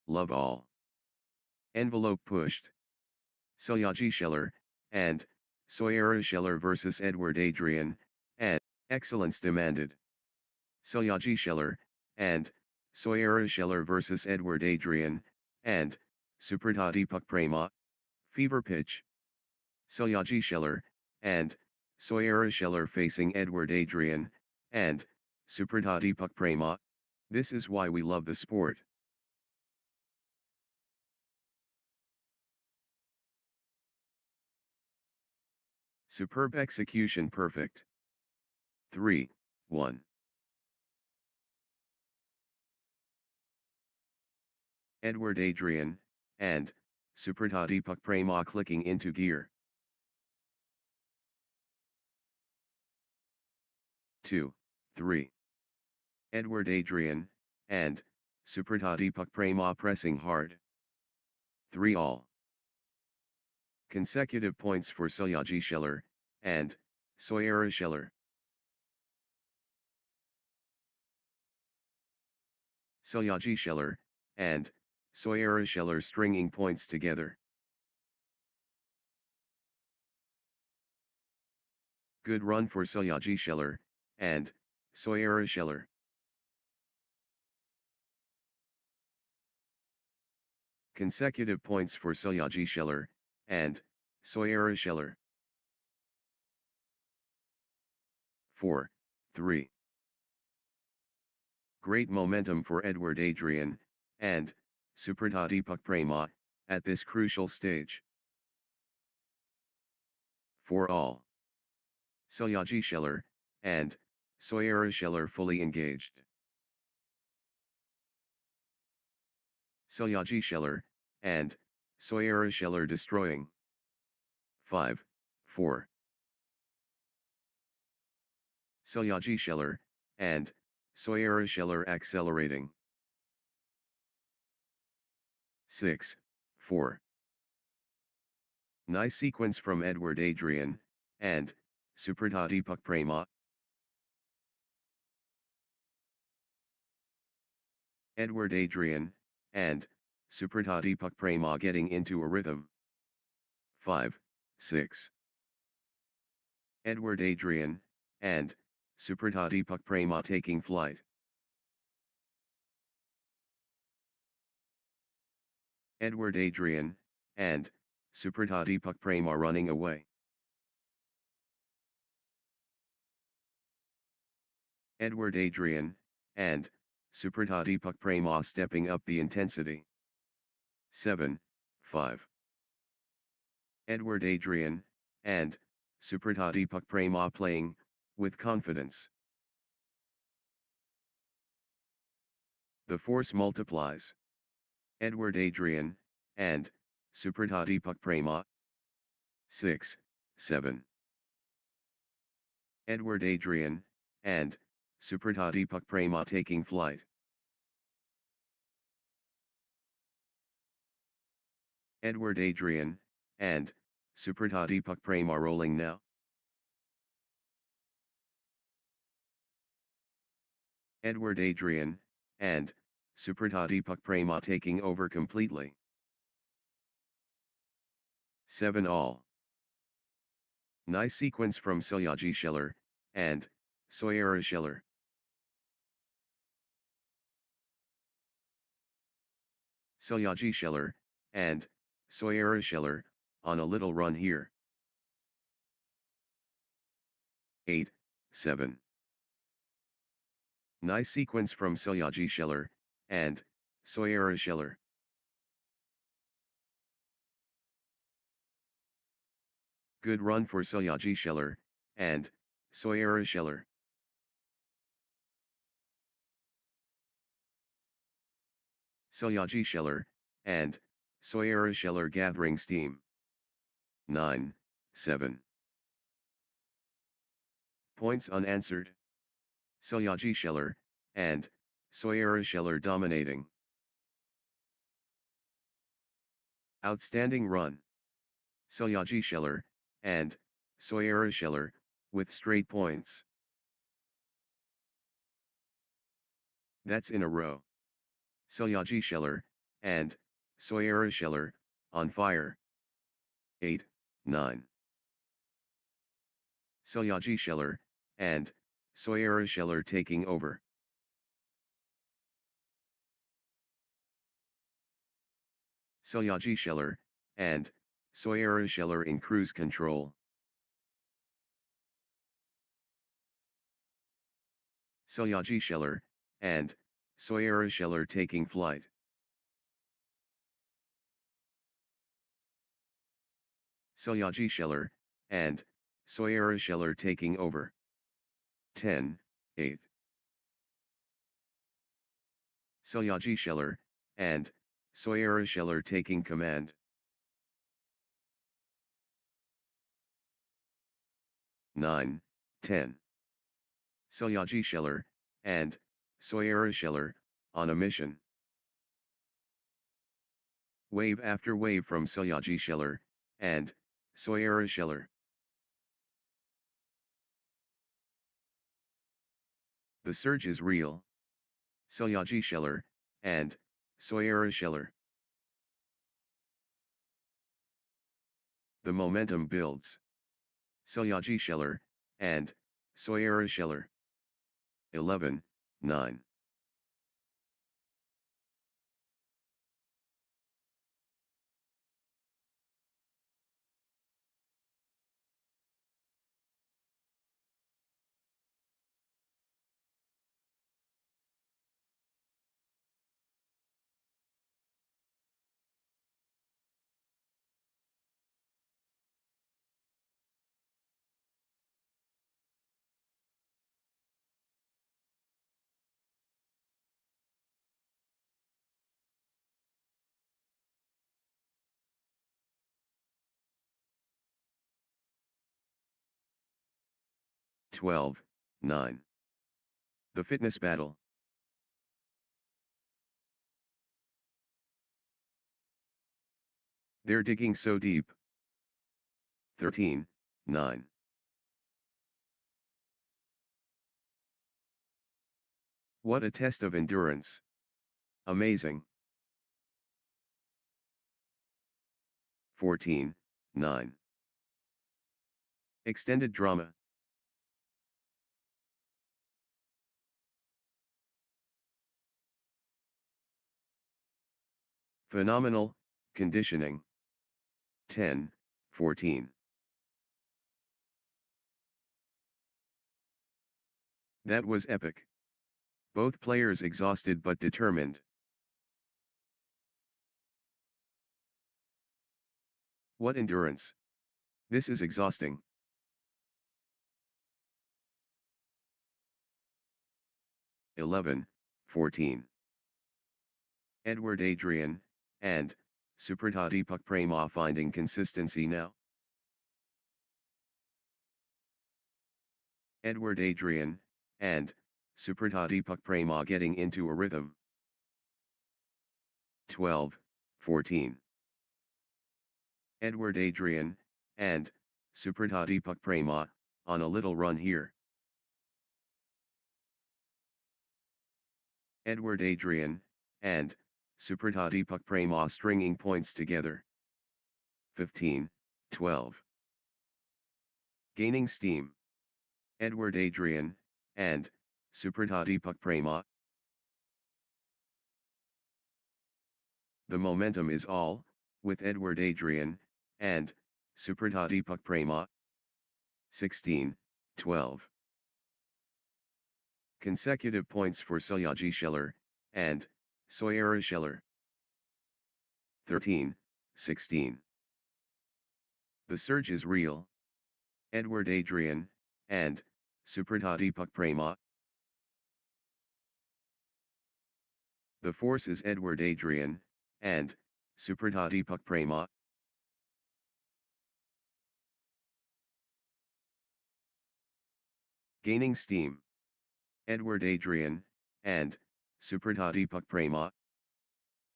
love all. Envelope pushed. Seljaji Scheller, and Soyera Scheller vs Edward Adrien, and excellence demanded. Seljaji Scheller, and Soyera Scheller vs Edward Adrien, and Supratati Puck Prema, fever pitch. Seljaji Scheller, and Soyera Scheller facing Edward Adrien, and Supratati Puck Prema. This is why we love the sport. Superb execution perfect. 3-1. Edward Adrien, and Supratati Puck Prema clicking into gear. 2-3. Edward Adrien, and Supratati Puck Prema pressing hard. 3-all. Consecutive points for Seljaji Scheller, and Soyera Scheller. Seljaji Scheller, and Soyera Scheller stringing points together. Good run for Seljaji Scheller, and Soyera Scheller. Consecutive points for Seljaji Scheller, and Soyera Scheller. 4-3. Great momentum for Edward Adrien, and Supratati Puck Prema, at this crucial stage. 4-all. Seljaji Scheller, and Soyera Scheller fully engaged. Seljaji Scheller, and Soyera Scheller destroying. 5-4. Seljaji Scheller, and Soyera Scheller accelerating. 6-4. Nice sequence from Edward Adrien, and Supratati Puck Prema. Edward Adrien, and Supratati Puck Prema getting into a rhythm. 5-6. Edward Adrien, and Supratati Puck Prema taking flight. Edward Adrien, and Supratati Puck Prema running away. Edward Adrien, and Supratati Puck Prema stepping up the intensity. 7-5. Edward Adrien, and Supratati Puck Prema playing with confidence. The force multiplies. Edward Adrien, and Supratati Puck Prema. 6-7. Edward Adrien, and Supratati Puck Prema taking flight. Edward Adrien, and Supratati Puck Prema rolling now. Edward Adrien, and Supratati Puck Prema taking over completely. 7-all. Nice sequence from Seljaji Scheller, and Soyera Scheller. Seljaji Scheller, and Soyera Scheller, on a little run here. 8-7. Nice sequence from Seljaji Scheller, and Soyera Scheller. Good run for Seljaji Scheller, and Soyera Scheller. Seljaji Scheller, and Soyera Scheller gathering steam. 9-7. Points unanswered. Seljaji Scheller, and Soyera Scheller dominating. Outstanding run. Seljaji Scheller, and Soyera Scheller, with straight points. That's in a row. Seljaji Scheller, and Scheller, on fire. 8, 9. Scheller, and Scheller taking over. Scheller, and Scheller in cruise control. Scheller, and Scheller taking flight. Scheller, and Scheller taking over. 10, 8. Scheller, and Scheller taking command. 9, 10. Scheller, and Scheller, on a mission. Wave after wave from Scheller, and Scheller. The surge is real. Scheller, and Scheller. The momentum builds. Scheller, and Scheller. 11, 9. Twelve, 9. The fitness battle. They're digging so deep. 13, 9. What a test of endurance. Amazing. 14, 9. Extended drama. Phenomenal, conditioning. 10, 14. That was epic. Both players exhausted but determined. What endurance. This is exhausting. 11, 14. Adrien, and Suprathadipuk Prema finding consistency now. Adrien, and Suprathadipuk Prema getting into a rhythm. 12, 14. Adrien, and Suprathadipuk Prema, on a little run here. Adrien, and Suprathadipuk Prema stringing points together. 15, 12. Gaining steam. Adrien, and Suprathadipuk Prema. The momentum is all, with Adrien, and Suprathadipuk Prema. 16, 12. Consecutive points for Scheller, and Scheller. 13, 16. The surge is real. Adrien, and Suprathadipuk Prema. The force is Adrien, and Suprathadipuk Prema. Gaining steam. Adrien, and Suprathadipuk Prema.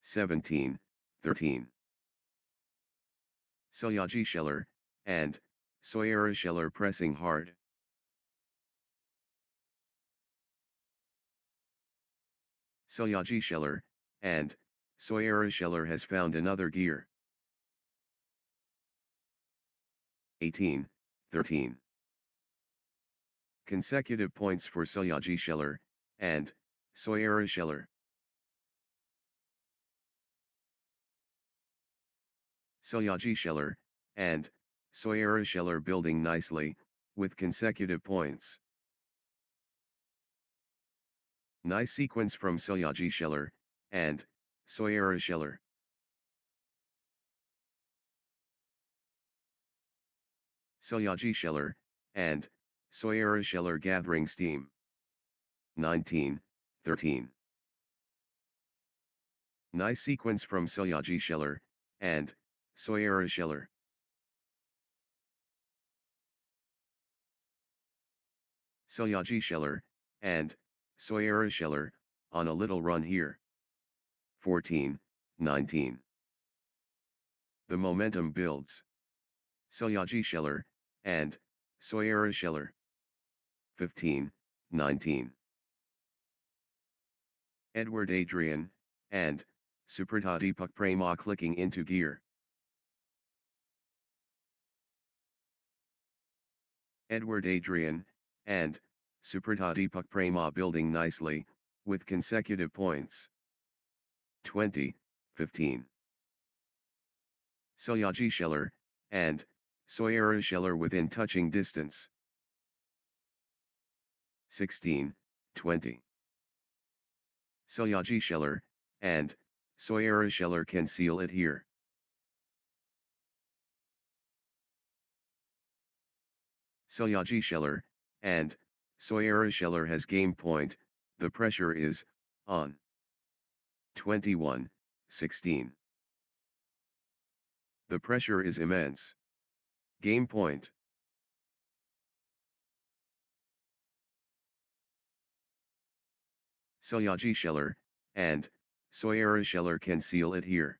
17, 13. Scheller, and Scheller pressing hard. Scheller, and Scheller has found another gear. 18-13. Consecutive points for Scheller and Scheller. Scheller and Scheller building nicely, with consecutive points. Nice sequence from Scheller and Scheller. Scheller and Scheller gathering steam. 19-13. Nice sequence from Scheller and Scheller. Scheller and Scheller on a little run here. 14-19. The momentum builds. Scheller and Scheller. 15-19. Adrien and Deepak Prema clicking into gear. Adrien and Deepak Prema building nicely, with consecutive points. 20-15. Scheller and Scheller within touching distance. 16-20. Scheller and Scheller can seal it here. Scheller and Scheller has game point, the pressure is on. 21-16. The pressure is immense. Game point. Scheller and Scheller can seal it here.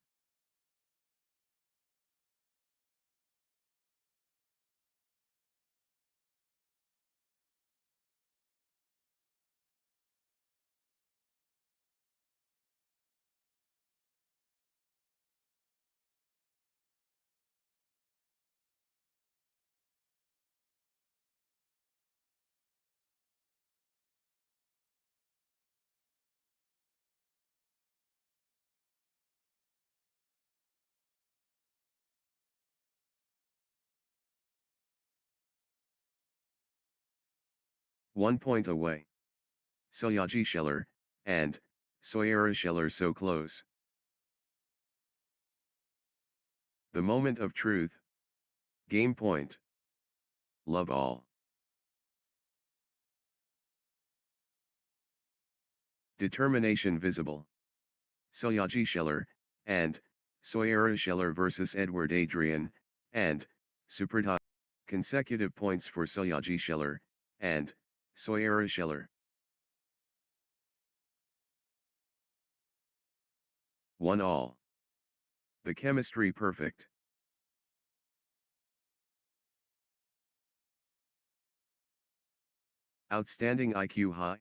One point away. Scheller and Scheller so close. The moment of truth. Game point. Love all. Determination visible. Scheller and Scheller versus Adrien and Superta. Consecutive points for Scheller and Scheller. 1-all. The chemistry perfect. Outstanding IQ high.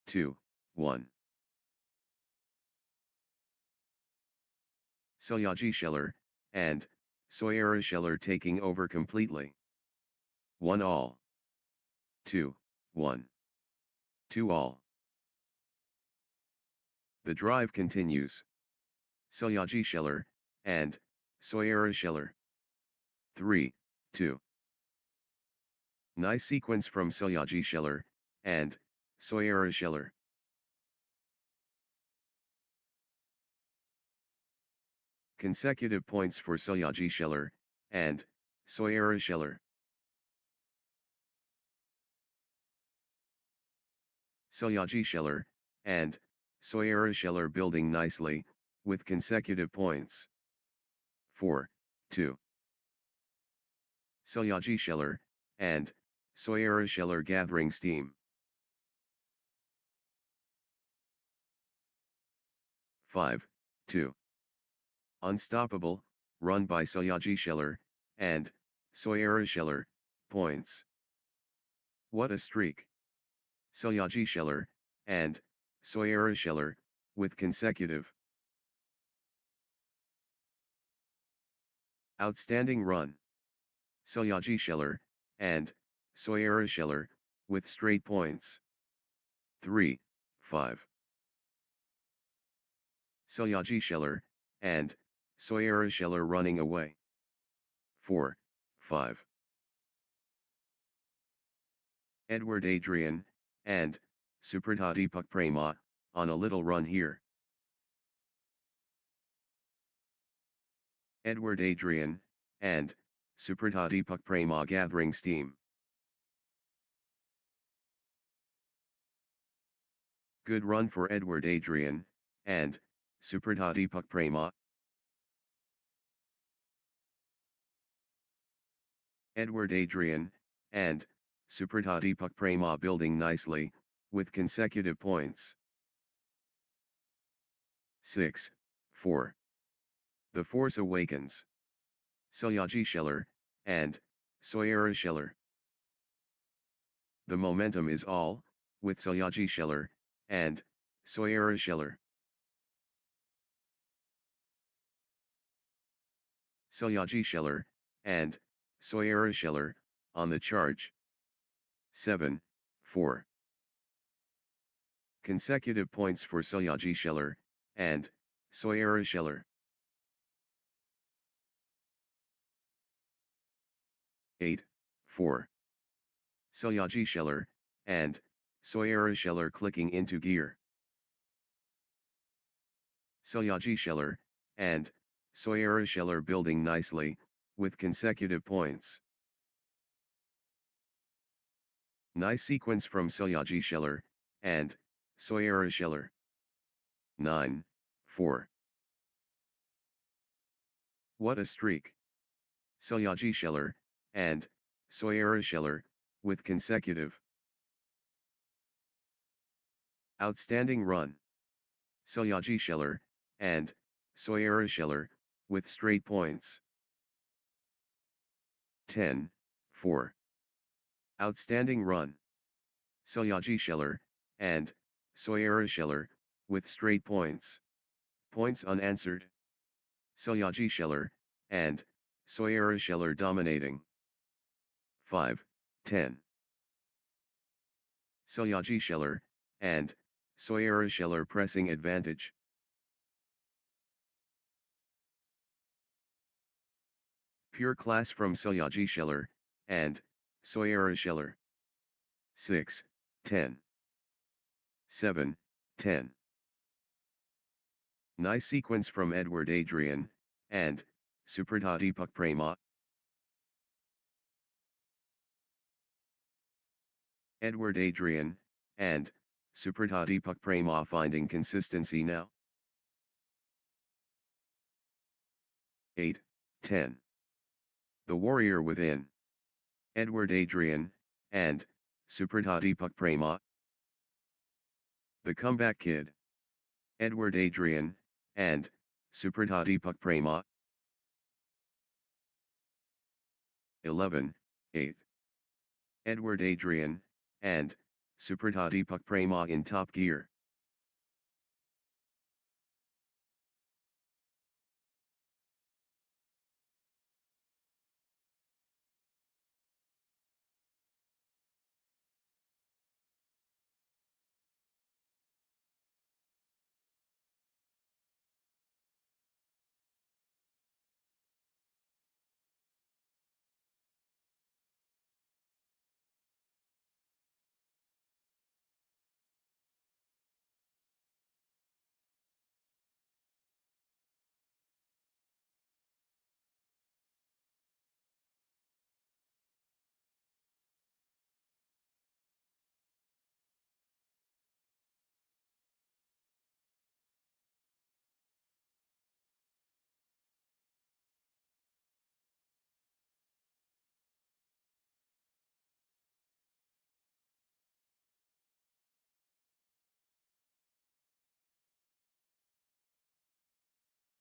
2-1. Scheller and Scheller taking over completely. 1-all. 2-1. 2-all. The drive continues. Scheller and Scheller. 3-2. Nice sequence from Scheller and Scheller. Consecutive points for Scheller and Scheller. Scheller and Scheller building nicely, with consecutive points. 4-2. Scheller and Scheller gathering steam. 5-2. Unstoppable, run by Scheller and Scheller, points. What a streak. Scheller and Scheller, with consecutive. Outstanding run. Seljaji and Soyera with straight points. 3, 5. Seljaji and Soyera running away. 4, 5. Adrien and Suprathati Prema on a little run here. Adrien and Suprathati Prema gathering steam. Good run for Adrien and Suprathati Prema. Adrien and Suprathati Prema building nicely, with consecutive points. 6, 4. The Force Awakens. Seljaji and Soyera. The momentum is all, with Seljaji and Soyera. Seljaji and Soyera on the charge. 7, 4. Consecutive points for Seljaji and Soyera. 8, 4. Seljaji and Soyera clicking into gear. Seljaji and Soyera building nicely, with consecutive points. Nice sequence from Seljaji and Soyera. 9, 4. What a streak. Seljaji and Soyera with consecutive. Outstanding run. Seljaji and Soyera with straight points. 10, 4. Outstanding run. Seljaji and Soyera with straight points. Points unanswered. Seljaji and Soyera dominating. 5, 10. Seljaji and Soyera pressing advantage. Pure class from Seljaji and Soyera. 6, 10. 7, 10. Nice sequence from Adrien and Suprathati Prema. Adrien and Suprathati Prema finding consistency now. 8, 10. The warrior within. Adrien and Suprathati Prema. The comeback kid. Adrien and Suprathati Prema. 11, 8. Adrien and Suprathati Prema in top gear.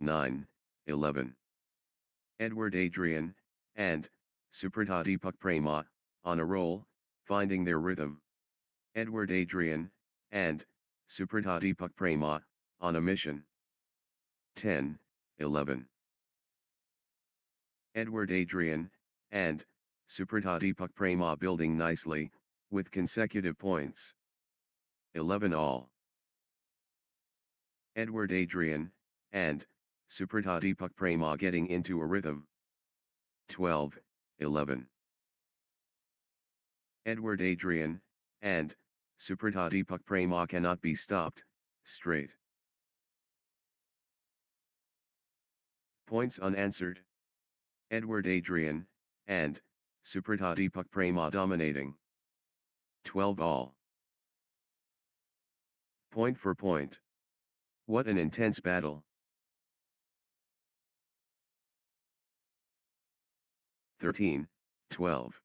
Nine, 11. Adrien and Suprathati Prema on a roll, finding their rhythm. Adrien and Suprathati Prema on a mission. 10, 11. Edward Adrien, and, Supratadipak Prema building nicely, with consecutive points. 11 all. Edward Adrien, and, Supratadipak Prema getting into a rhythm. 12, 11. Edward Adrien, and, Supratadipak Prema cannot be stopped, straight. Points unanswered. Edward Adrien, and, Supratadipak Prema dominating. 12 all. Point for point. What an intense battle. 13, 12.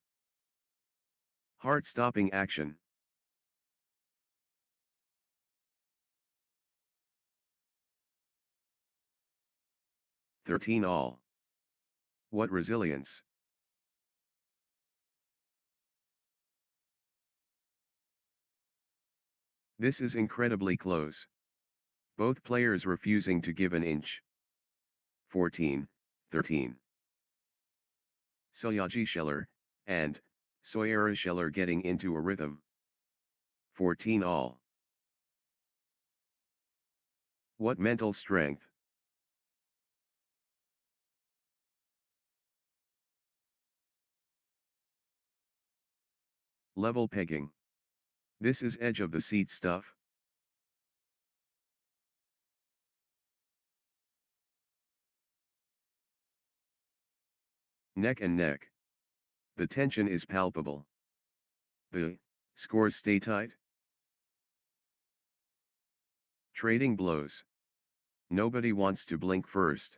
Heart-stopping action. 13 all. What resilience. 'This is incredibly close. Both players refusing to give an inch. 14, 13. Seljaji-Scheller, and, Soyera-Scheller getting into a rhythm. 14 all. What mental strength. 'Level pegging. This is edge of the seat stuff. 'Neck and neck. The tension is palpable. The scores stay tight. Trading blows. Nobody wants to blink first.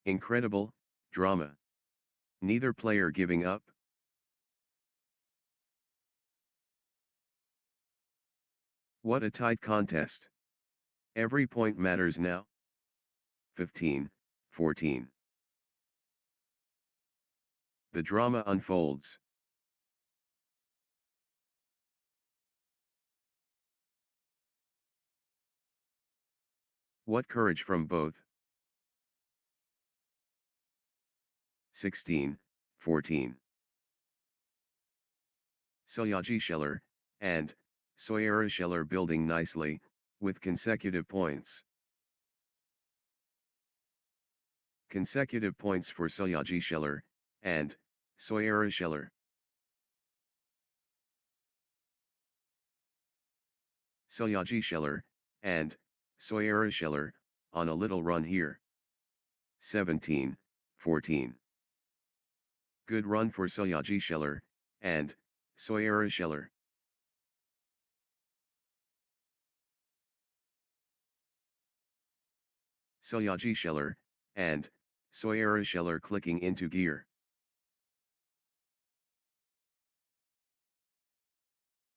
Incredible drama. Neither player giving up. What a tight contest. Every point matters now. 15, 14. The drama unfolds. What courage from both. 16, 14. Seljaji-Scheller, and, Soyera-Scheller building nicely, with consecutive points. Consecutive points for Seljaji-Scheller, and, Soyera-Scheller. Seljaji-Scheller, and, Soyera-Scheller, on a little run here. 17, 14. Good run for Seljaji-Scheller, and, Soyera-Scheller. Seljaji-Scheller, and, Soyera-Scheller clicking into gear.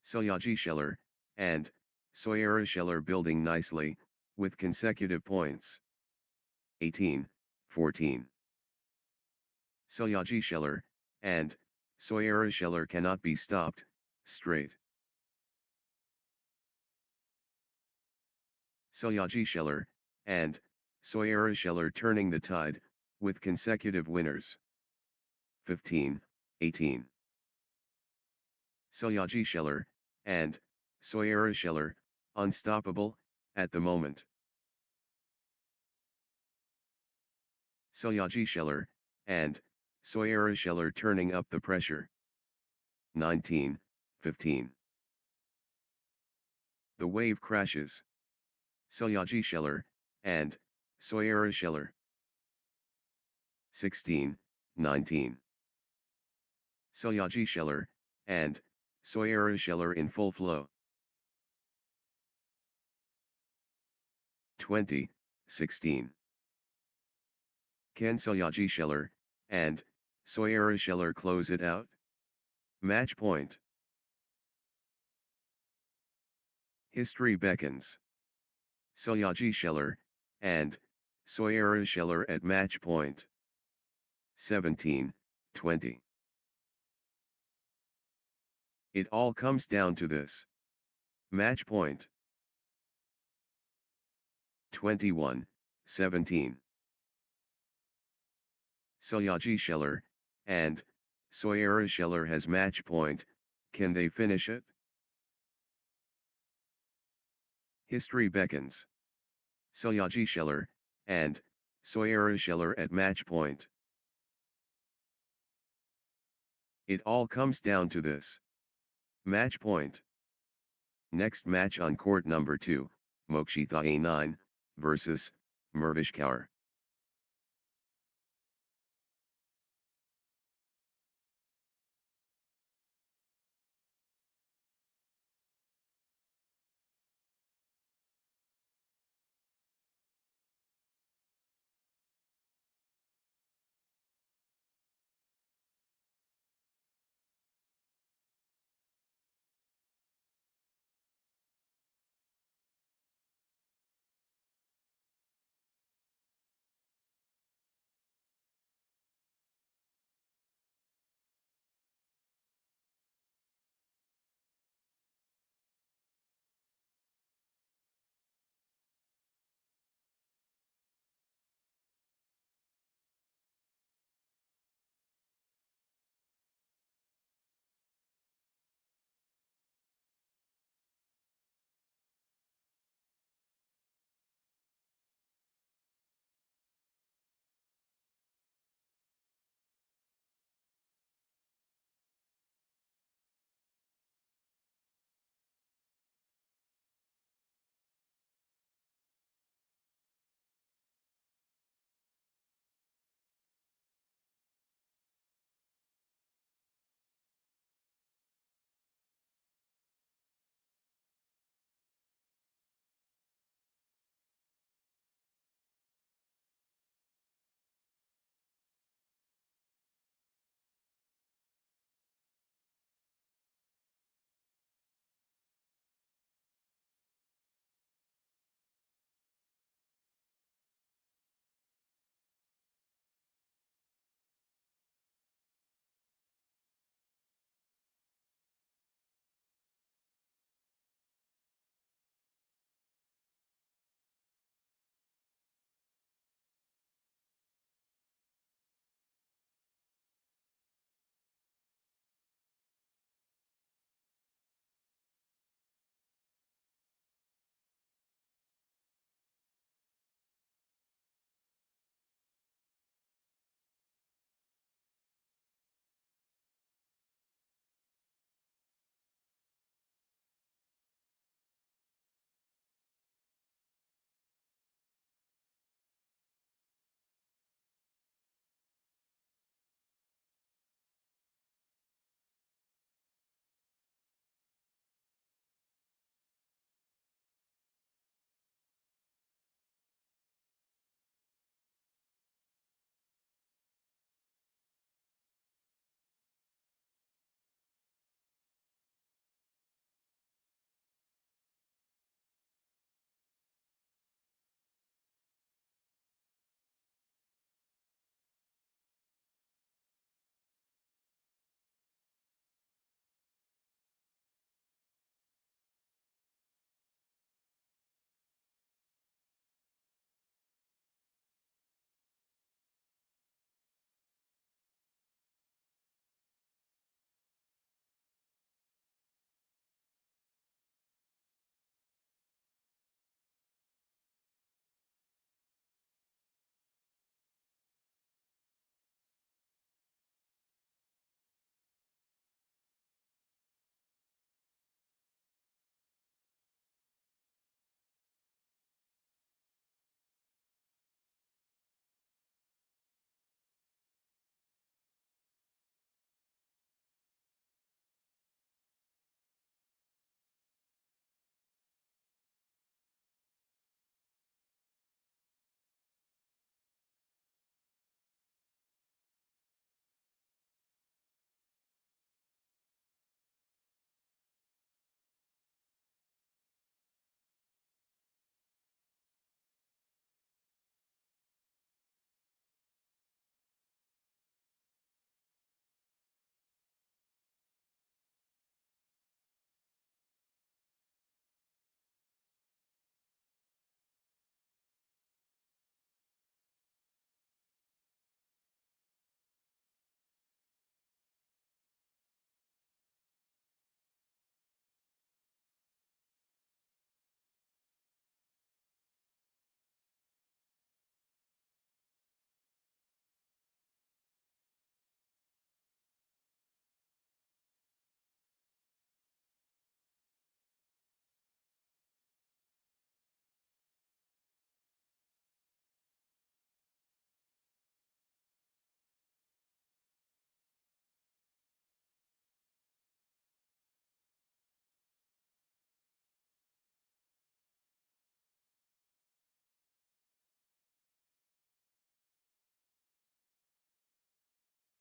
Seljaji-Scheller, and, Soyera-Scheller building nicely, with consecutive points. 18, 14. Seljaji-Scheller, and, Soyera-Scheller cannot be stopped, straight. Seljaji-Scheller, and, Soyera-Scheller turning the tide, with consecutive winners. 15, 18. Seljaji-Scheller, and, Soyera-Scheller, unstoppable, at the moment. Seljaji-Scheller, and, Soyera-Scheller turning up the pressure. 19, 15. The wave crashes. Seljaji-Scheller, and, Soyera-Scheller. 16, 19. Seljaji-Scheller, and, Soyera-Scheller in full flow. 20, 16. Can Seljaji-Scheller, and, Soyera-Scheller close it out? Match point. History beckons. Seljaji-Scheller, and, Soyera-Scheller at match point. 17, 20. It all comes down to this. Match point. 21-17. Scheller and Scheller has match point. Can they finish it? History beckons. Scheller and Scheller at match point. It all comes down to this. Match point. Next match on court number 2, Mokshita A9 versus Mehvish.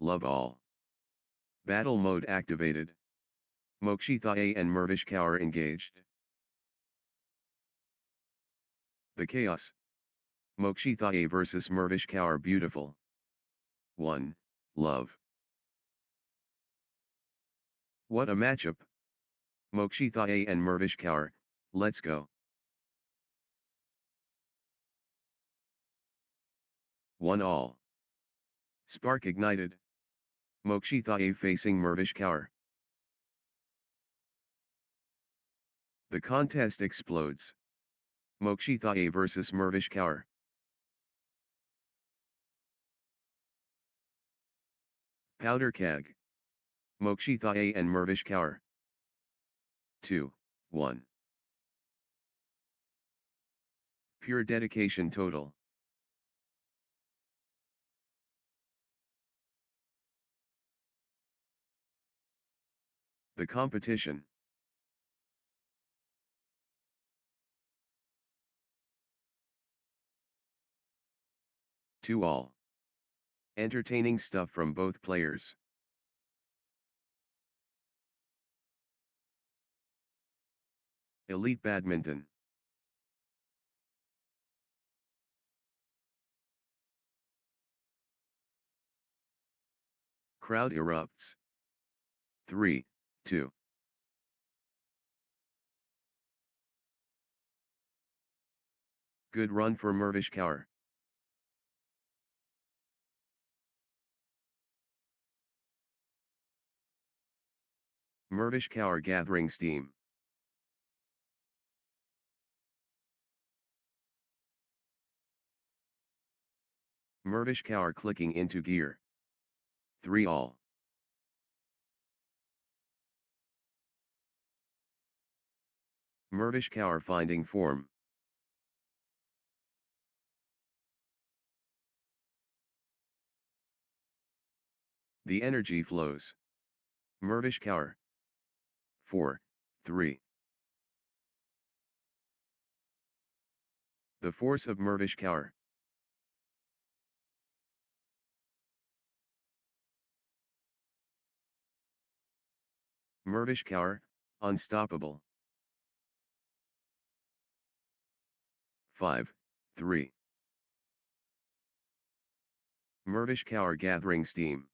Love all. Battle mode activated. Mokshita A and Mehvish Kaur engaged. The chaos. Mokshita A versus Mehvish Kaur beautiful. 1. Love. What a matchup. Mokshita A and Mehvish Kaur, let's go. 1-all. Spark ignited. Mokshita A facing Mehvish Kaur. The contest explodes. Mokshita A versus Mehvish Kaur. Powder keg. Mokshita A and Mehvish Kaur. 2-1. Pure dedication total. The competition. Two all. Entertaining stuff from both players. Elite Badminton. Crowd erupts. 3-2. Good run for Mehvish Kaur. Mehvish Kaur gathering steam. Mehvish Kaur clicking into gear. 3-all. Mehvish Kaur finding form. The energy flows. Mehvish Kaur. 4-3. The force of Mehvish Kaur. Mehvish Kaur, unstoppable. 5-3. Mehvish Kaur gathering steam.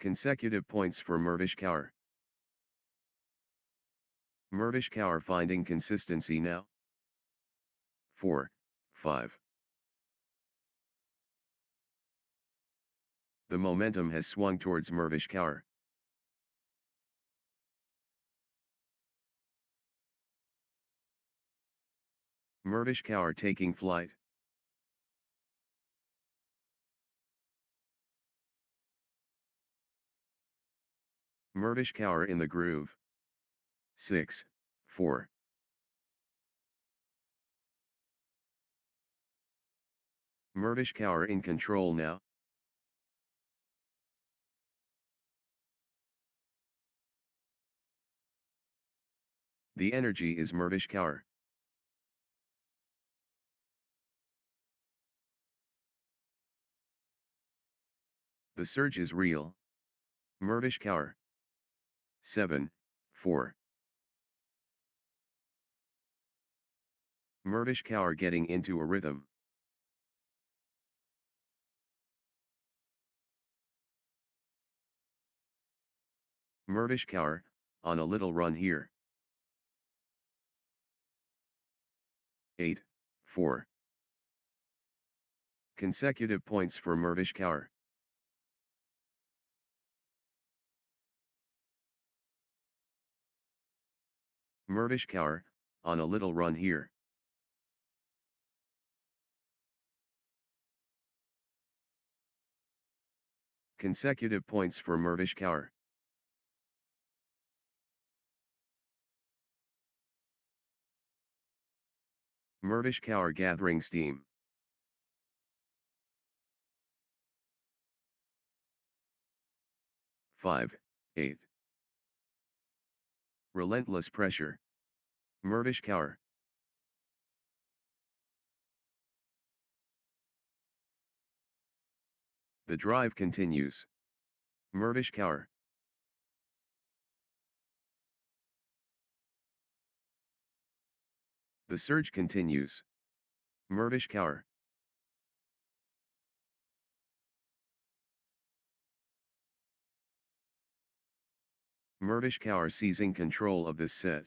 Consecutive points for Mehvish Kaur. Mehvish Kaur finding consistency now. 4-5. The momentum has swung towards Mehvish Kaur. Mehvish Kaur taking flight. Mehvish Kaur in the groove. 6-4. Mehvish Kaur in control now. The energy is Mehvish Kaur. The surge is real. Mehvish Kaur. 7-4. Mehvish Kaur getting into a rhythm. Mehvish Kaur, on a little run here. 8-4. Consecutive points for Mehvish Kaur. Mehvish Kaur, on a little run here. Consecutive points for Mehvish Kaur. Mehvish Kaur gathering steam. Five, 8. Relentless pressure. Mehvish Kaur. The drive continues. Mehvish Kaur. The surge continues. Mehvish Kaur. Mehvish Kaur seizing control of this set.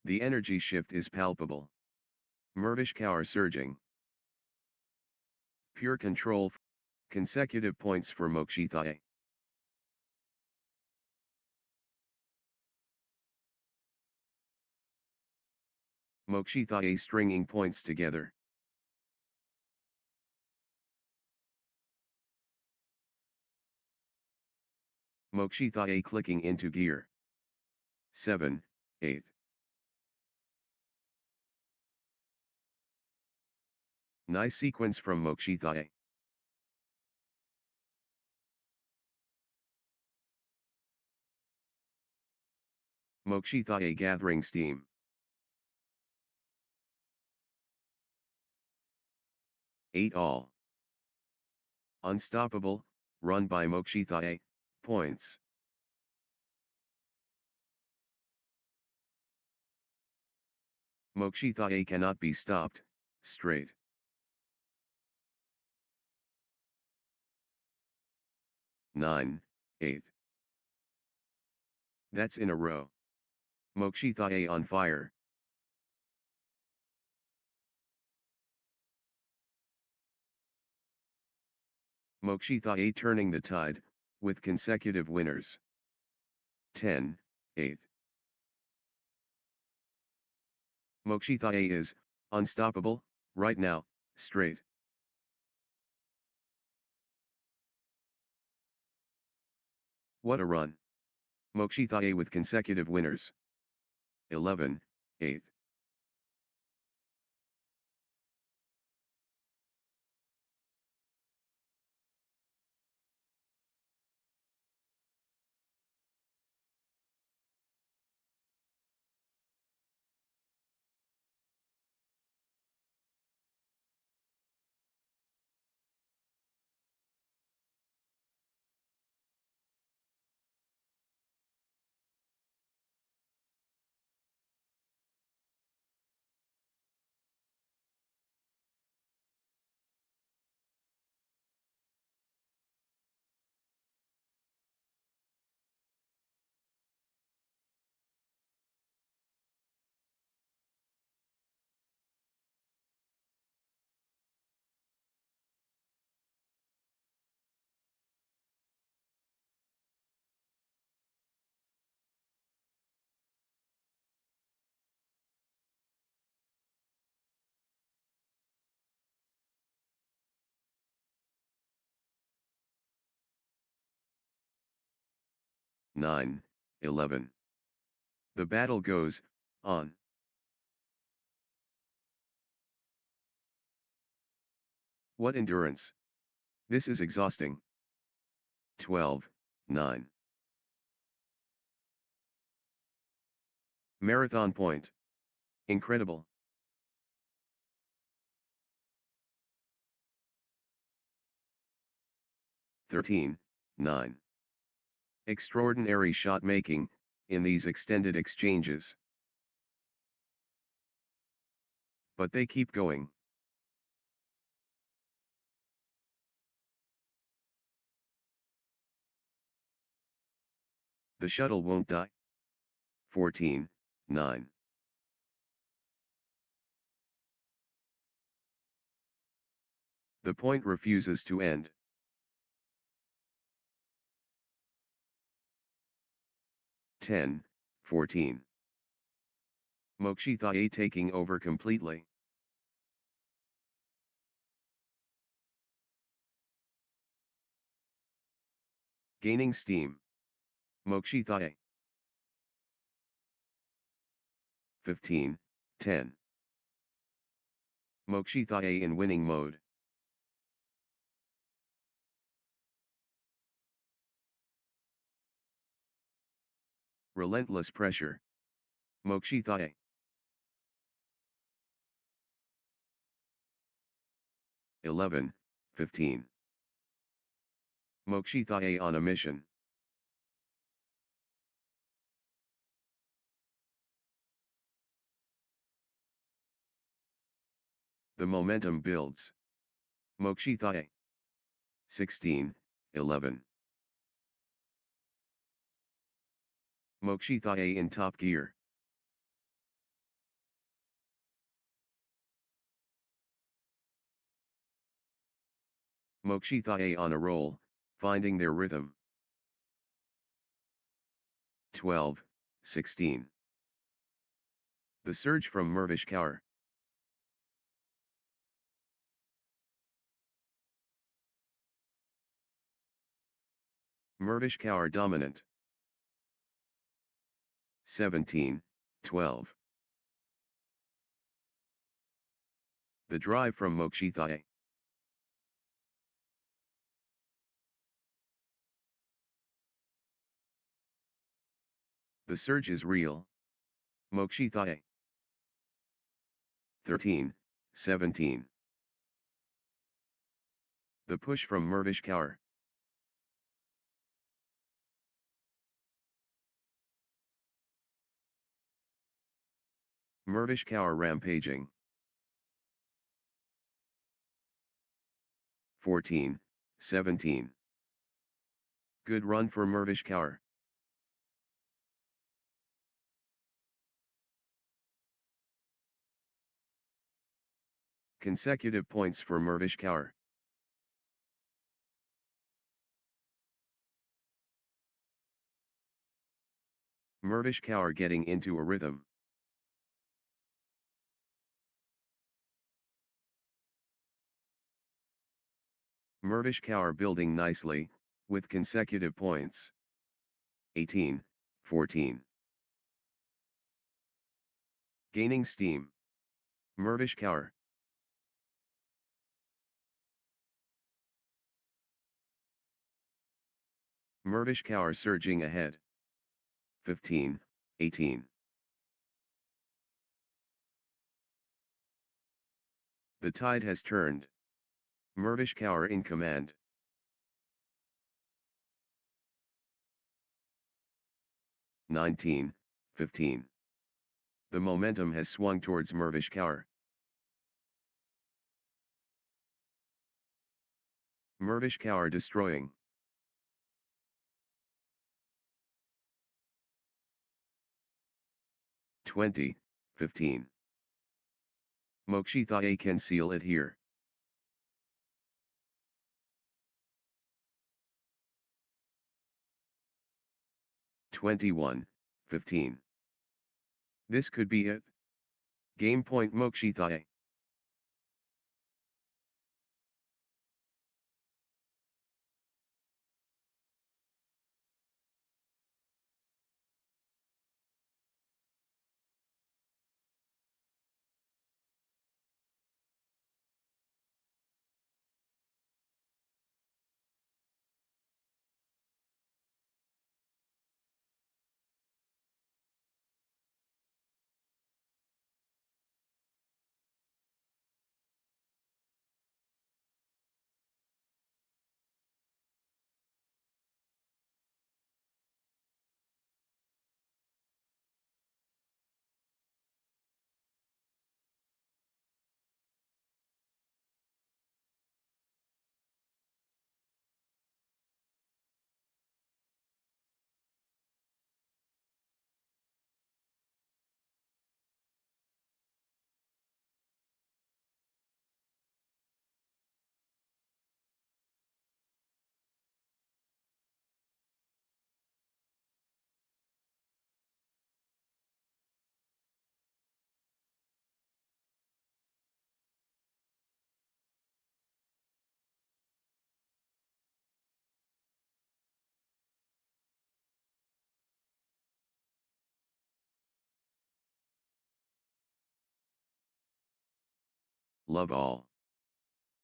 The energy shift is palpable. Mehvish Kaur surging. Pure control. Consecutive points for Mokshita. Mokshita stringing points together. Mokshita clicking into gear. 7, 8. Nice sequence from Mokshita. Mokshita gathering steam. 8 all. Unstoppable, run by Mokshita. Points. Mokshita cannot be stopped, straight. 9, 8. That's in a row. Mokshita on fire. Mokshita turning the tide, with consecutive winners. 10, 8. Mokshita is unstoppable right now, straight. What a run. Mokshita with consecutive winners. 11, 8. Nine, 11. The battle goes on. What endurance! This is exhausting. 12, 9. Marathon point. Incredible. 13, 9. Extraordinary shot making, in these extended exchanges. But they keep going. The shuttle won't die. 14, 9. The point refuses to end. 10, 14. Mokshita taking over completely. Gaining steam. Mokshita. 15, 10. Mokshita in winning mode. Relentless pressure. Mokshita. 11, 15. Mokshita on a mission. The momentum builds. Mokshita 16, 11. Mokshita in top gear. Mokshita on a roll, finding their rhythm. 12, 16. The surge from Mehvish Kaur. Mehvish Kaur dominant. 17, 12. The drive from Mokshita. The surge is real. Mokshita 13, 17. The push from Mehvish Kaur. Mehvish Kaur rampaging. 14, 17. Good run for Mehvish Kaur. Consecutive points for Mehvish Kaur. Mehvish Kaur getting into a rhythm. Mehvish Kaur building nicely, with consecutive points. 18, 14. Gaining steam. Mehvish Kaur. Mehvish Kaur surging ahead. 15, 18. The tide has turned. Mehvish Kaur in command. 19, 15. The momentum has swung towards Mehvish Kaur. Mehvish Kaur destroying. (20, 15). Mokshita can seal it here. (21, 15). This could be it. Game point Mokshita. Love all.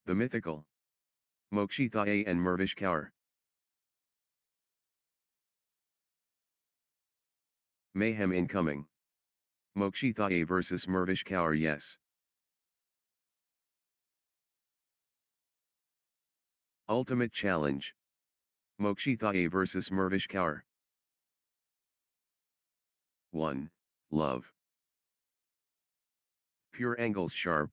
The mythical Mokshita and Mehvish Kaur. Mayhem incoming. Mokshita versus Mehvish Kaur, yes. Ultimate challenge. Mokshita versus Mehvish Kaur. 1. Love. Pure angles sharp.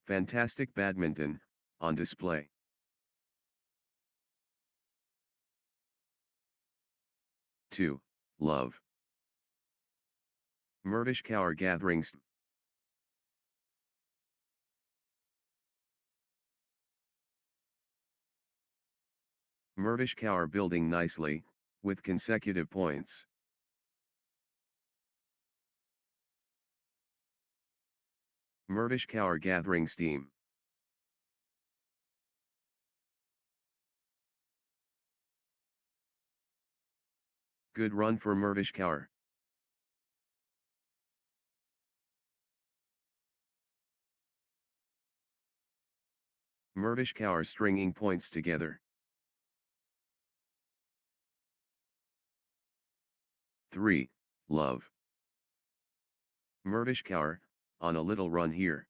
Fantastic badminton, on display. 2. Love. Mehvish Kaur gatherings. Mehvish Kaur building nicely, with consecutive points. Mehvish Kaur gathering steam. Good run for Mehvish Kaur. Mehvish Kaur stringing points together. 3. Love. Mehvish Kaur, on a little run here.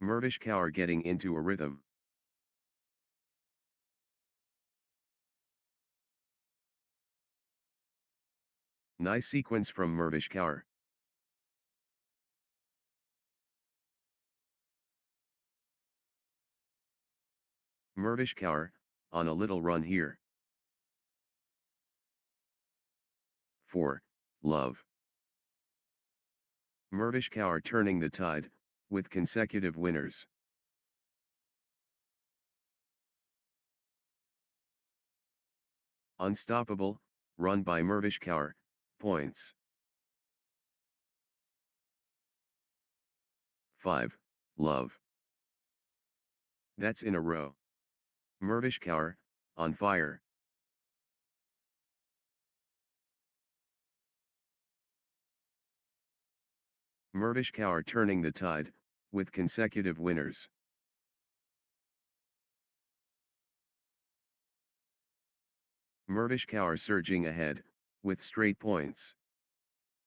Mehvish Kaur getting into a rhythm. Nice sequence from Mehvish Kaur. Mehvish Kaur, on a little run here. 4. Love. Mehvish Kaur turning the tide, with consecutive winners. Unstoppable, run by Mehvish Kaur, points. 5. Love. That's in a row. Mehvish Kaur, on fire. Mehvish Kaur turning the tide, with consecutive winners. Mehvish Kaur surging ahead, with straight points.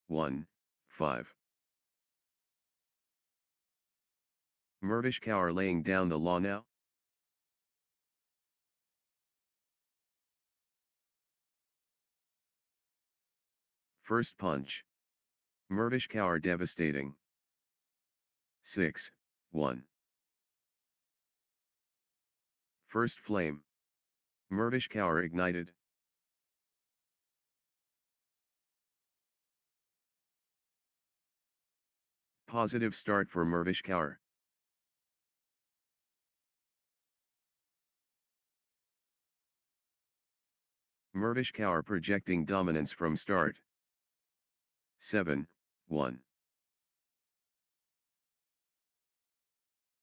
1, 5. Mehvish Kaur laying down the law now. First punch. Mehvish Kaur devastating. 6, 1. First flame. Mehvish Kaur ignited. Positive start for Mehvish Kaur. Mehvish Kaur projecting dominance from start. 7, 1.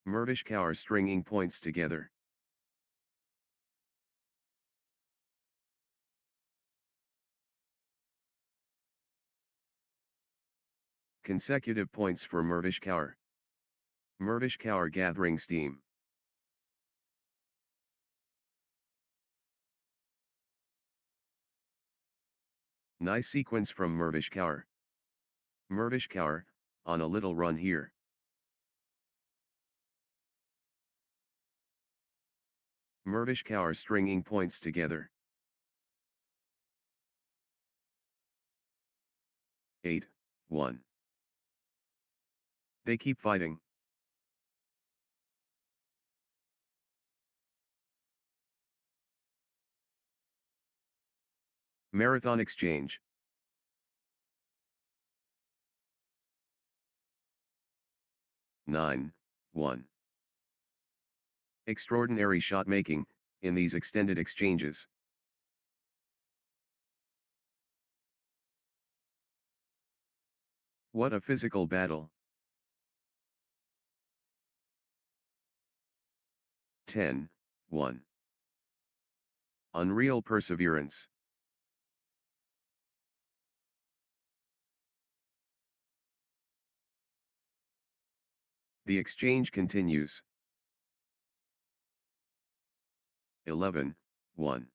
Mehvish Kaur stringing points together. Consecutive points for Mehvish Kaur. Mehvish Kaur gathering steam. Nice sequence from Mehvish Kaur. Mehvish Kaur, on a little run here. Mehvish Kaur stringing points together. 8, 1. They keep fighting. Marathon exchange. 9, 1. Extraordinary shot making, in these extended exchanges. What a physical battle. 10, 1. Unreal perseverance. The exchange continues. 11, 1.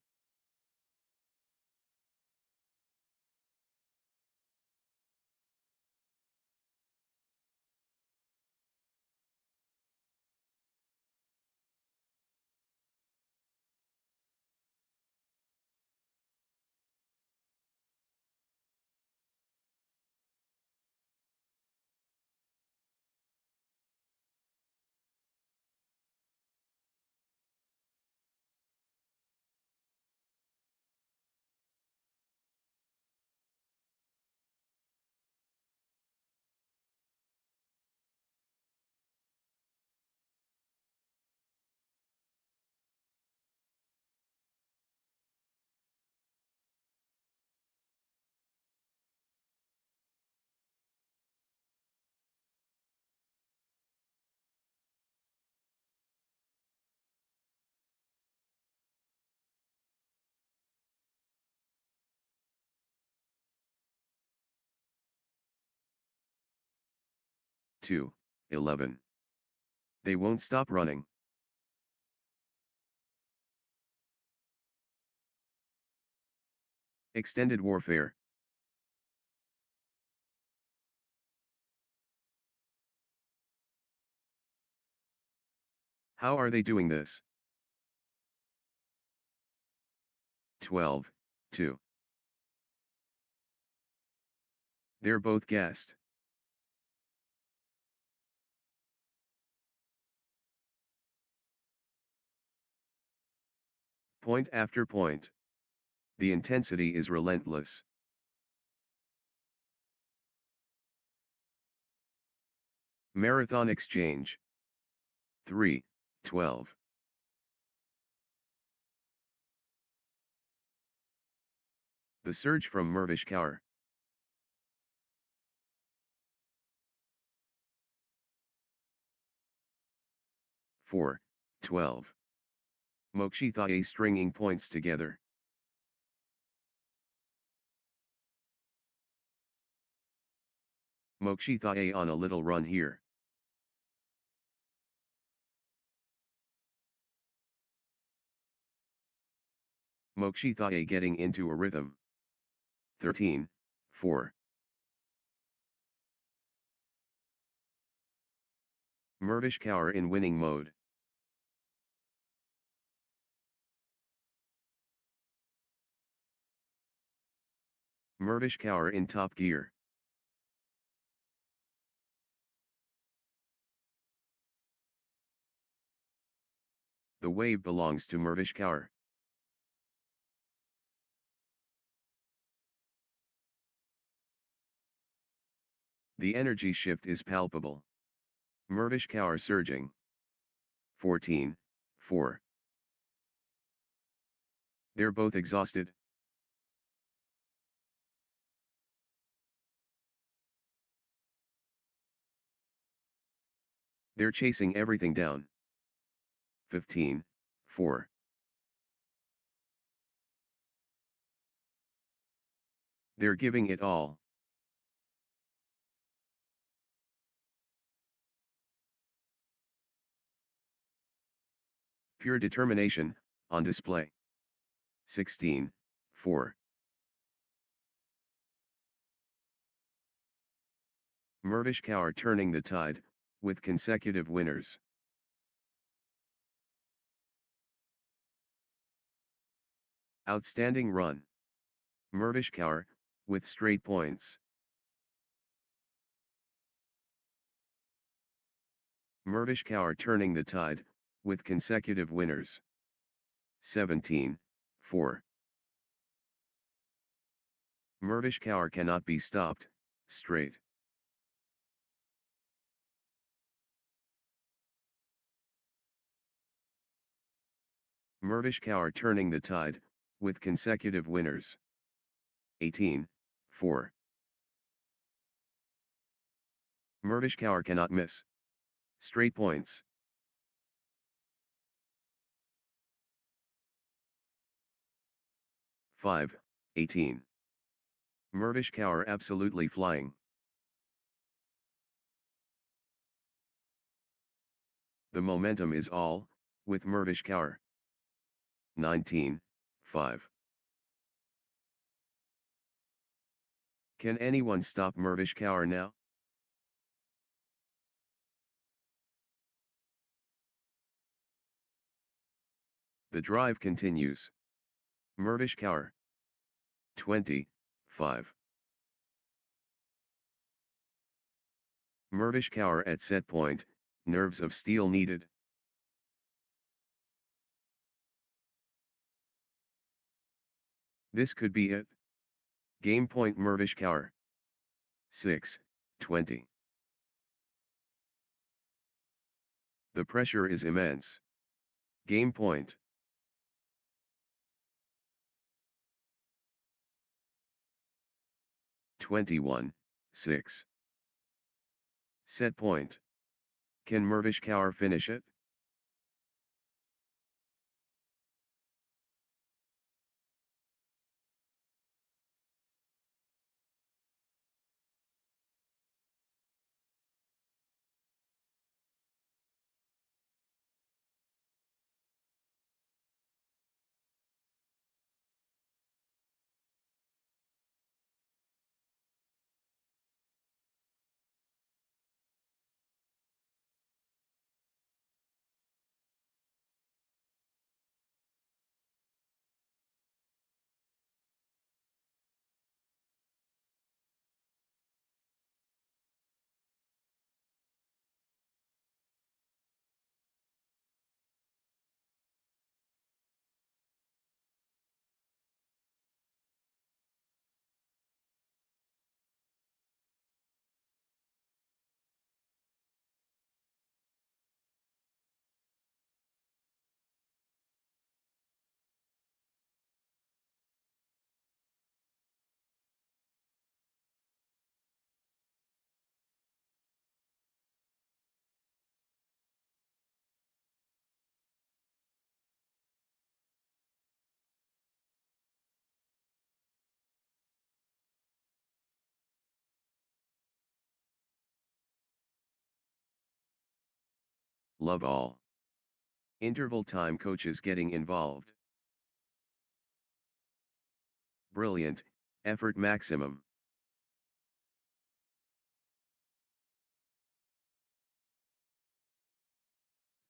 2, 11. They won't stop running. Extended warfare. How are they doing this? 12, 2. They're both gassed. Point after point. The intensity is relentless. Marathon exchange. 3, 12. The surge from Mehvish Kaur. Four, 12. Mokshita stringing points together. Mokshita on a little run here. Mokshita getting into a rhythm. 13, 4. Mehvish Kaur in winning mode. Mehvish Kaur in top gear. The wave belongs to Mehvish Kaur. The energy shift is palpable. Mehvish Kaur surging. 14, 4. They're both exhausted. They're chasing everything down. 15, 4. They're giving it all. Pure determination, on display. 16, 4. Mehvish Kaur turning the tide, with consecutive winners. Outstanding run. Mehvish Kaur, with straight points. Mehvish Kaur turning the tide, with consecutive winners. 17, 4. Mehvish Kaur cannot be stopped, straight. Mehvish Kaur turning the tide, with consecutive winners. 18, 4. Mehvish Kaur cannot miss. Straight points. Five, 18. Mehvish Kaur absolutely flying. The momentum is all, with Mehvish Kaur. 19, 5. Can anyone stop Mehvish Kaur now? The drive continues. Mehvish Kaur. 20, 5. Mehvish Kaur at set point, nerves of steel needed. This could be it. Game point Mehvish Kaur. 6, 20. The pressure is immense. Game point. (21, 6). Set point. Can Mehvish Kaur finish it? Love all. Interval time coaches getting involved. Brilliant, effort maximum.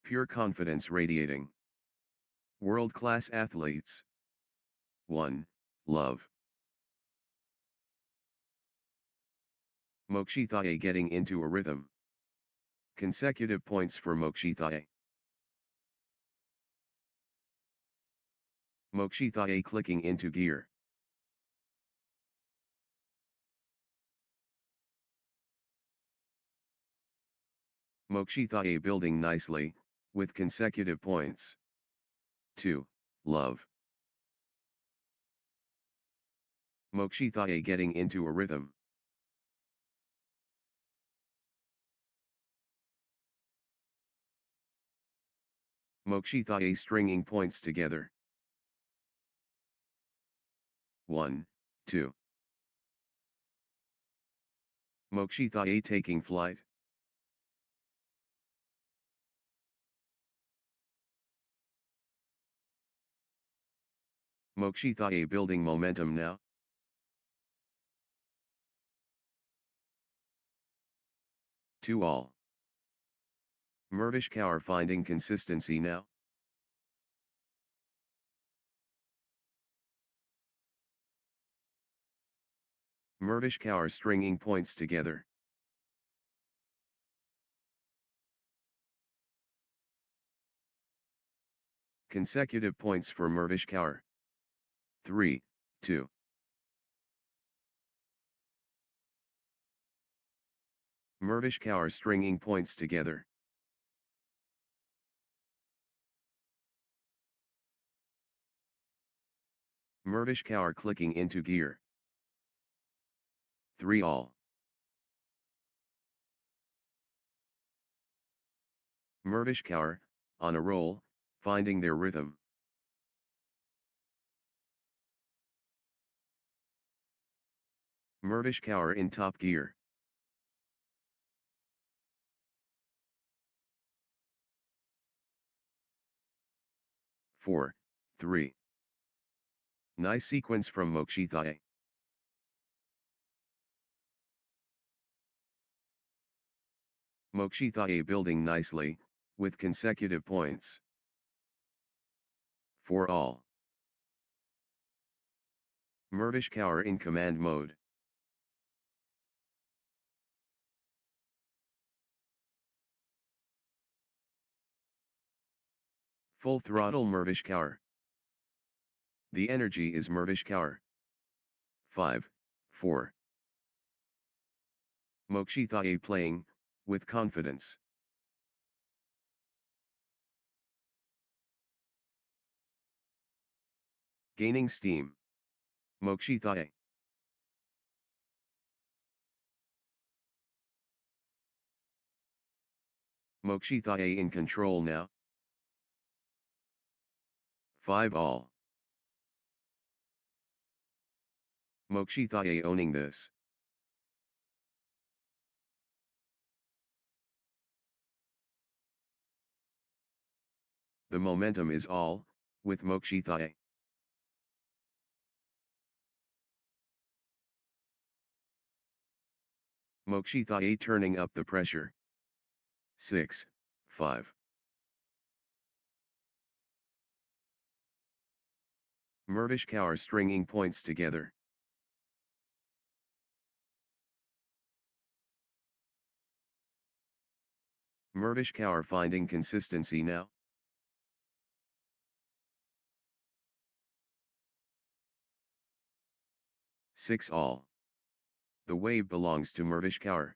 Pure confidence radiating. World-class athletes. 1. Love. Mokshita getting into a rhythm. Consecutive points for Mokshita. Mokshita clicking into gear. Mokshita building nicely, with consecutive points. 2. Love. Mokshita getting into a rhythm. Mokshita stringing points together. 1, 2. Mokshita taking flight. Mokshita building momentum now. 2 all. Mehvish Kaur finding consistency now. Mehvish Kaur stringing points together. Consecutive points for Mehvish Kaur. 3, 2. Mehvish Kaur stringing points together. Mehvish Kaur clicking into gear. 3 all. Mehvish Kaur, on a roll, finding their rhythm. Mehvish Kaur in top gear. Four, 3. Nice sequence from Mokshita. Mokshita building nicely, with consecutive points. 4 all. Mehvish Kaur in command mode. Full throttle Mehvish Kaur. The energy is Mehvish Kaur. 5, 4. Mokshita playing, with confidence. Gaining steam. Mokshita. Mokshita in control now. 5 all. Mokshita owning this. The momentum is all, with Mokshita. Mokshita turning up the pressure. 6, 5. Mehvish Kaur stringing points together. Mehvish Kaur finding consistency now. Six all. The wave belongs to Mehvish Kaur.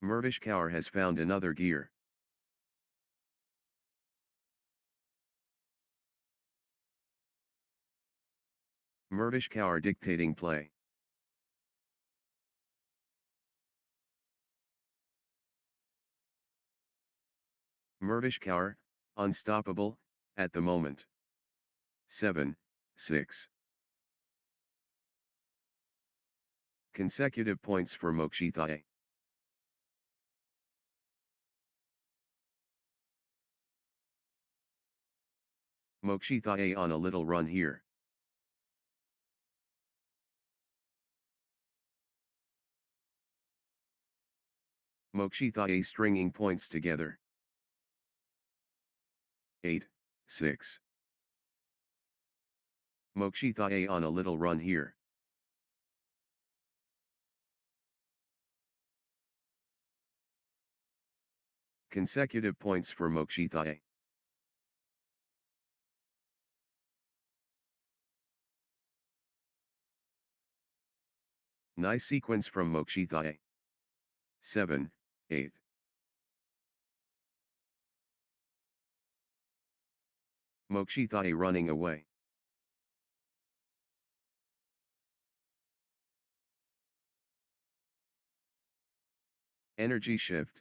Mehvish Kaur has found another gear. Mehvish Kaur dictating play. Mehvish Kaur, unstoppable, at the moment. 7, 6. Consecutive points for Mokshita. Mokshita on a little run here. Mokshita stringing points together. 8, 6. Mokshita on a little run here. Consecutive points for Mokshita. Nice sequence from Mokshita. 7, 8. Mokshita running away. Energy shift.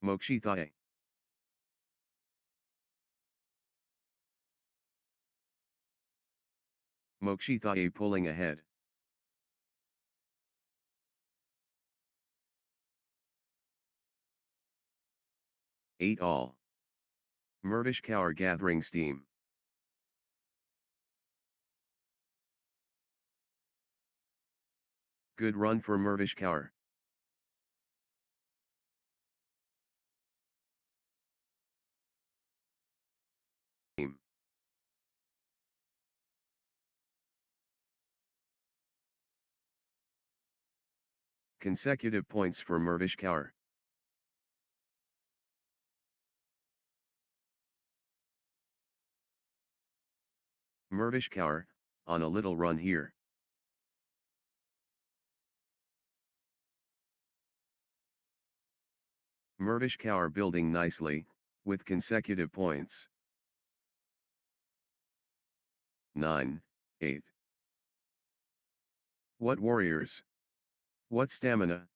Mokshita. Mokshita pulling ahead. Eight all. Mehvish Kaur gathering steam. Good run for Mehvish Kaur. Consecutive points for Mehvish Kaur. Mehvish Kaur, on a little run here. Mehvish Kaur building nicely, with consecutive points. 9, 8. What warriors! What stamina!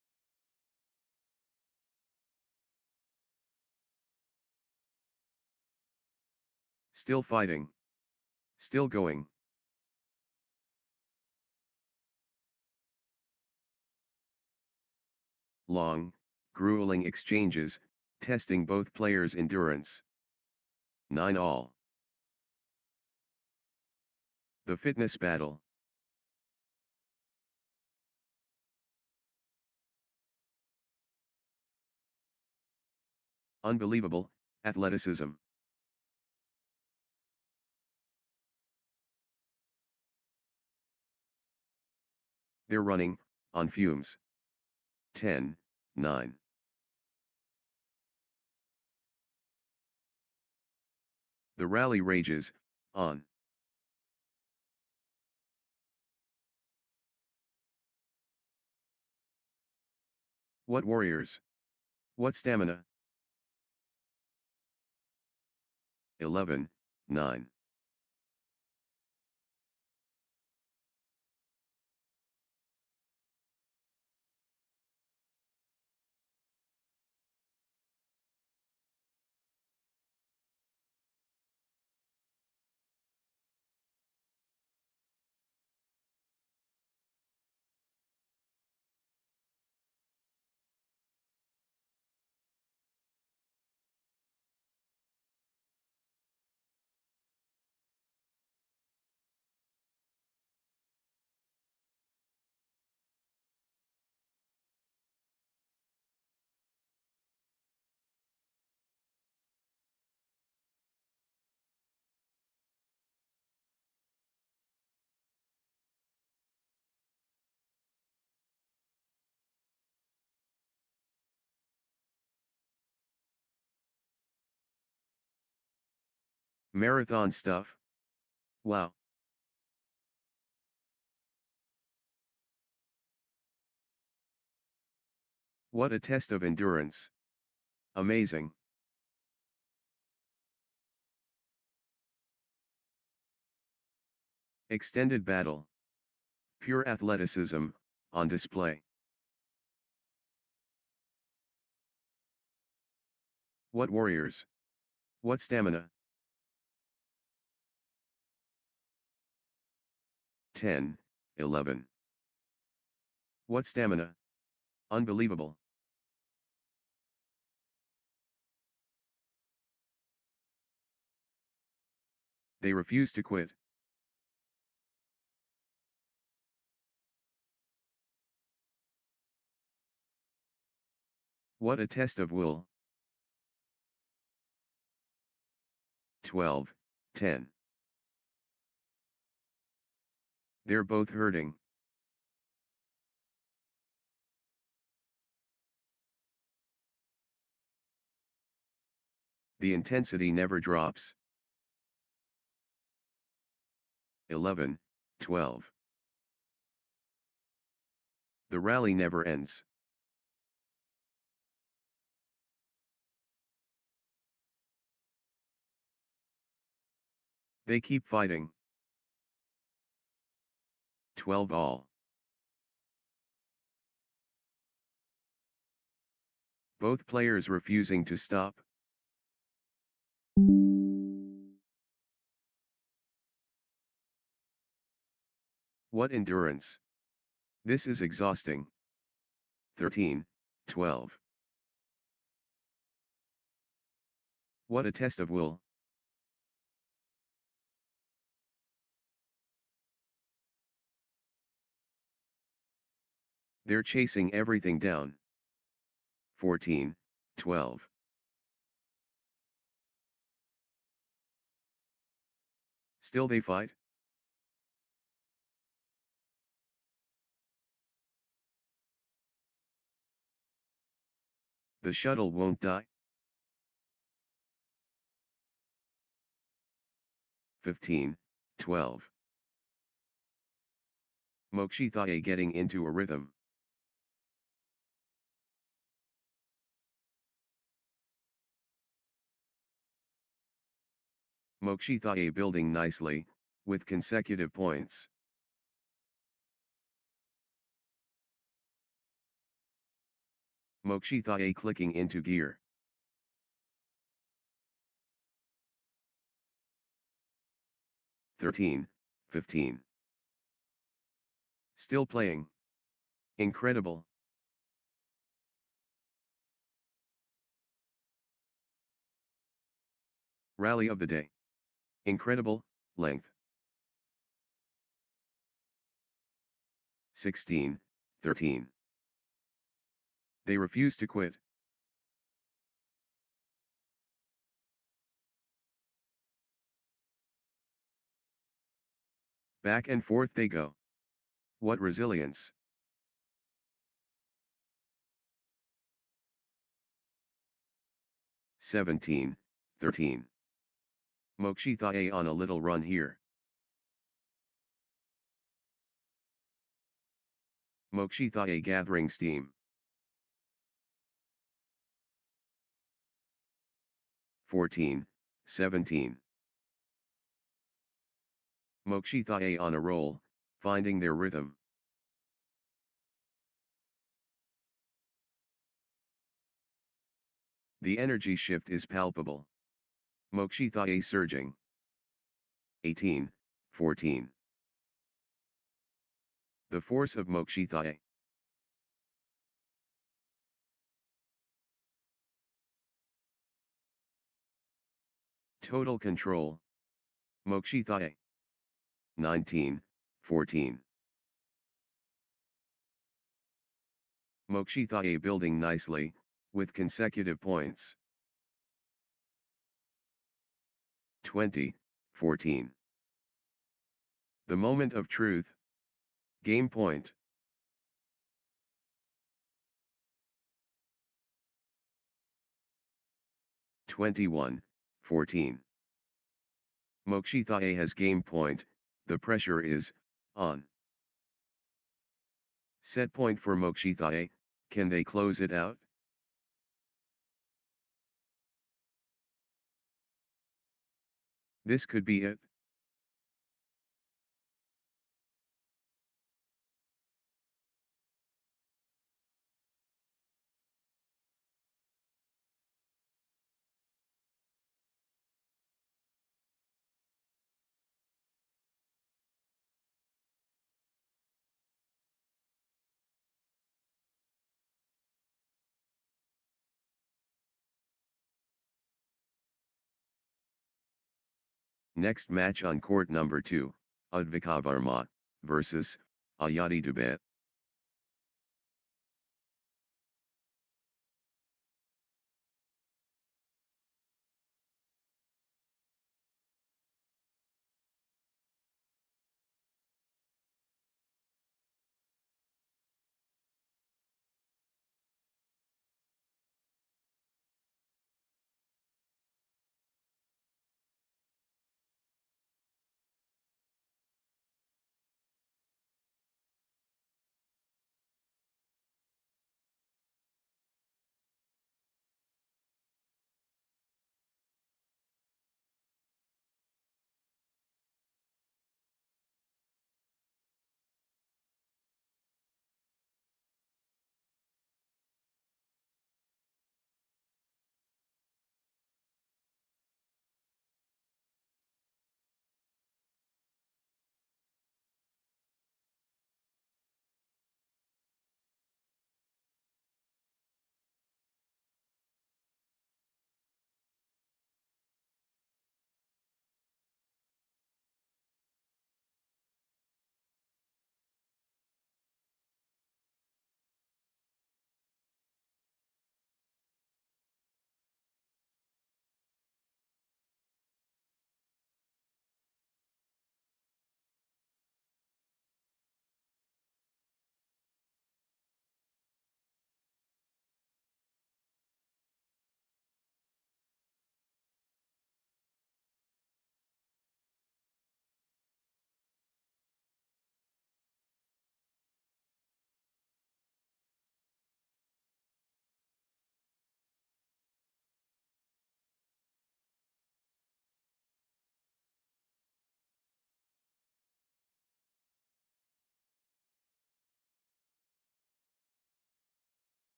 Still fighting. Still going. Long, grueling exchanges, testing both players' endurance. 9 all. The fitness battle. Unbelievable, athleticism. They're running, on fumes. 10, 9. The rally rages, on. What warriors! What stamina! 11, 9. Marathon stuff? Wow. What a test of endurance. Amazing. Extended battle. Pure athleticism, on display. What warriors! What stamina! 10, 11. What stamina! Unbelievable. They refuse to quit. What a test of will. 12, 10. They're both hurting. The intensity never drops. 11, 12. The rally never ends. They keep fighting. 12 all. Both players refusing to stop. What endurance! This is exhausting. 13, 12. What a test of will. They're chasing everything down. 14, 12. Still they fight? The shuttle won't die? 15, 12. Mokshita getting into a rhythm. Mokshita building nicely, with consecutive points. Mokshita clicking into gear. (13, 15). Still playing. Incredible. Rally of the day. Incredible, length. 16, 13. They refuse to quit. Back and forth they go. What resilience. (17, 13). Mokshita on a little run here. Mokshita gathering steam. 14, 17. Mokshita on a roll, finding their rhythm. The energy shift is palpable. Mokshita surging. 18, 14. The force of Mokshita. Total control. Mokshita. 19, 14. Mokshita building nicely, with consecutive points. 20, 14. The moment of truth. Game point. (21, 14). Mokshita has game point, the pressure is on. Set point for Mokshita, can they close it out? This could be it. Next match on court number 2, Advika Varma versus Ayatti Dubai.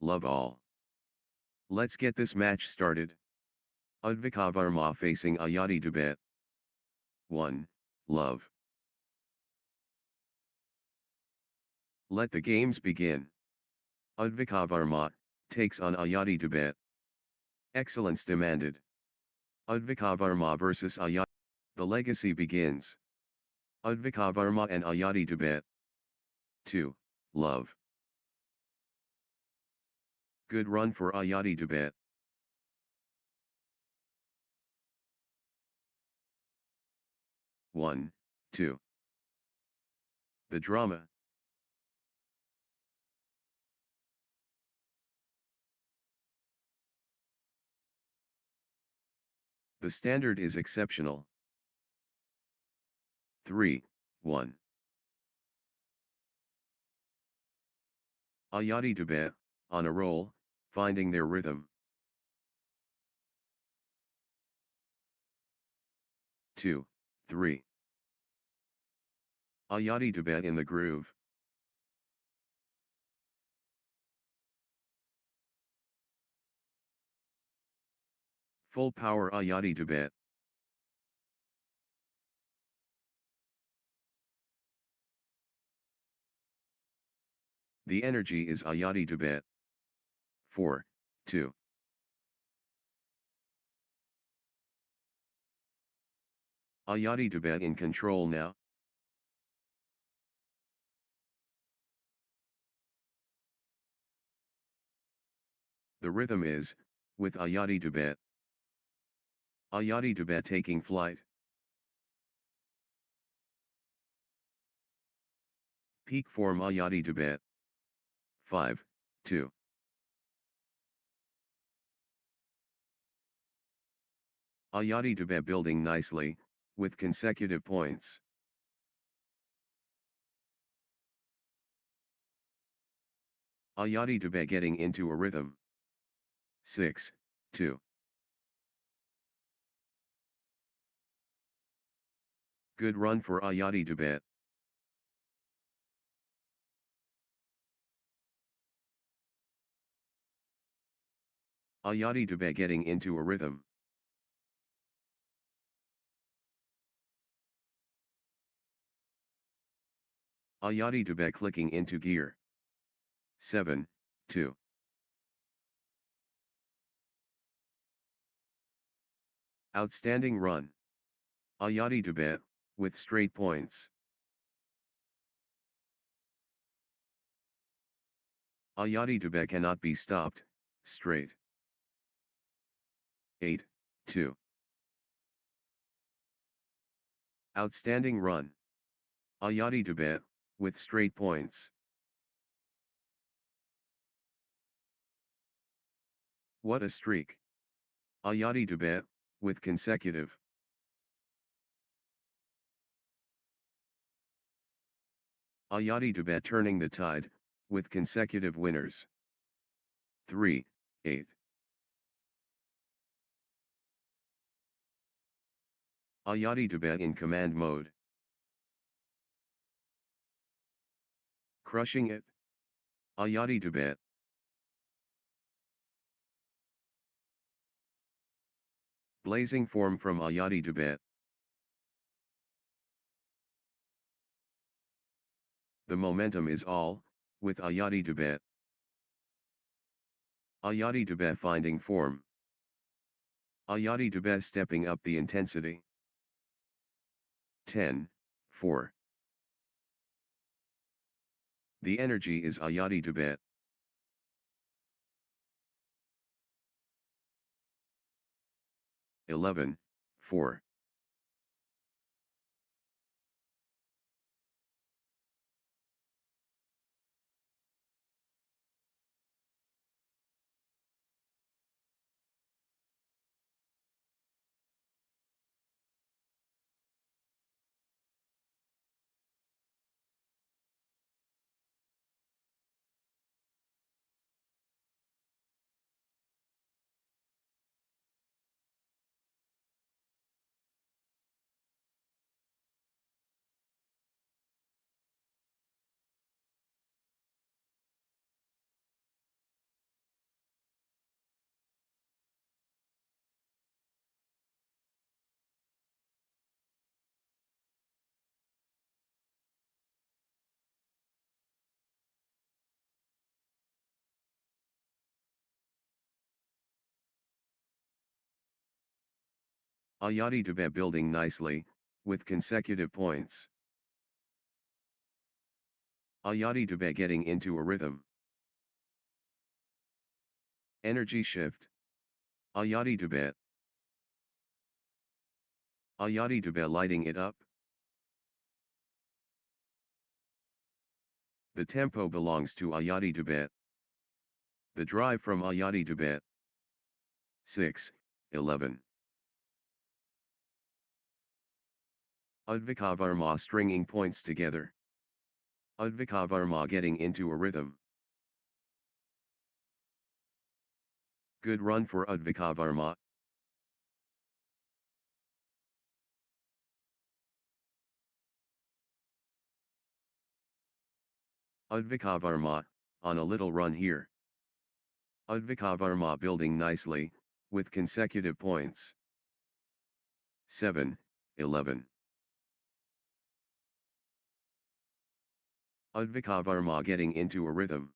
love all. Let's get this match started. Advika Varma facing Ayatti Tibet. 1. Love. Let the games begin. Advika Varma takes on Ayatti Tibet. Excellence demanded. Advika Varma vs Ayatti. The legacy begins. Advika Varma and Ayatti Tibet. 2. Love. Good run for Ayatti Tibet. One, 2. The drama. The standard is exceptional. 3, 1. Ayatti Tibet, on a roll, finding their rhythm. 2, 3. Ayatti Tibet in the groove. Full power Ayatti Tibet. The energy is Ayatti Tibet. 4, 2. Ayatti Tibet in control now. The rhythm is, with Ayatti Tibet. Ayatti Tibet taking flight. Peak form Ayatti Tibet. 5, 2. Ayatti Tibet building nicely, with consecutive points. Ayatti Tibet getting into a rhythm. 6, 2. Good run for Ayatti Tibet. Ayatti Tibet getting into a rhythm. Ayatti Tibet clicking into gear. 7, 2. Outstanding run. Ayatti Tibet, with straight points. Ayatti Tibet cannot be stopped, straight. 8, 2. Outstanding run. Ayatti Tibet, with straight points. What a streak. Ayatti Tibet, with consecutive. Ayatti Tibet turning the tide, with consecutive winners. 3, 8. Ayatti Tibet in command mode. Crushing it. Ayatti Tibet. Blazing form from Ayatti Tibet. The momentum is all, with Ayatti Tibet. Ayatti Tibet finding form. Ayatti Tibet stepping up the intensity. 10, 4. The energy is Ayatti Tibet. 11, 4. Ayatti Dube building nicely, with consecutive points. Ayatti Dube getting into a rhythm. Energy shift. Ayatti Dube. Ayatti Dube lighting it up. The tempo belongs to Ayatti Dube. The drive from Ayatti Dube. 6-11. Advika Varma stringing points together. Advika Varma getting into a rhythm. Good run for Advika Varma. Advika Varma, on a little run here. Advika Varma building nicely, with consecutive points. 7-11. Advika Varma getting into a rhythm.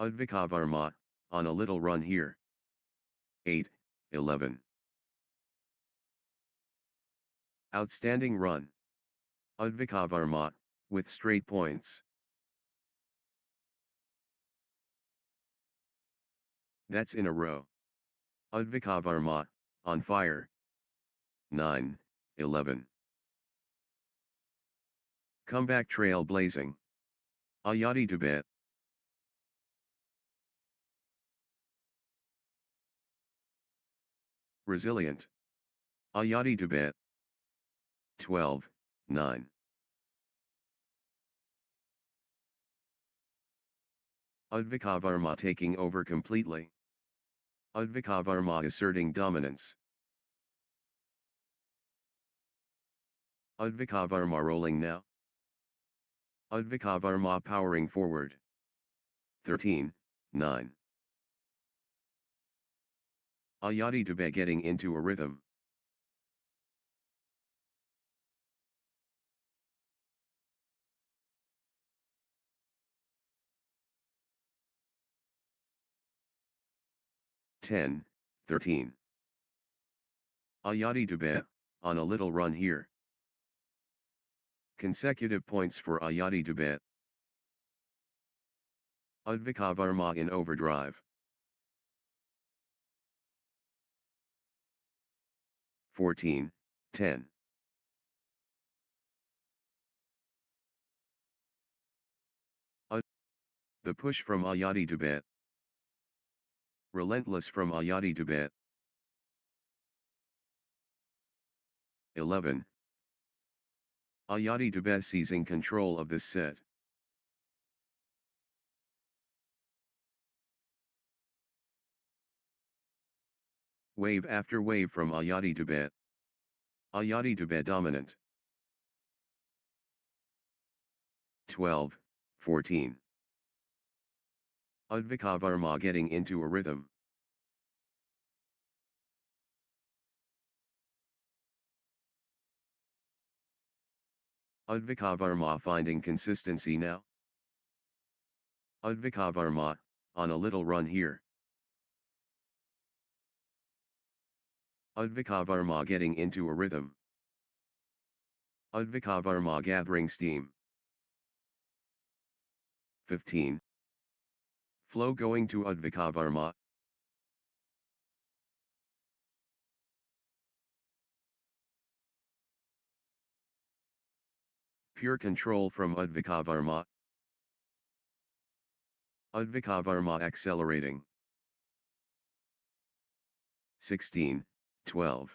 Advika Varma, on a little run here. 8-11. Outstanding run. Advika Varma, with straight points. That's in a row. Advika Varma, on fire. 9-11. Comeback trail blazing. Ayatti Dube. Resilient. Ayatti Dube. 12-9. Advika Varma taking over completely. Advika Varma asserting dominance. Advika Varma rolling now. Advika Varma powering forward. 13-9. Ayatti Dube getting into a rhythm. Ten, 13. Ayatti Dube, on a little run here. Consecutive points for Ayatti Dube. Advika Varma in overdrive. 14-10. The push from Ayatti Dube. Relentless from Ayatti Dube. 11. Ayatti Dube seizing control of this set. Wave after wave from Ayatti Dube. Ayatti Dube dominant. 12-14. Advika Varma getting into a rhythm. Advika Varma finding consistency now. Advika Varma, on a little run here. Advika Varma getting into a rhythm. Advika Varma gathering steam. 15. Flow going to Advika Varma. Pure control from Advika Varma. Advika Varma accelerating. 16-12.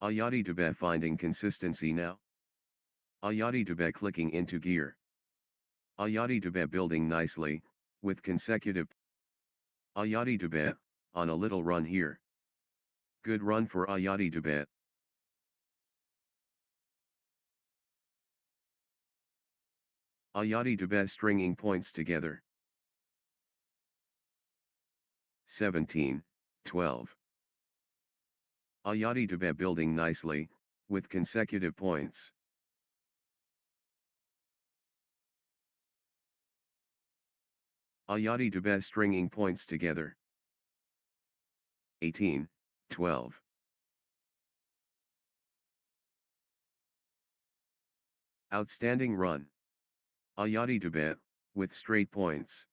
Ayatti Dube finding consistency now. Ayatti Dube clicking into gear. Ayatti Dube building nicely, with consecutive. Ayatti Dube, on a little run here. Good run for Ayatti Dube. Ayatti Dube stringing points together. 17-12. Ayatti Dube building nicely, with consecutive points. Ayatti Dube stringing points together. 18-12. Outstanding run. Ayatti Dube, with straight points.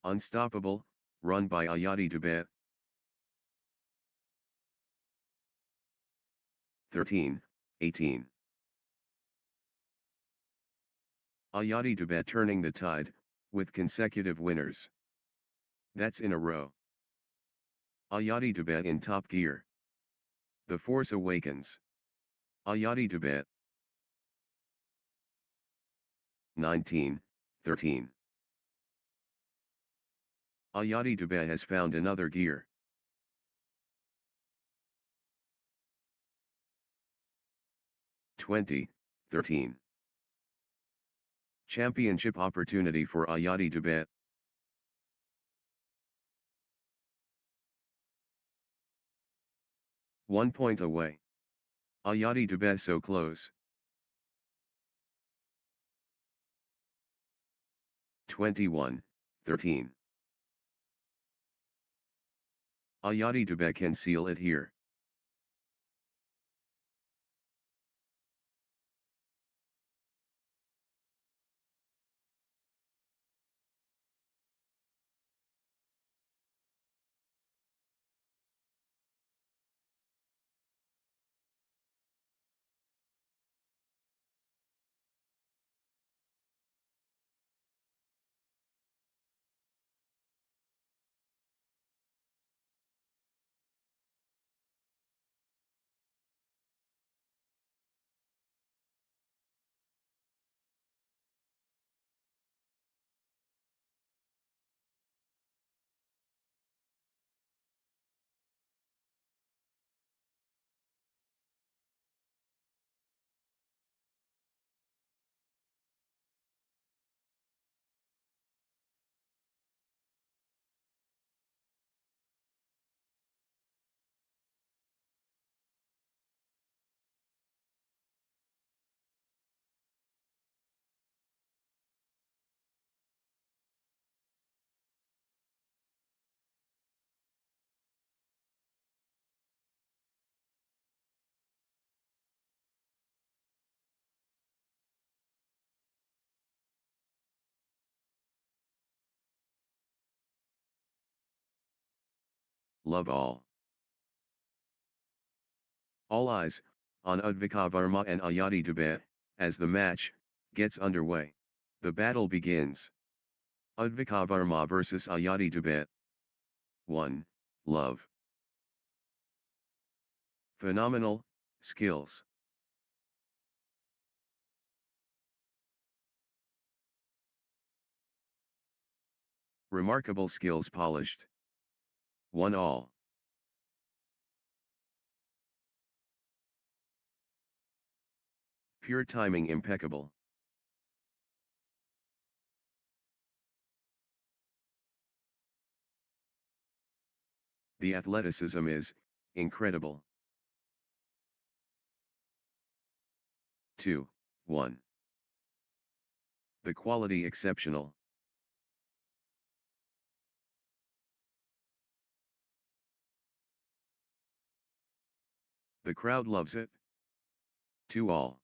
Unstoppable, run by Ayatti Dube. 13-18. Ayatti Dube turning the tide, with consecutive winners. That's in a row. Ayatti Dube in top gear. The force awakens. Ayatti Dube. 19-13. Ayatti Dube has found another gear. (20-13). Championship opportunity for Ayatti Dube. One point away. Ayatti Dube so close. 21-13. Ayatti Dube can seal it here. Love all. All eyes on Advika Varma and Ayatti Dube as the match gets underway. The battle begins. Advika Varma vs Ayatti Dube. 1. Love. Phenomenal skills. Remarkable skills polished. 1 all. Pure timing impeccable. The athleticism is incredible. 2-1. The quality exceptional. The crowd loves it. 2 all.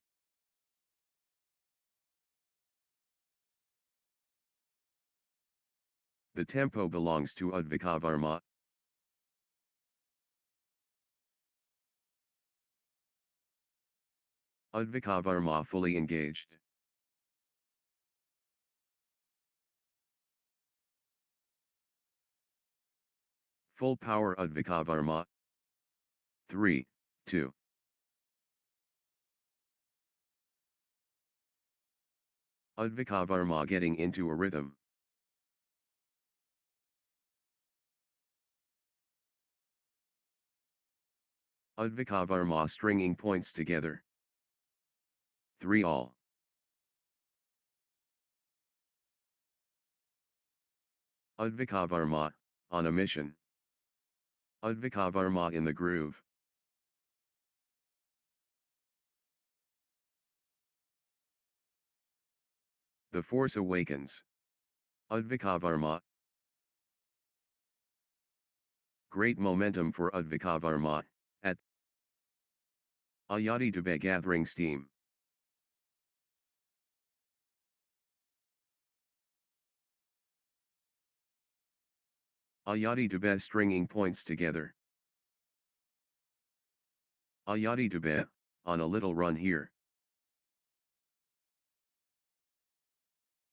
The tempo belongs to Advika Varma. Advika Varma fully engaged. Full power Advika Varma. 3-2. Advika Varma getting into a rhythm. Advika Varma stringing points together. 3 all. Advika Varma, on a mission. Advika Varma in the groove. The force awakens. Advika Varma. Great momentum for Advika Varma, at Ayatti Dube gathering steam. Ayatti Dube stringing points together. Ayatti Dube, on a little run here.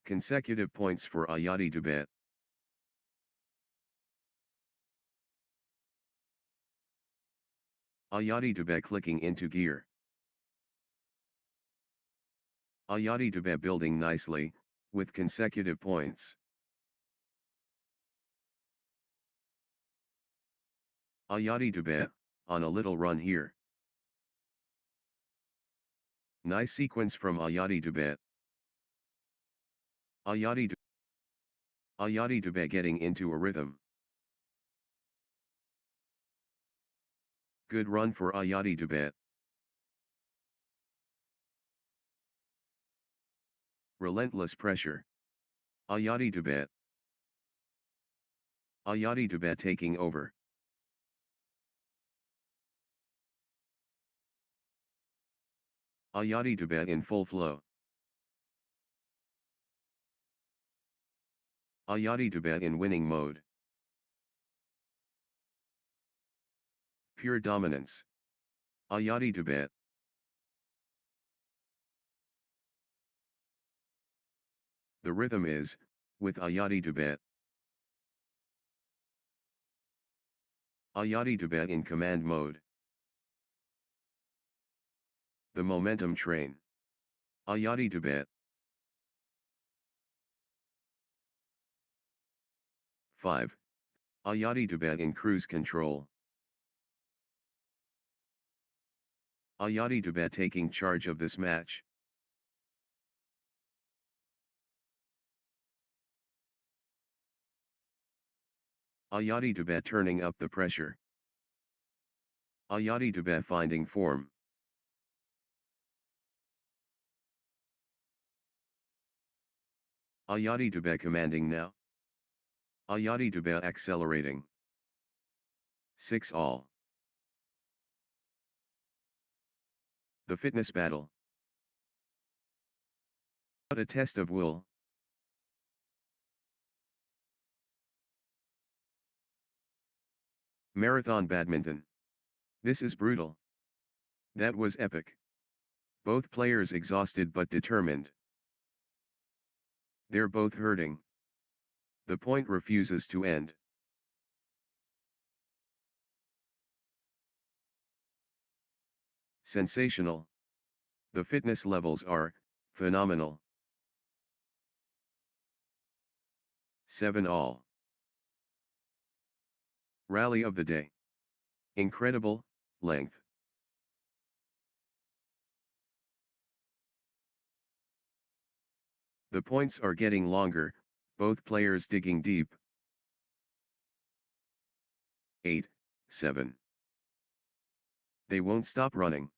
Consecutive points for Ayatti Dube. Ayatti Dube clicking into gear. Ayatti Dube building nicely, with consecutive points. Ayatti Dube, on a little run here. Nice sequence from Ayatti Dube. Ayatti Dube getting into a rhythm. Good run for Ayatti Dube. Relentless pressure. Ayatti Dube. Ayatti Dube taking over. Ayatti Dube in full flow. Ayatti Dube in winning mode. Pure dominance. Ayatti Dube. The rhythm is, with Ayatti Dube. Ayatti Dube in command mode. The momentum train. Ayatti Dube. 5. Ayatti Dube in cruise control. Ayatti Dube taking charge of this match. Ayatti Dube turning up the pressure. Ayatti Dube finding form. Ayatti Dube commanding now. Ayatti Dube accelerating. 6-all. The fitness battle. What a test of will. Marathon badminton. This is brutal. That was epic. Both players exhausted but determined. They're both hurting. The point refuses to end. Sensational. The fitness levels are phenomenal. 7-all. Rally of the day. Incredible length. The points are getting longer, both players digging deep. 8-7. They won't stop running.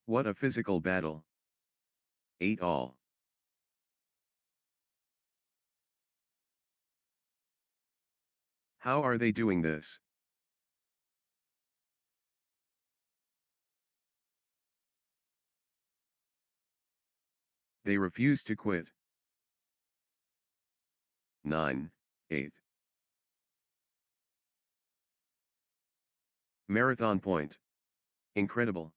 What a physical battle. 8-all. How are they doing this? They refuse to quit. 9-8. Marathon point. Incredible.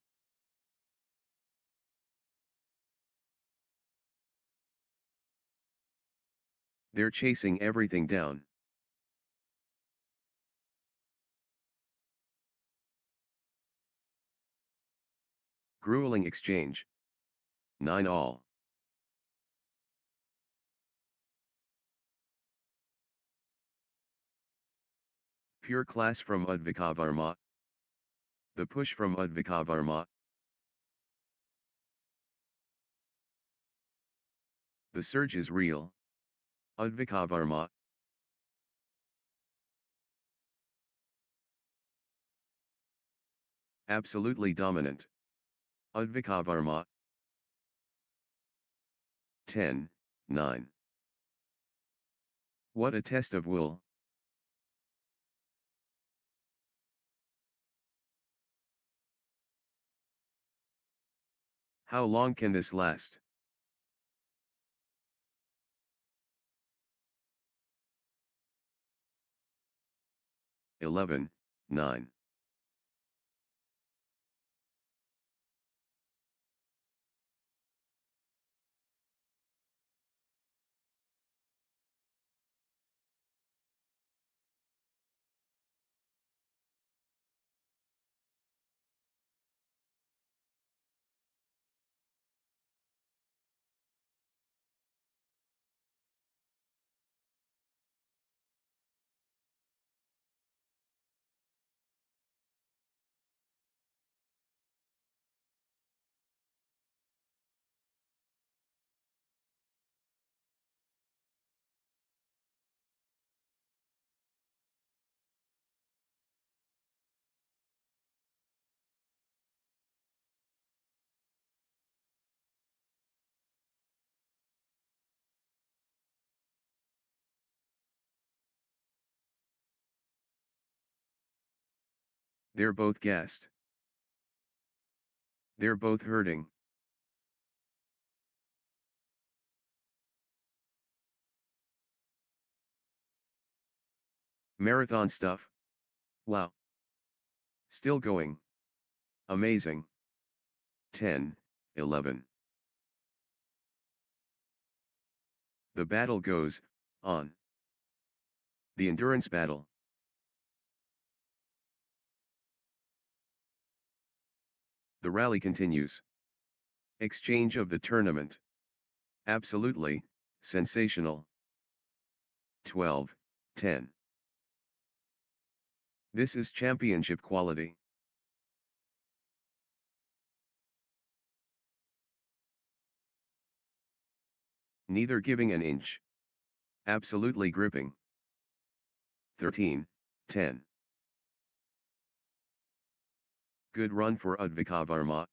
They're chasing everything down. Grueling exchange. 9-all. Pure class from Advika Varma. The push from Advika Varma. The surge is real. Advika Varma. Absolutely dominant. Advika Varma. 10, 9. What a test of will. How long can this last? 11, 9. They're both gassed. They're both hurting. Marathon stuff. Wow. Still going. Amazing. 10, 11. The battle goes on. The endurance battle. The rally continues. Exchange of the tournament. Absolutely sensational. 12, 10. This is championship quality. Neither giving an inch. Absolutely gripping. 13, 10. Good run for Advika Varma.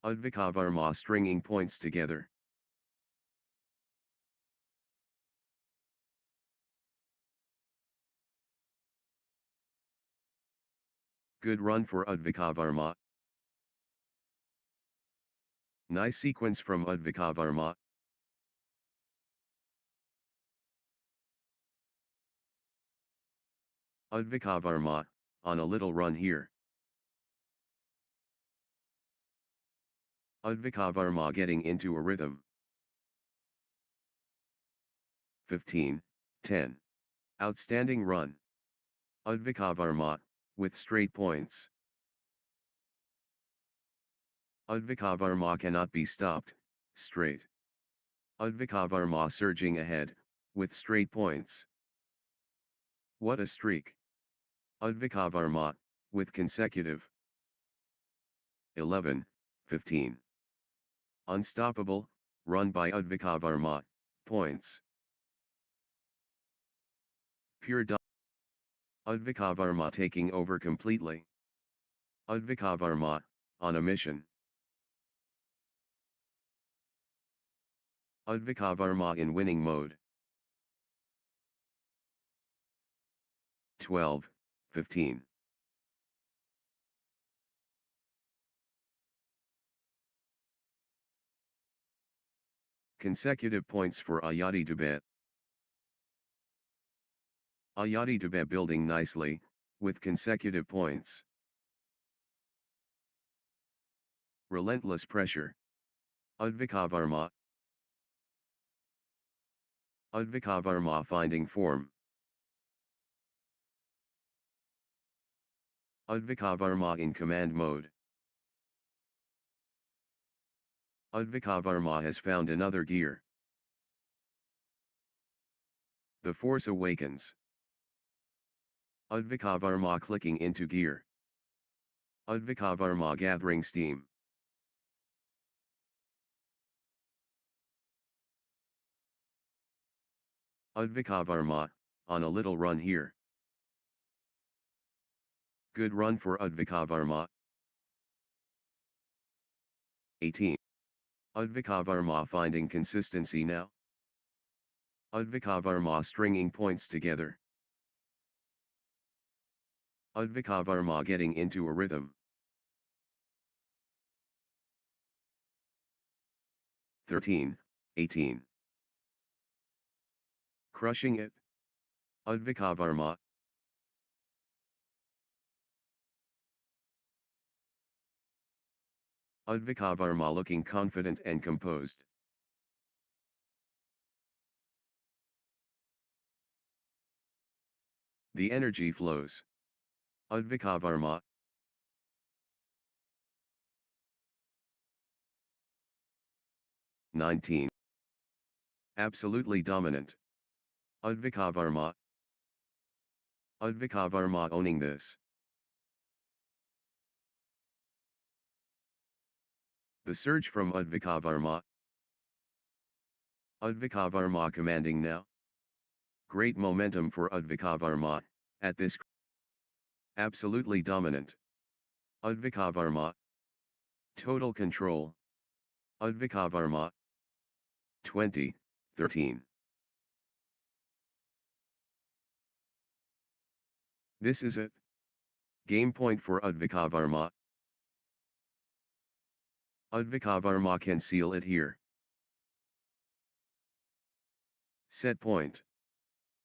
Advika Varma stringing points together. Good run for Advika Varma. Nice sequence from Advika Varma. Advika Varma, on a little run here. Advika Varma getting into a rhythm. 15, 10. Outstanding run. Advika Varma, with straight points. Advika Varma cannot be stopped, straight. Advika Varma surging ahead, with straight points. What a streak. Advika Varma, with consecutive. 11, 15. Unstoppable, run by Advika Varma, points. Pure Advika Varma taking over completely. Advika Varma, on a mission. Advika Varma in winning mode. 12, 15. Consecutive points for Ayatti Dube. Ayatti Dube building nicely, with consecutive points. Relentless pressure. Advika Varma. Advika Varma finding form. Advika Varma in command mode. Advika Varma has found another gear. The force awakens. Advika Varma clicking into gear. Advika Varma gathering steam. Advika Varma, on a little run here. Good run for Advika Varma. 18. Advika Varma finding consistency now. Advika Varma stringing points together. Advika Varma getting into a rhythm. 13, 18. Crushing it. Advika Varma. Advika Varma looking confident and composed. The energy flows. Advika Varma. 19. Absolutely dominant. Advika Varma. Advika Varma owning this. The surge from Advika Varma. Advika Varma commanding now. Great momentum for Advika Varma, at this. Absolutely dominant. Advika Varma. Total control. Advika Varma. 20, 13. This is it. Game point for Advika Varma. Advika Varma can seal it here. Set point.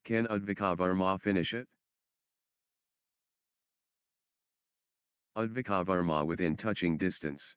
Can Advika Varma finish it? Advika Varma within touching distance.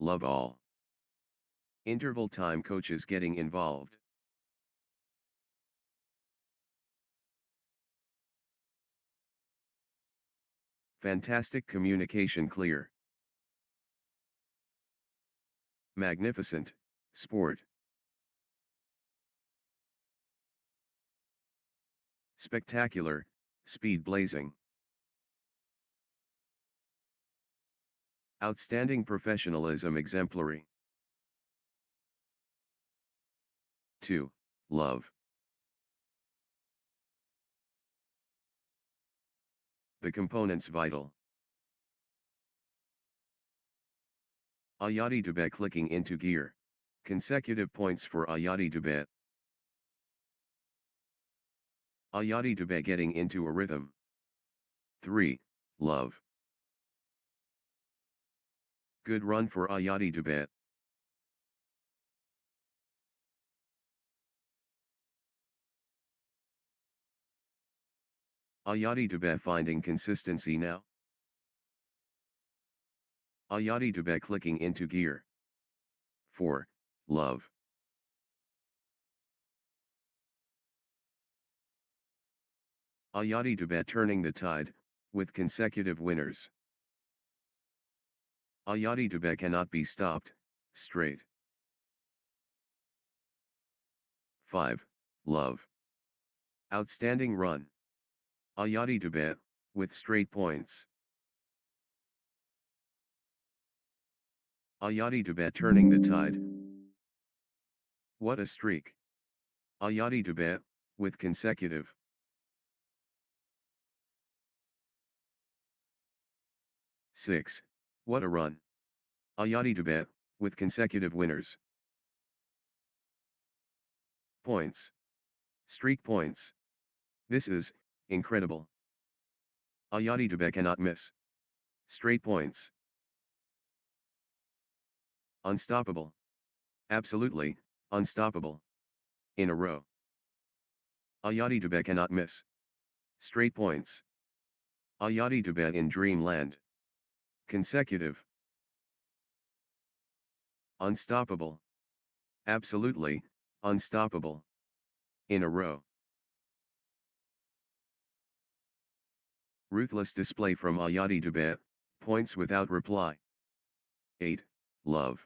Love all. Interval time coaches getting involved. Fantastic communication clear. Magnificent, sport. Spectacular, speed blazing. Outstanding professionalism exemplary. 2. Love. The components vital. Ayatti Dube clicking into gear. Consecutive points for Ayatti Dube. Ayatti Dube getting into a rhythm. 3. Love. Good run for Ayatti Dube. Ayatti Dube finding consistency now. Ayatti Dube clicking into gear. 4. Love. Ayatti Dube turning the tide, with consecutive winners. Ayatti Dube cannot be stopped, straight. 5. Love. Outstanding run. Ayatti Dubet, with straight points. Ayatti Dubet turning the tide. What a streak. Ayatti Dubet, with consecutive. Six. What a run. Ayatti Dubet, with consecutive winners. Points. Streak points. This is incredible. Ayatti Dubet cannot miss. Straight points. Unstoppable. Absolutely, unstoppable. In a row. Ayatti Dubet cannot miss. Straight points. Ayatti Dubet in dreamland. Consecutive. Unstoppable. Absolutely, unstoppable. In a row. Ruthless display from Ayatti Dubet, points without reply. 8. Love.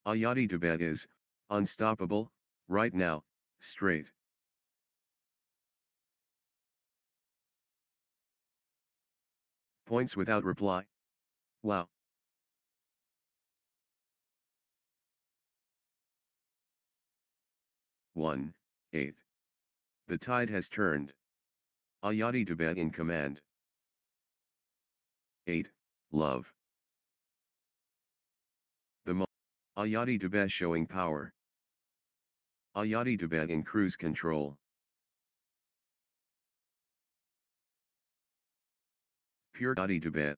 Ayatti Dubet is unstoppable right now, straight. Points without reply. Wow. One, 8. The tide has turned. Ayatti Dubet in command. 8. Love. Ayatti Dubet showing power. Ayatti Dubet in cruise control. Pure Ayatti Dubet.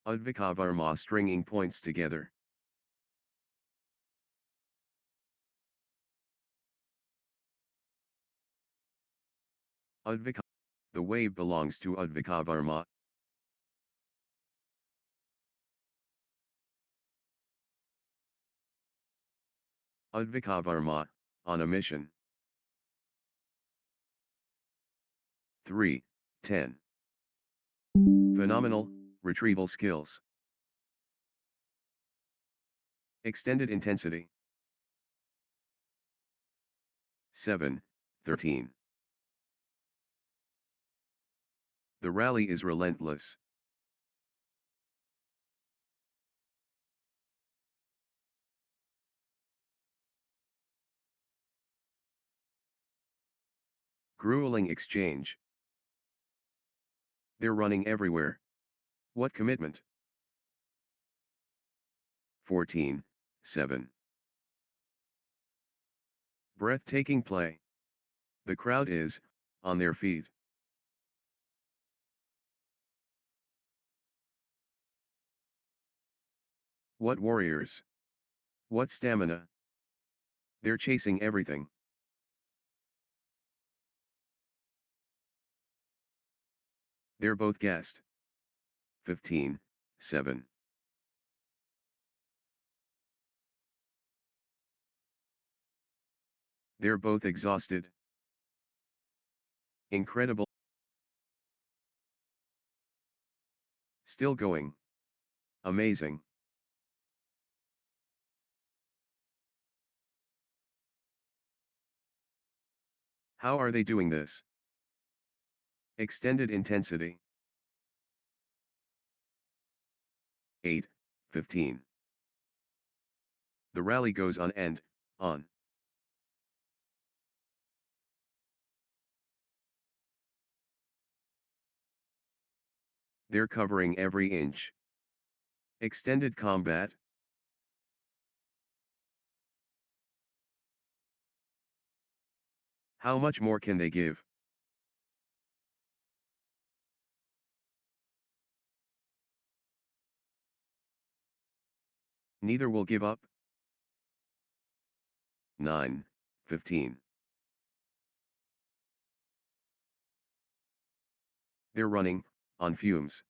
Advika Varma stringing points together. Advika. The wave belongs to Advika Varma. Advika Varma, on a mission. 3, 10. Phenomenal, retrieval skills. Extended intensity. 7, 13. The rally is relentless. Grueling exchange. They're running everywhere. What commitment? 14, 7. Breathtaking play. The crowd is on their feet. What warriors? What stamina? They're chasing everything. They're both gassed. 15, 7. They're both exhausted. Incredible. Still going. Amazing. How are they doing this? Extended intensity. 8, 15. The rally goes on and on. They're covering every inch. Extended combat. How much more can they give? Neither will give up. 9, 15. They're running on fumes.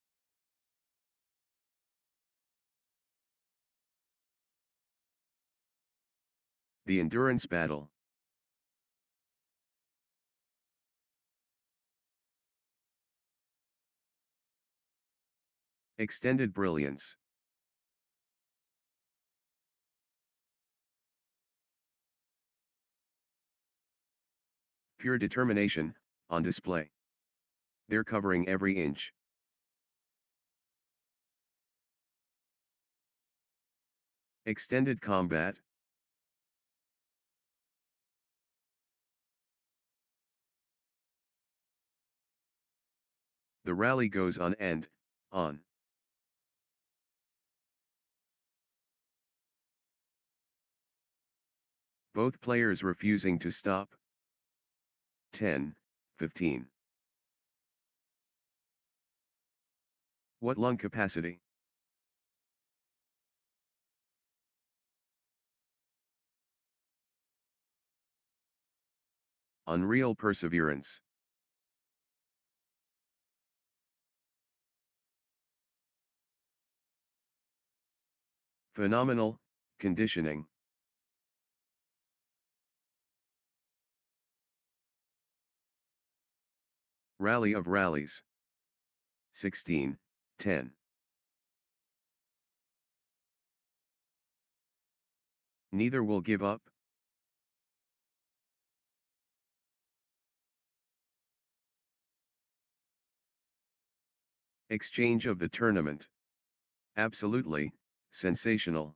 The endurance battle. Extended brilliance. Pure determination, on display. They're covering every inch. Extended combat. The rally goes on and on. Both players refusing to stop. 10, 15. What lung capacity? Unreal perseverance. Phenomenal conditioning. Rally of rallies. 16, 10. Neither will give up. Exchange of the tournament. Absolutely sensational.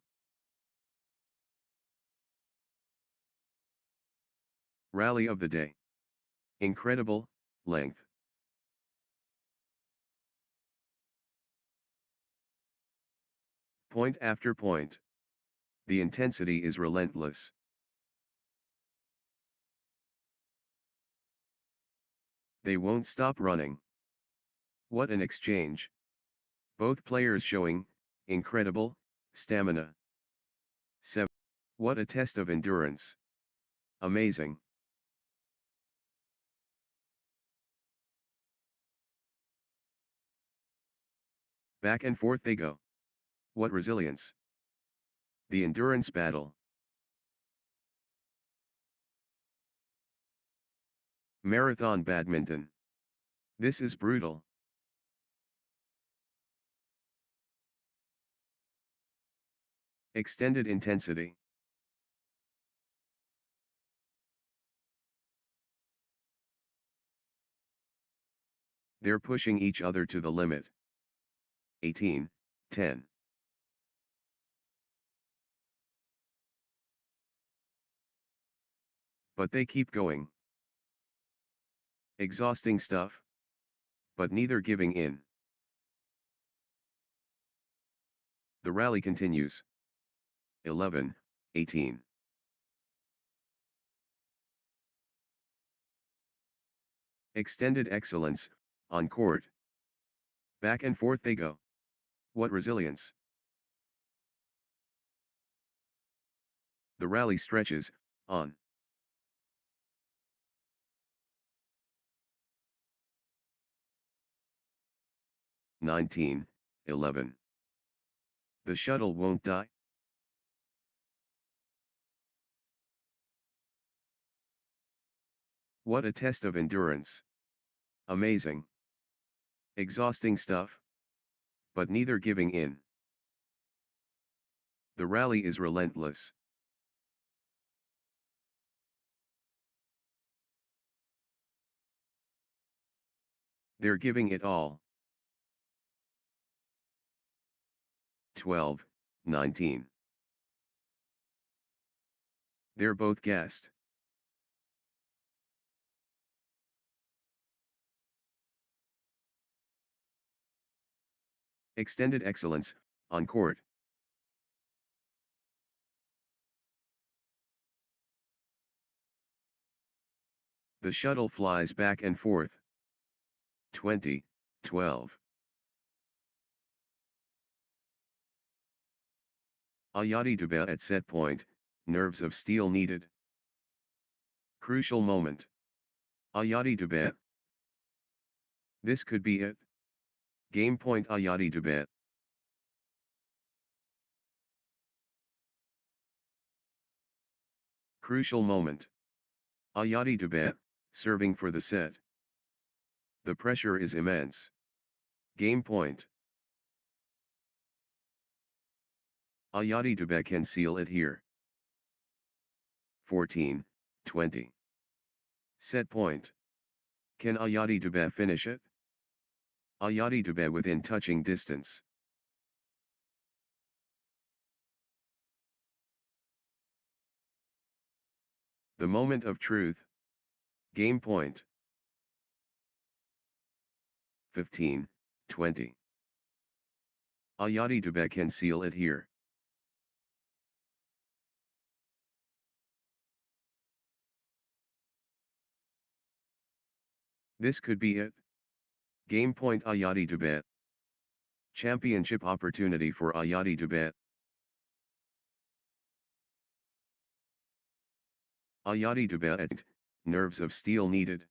Rally of the day. Incredible length. Point after point. The intensity is relentless. They won't stop running. What an exchange. Both players showing incredible stamina. 7. What a test of endurance. Amazing. Back and forth they go. What resilience. The endurance battle. Marathon badminton. This is brutal. Extended intensity. They're pushing each other to the limit. 18, 10. But they keep going. Exhausting stuff. But neither giving in. The rally continues. 11, 18. Extended excellence, on court. Back and forth they go. What resilience. The rally stretches, on. "19, 11. The shuttle won't die. What a test of endurance. Amazing. Exhausting stuff. But neither giving in. The rally is relentless. They're giving it all. 12, 19. They're both gassed. Extended excellence, on court. The shuttle flies back and forth. 20, 12. Ayatti at set point, nerves of steel needed. Crucial moment. Ayatti. This could be it. Game point Ayatti. Crucial moment. Ayatti, serving for the set. The pressure is immense. Game point. Ayatti Dube can seal it here. 14, 20. Set point. Can Ayatti Dube finish it? Ayatti Dube within touching distance. The moment of truth. Game point. 15, 20. Ayatti Dube can seal it here. This could be it. Game point Ayatti Dube. Championship opportunity for Ayatti Dube. Ayatti Dube, nerves of steel needed.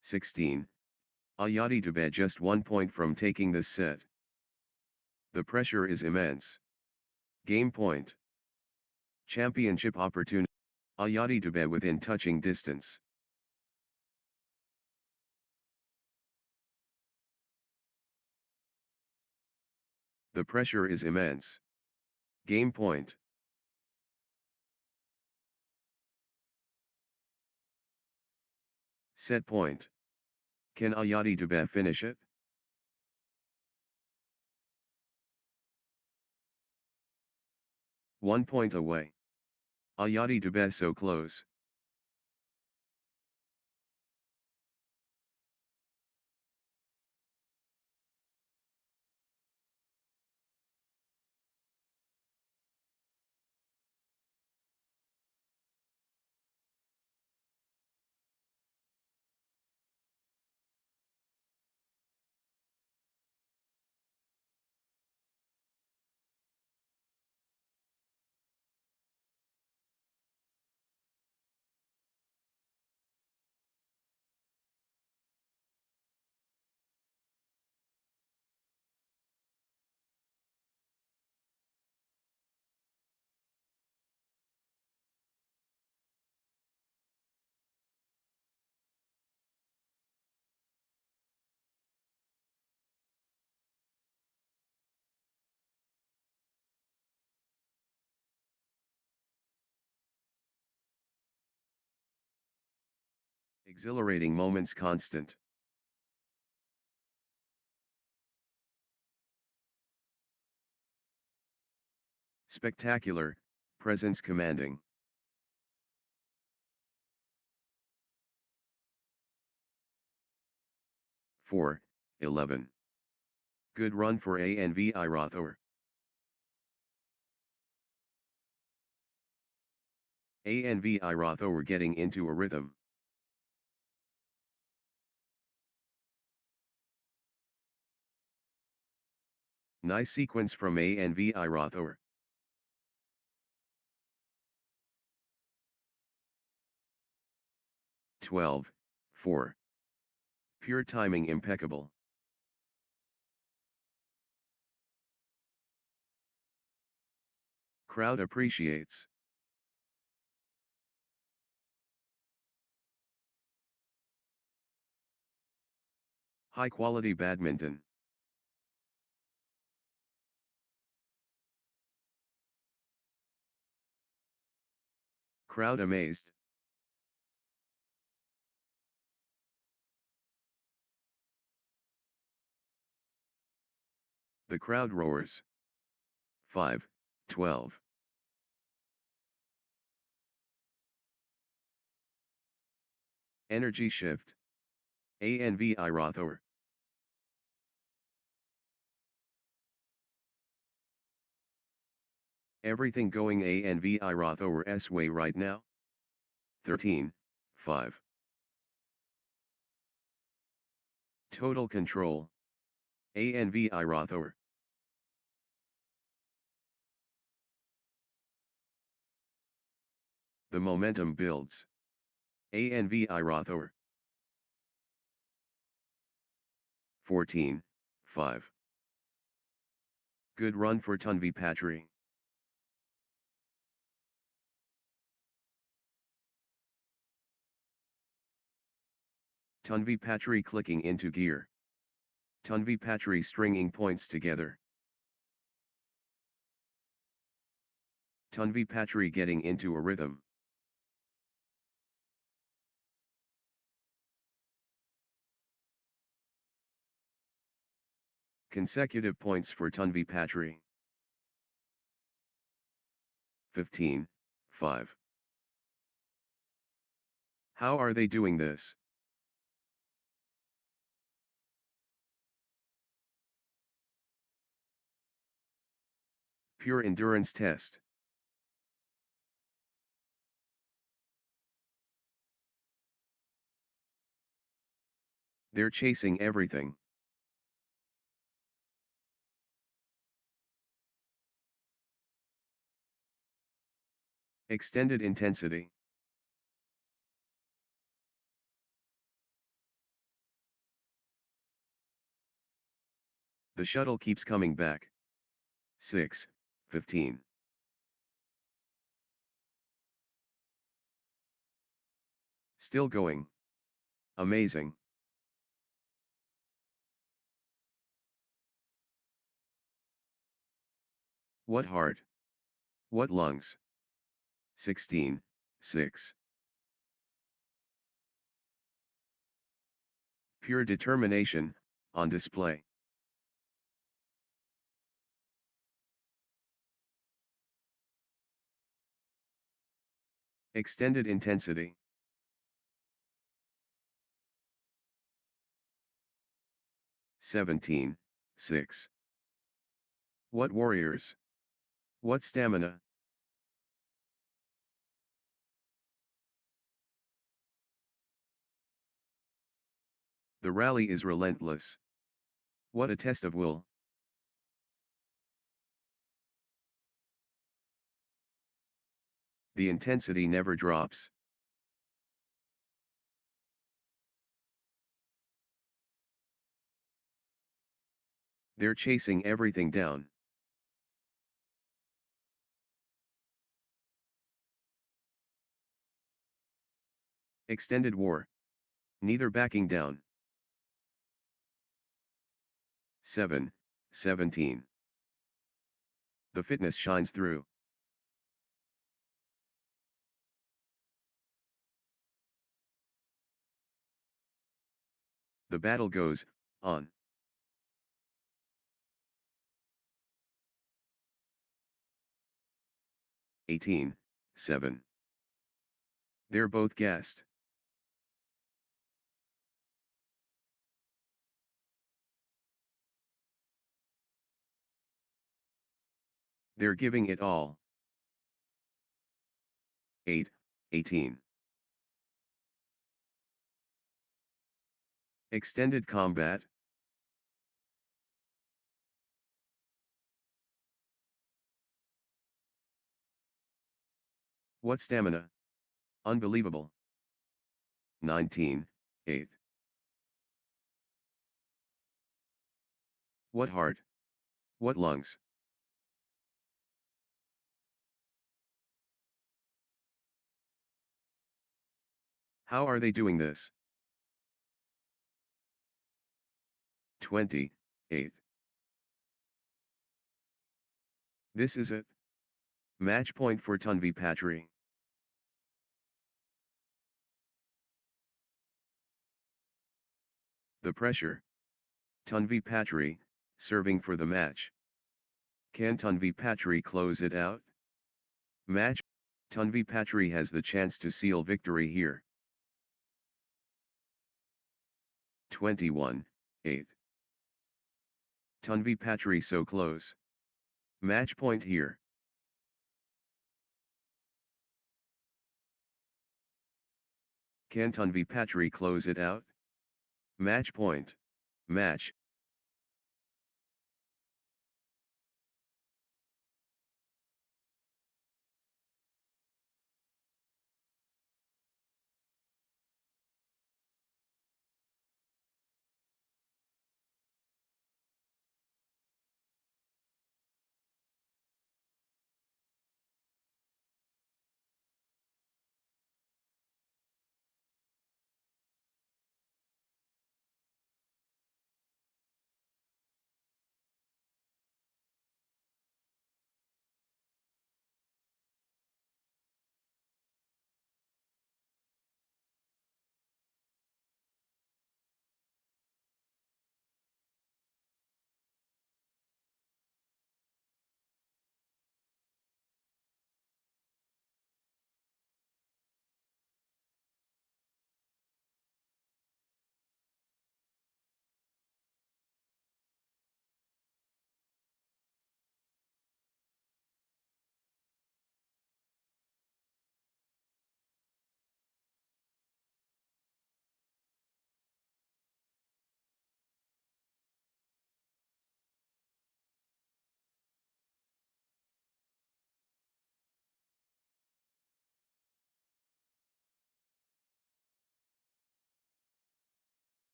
(16). Ayatti Dube just 1 point from taking this set. The pressure is immense. Game point. Championship opportunity. Ayatti Dube within touching distance. The pressure is immense. Game point. Set point. Can Ayatti Dube finish it? One point away. Ayatti Dube so close. Exhilarating moments constant. Spectacular, presence commanding. 4, 11. Good run for Envirrothor. Envirrothor getting into a rhythm. Nice sequence from Envirrothor. (12, 4). Pure timing impeccable. Crowd appreciates. High quality badminton. Crowd amazed. The crowd roars. 5, 12. Energy shift. Envirrothor. Everything going Envirrothor's way right now. 13, 5. Total control. Envirrothor. The momentum builds. Envirrothor. 14, 5. Good run for Tanvi Patri. Tanvi Patri clicking into gear. Tanvi Patri stringing points together. Tanvi Patri getting into a rhythm. Consecutive points for Tanvi Patri. 15, 5. How are they doing this? Pure endurance test. They're chasing everything. Extended intensity. The shuttle keeps coming back. 6, 15. Still going. Amazing. What heart? What lungs? 16, 6. Pure determination, on display. Extended intensity. "17, 6. What warriors? What stamina? The rally is relentless. What a test of will. The intensity never drops. They're chasing everything down. Extended war. Neither backing down. 7, 17. The fitness shines through. The battle goes on. "18, 7. They're both gassed. They're giving it all. 8, 18. Extended combat. What stamina? Unbelievable. 19, 8. What heart? What lungs? How are they doing this? 20, 8. This is it. Match point for Tanvi Patri. The pressure. Tanvi Patri, serving for the match. Can Tanvi Patri close it out? Match. Tanvi Patri has the chance to seal victory here. 21, 8. Tanvi Patri so close. Match point here. Can Tanvi Patri close it out? Match point. Match.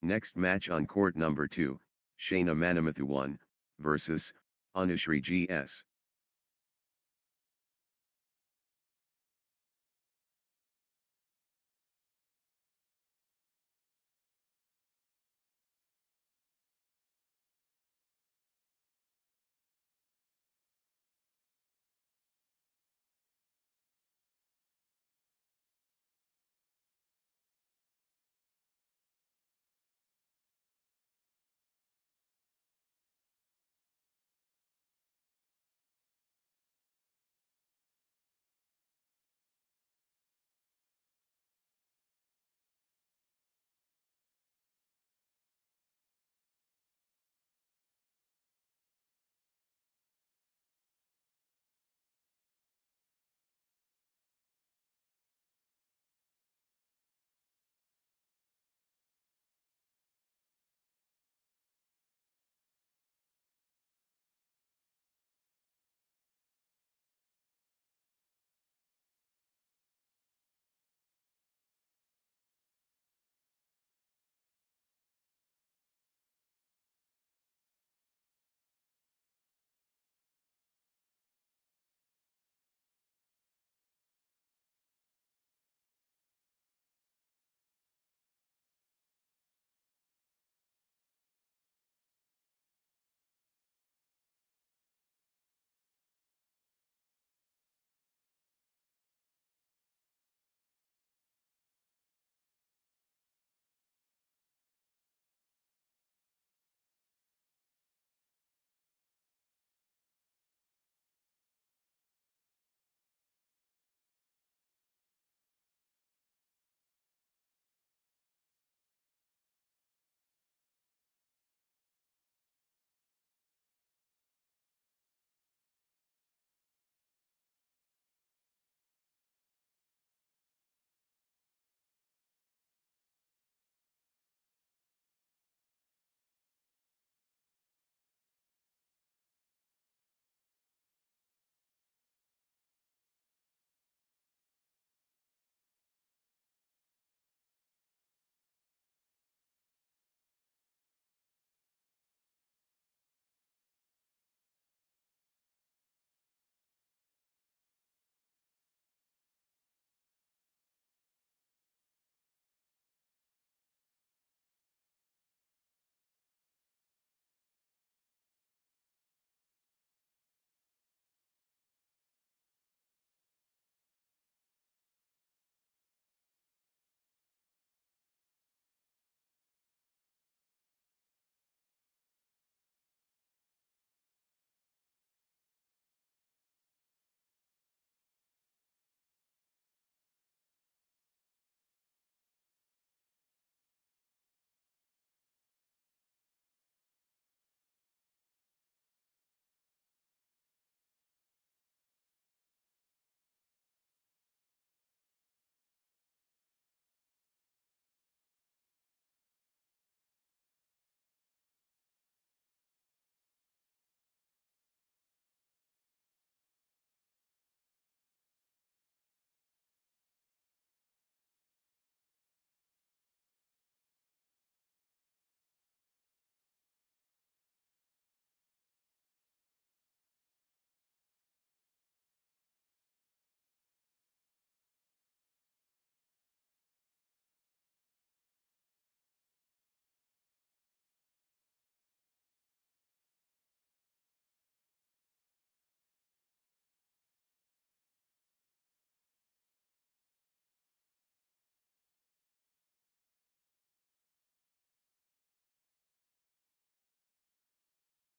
Next match on court number 2, Shayna Manamathu 1, versus, Anushree GS.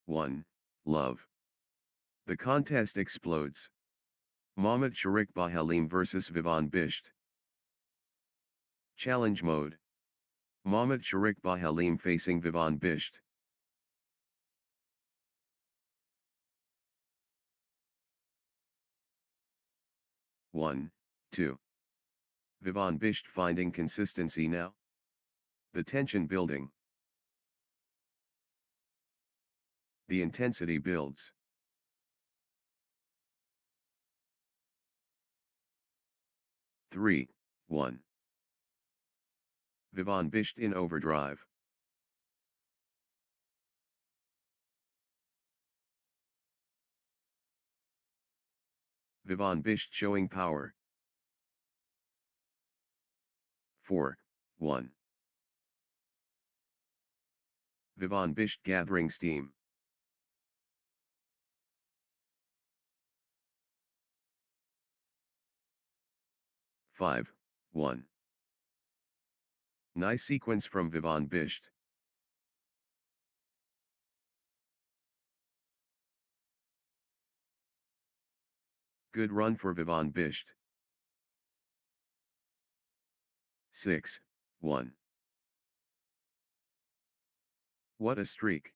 One, Love. The contest explodes. Mohammad Sharik Bahalim vs Vivan Bisht. Challenge mode. Mohammad Sharik Bahalim facing Vivan Bisht. One, 2. Vivan Bisht finding consistency now. The tension building. The intensity builds. 3, 1. Vivan Bisht in overdrive. Vivan Bisht showing power. 4, 1. Vivan Bisht gathering steam. 5, 1. Nice sequence from Vivan Bisht. Good run for Vivan Bisht. 6, 1. What a streak.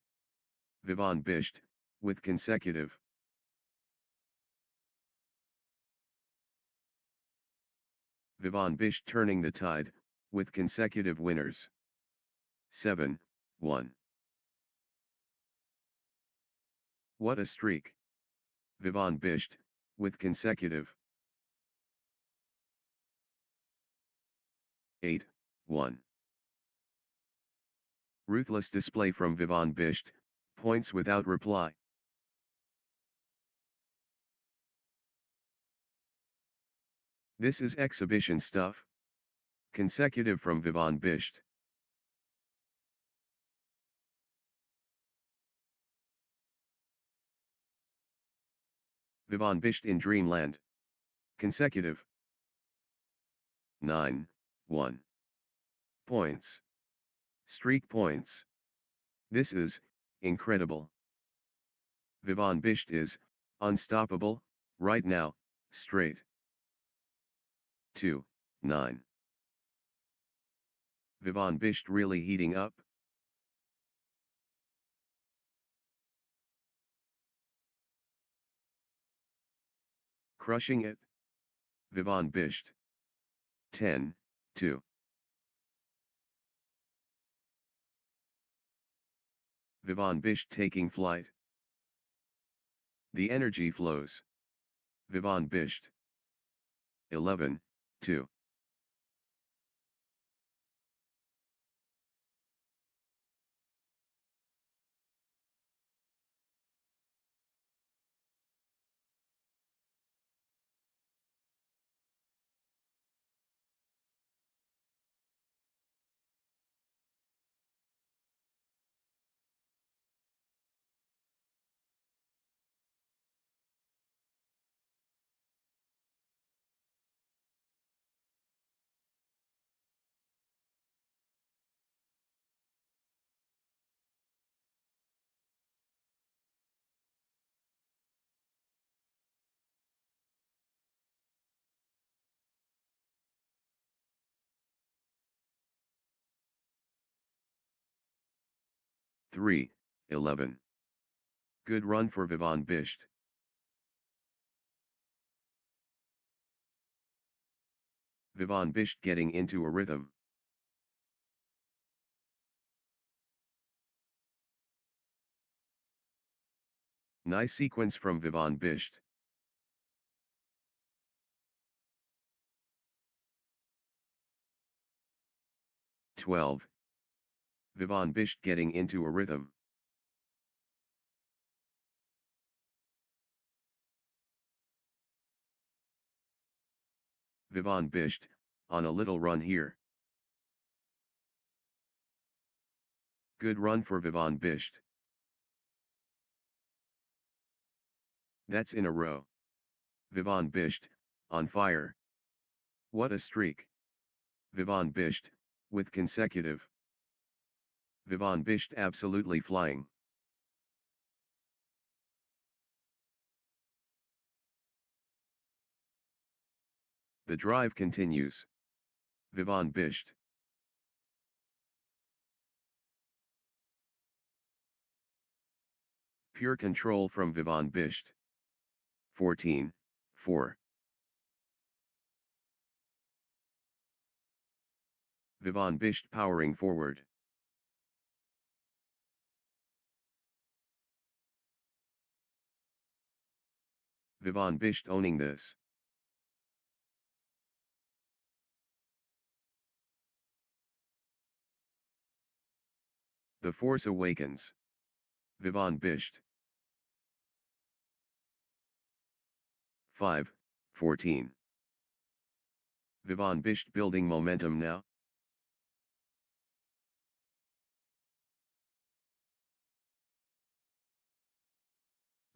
Vivan Bisht, with consecutive. Vivan Bisht turning the tide, with consecutive winners. 7, 1. What a streak. Vivan Bisht, with consecutive. 8, 1. Ruthless display from Vivan Bisht, points without reply. This is exhibition stuff. Consecutive from Vivan Bisht. Vivan Bisht in dreamland. Consecutive. 9, 1. Points. Streak points. This is incredible. Vivan Bisht is unstoppable right now, straight. 2, 9. Vivan Bisht really heating up. Crushing it. Vivan Bisht. 10, 2. Vivan Bisht taking flight. The energy flows. Vivan Bisht. 11, 2. Three, 11. Good run for Vivan Bisht. Vivan Bisht getting into a rhythm. Nice sequence from Vivan Bisht. Twelve. Vivan Bisht getting into a rhythm. Vivan Bisht, on a little run here. Good run for Vivan Bisht. That's in a row. Vivan Bisht, on fire. What a streak. Vivan Bisht, with consecutive. Vivan Bisht absolutely flying. The drive continues. Vivan Bisht. Pure control from Vivan Bisht. 14, 4. Vivan Bisht powering forward. Vivan Bisht owning this. The force awakens. Vivan Bisht. 5, 14. Vivan Bisht building momentum now.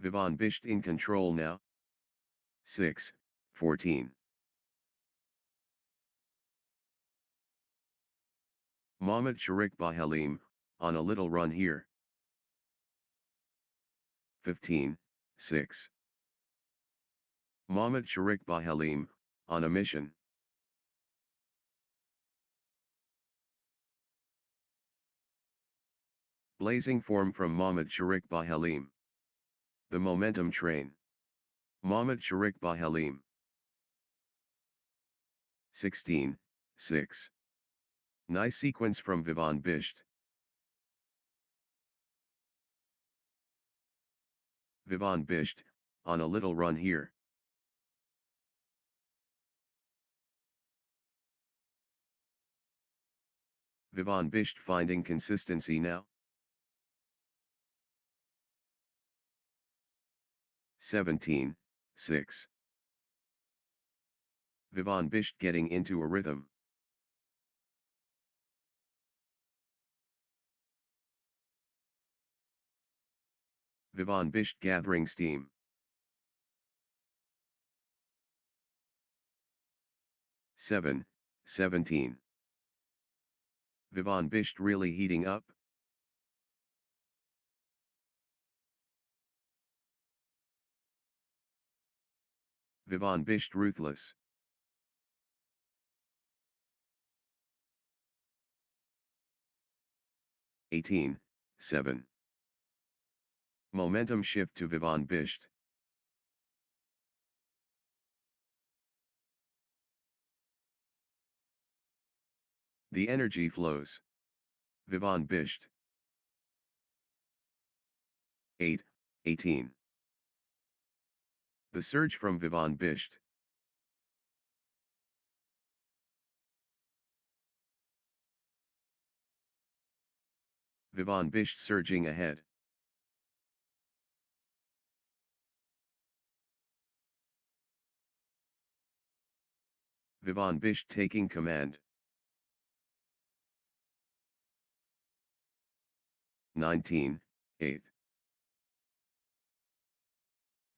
Vivan Bisht in control now. 6, 14. Mohammad Sharik Bahalim, on a little run here. 15, 6. Mohammad Sharik Bahalim, on a mission. Blazing form from Mohammad Sharik Bahalim. The momentum train. Mohammad Sharik Bahalim. 16, 6. Nice sequence from Vivan Bisht. Vivan Bisht, on a little run here. Vivan Bisht finding consistency now. 17, 6. Vivan Bisht getting into a rhythm. Vivan Bisht gathering steam. Seven, 17. Vivan Bisht really heating up. Vivan Bisht ruthless. (18, 7). Momentum shift to Vivan Bisht. The energy flows. Vivan Bisht. 8, 18. The surge from Vivan Bisht. Vivan Bisht surging ahead. Vivan Bisht taking command. 19, 8.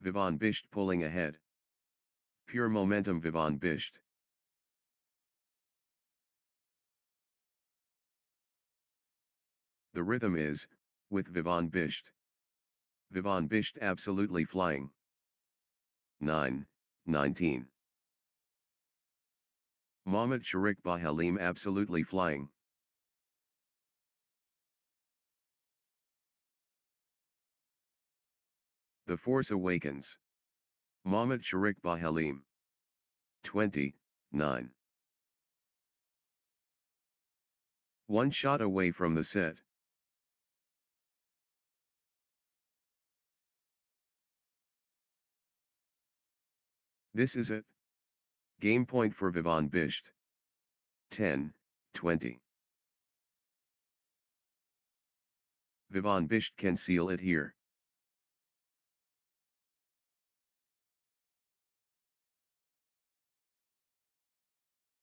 Vivan Bisht pulling ahead. Pure momentum Vivan Bisht. The rhythm is, with Vivan Bisht. Vivan Bisht absolutely flying. 9, 19. Mohammad Sharik Bahalim absolutely flying. The force awakens. Mohammad Sharik Bahalim. 20, 9. One shot away from the set. This is it. Game point for Vivan Bisht. 10, 20. Vivan Bisht can seal it here.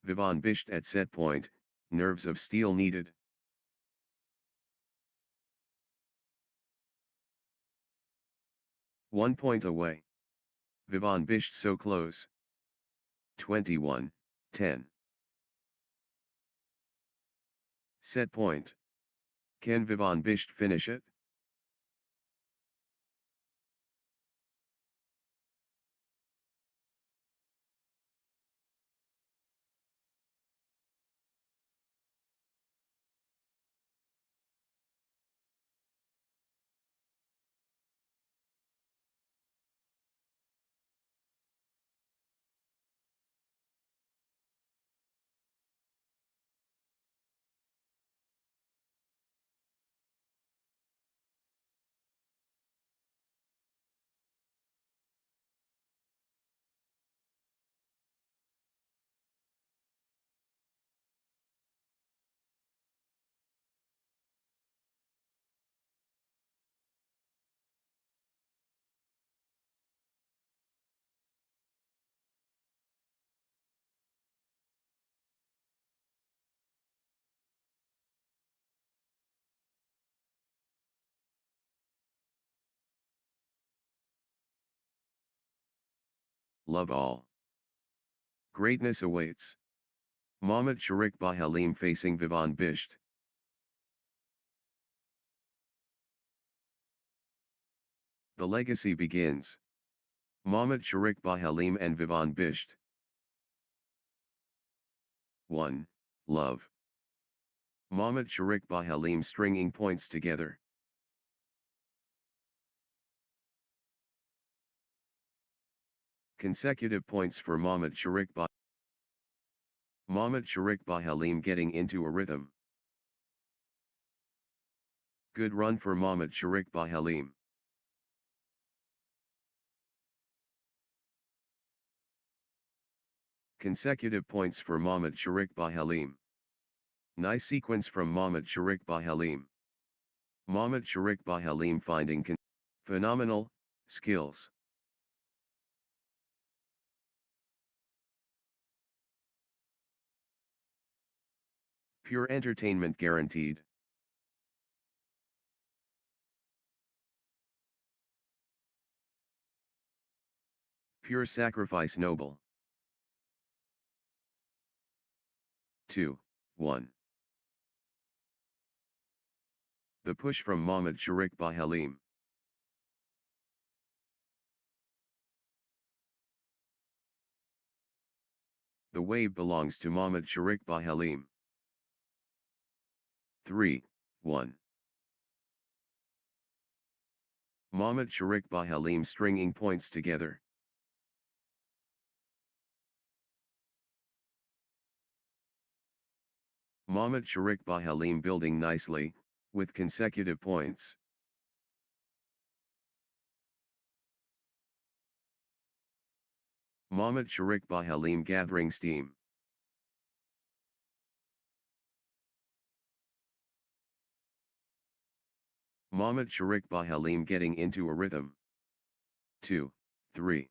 Vivan Bisht at set point, nerves of steel needed. One point away. Vivan Bisht so close. 21, 10. Set point. Can Vivan Bisht finish it? love all. Greatness awaits. Mohammad Sharik Bahalim facing Vivan Bisht. The legacy begins. Mohammad Sharik Bahalim and Vivan Bisht. 1. Love. Mohammad Sharik Bahalim stringing points together. Consecutive points for Mohammad Sharik Bahalim getting into a rhythm. Good run for Mohammad Sharik Bahalim. Consecutive points for Mohammad Sharik Bahalim. Nice sequence from Mohammad Sharik Bahalim. Mohammad Sharik Bahalim finding phenomenal skills. Pure entertainment guaranteed. Pure sacrifice noble. 2, 1. The push from Mohammad Sharik Bahalim. The wave belongs to Mohammad Sharik Bahalim. 3, 1. Mohammad Sharik Bahalim stringing points together. Mohammad Sharik Bahalim building nicely, with consecutive points. Mohammad Sharik Bahalim gathering steam. Mohammad Sharik Bahalim getting into a rhythm. 2, 3.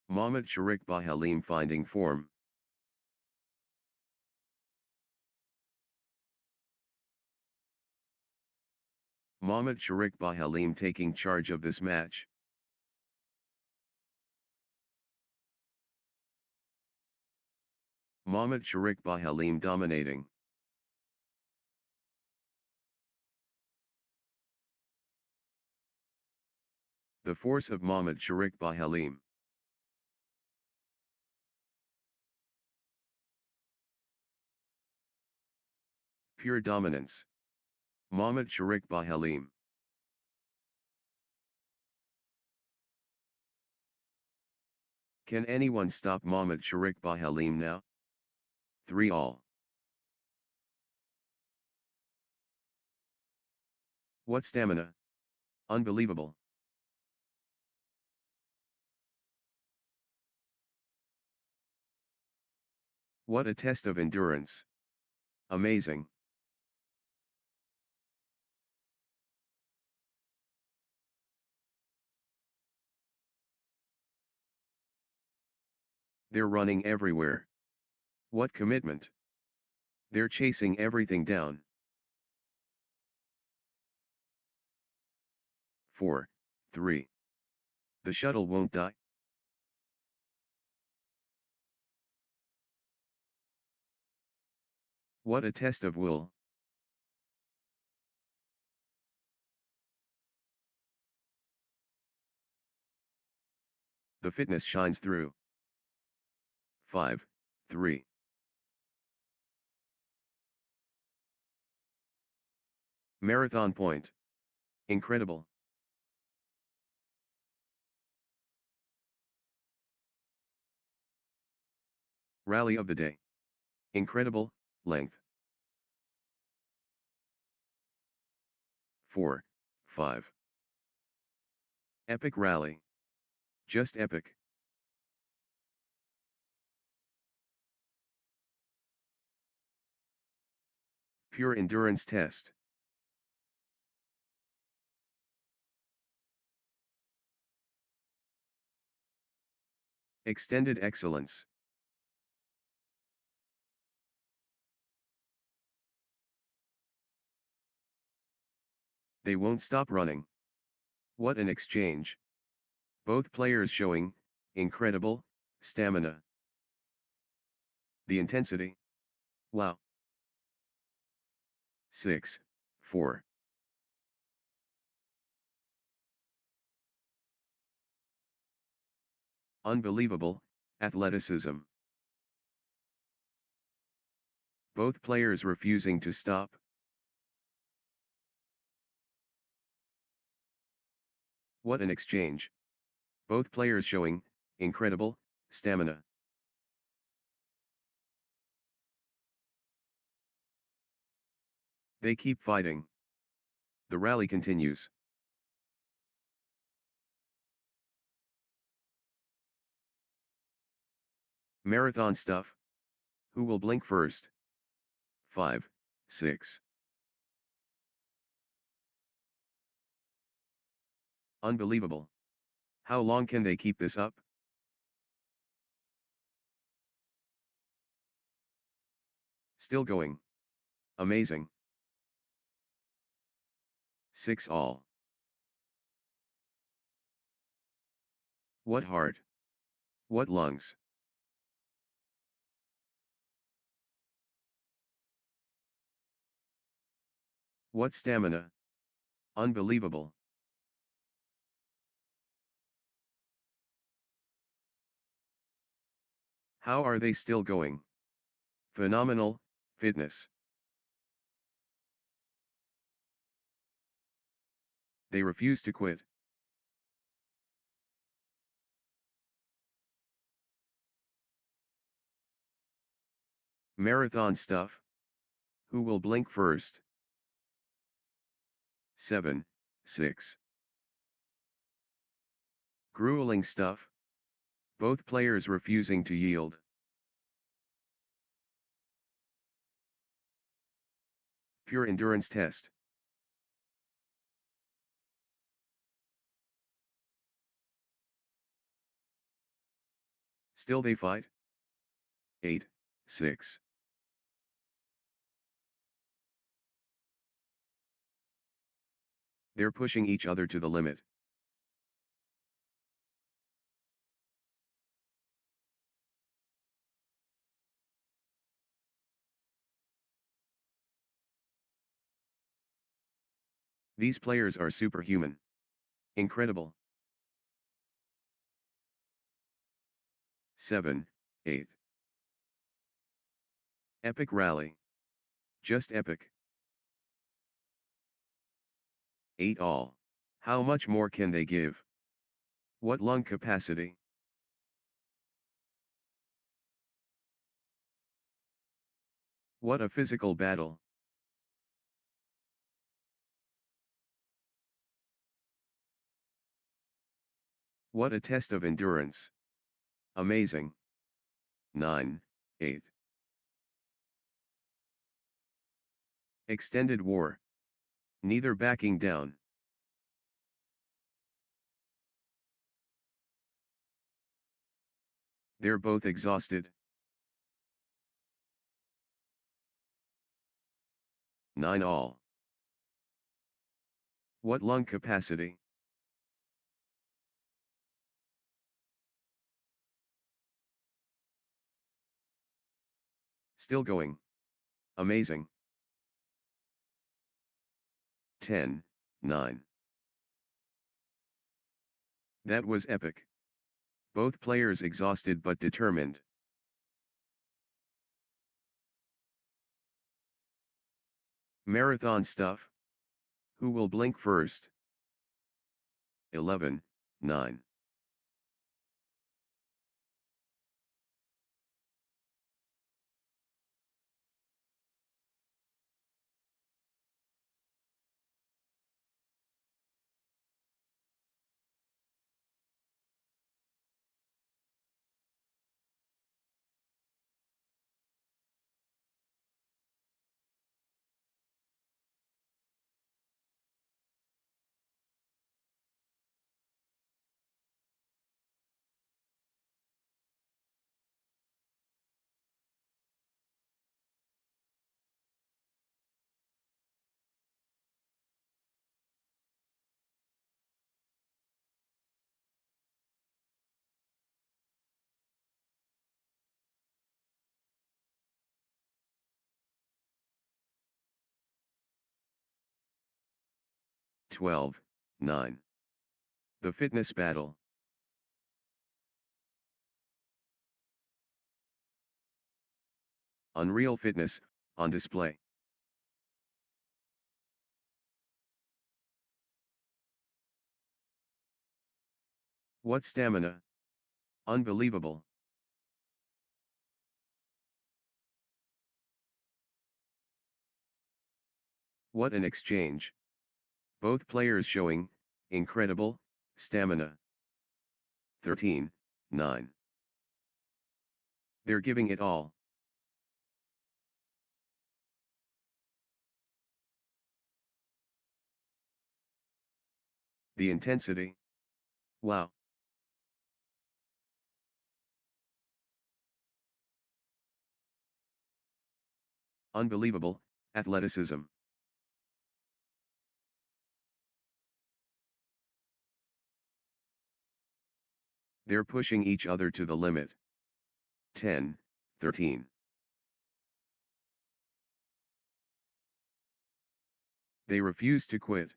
Mohammad Sharik Bahalim finding form. Mohammad Sharik Bahalim taking charge of this match. Mohammad Sharik Bahalim dominating. The force of Mohammad Sharik Bahalim. Pure dominance. Mohammad Sharik Bahalim. Can anyone stop Mohammad Sharik Bahalim now? 3 all. What stamina! Unbelievable. What a test of endurance. Amazing. They're running everywhere. What commitment. They're chasing everything down. 4, 3. The shuttle won't die. What a test of will. The fitness shines through. 5, 3. Marathon point. Incredible. Rally of the day. Incredible length. 4, 5. Epic rally. Just epic. Pure endurance test. Extended excellence. They won't stop running. What an exchange. Both players showing incredible stamina. The intensity. Wow. 6-4. Unbelievable athleticism. Both players refusing to stop. What an exchange. Both players showing incredible stamina. They keep fighting. The rally continues. Marathon stuff. Who will blink first? 5, 6. Unbelievable. How long can they keep this up? Still going. Amazing. 6 all. What heart? What lungs? What stamina? Unbelievable. How are they still going? Phenomenal fitness. They refuse to quit. Marathon stuff. Who will blink first? 7, 6. Grueling stuff. Both players refusing to yield. Pure endurance test. Still they fight. 8, 6. They're pushing each other to the limit. These players are superhuman. Incredible. 7, 8. Epic rally. Just epic. 8 all. How much more can they give? What lung capacity? What a physical battle. What a test of endurance. Amazing. 9, 8. Extended war. Neither backing down. They're both exhausted. 9 all. What lung capacity? Still going. Amazing. 10, 9. That was epic. Both players exhausted but determined. Marathon stuff. Who will blink first? 11, 9. 12-9. The fitness battle. Unreal fitness, on display. What stamina! Unbelievable. What an exchange. Both players showing incredible stamina. 13-9. They're giving it all. The intensity. Wow. Unbelievable athleticism. They're pushing each other to the limit. 10-13. They refuse to quit.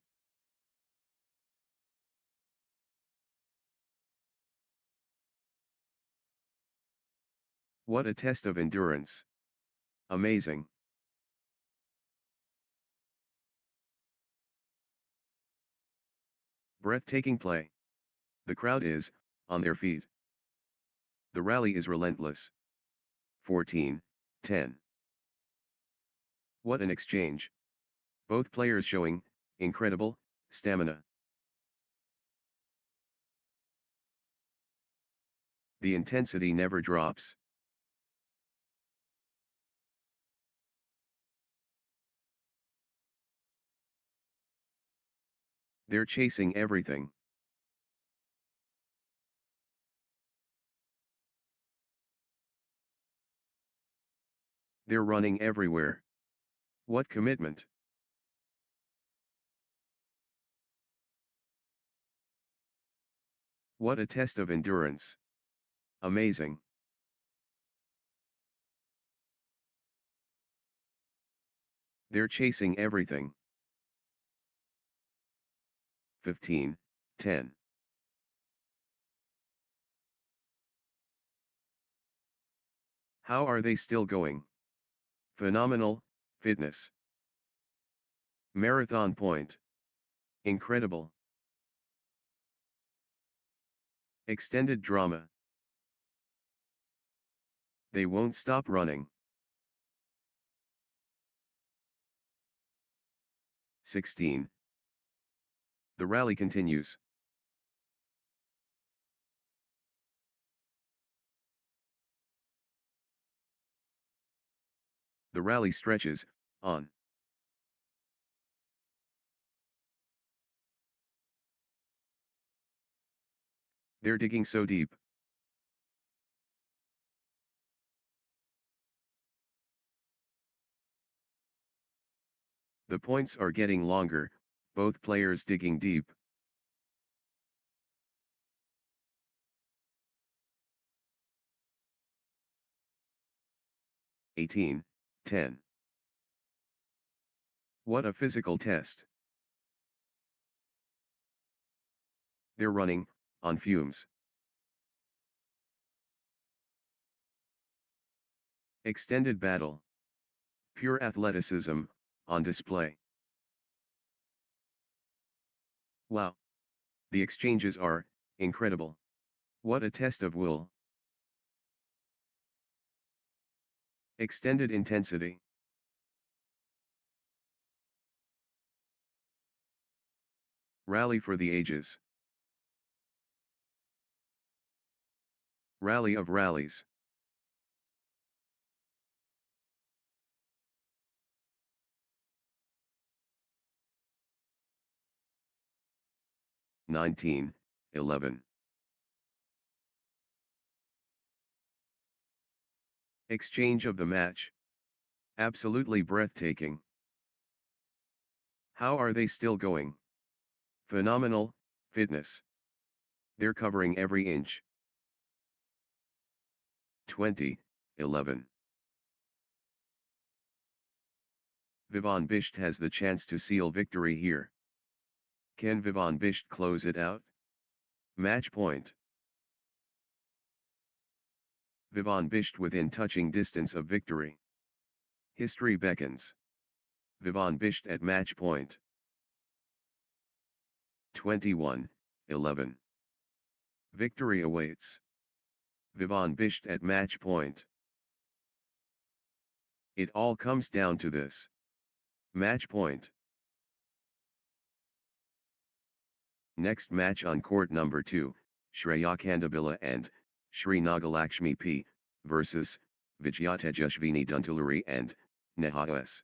What a test of endurance. Amazing. Breathtaking play. The crowd is on their feet. The rally is relentless. 14-10. What an exchange. Both players showing incredible stamina. The intensity never drops. They're chasing everything. They're running everywhere. What commitment! What a test of endurance. Amazing. They're chasing everything. 15-10. How are they still going? Phenomenal fitness. Marathon point. Incredible. Extended drama. They won't stop running. 16. The rally continues. The rally stretches on. They're digging so deep. The points are getting longer, both players digging deep. (18-10). What a physical test. They're running on fumes. Extended battle. Pure athleticism on display. Wow. The exchanges are incredible. What a test of will. Extended intensity. Rally for the ages. Rally of rallies. (19-11). Exchange of the match. Absolutely breathtaking. How are they still going? Phenomenal fitness. They're covering every inch. 20-11. Vivan Bisht has the chance to seal victory here. Can Vivan Bisht close it out? Match point. Vivan Bisht within touching distance of victory. History beckons. Vivan Bisht at match point. 21-11. Victory awaits. Vivan Bisht at match point. It all comes down to this. Match point. Next match on court number 2, Shreakandabil and Shri Nagalakshmi P. versus Vijayata Jushvini Duntulari and Nehas.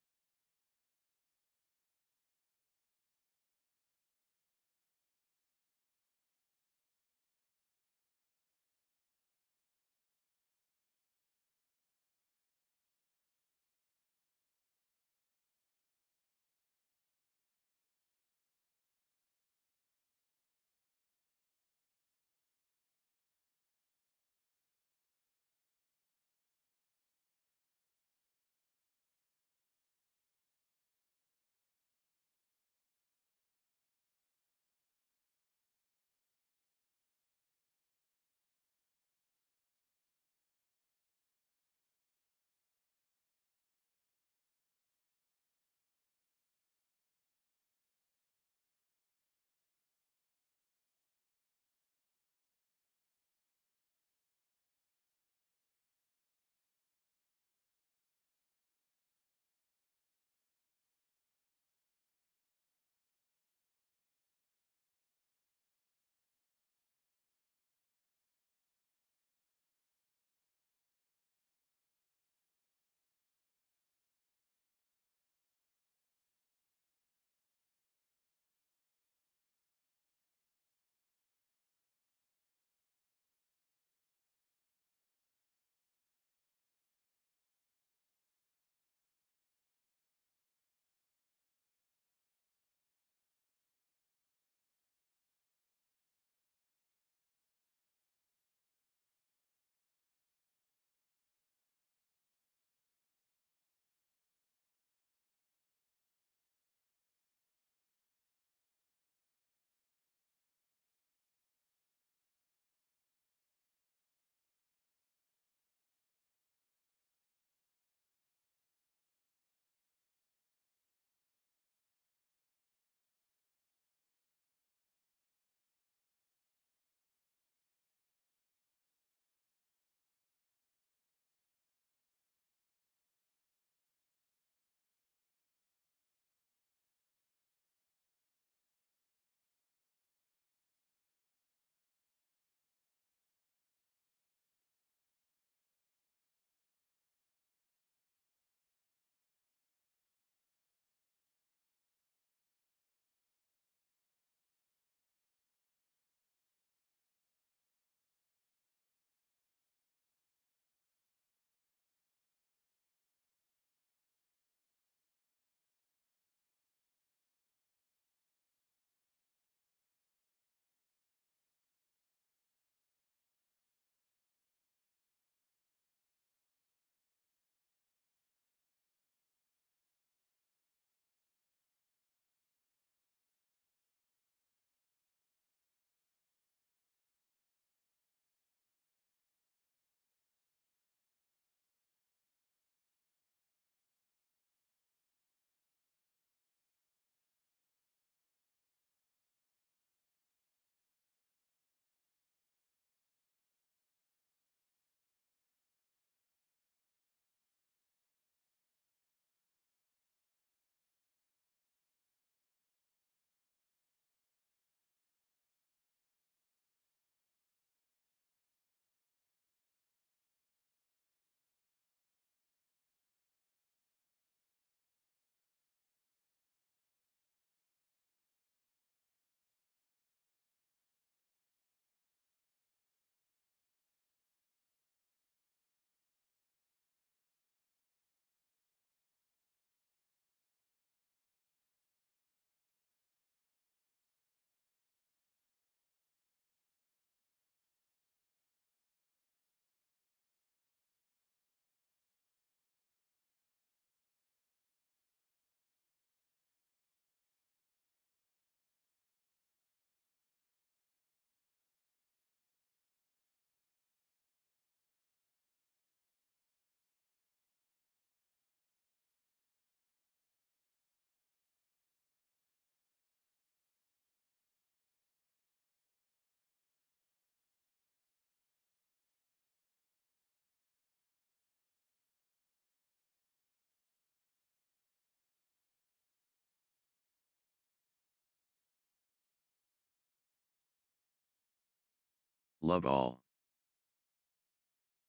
love all.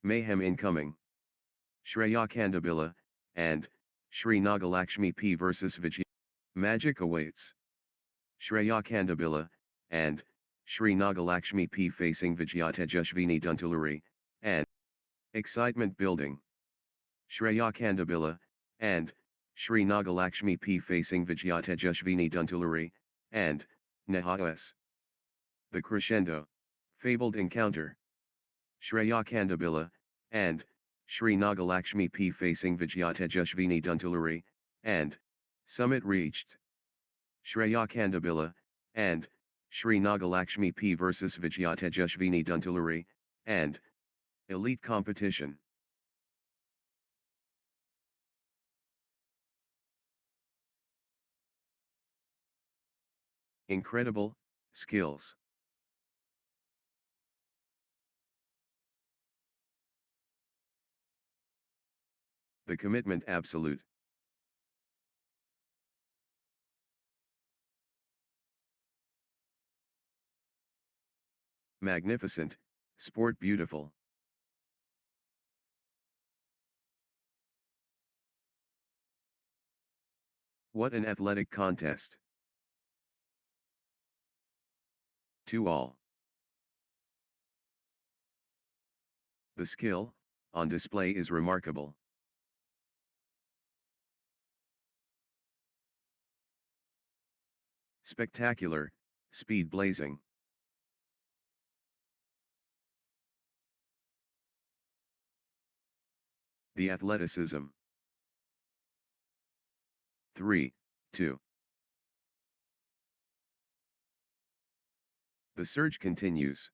Mayhem incoming. Shreakandabil and Shri Nagalakshmi P vs Vijay. Magic awaits. Shreakandabil and Shri Nagalakshmi P facing Vijayata Jushvini Duntuluri, and excitement building. Shreakandabil and Shri Nagalakshmi P facing Vijayata Jushvini Duntuluri, and Nehas. The crescendo. Fabled encounter. Shreakandabil and Shri Nagalakshmi P facing Vijayata Jushvini Duntuluri, and summit reached. Shreakandabil and Shri Nagalakshmi P vs Vijayata Jushvini Duntuluri, and elite competition. Incredible skills. The commitment absolute. Magnificent, sport beautiful. What an athletic contest. To all. The skill on display is remarkable. Spectacular, speed blazing. The athleticism. 3, 2. The surge continues.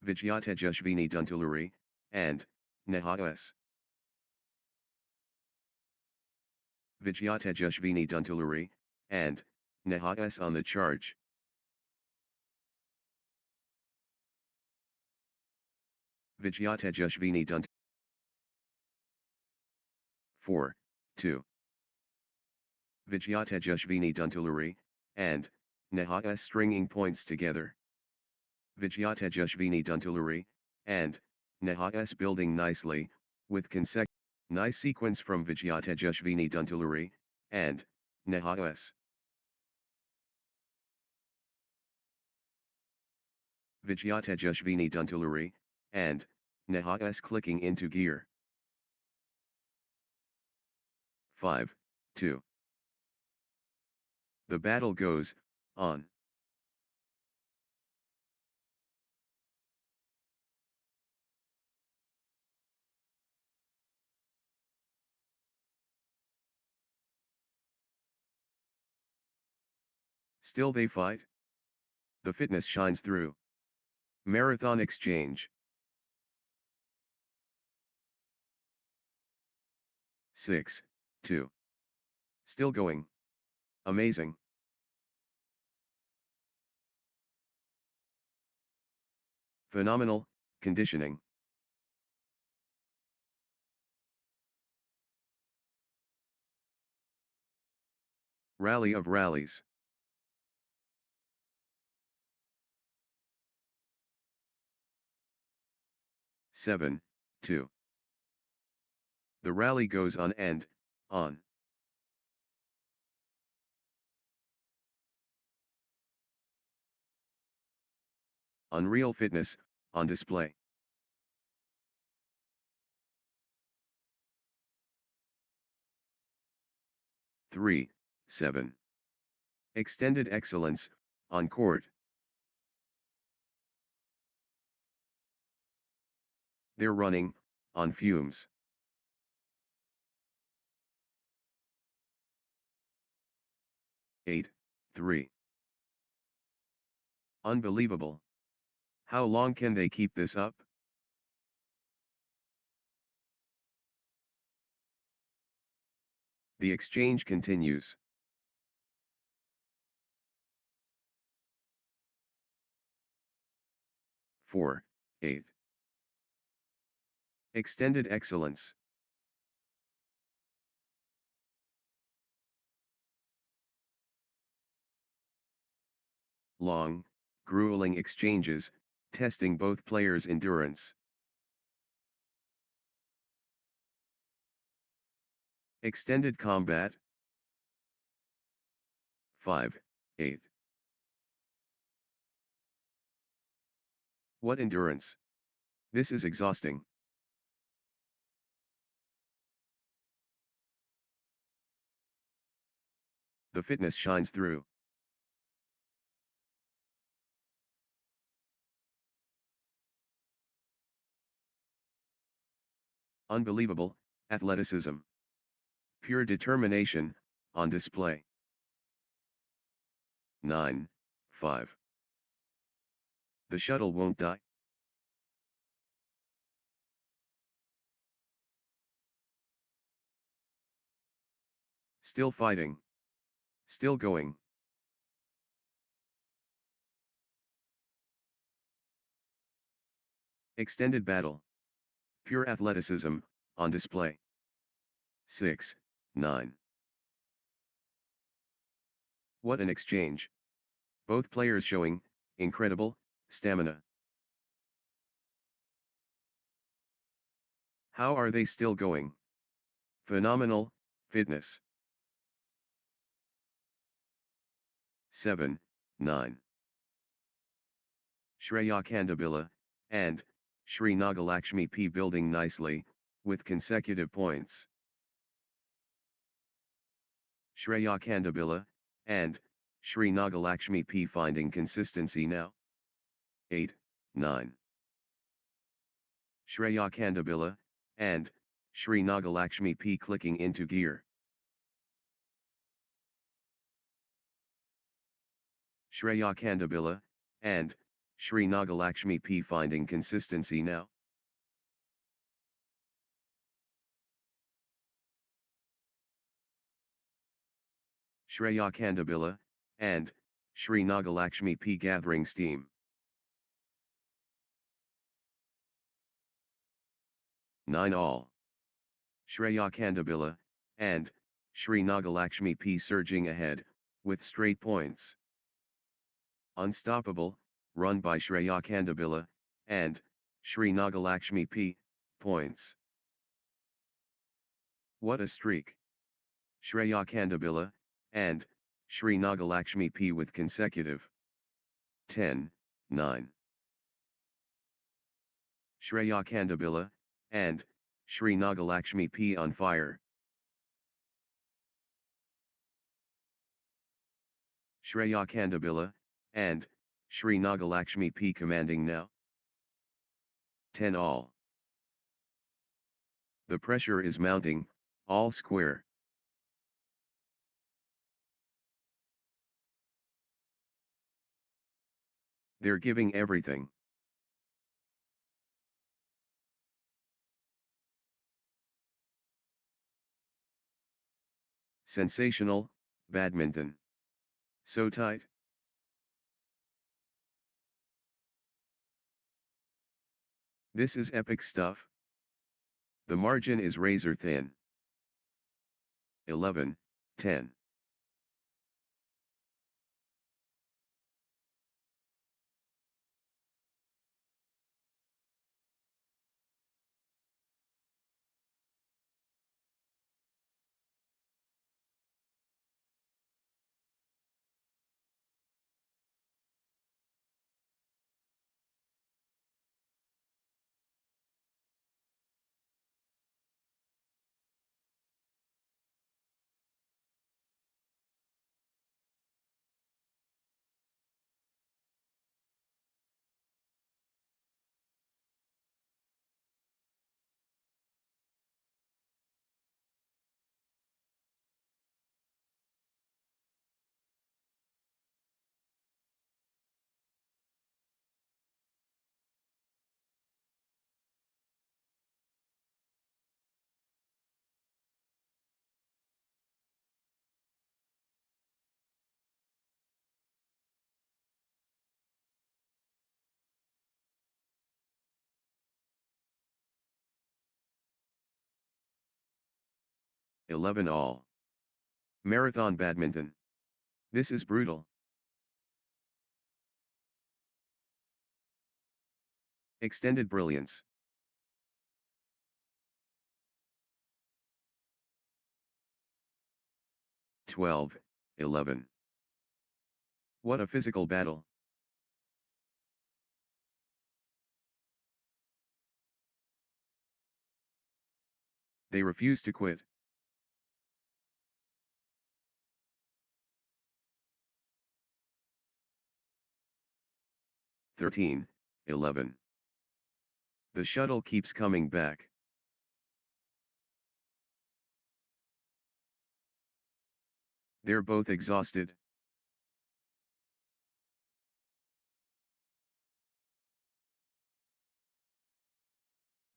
Vijayata Jushvini Duntuluri, and Nehas. Vijayata Jushvini Duntuluri, and Nehas on the charge. Vijayata Jushvini Dunt. 4, 2. Vijayata Jushvini Duntuluri, and Nehas stringing points together. Vijayata Jushvini Duntuluri, and Nehas building nicely, with consecutive. Nice sequence from Vijayata Jushvini Duntuluri, and Nehas. Vijayata Jushvini Duntuluri, and Nehas clicking into gear. 5, 2. The battle goes on. Still they fight. The fitness shines through. Marathon exchange. 6, 2. Still going. Amazing. Phenomenal conditioning. Rally of rallies. Seven, 2. The rally goes on and on. Unreal fitness on display. Three, 7. Extended excellence on court. They're running on fumes. 8, 3. Unbelievable. How long can they keep this up? The exchange continues. 4, 8. Extended excellence. Long, grueling exchanges, testing both players' endurance. Extended combat. 5, 8. What endurance? This is exhausting. The fitness shines through. Unbelievable athleticism. Pure determination on display. 9, 5. The shuttle won't die. Still fighting. Still going. Extended battle. Pure athleticism on display. 6, 9. What an exchange. Both players showing incredible stamina. How are they still going? Phenomenal fitness. 7, 9. Shreakandabil and Shri Nagalakshmi P building nicely, with consecutive points. Shreakandabil and Shri Nagalakshmi P finding consistency now. 8, 9. Shreakandabil and Shri Nagalakshmi P clicking into gear. Shreakandabil and Shri Nagalakshmi P finding consistency now. Shreakandabil and Shri Nagalakshmi P gathering steam. 9 all. Shreakandabil and Shri Nagalakshmi P surging ahead, with straight points. Unstoppable, run by Shreakandabil and Shri Nagalakshmi P, points. What a streak! Shreakandabil and Shri Nagalakshmi P with consecutive 10, 9. Shreakandabil and Shri Nagalakshmi P on fire. Shreakandabil and Shri Nagalakshmi P commanding now. 10 all. The pressure is mounting, all square. They're giving everything. Sensational, badminton. So tight. This is epic stuff. The margin is razor thin. 11, 10. Eleven all. Marathon badminton. This is brutal. Extended brilliance. 12-11. What a physical battle. They refuse to quit. Thirteen, 11. The shuttle keeps coming back. They're both exhausted.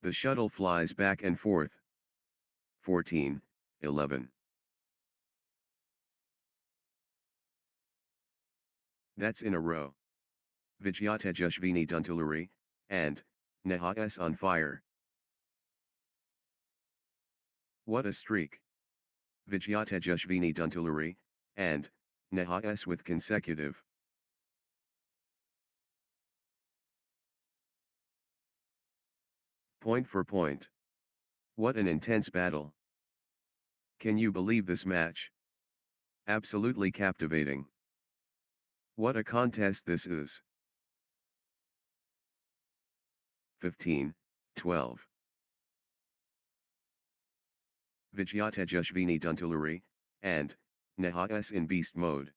The shuttle flies back and forth. 14, 11. That's in a row. Vijayata Jushvini Duntulari, and Neha-S on fire. What a streak. Vijayata Jushvini Duntulari, and Neha-S with consecutive. Point for point. What an intense battle. Can you believe this match? Absolutely captivating. What a contest this is. 15, 12. Vijayata Jushvini Duntulari, and Neha-S in beast mode.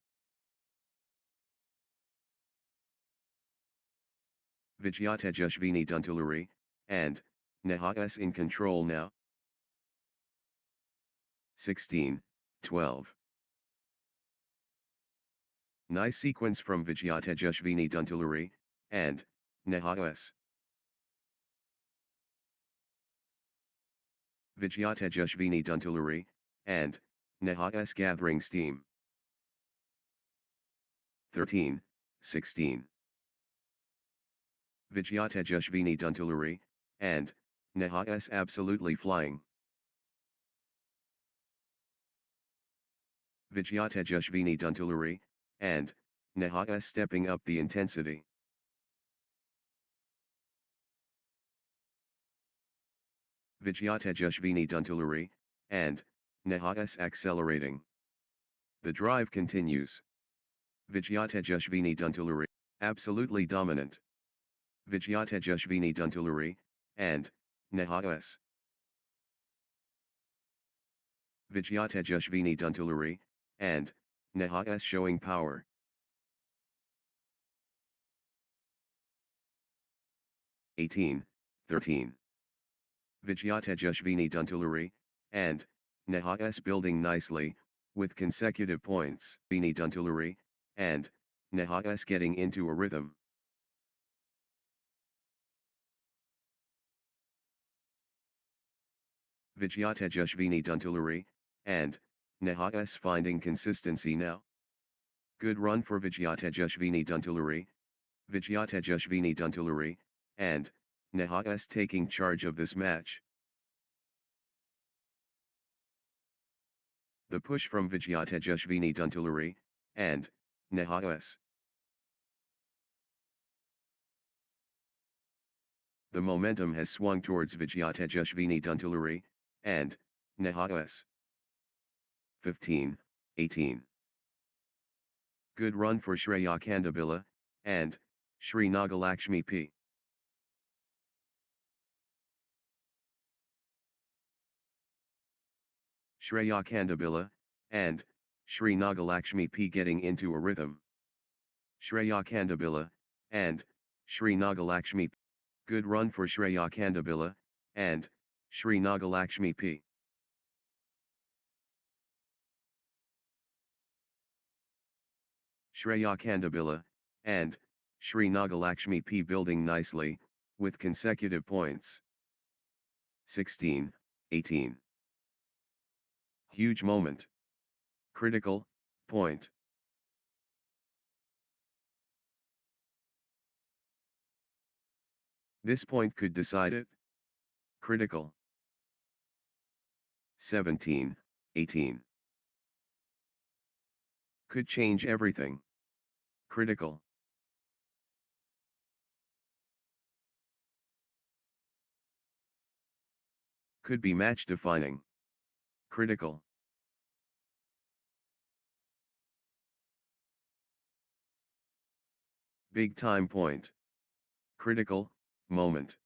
Vijayata Jushvini Duntulari, and Neha-S in control now. 16, 12. Nice sequence from Vijayata Jushvini Duntulari, and Neha-S. Vijayata Jushvini Duntulari, and Neha-S gathering steam. 13, 16. Vijayata Jushvini Duntulari, and Neha-S absolutely flying. Vijayata Jushvini Duntulari, and Neha-S stepping up the intensity. Vijayata Jushvini Duntulari, and Neha-S accelerating. The drive continues. Vijayata Jushvini Duntulari, absolutely dominant. Vijayata Jushvini Duntulari, and Neha-S. Vijayata Jushvini Duntulari, and Neha-S showing power. (18, 13). Vijayata Jushvini Duntulari, and Neha-S building nicely, with consecutive points. Vini Duntulari, and Neha-S getting into a rhythm. Vijayata Jushvini Duntulari, and Neha-S finding consistency now. Good run for Vijayata Jushvini Duntulari. Vijayata Jushvini Duntulari, and Neha-S taking charge of this match. The push from Vijayata Jushvini Duntulari, and Neha-S. The momentum has swung towards Vijayata Jushvini Duntulari, and Neha-S. 15, 18. Good run for Shreakandabil, and Shri Nagalakshmi P. Shreakandabil, and Shri Nagalakshmi P getting into a rhythm. Shreakandabil, and Shri Nagalakshmi P. Good run for Shreakandabil, and Shri Nagalakshmi P. Shreakandabil, and Shri Nagalakshmi P building nicely, with consecutive points. 16, 18. Huge moment. Critical point. This point could decide it. Critical. 17, 18. Could change everything. Critical. Could be match defining. Critical. Big time point. Critical moment.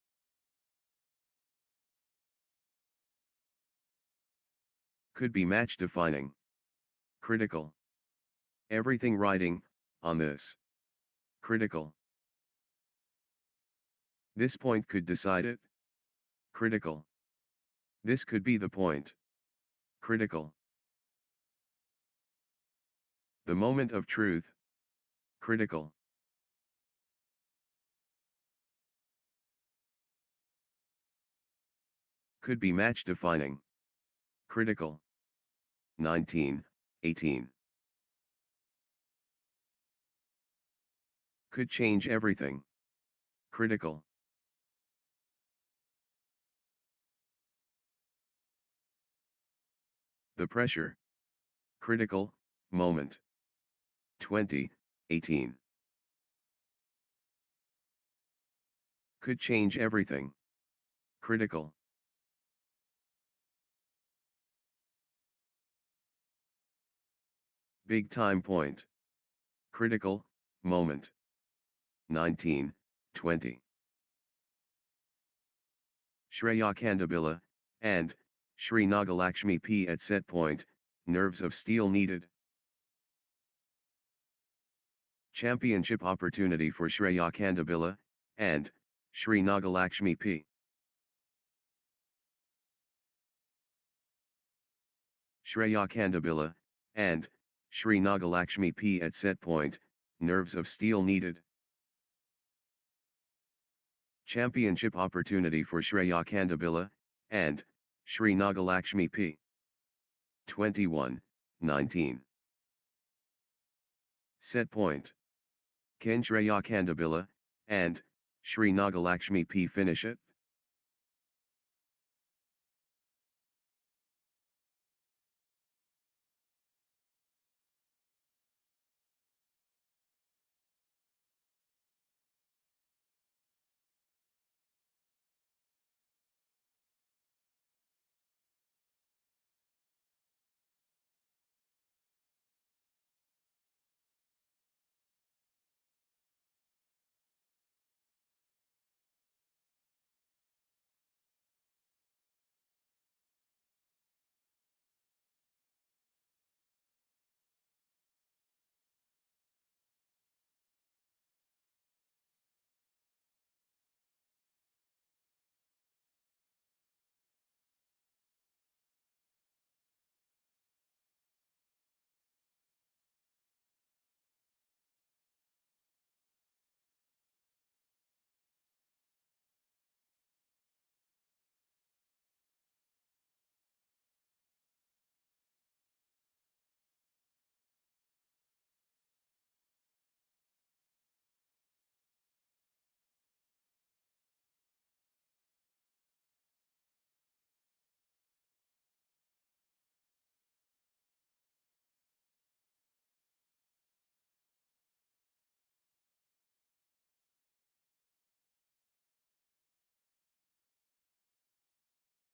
Could be match defining. Critical. Everything riding on this. Critical. This point could decide it. Critical. This could be the point. Critical. The moment of truth. Critical. Could be match defining. Critical. 19, 18. Could change everything. Critical. The pressure. Critical moment. 20, 18. Could change everything. Critical. Big time point. Critical moment. 19, 20. Shreakandabil and Shri Nagalakshmi P at set point, nerves of steel needed. Championship opportunity for Shreakandabil and Shri Nagalakshmi P. Shreakandabil and Shri Nagalakshmi P at set point, nerves of steel needed. Championship opportunity for Shreakandabil and Shri Nagalakshmi P. 21, 19. Set point. Can Shreakandabil and Shri Nagalakshmi P finish it?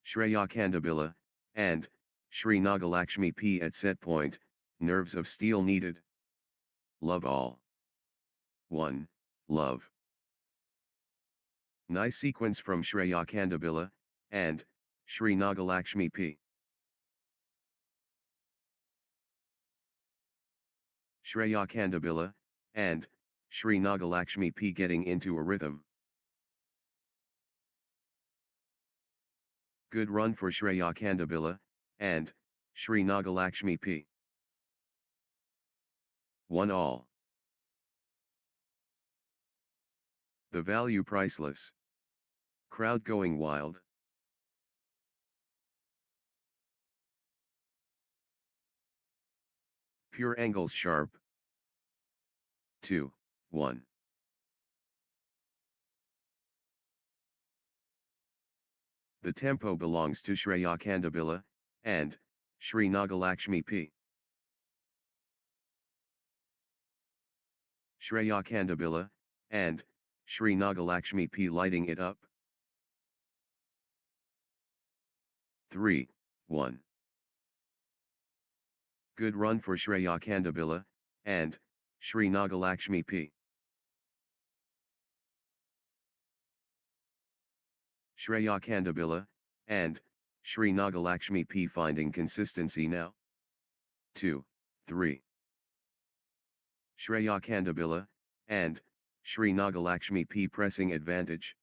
Shreakandabil and Shri Nagalakshmi P at set point, nerves of steel needed. Love all. 1. Love. Nice sequence from Shreakandabil and Shri Nagalakshmi P. Shreakandabil and Shri Nagalakshmi P getting into a rhythm. Good run for Shreakandabil and Shri Nagalakshmi P. 1 all. The value priceless. Crowd going wild. Pure angles sharp. 2, 1. The tempo belongs to Shreakandabil and Shri Nagalakshmi P. Shreakandabil and Shri Nagalakshmi P lighting it up. 3, 1. Good run for Shreakandabil, and Shri Nagalakshmi P. Shreakandabil, and Shri Nagalakshmi P finding consistency now. 2, 3. Shreakandabil, and Shri Nagalakshmi P pressing advantage.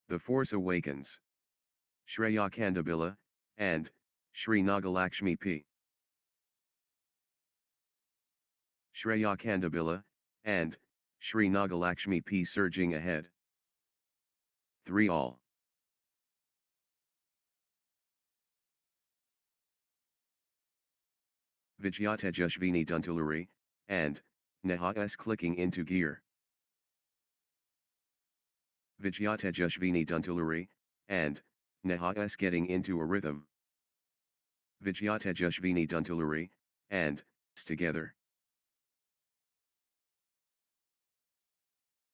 The force awakens. Shreakandabil, and Shri Nagalakshmi P. Shreakandabil, and Shri Nagalakshmi P surging ahead. 3 all. Vijayata Jushvini Duntulari, and Neha-S clicking into gear. Vijayata Jushvini Duntulari, and Neha-S getting into a rhythm. Vijayata Jushvini Duntulari, and together.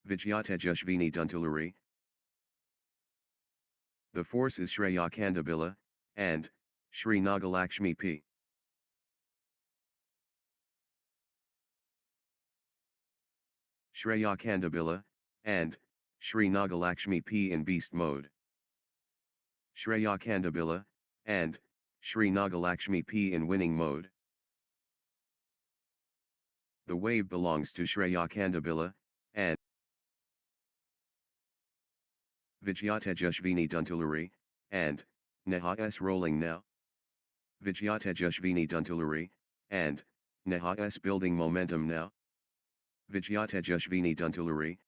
Vijayata Jushvini Duntulari. The force is Shreakandabil, and Shri Nagalakshmi P. Shreakandabil, and Shri Nagalakshmi P in beast mode. Shreakandabil, and Shri Nagalakshmi P in winning mode. The wave belongs to Shreakandabil, and Vijayata Jushvini Duntulari, and Neha-S rolling now. Vijayata Jushvini Duntulari, and Neha-S building momentum now. Vijayata Jushvini Duntulari,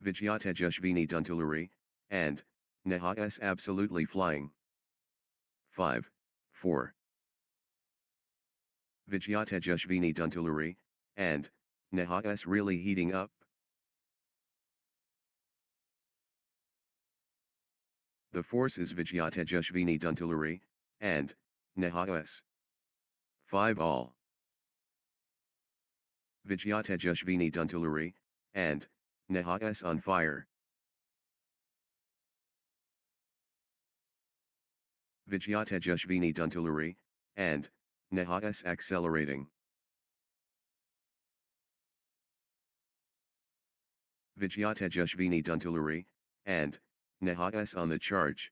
Vijayata Jushvini Duntulari, and Neha-S absolutely flying. 5, 4. Vijayata Jushvini Duntulari, and Neha-S really heating up. The force is Vijayata Jushvini Duntulari, and Neha-S. 5 all. Vijayata Jushvini Duntulari, and Neha-S on fire. Vijayata Jushvini Duntulari, and Neha-S accelerating. Vijayata Jushvini Duntulari, and Neha-S on the charge.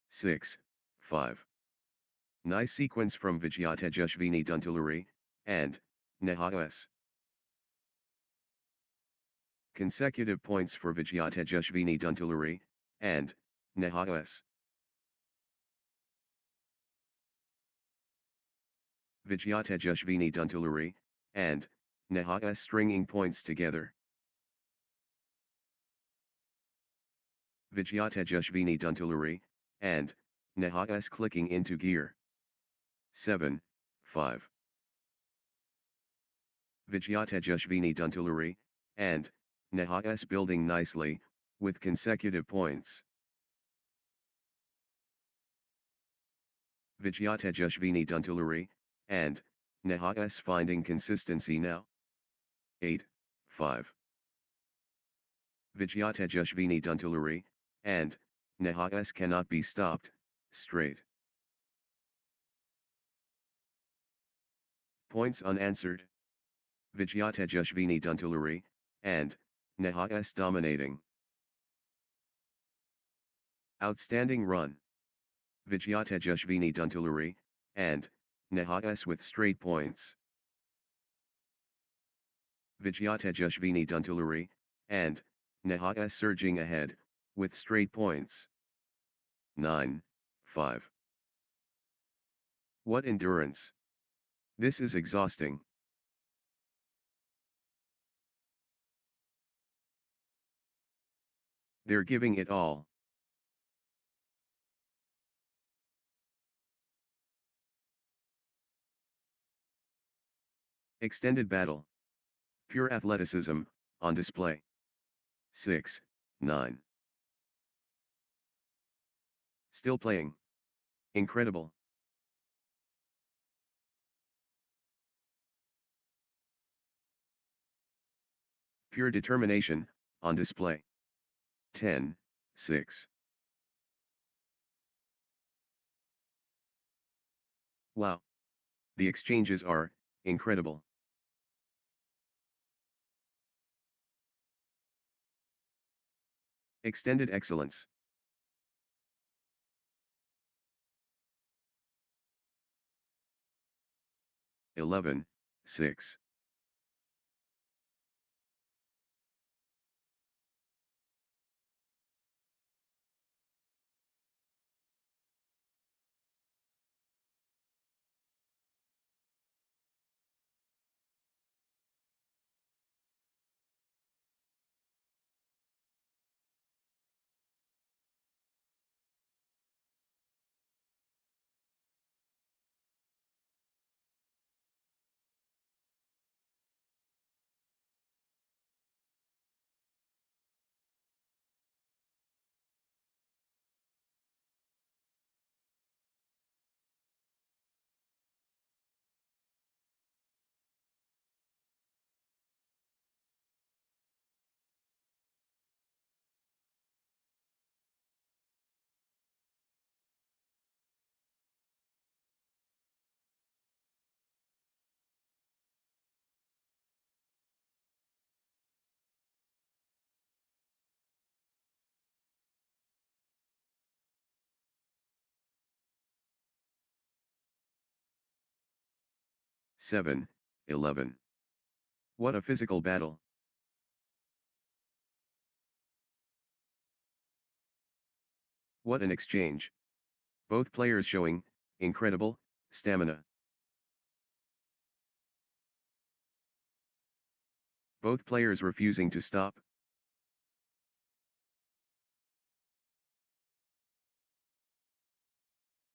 6, 5. Nice sequence from Vijayata Jushvini Duntulari, and Neha-S. Consecutive points for Vijayata Jushvini Duntulari, and Neha-S. Vijayata Jushvini Duntulari, and Neha-S stringing points together. Vijayata Jushvini Duntulari, and Neha-S clicking into gear. 7, 5. Vijayata Jushvini Duntulari, and Neha-S building nicely, with consecutive points. Vijayata Jushvini Duntulari, and Neha-S finding consistency now. 8, 5. Vijayata Jushvini Duntulari, and Neha-S cannot be stopped, straight. Points unanswered. Vijayata Jushvini Duntulari, and Neha-S dominating. Outstanding run. Vijayata Jushvini Duntulari, and Neha-S with straight points. Vijayata Jushvini Duntulari, and Neha-S surging ahead, with straight points. 9, 5. What endurance! This is exhausting. They're giving it all. Extended battle. Pure athleticism, on display. 6, 9. Still playing. Incredible. Pure determination, on display. 10-6. Wow. The exchanges are incredible. Extended excellence. 11-6. Seven, 11. What a physical battle. What an exchange. Both players showing incredible stamina. Both players refusing to stop.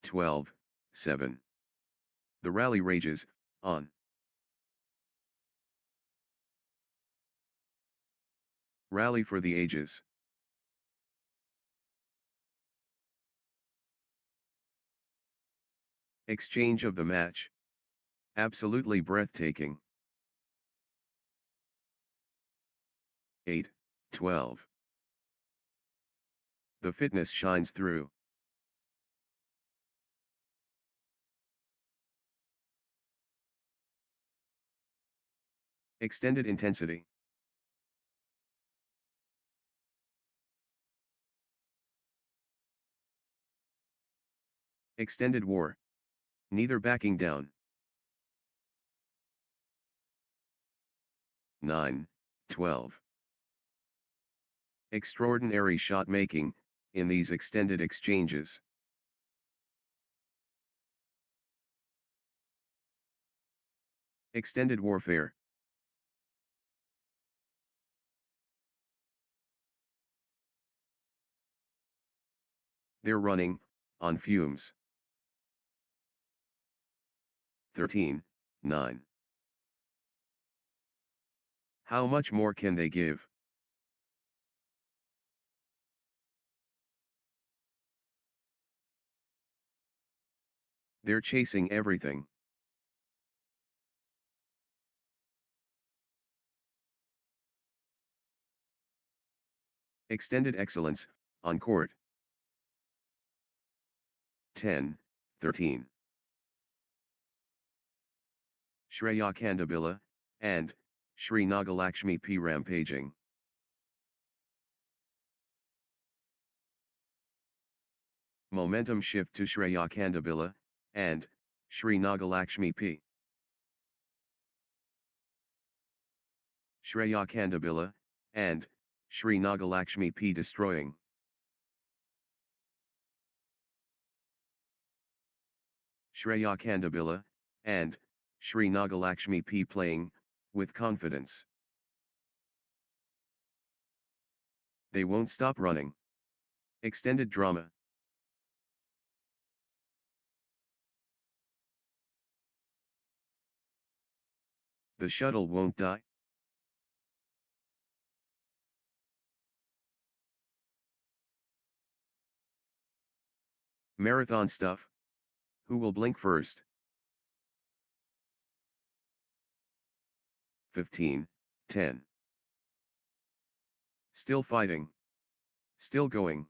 Twelve, 7. The rally rages on. Rally for the ages. Exchange of the match. Absolutely breathtaking. 8-12. The fitness shines through. Extended intensity. Extended war. Neither backing down. 9-12. Extraordinary shot making in these extended exchanges. Extended warfare. They're running on fumes. 13-9. How much more can they give? They're chasing everything. Extended excellence on court. 10-13. Shreakandabil and Shri Nagalakshmi P rampaging. Momentum shift to Shreakandabil and Shri Nagalakshmi P. Shreakandabil and Shri Nagalakshmi P destroying. Shreakandabil and Shri Nagalakshmi P playing with confidence. They won't stop running. Extended drama. The shuttle won't die. Marathon stuff. Who will blink first? 15-10. Still fighting. Still going.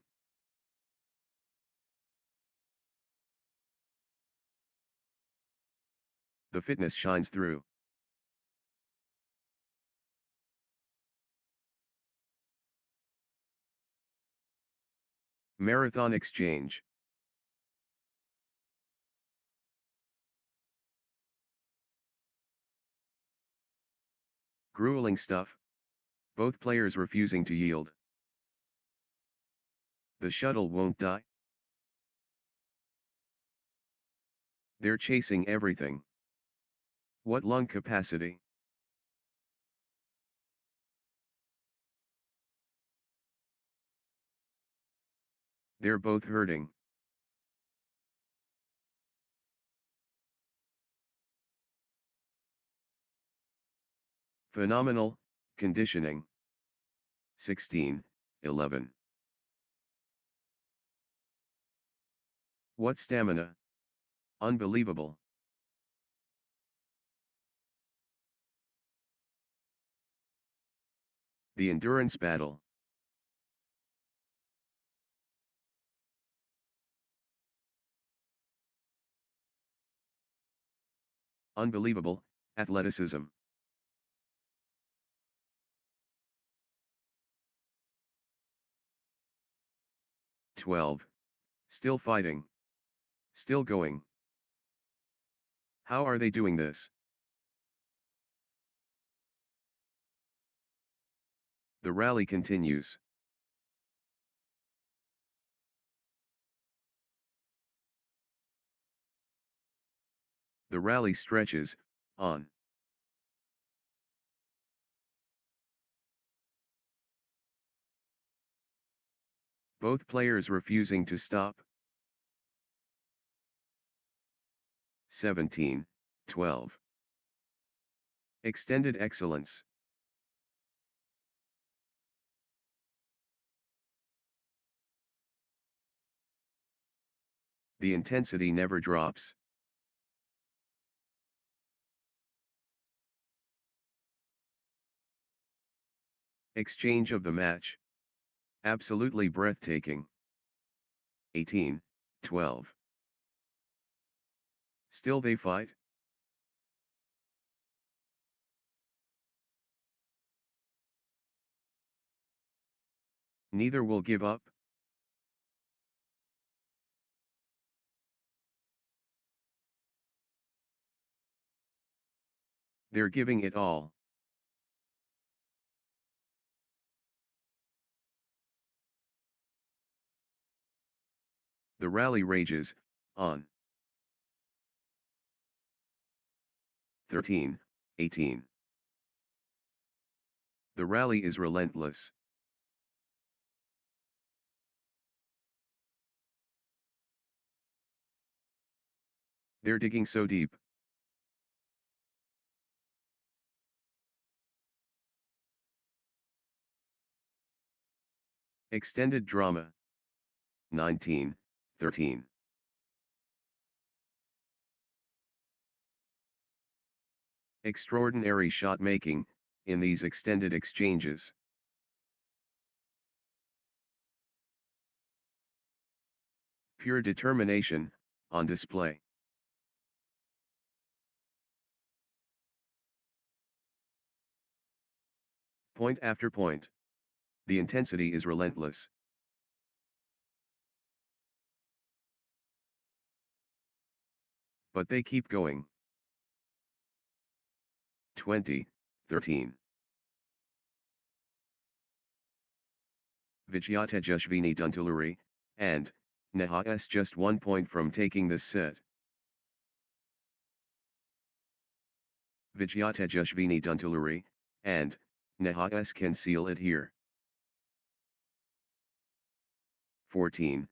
The fitness shines through. Marathon exchange. Grueling stuff. Both players refusing to yield. The shuttle won't die. They're chasing everything. What lung capacity? They're both hurting. Phenomenal, conditioning. 16-11. What stamina? Unbelievable. The endurance battle. Unbelievable, athleticism. "12. Still fighting. Still going. How are they doing this?" The rally continues. The rally stretches on. Both players refusing to stop. 17-12. Extended excellence. The intensity never drops. Exchange of the match. Absolutely breathtaking. 18-12. Still they fight? Neither will give up. They're giving it all. The rally rages on. 13-18. The rally is relentless. They're digging so deep. Extended drama. 19-13. Extraordinary shot making in these extended exchanges. Pure determination on display. Point after point. The intensity is relentless. But they keep going. 20-13. Vijayata Jushvini Duntuluri, and Nehas just 1 point from taking this set. Vijayata Jushvini Duntuluri, and Nehas can seal it here. 14-20.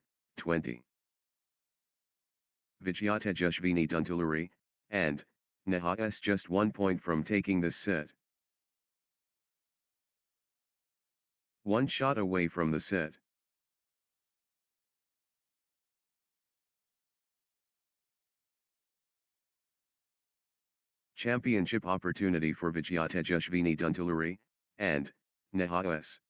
Vijayata Jushvini Duntuluri, and Nehas just 1 point from taking this set. One shot away from the set. Championship opportunity for Vijayata Jushvini Duntuluri, and Nehas.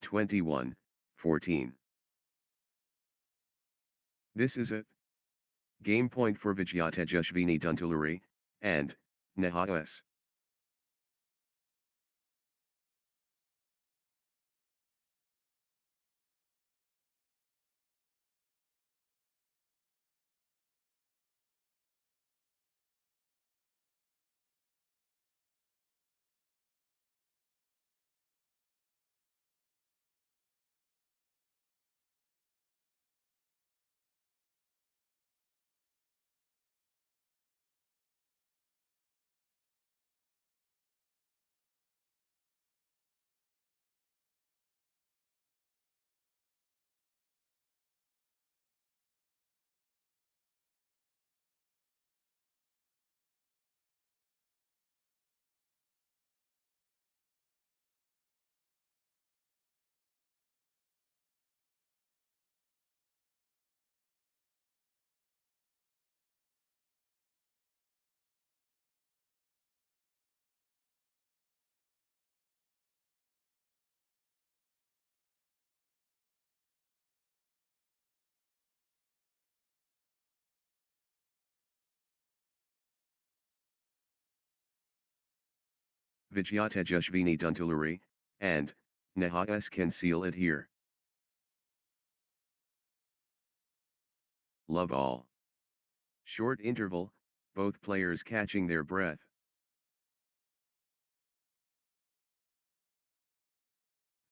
21-14. This is it. Game point for Vijayata Jushvini Duntuluri, and Nehas. Vijayata Jushvini Duntuluri, and Nehas can seal it here. Love all. Short interval, both players catching their breath.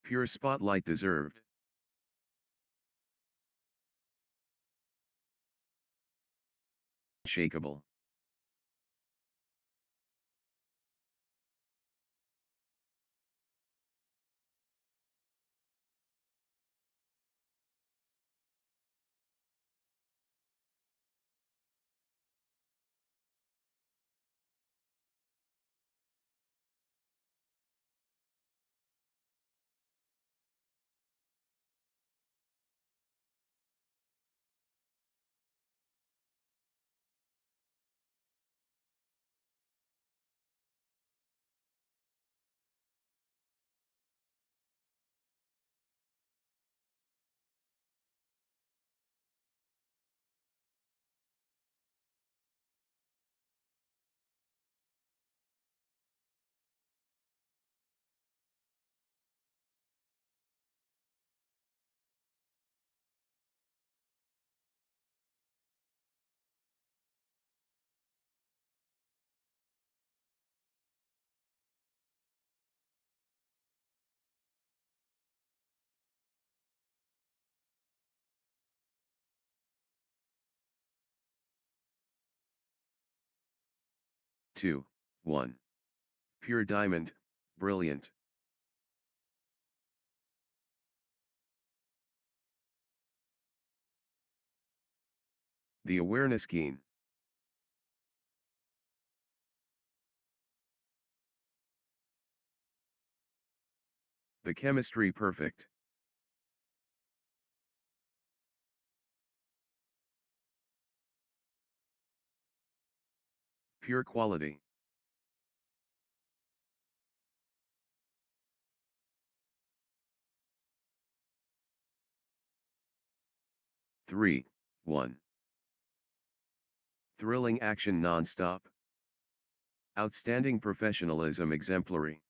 Pure spotlight deserved. Shakable. Two, 1. Pure diamond, brilliant. The awareness keen. The chemistry perfect. Pure quality. Three, 1. Thrilling action non-stop. Outstanding professionalism exemplary.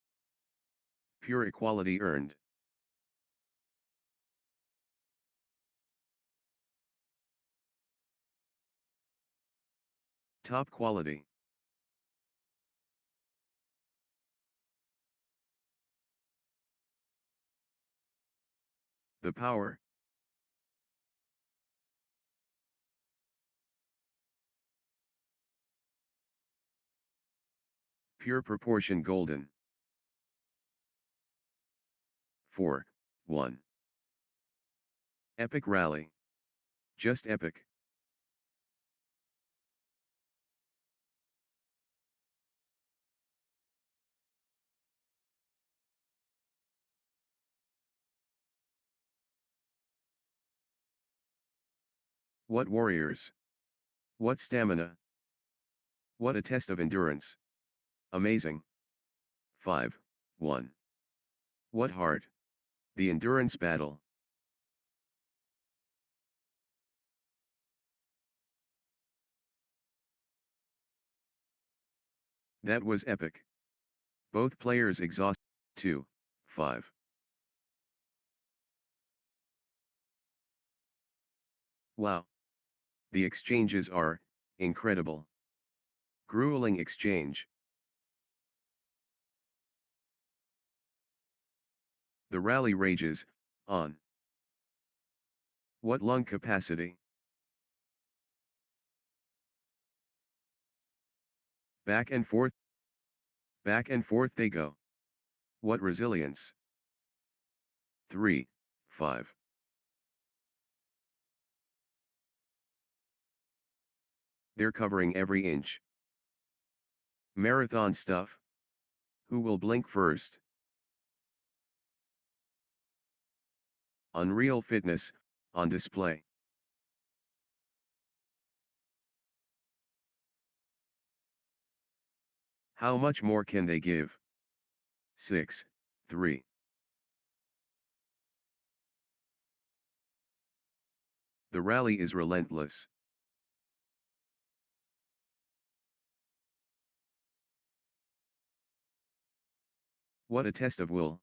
Pure equality earned. Top quality. The power. Pure proportion golden. 4, 1. Epic rally. Just epic. What warriors. What stamina. What a test of endurance. Amazing. 5, 1. What heart. The endurance battle. That was epic. Both players exhausted. 2, 5. Wow. The exchanges are incredible. Grueling exchange. The rally rages on. What lung capacity? Back and forth they go. What resilience? 3, 5. They're covering every inch. Marathon stuff. Who will blink first? Unreal fitness, on display. How much more can they give? 6, 3. The rally is relentless. What a test of will.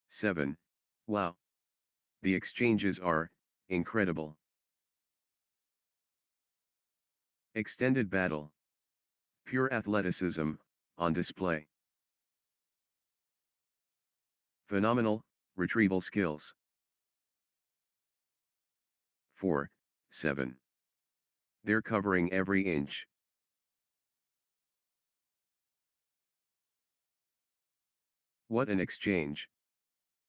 Seven. Wow. The exchanges are incredible. Extended battle. Pure athleticism, on display. Phenomenal, retrieval skills. 4, 7. They're covering every inch. What an exchange.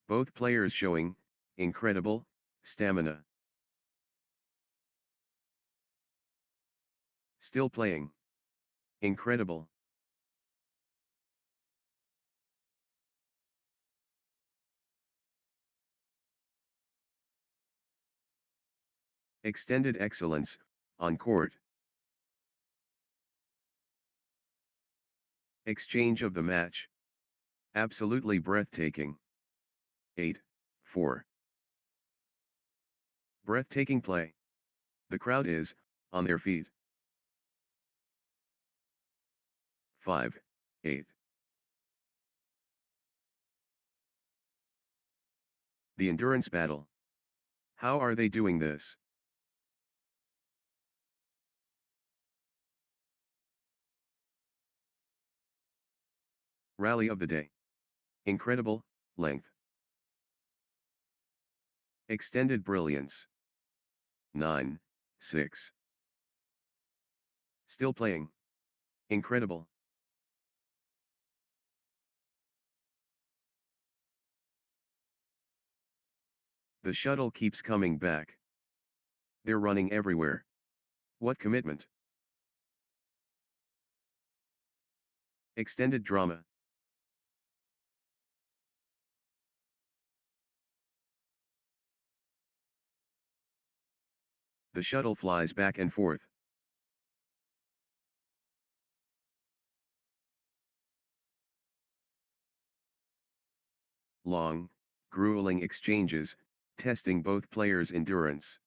Both players showing incredible stamina. Still playing. Incredible. Extended excellence on court. Exchange of the match. Absolutely breathtaking. 8, 4. Breathtaking play. The crowd is on their feet. 5, 8. The endurance battle. How are they doing this? Rally of the day. Incredible length. Extended brilliance. 9, 6. Still playing. Incredible. The shuttle keeps coming back. They're running everywhere. What commitment? Extended drama. The shuttle flies back and forth. Long, grueling exchanges, testing both players' endurance.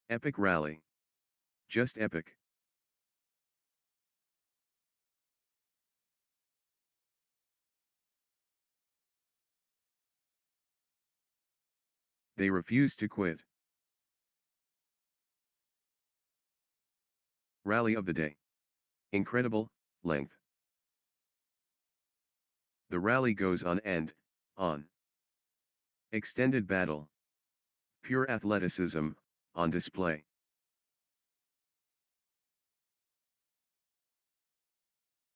Epic rally. Just epic. They refuse to quit. Rally of the day. Incredible length. The rally goes on and on. Extended battle. Pure athleticism, on display.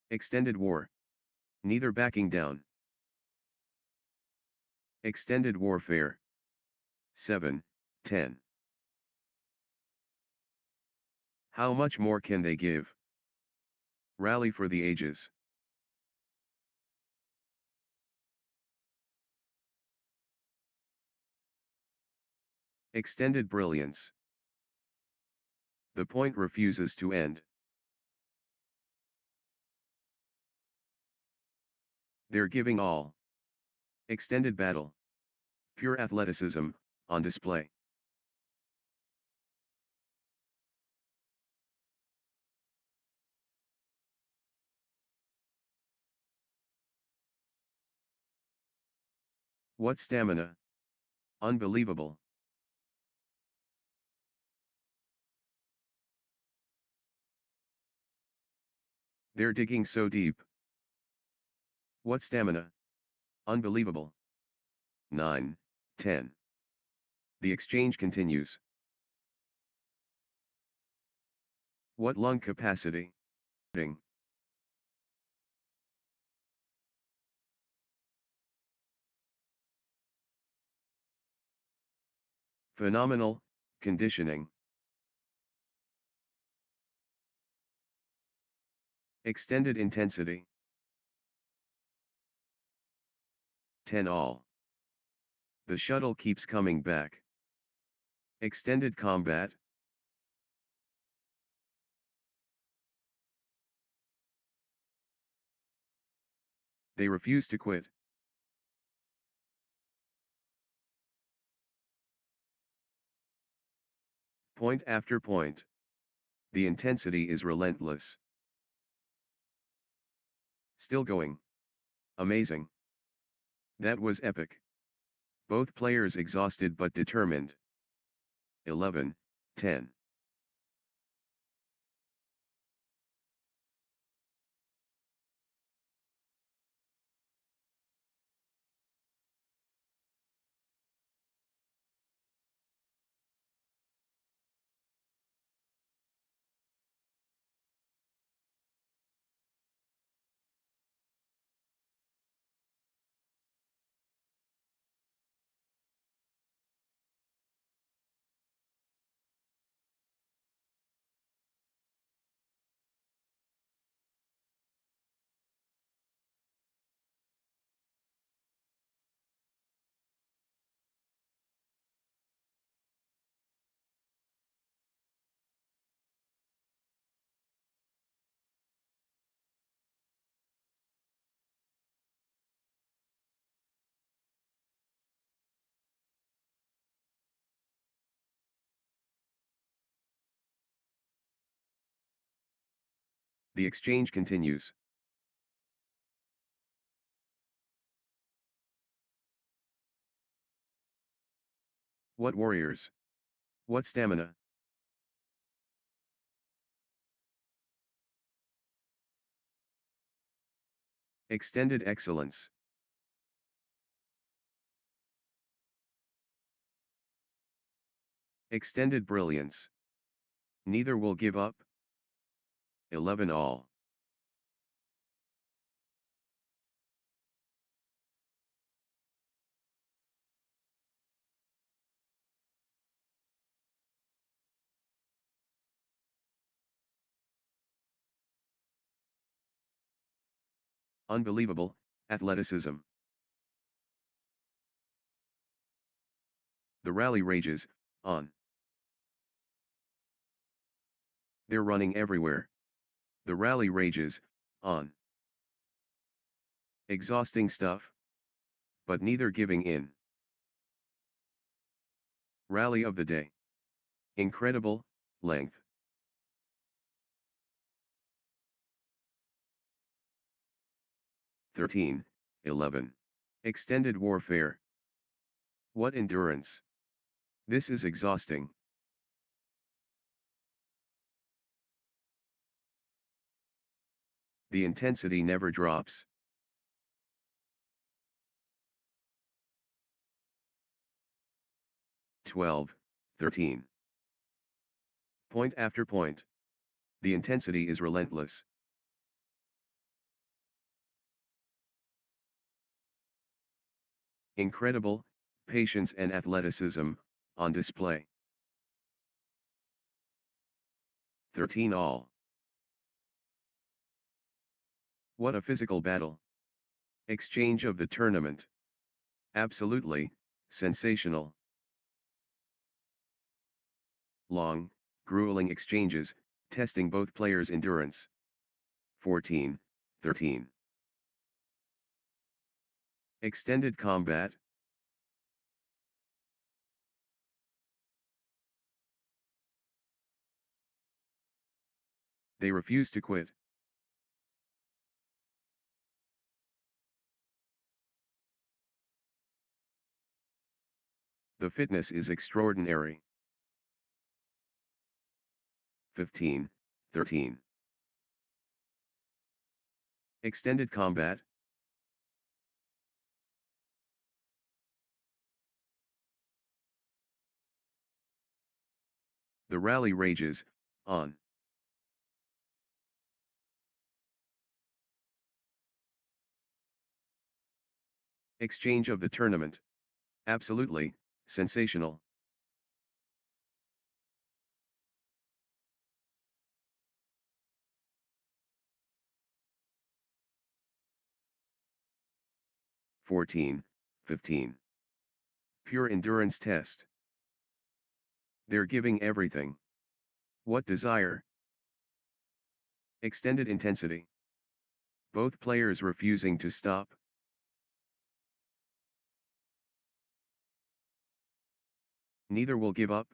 Extended war. Neither backing down. Extended warfare. 7, 10. How much more can they give? Rally for the ages. Extended brilliance. The point refuses to end. They're giving all. Extended battle. Pure athleticism, on display. What stamina! Unbelievable. They're digging so deep. What stamina! Unbelievable. 9, 10. The exchange continues. What lung capacity! Phenomenal, conditioning. Extended intensity. 10 all. The shuttle keeps coming back. Extended combat. They refuse to quit. Point after point. The intensity is relentless. Still going. Amazing. That was epic. Both players exhausted but determined. 11, 10. The exchange continues. What warriors! What stamina! Extended excellence. Extended brilliance. Neither will give up. 11 all. Unbelievable, athleticism. The rally rages, on. They're running everywhere. The rally rages, on. Exhausting stuff. But neither giving in. Rally of the day. Incredible, length. (13, 11). Extended warfare. What endurance. This is exhausting. The intensity never drops. (12, 13). Point after point. The intensity is relentless. Incredible, patience and athleticism, on display. 13 all. What a physical battle. Exchange of the tournament. Absolutely, sensational. long, grueling exchanges, testing both players' endurance. 14-13. Extended combat. They refuse to quit. The fitness is extraordinary. 15-13. Extended combat. The rally rages on. Exchange of the tournament. Absolutely sensational. (14, 15). Pure endurance test. They're giving everything. What desire? Extended intensity. Both players refusing to stop. Neither will give up.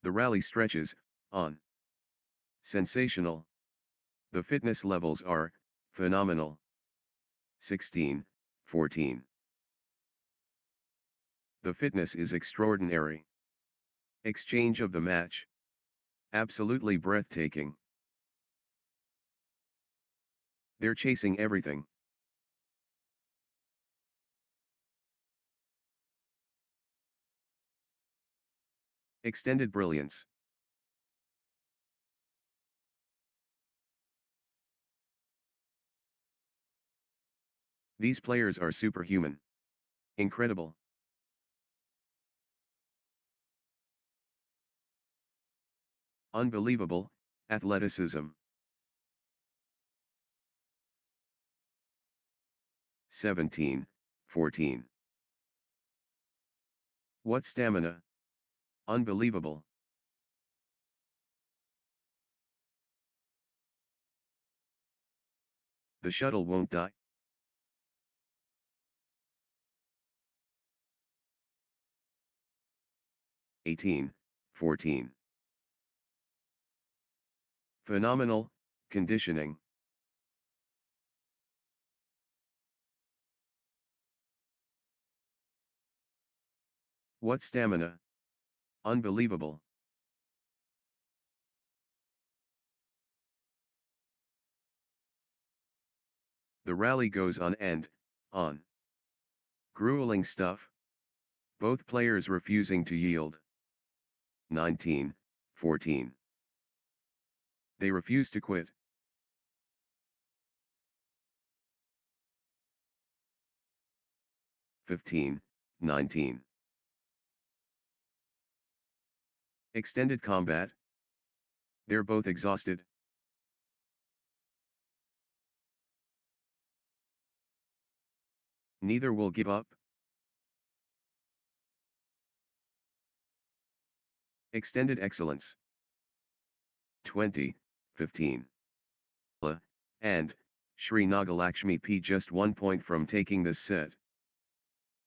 The rally stretches on. Sensational. The fitness levels are phenomenal. 16-14. The fitness is extraordinary. Exchange of the match. Absolutely breathtaking. They're chasing everything. Extended brilliance. These players are superhuman. Incredible. Unbelievable athleticism. 17-14. What stamina! Unbelievable. The shuttle won't die. (18, 14). Phenomenal conditioning. What stamina! Unbelievable. The rally goes on and on. Grueling stuff. Both players refusing to yield. 19-14. They refuse to quit. (15-19). Extended combat. They're both exhausted. Neither will give up. Extended excellence. 20-15. And Shri Nagalakshmi P just 1 point from taking this set.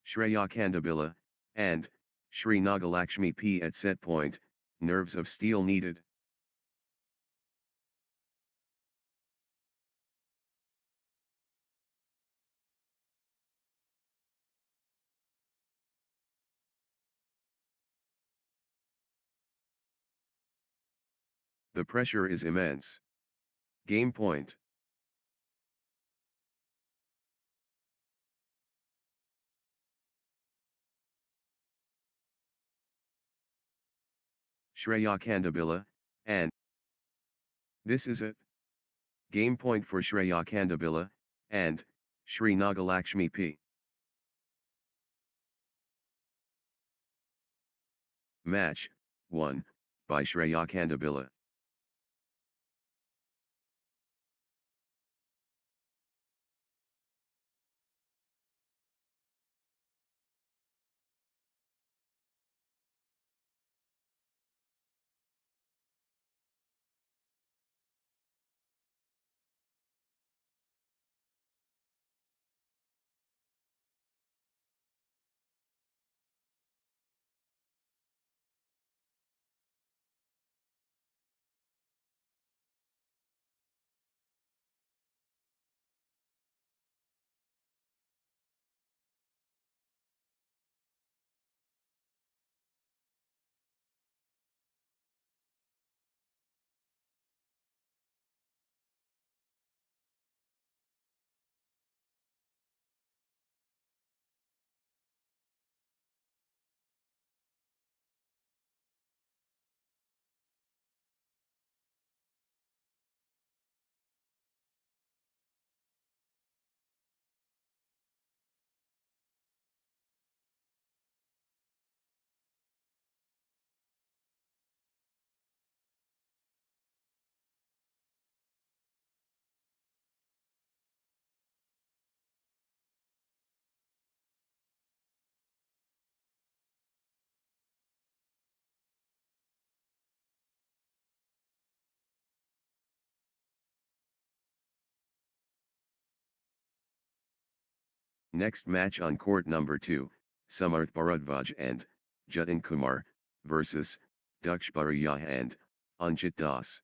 Shreakandabil and Shri Nagalakshmi P at set point, nerves of steel needed. The pressure is immense. Game point. Shreakandabil and this is it. Game point for Shreakandabil and Shri Nagalakshmi P. Match won by Shreakandabil. Next match on court number 2, Samarth Bharadvaj and Jatin Kumar versus Dakshar and Anjit Das.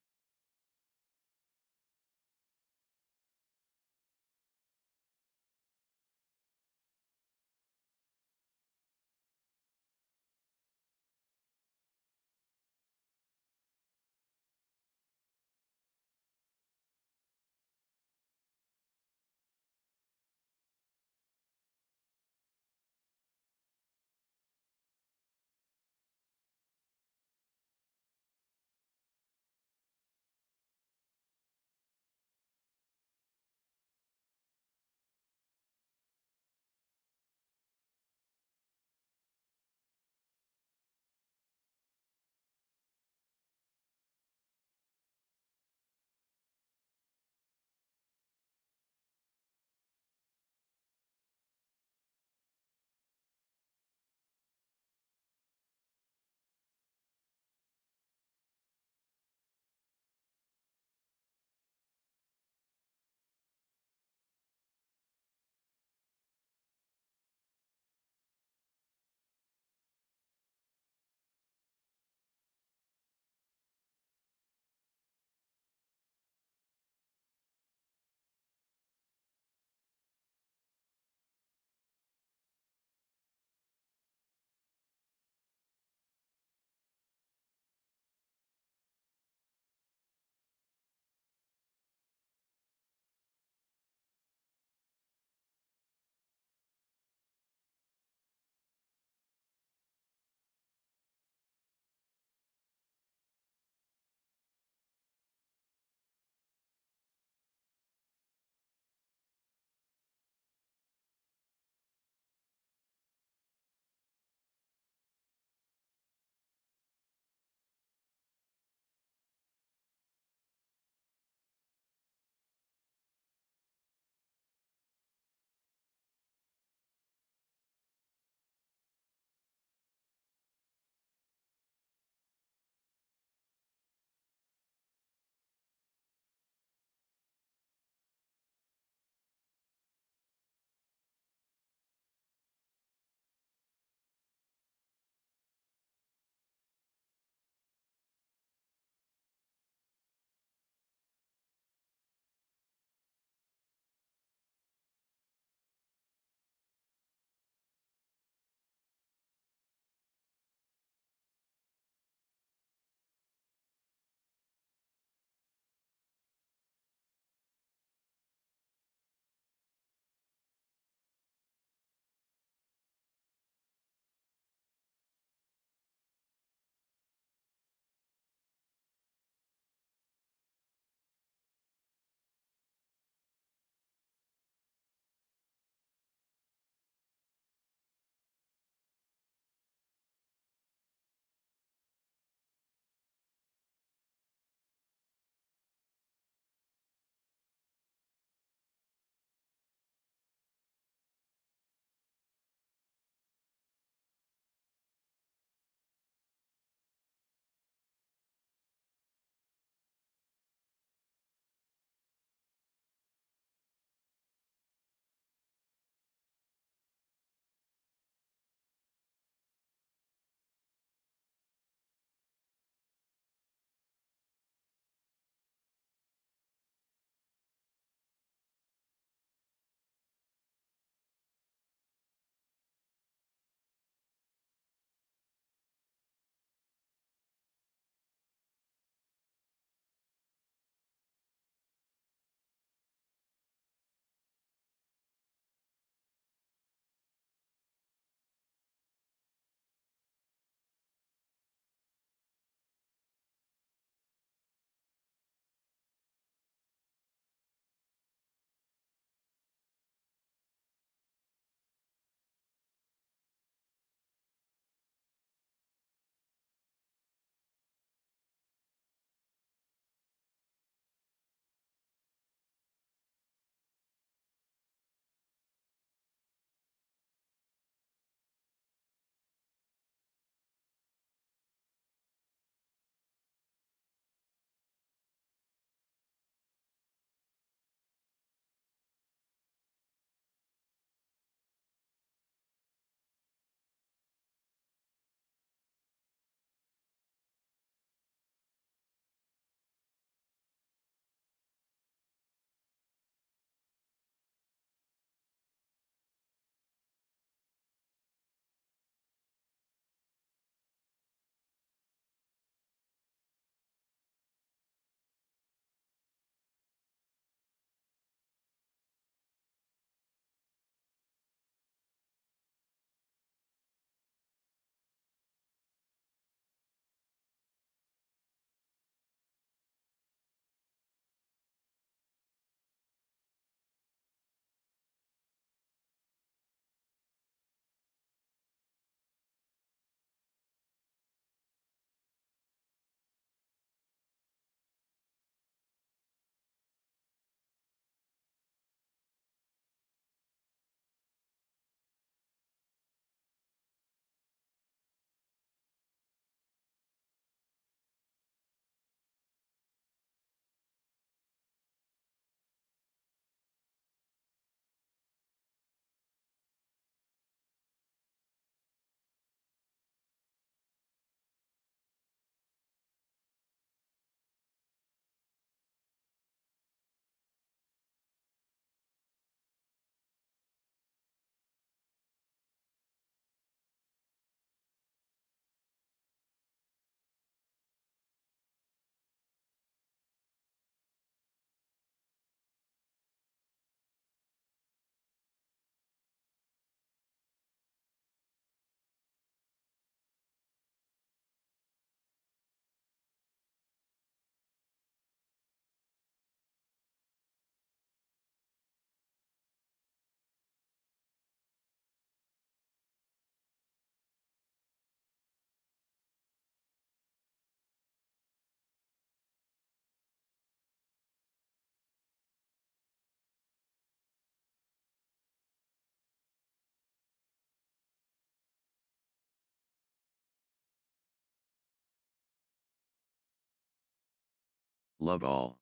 love all.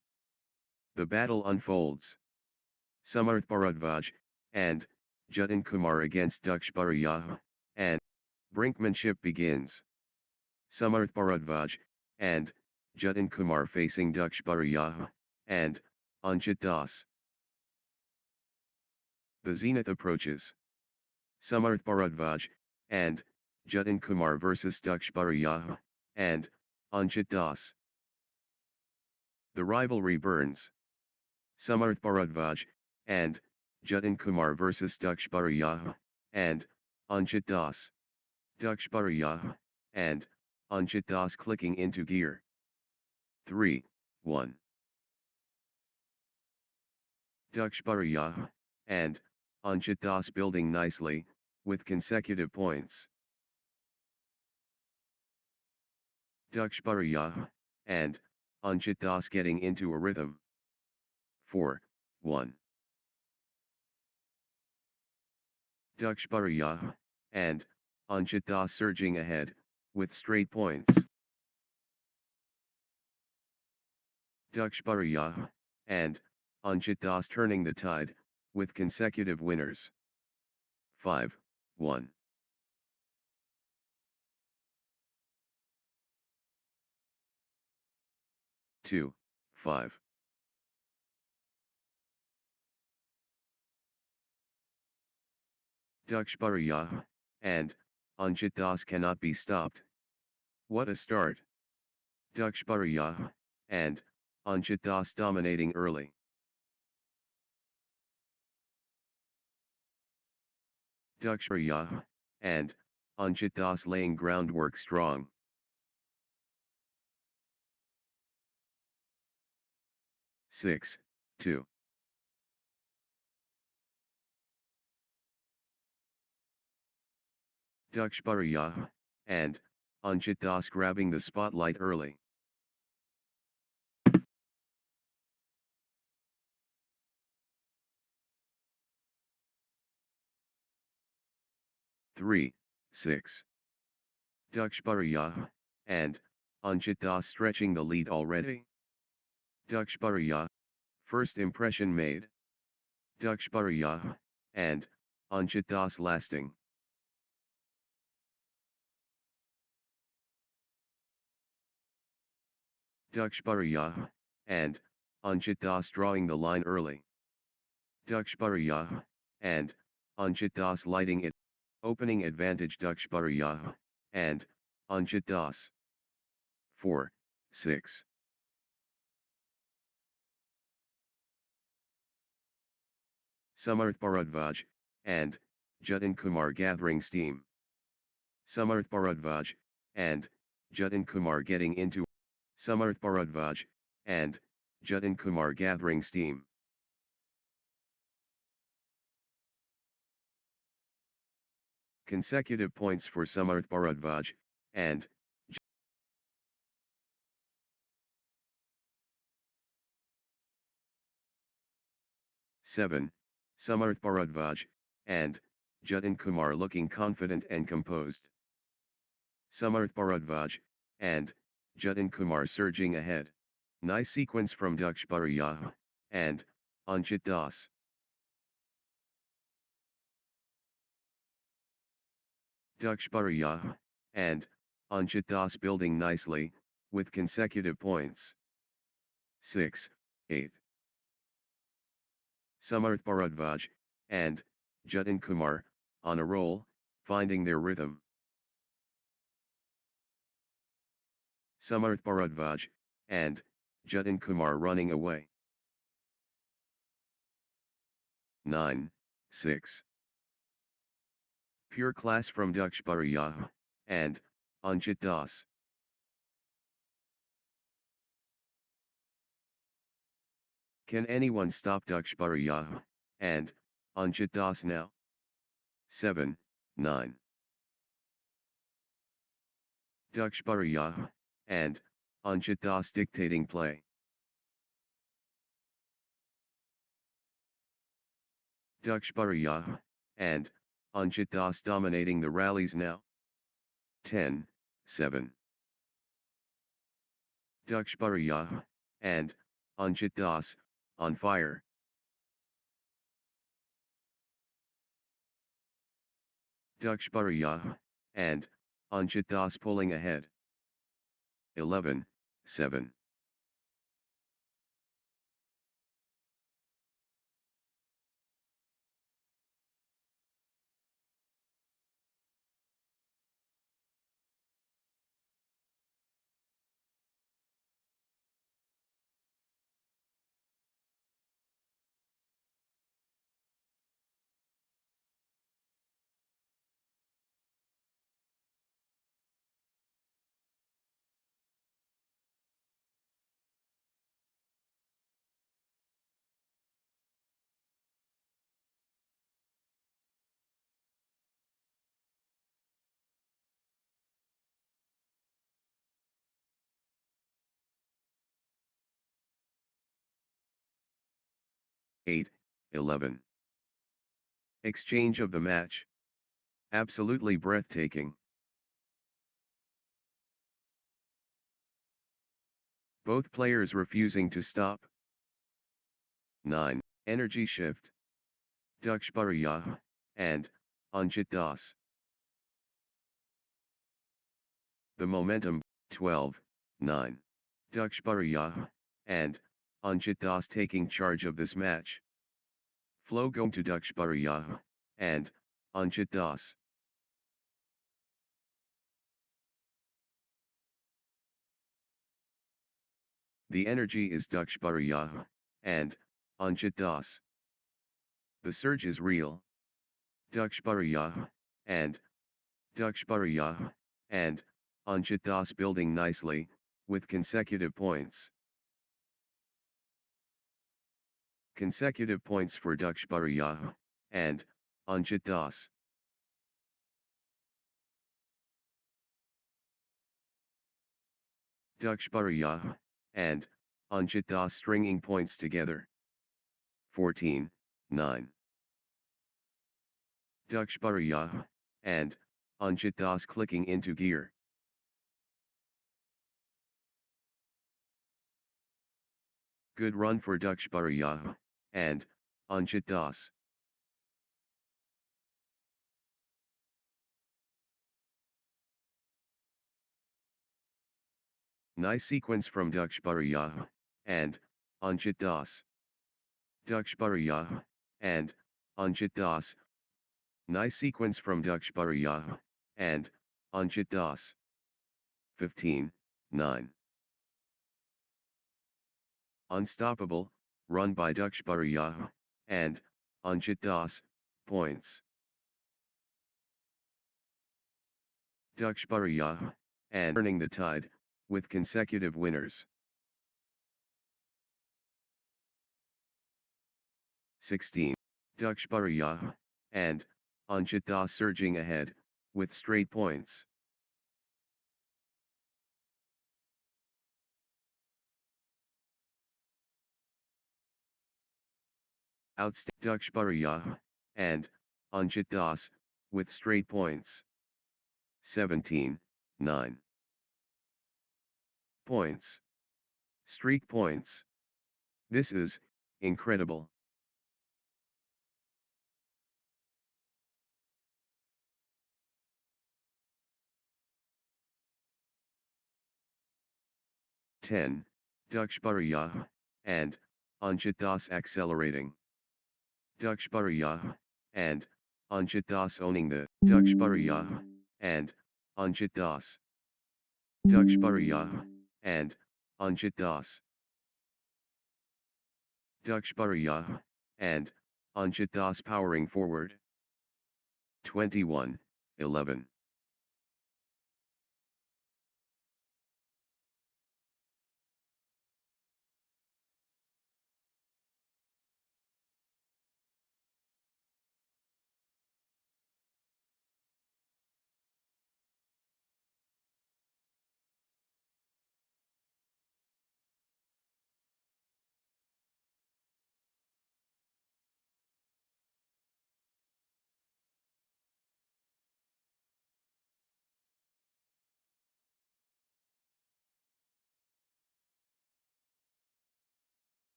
The battle unfolds. Samarth Bharadvaj, and Jatin Kumar against Dakshar, and brinkmanship begins. Samarth Bharadvaj, and Jatin Kumar facing Dakshar, and Anchit Das. The zenith approaches. Samarth Bharadvaj, and Jatin Kumar versus Dakshar, and Anchit Das. The rivalry burns. Samarth Bharadvaj, and Jatin Kumar versus Dakshar, and Anchit Das. Dakshar, and Anchit Das clicking into gear. 3, 1. Dakshar, and Anchit Das building nicely, with consecutive points. Dakshar, and Anchit Das getting into a rhythm. 4, 1. Dakshar, and Anchit Das surging ahead, with straight points. Dakshar, and Anchit Das turning the tide, with consecutive winners. 5, 1. Two, 5. Dakshar, and Anchit Das cannot be stopped. What a start! Dakshar, and Anchit Das dominating early. Dakshar, and Anchit Das laying groundwork strong. 6, 2. Dakshar, and Anchit Das grabbing the spotlight early. Three, 6. Dakshar, and Anchit Das stretching the lead already. Dakshar, first impression made. Dakshar, and Anchit Das lasting. Dakshar, and Anchit Das drawing the line early. Dakshar, and Anchit Das lighting it. Opening advantage Dakshar, and Anchit Das. 4, 6. Samarth Bharadvaj, and Jatin Kumar gathering steam. Samarth Bharadvaj, and Jatin Kumar getting into. Samarth Bharadvaj, and Jatin Kumar gathering steam. Consecutive points for Samarth Bharadvaj, and 7. Samarth Bharadvaj, and Jatin Kumar looking confident and composed. Samarth Bharadvaj, and Jatin Kumar surging ahead. Nice sequence from Dakshar, and Anchit Das. Dakshar, and Anchit Das building nicely, with consecutive points. 6, 8. Samarth Bharadvaj, and Jatin Kumar, on a roll, finding their rhythm. Samarth Bharadvaj, and Jatin Kumar running away. 9, 6. Pure class from Dakshar, and Anchit Das. Can anyone stop Dakshar, and Anchit Das now? 7, 9. Dakshar, and Anchit Das dictating play. Dakshar, and Anchit Das dominating the rallies now. 10, 7. Dakshar, and Anjit Das, on fire. Dakshar and Anjit Das pulling ahead. 11-7. Eight, 11. Exchange of the match. Absolutely breathtaking. Both players refusing to stop. 9. Energy shift. Dakshar and Anjit Das. The momentum. 12-9. Dakshar and Anjit Das taking charge of this match. Flow going to Dakshar and Anjit Das. The energy is Dakshar and Anjit Das. The surge is real. Dakshar and Anjit Das building nicely, with consecutive points. Consecutive points for Dakshar and Anjit Das. Dakshar and Anjit Das stringing points together. 14-9. Dakshar and Anjit Das clicking into gear. Good run for Dakshar and Anjit Das. Nice sequence from Dakshar and Anjit Das. Dakshar and Anjit Das. Nice sequence from Dakshar and Anjit Das. 15-9. Unstoppable, run by Dakshar and Anjit Das, points. Dakshar and turning the tide, with consecutive winners. 16. Dakshar and Anjit Das surging ahead, with straight points. Dakshar and Anjit Das, with straight points. 17-9. Points. Streak points. This is incredible. Dakshar and Anjit Das accelerating. Dakshar and Anjit Das owning the Dakshar and Anjit Das. Dakshar and Anjit Das. Dakshar and Anjit Das powering forward. 21-11.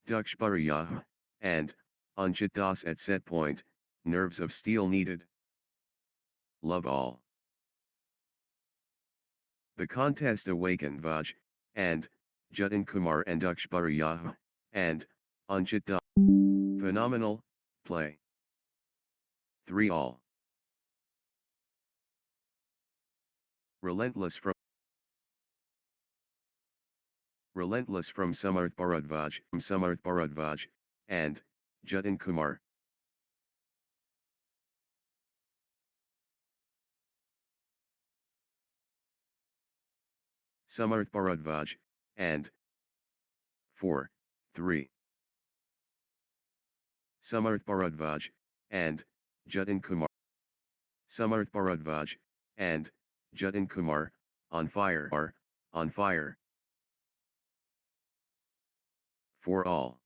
Dakshbariyah, and, Anchit Das at set point, nerves of steel needed. Love all. The contest awakened Vaj, and, Jatin Kumar and Dakshbariyah, and, Anchit Das. Phenomenal, play. 3 all. Relentless from Samarth Bharadvaj, and, Jatin Kumar. Samarth Bharadvaj, and 4, 3. Samarth Bharadvaj, and, Jatin Kumar. Samarth Bharadvaj, and, Jatin Kumar, on fire, on fire. 4 all.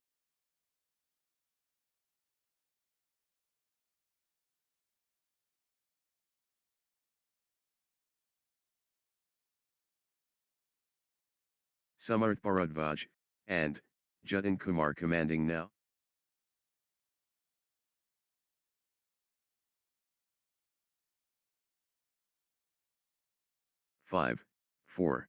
Samarth Bharadvaj, and, Jatin Kumar commanding now. Five, 4.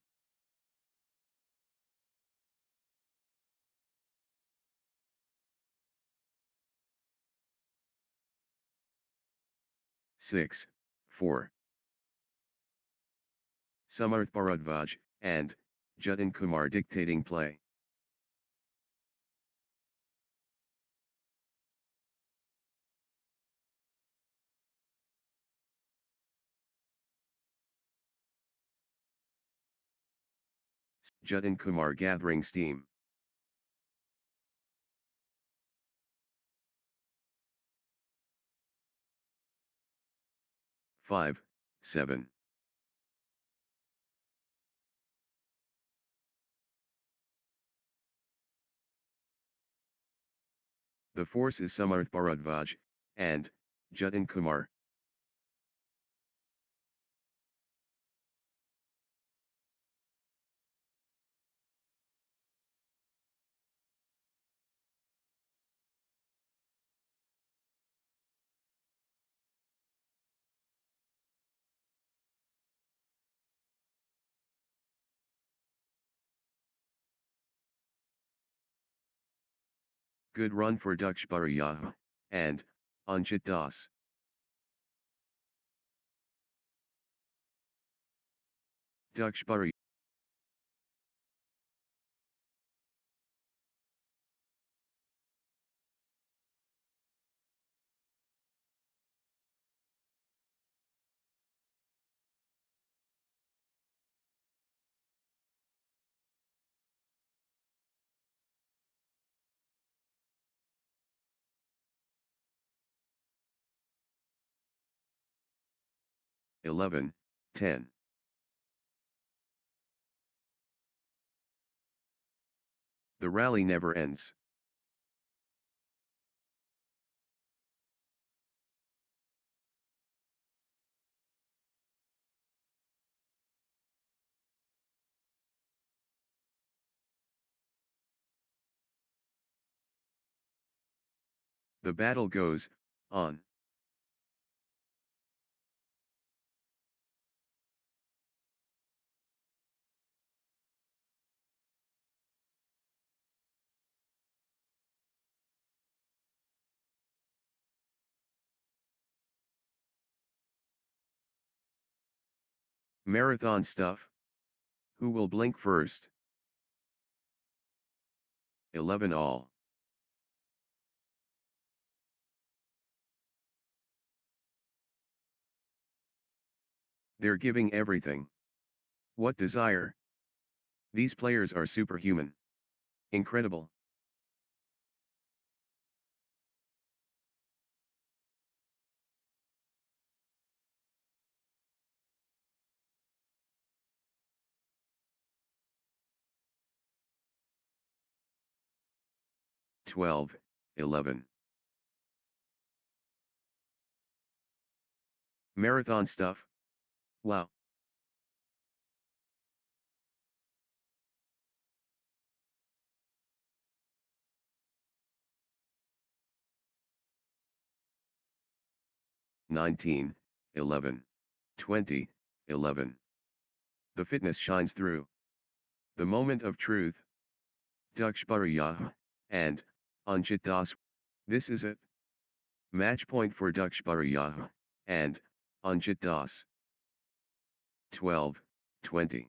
Six, 4. Samarth Bharadvaj, and, Jatin Kumar dictating play. Jatin Kumar gathering steam. Five, 7. The force is Samarth Bharadvaj, and, Jatin Kumar. Good run for Dakshbariyah, and, Anchit Das. Dakshbariyah. Eleven, 10. The rally never ends. The battle goes on. Marathon stuff. Who will blink first? 11 all. They're giving everything. What desire? These players are superhuman. Incredible. Twelve, 11. Marathon stuff? Wow. 19, 11, 20, 11. The fitness shines through. The moment of truth. Dakshar and Anchit Das. This is it. Match point for Dakshar and Anchit Das. 12, 20.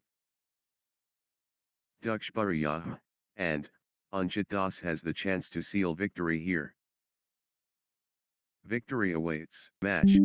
Dakshar and Anchit Das has the chance to seal victory here. Victory awaits. Match.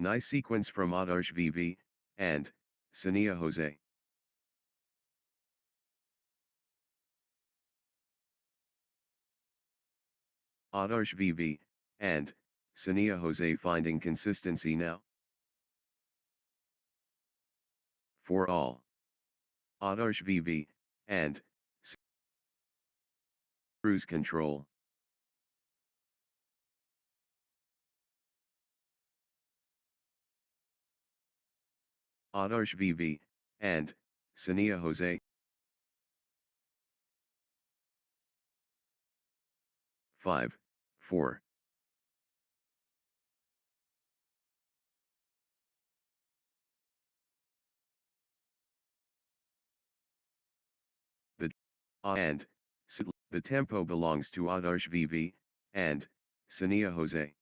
Nice sequence from Adash VV and Sania Jose. Adash VV and Sania Jose finding consistency now. For all. Adash VV and cruise control. Adash VV and Sania Jose. 5, 4. The and the tempo belongs to Adash VV and Sania Jose.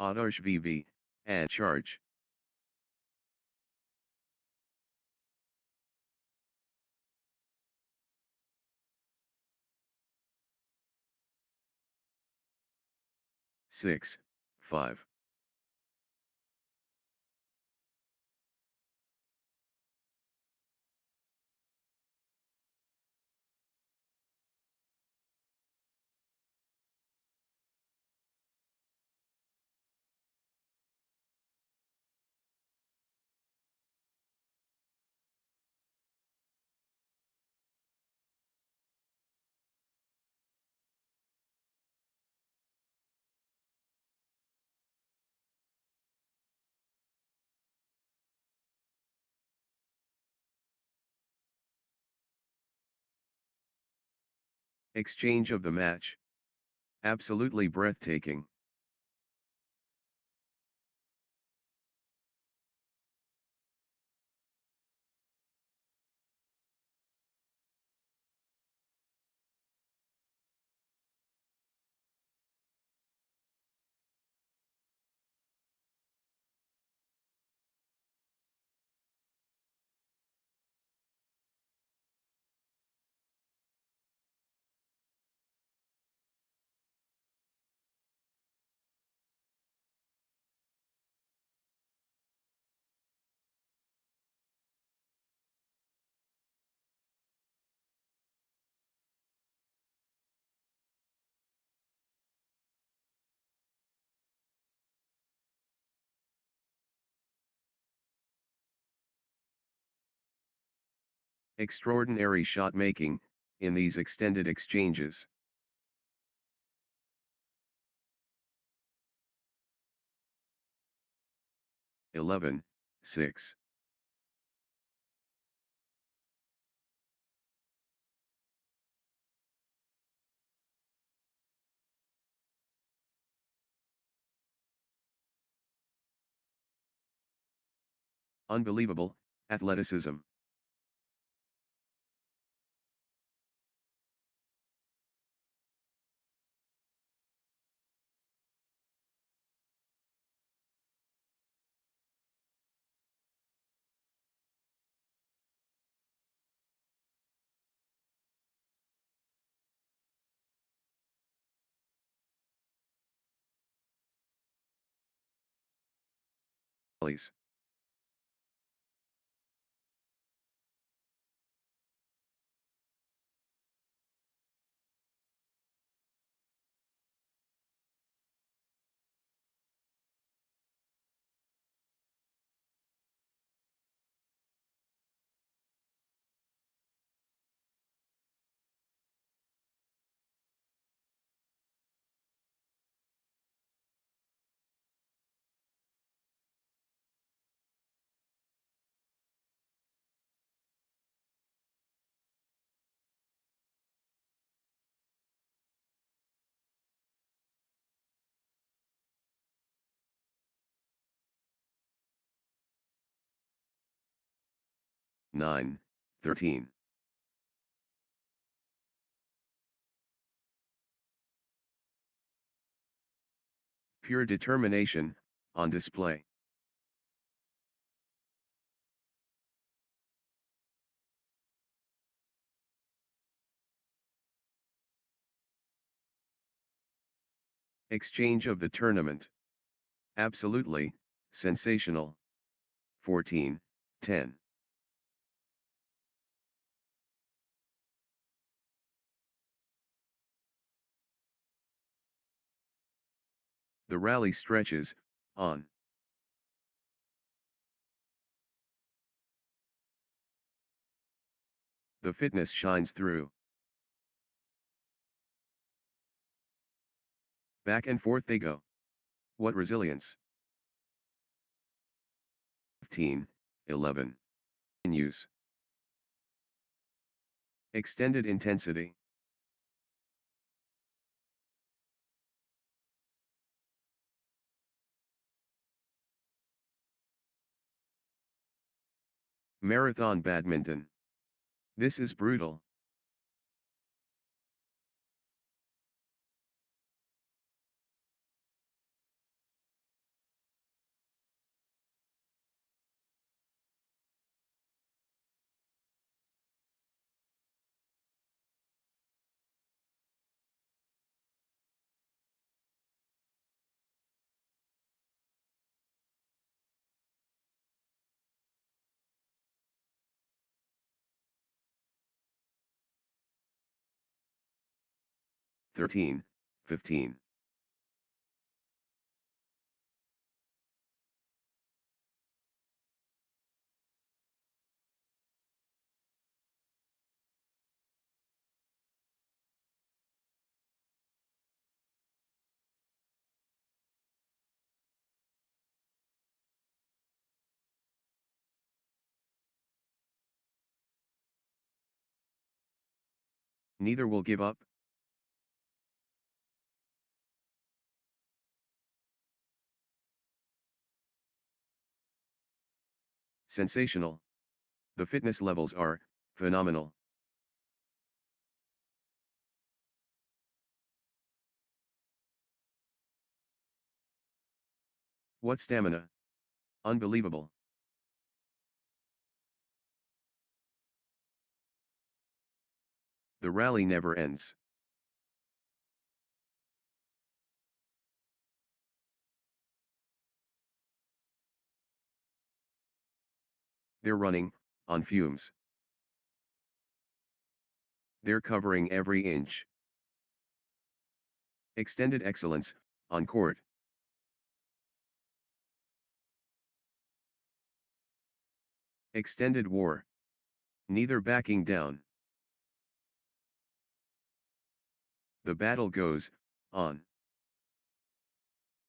Adash VV and charge. Six, 5. Exchange of the match. Absolutely breathtaking. Extraordinary shot making, in these extended exchanges. (11, 6). Unbelievable, athleticism. Please. (9, 13). Pure determination, on display. Exchange of the tournament. Absolutely, sensational. 14, 10. The rally stretches, on. The fitness shines through. Back and forth they go. What resilience. 15, 11. In use. Extended intensity. Marathon badminton. This is brutal. (13, 15). Neither will give up, Sensational. The fitness levels are phenomenal. What stamina! Unbelievable. The rally never ends. They're running on fumes. They're covering every inch. Extended excellence on court. Extended war. Neither backing down. The battle goes on.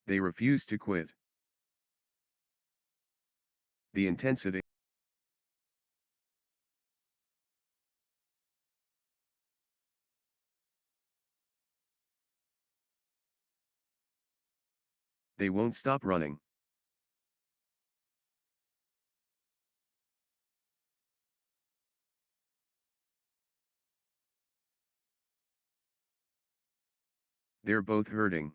They refuse to quit. The intensity. They won't stop running. They're both hurting.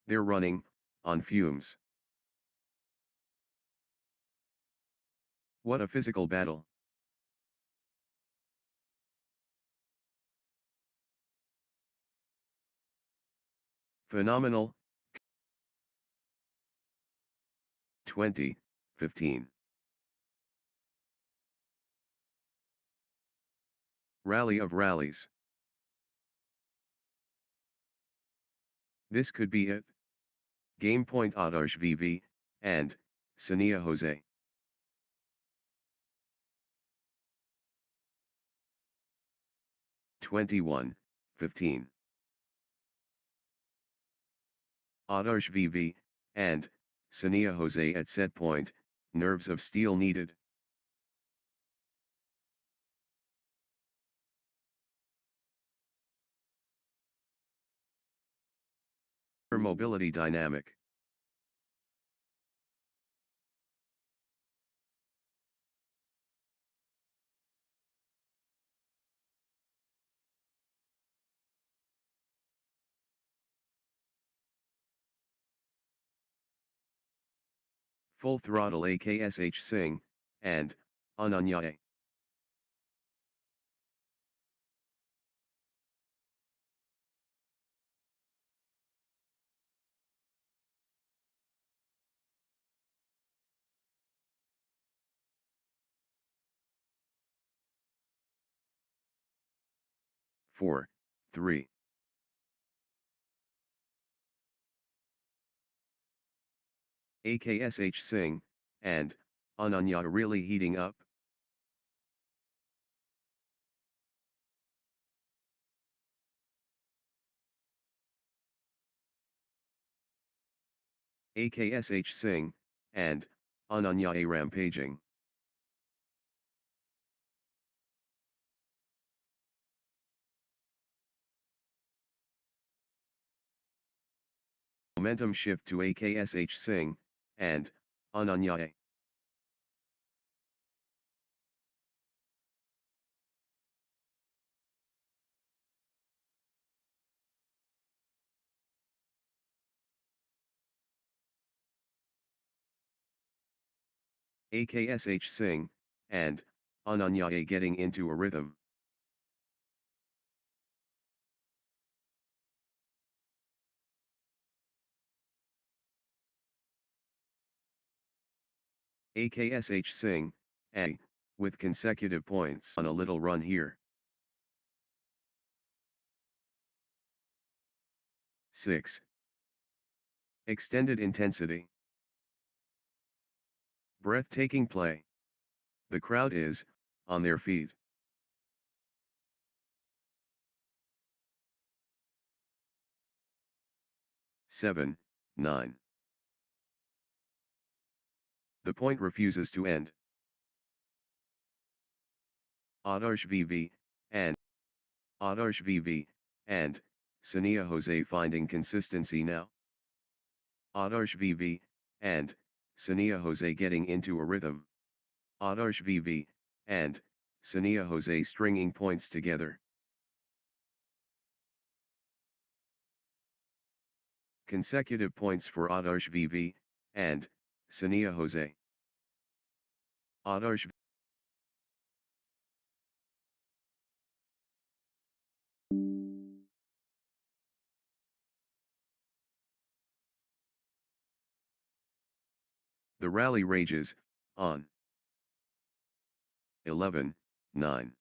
They're running on fumes. What a physical battle. Phenomenal. 2015. Rally of rallies. This could be it. Game point Adash VV, and Sania Jose. (21:15). Adash VV, and Sania Jose at set point, nerves of steel needed. Mobility dynamic. Full throttle AKSH Singh, and Ananya. Four, 3. AKSH Singh, and Ananya really heating up. AKSH Singh, and Ananya rampaging. Momentum shift to AKSH Singh, and Ananya. AKSH Singh, and Ananya getting into a rhythm. AKSH Singh, with consecutive points on a little run here. 6. Extended intensity. Breathtaking play. The crowd is on their feet. 7, 9. The point refuses to end. Adash VV, and Adash VV, and Sania Jose finding consistency now. Adash VV, and Sania Jose getting into a rhythm. Adash VV, and Sania Jose stringing points together. Consecutive points for Adash VV, and Sania Jose. Adash The rally rages, on. 11, 9.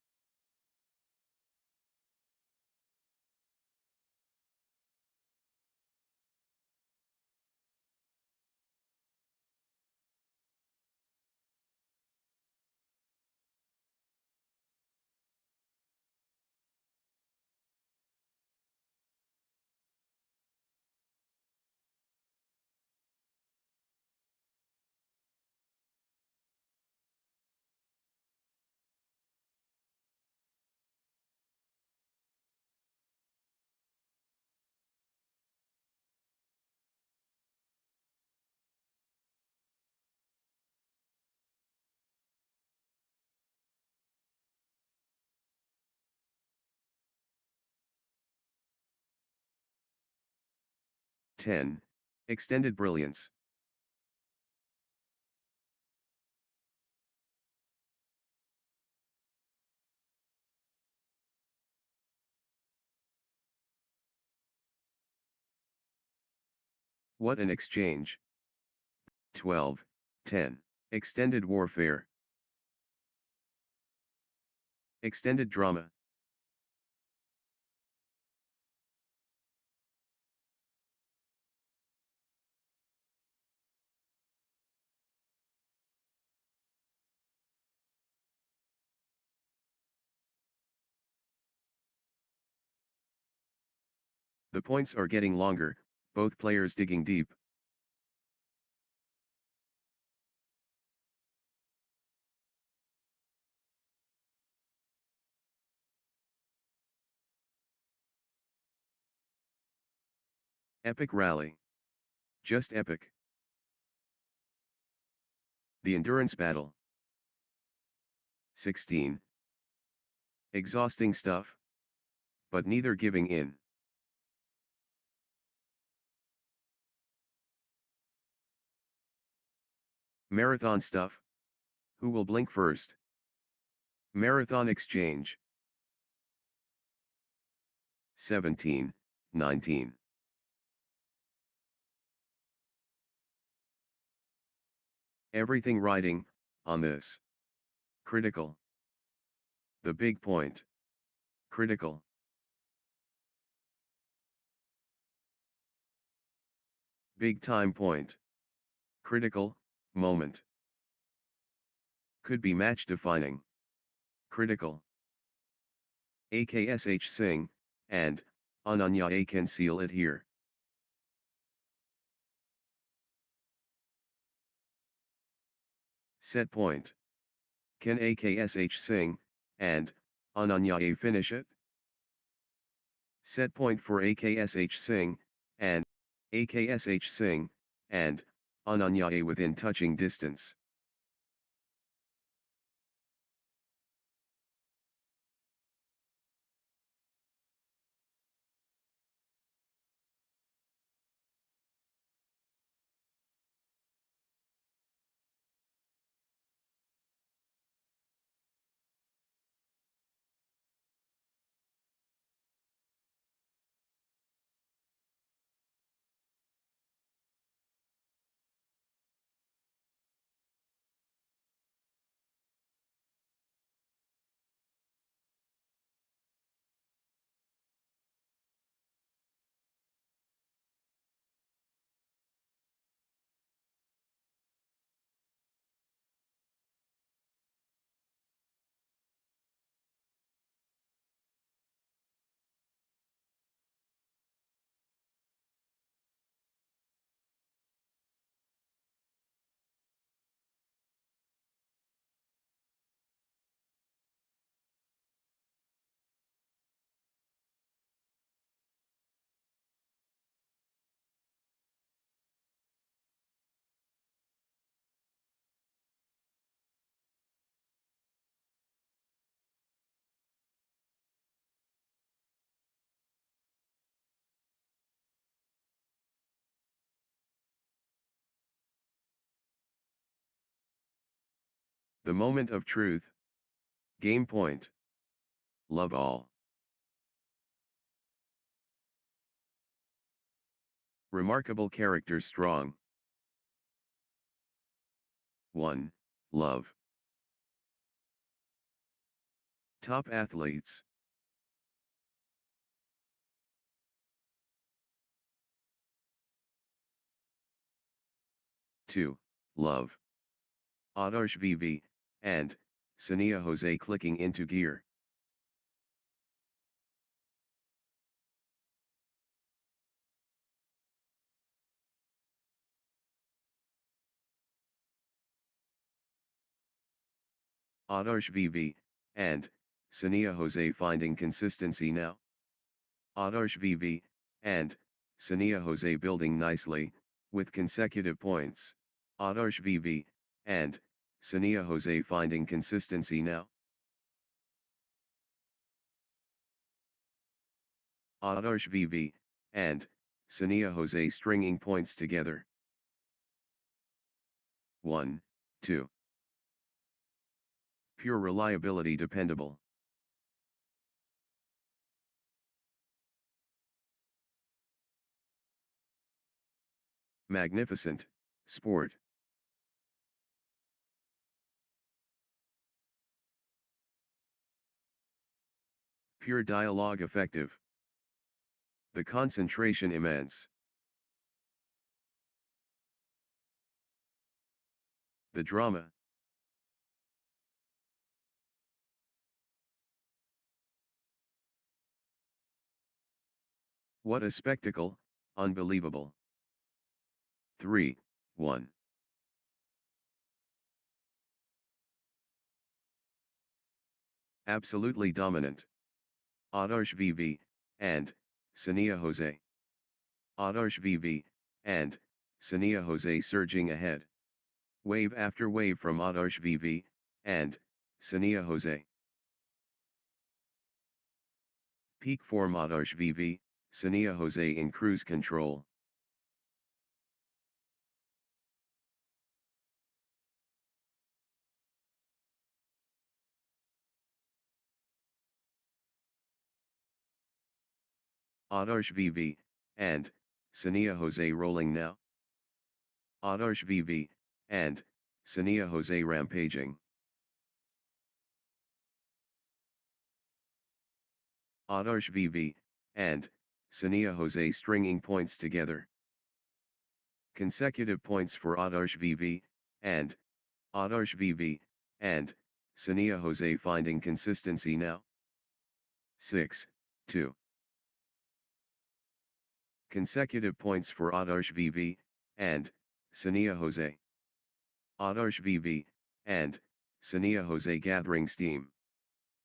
Ten. Extended brilliance. What an exchange. 12, 10. Extended warfare. Extended drama. The points are getting longer, both players digging deep. Epic rally. Just epic. The endurance battle. 16. Exhausting stuff. But neither giving in. Marathon stuff. Who will blink first? Marathon exchange. 17, 19. Everything riding on this. Critical. The big point. Critical. Big time point. Critical moment. Could be match defining. Critical. AKSH Singh, and Ananya A can seal it here. Set point. Can AKSH Singh, and Ananya A finish it? Set point for AKSH Singh, and AKSH Singh, and Ananya A within touching distance. The moment of truth. Game point. Love all. Remarkable character strong. 1. Love. Top athletes. 2. Love. Adash VV, and, Sania Jose clicking into gear. Adash VV, and, Sania Jose finding consistency now. Adash VV, and, Sania Jose building nicely, with consecutive points. Adash VV, and, Sania Jose finding consistency now. Adash VV, and, Sania Jose stringing points together. 1, 2. Pure reliability dependable. Magnificent, sport. Pure dialogue effective. The concentration immense. The drama. What a spectacle, unbelievable. 3, 1. Absolutely dominant. Adash VV, and, Sania Jose. Adash VV, and, Sania Jose surging ahead. Wave after wave from Adash VV, and, Sania Jose. Peak form Adash VV, Sania Jose in cruise control. Adash VV, and, Sania Jose rolling now. Adash VV, and, Sania Jose rampaging. Adash VV, and, Sania Jose stringing points together. Consecutive points for Adash VV, and, Adash VV, and, Sania Jose finding consistency now. 6, 2. Consecutive points for Adash VV, and, Sania Jose. Adash VV, and, Sania Jose gathering steam.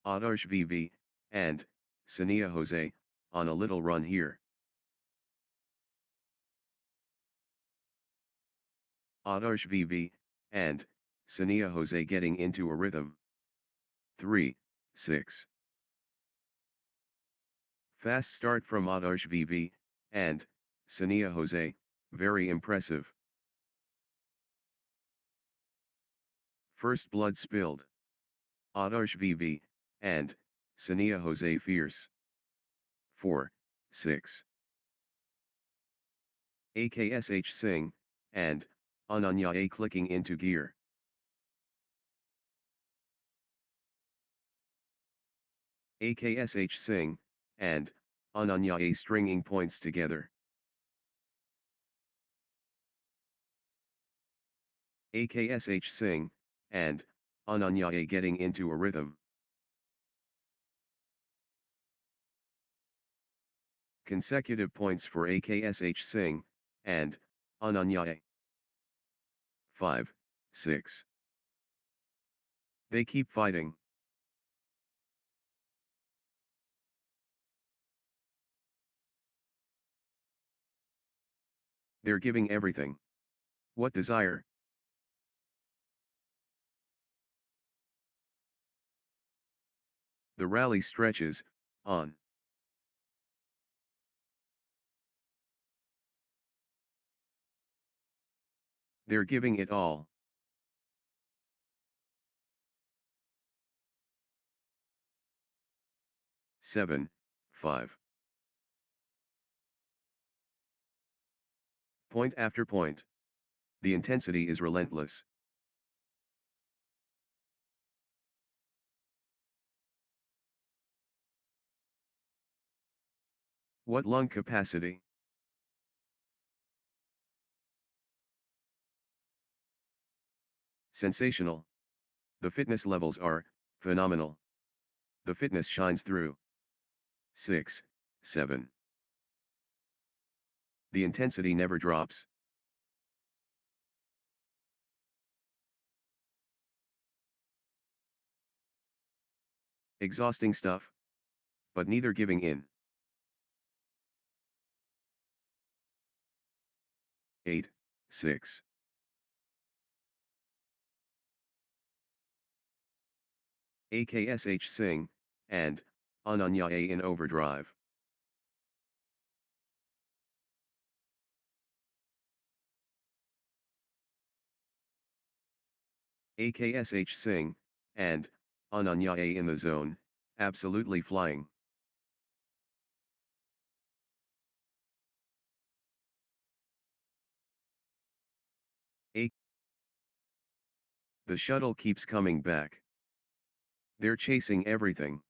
Adash VV, and, Sania Jose, on a little run here. Adash VV, and, Sania Jose getting into a rhythm. 3, 6. Fast start from Adash VV, and, Sania Jose, very impressive. First blood spilled. Adash VV, and, Sania Jose fierce. 4, 6. AKSH Singh, and, Ananya A clicking into gear. AKSH Singh, and, Ananya A stringing points together. AKSH Singh, and, Ananya A getting into a rhythm. Consecutive points for AKSH Singh, and, Ananya A. 5, 6. They keep fighting. They're giving everything. What desire? The rally stretches, on. They're giving it all. 7, 5. Point after point. The intensity is relentless. What lung capacity? Sensational. The fitness levels are phenomenal. The fitness shines through. 6, 7. The intensity never drops. Exhausting stuff. But neither giving in. 8, 6. AKSH Singh, and Ananya A in overdrive. AKSH Singh, and Ananya A in the zone, absolutely flying. A. The shuttle keeps coming back. They're chasing everything.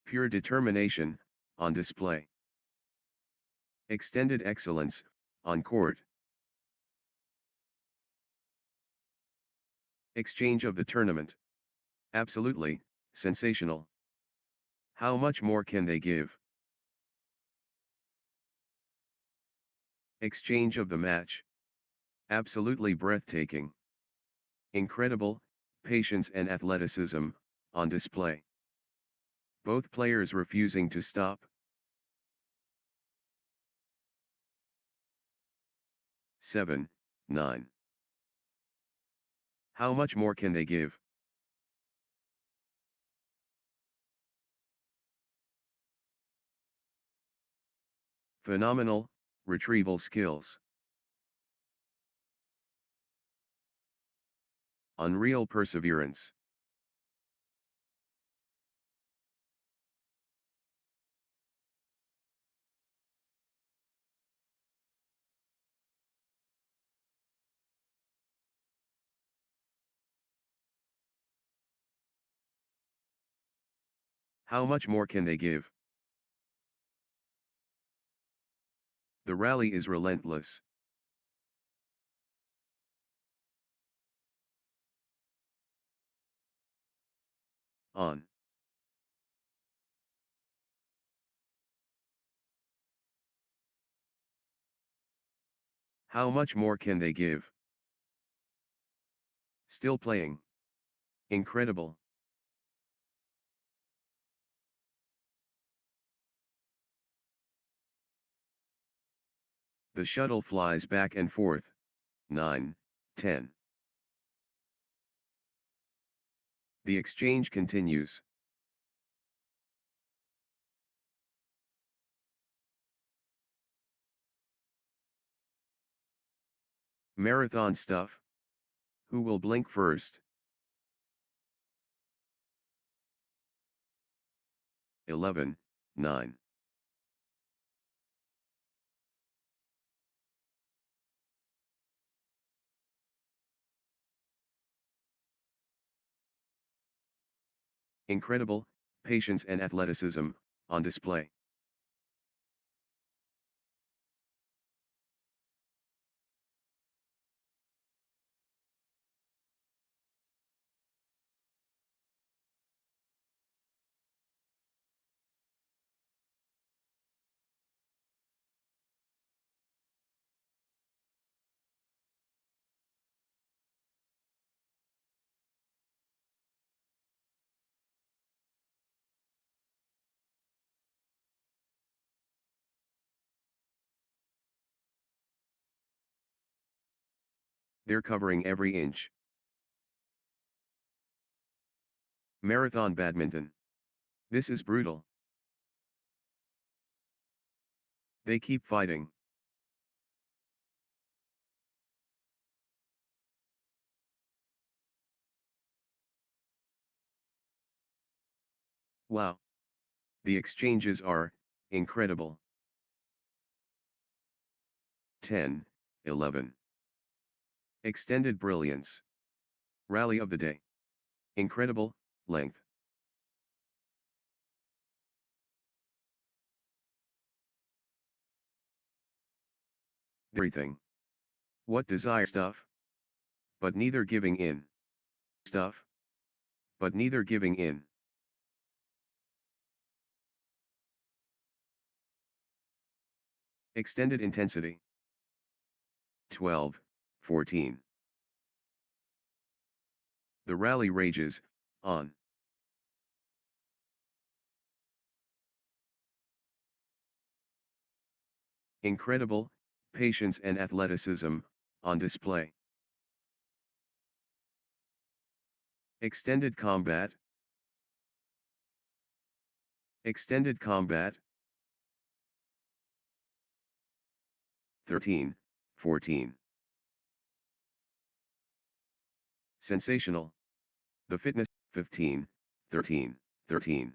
Pure determination, on display. Extended excellence, on court. Exchange of the tournament. Absolutely, sensational. How much more can they give? Exchange of the match. Absolutely breathtaking. Incredible, patience and athleticism, on display. Both players refusing to stop. 7, 9. How much more can they give? Phenomenal, retrieval skills. Unreal perseverance. How much more can they give? The rally is relentless. On. How much more can they give? Still playing. Incredible. The shuttle flies back and forth. 9, 10. The exchange continues. Marathon stuff. Who will blink first? 11, 9. Incredible, patience and athleticism, on display. They're covering every inch. Marathon badminton. This is brutal. They keep fighting. Wow. The exchanges are incredible. 10, 11. Extended brilliance. Rally of the day. Incredible length. Everything. What desire stuff? But neither giving in. Stuff. But neither giving in. Extended intensity. 12, 14. The rally rages on. Incredible patience and athleticism on display. Extended combat. Extended combat. 13, 14. Sensational. The fitness. 15, 13, 13.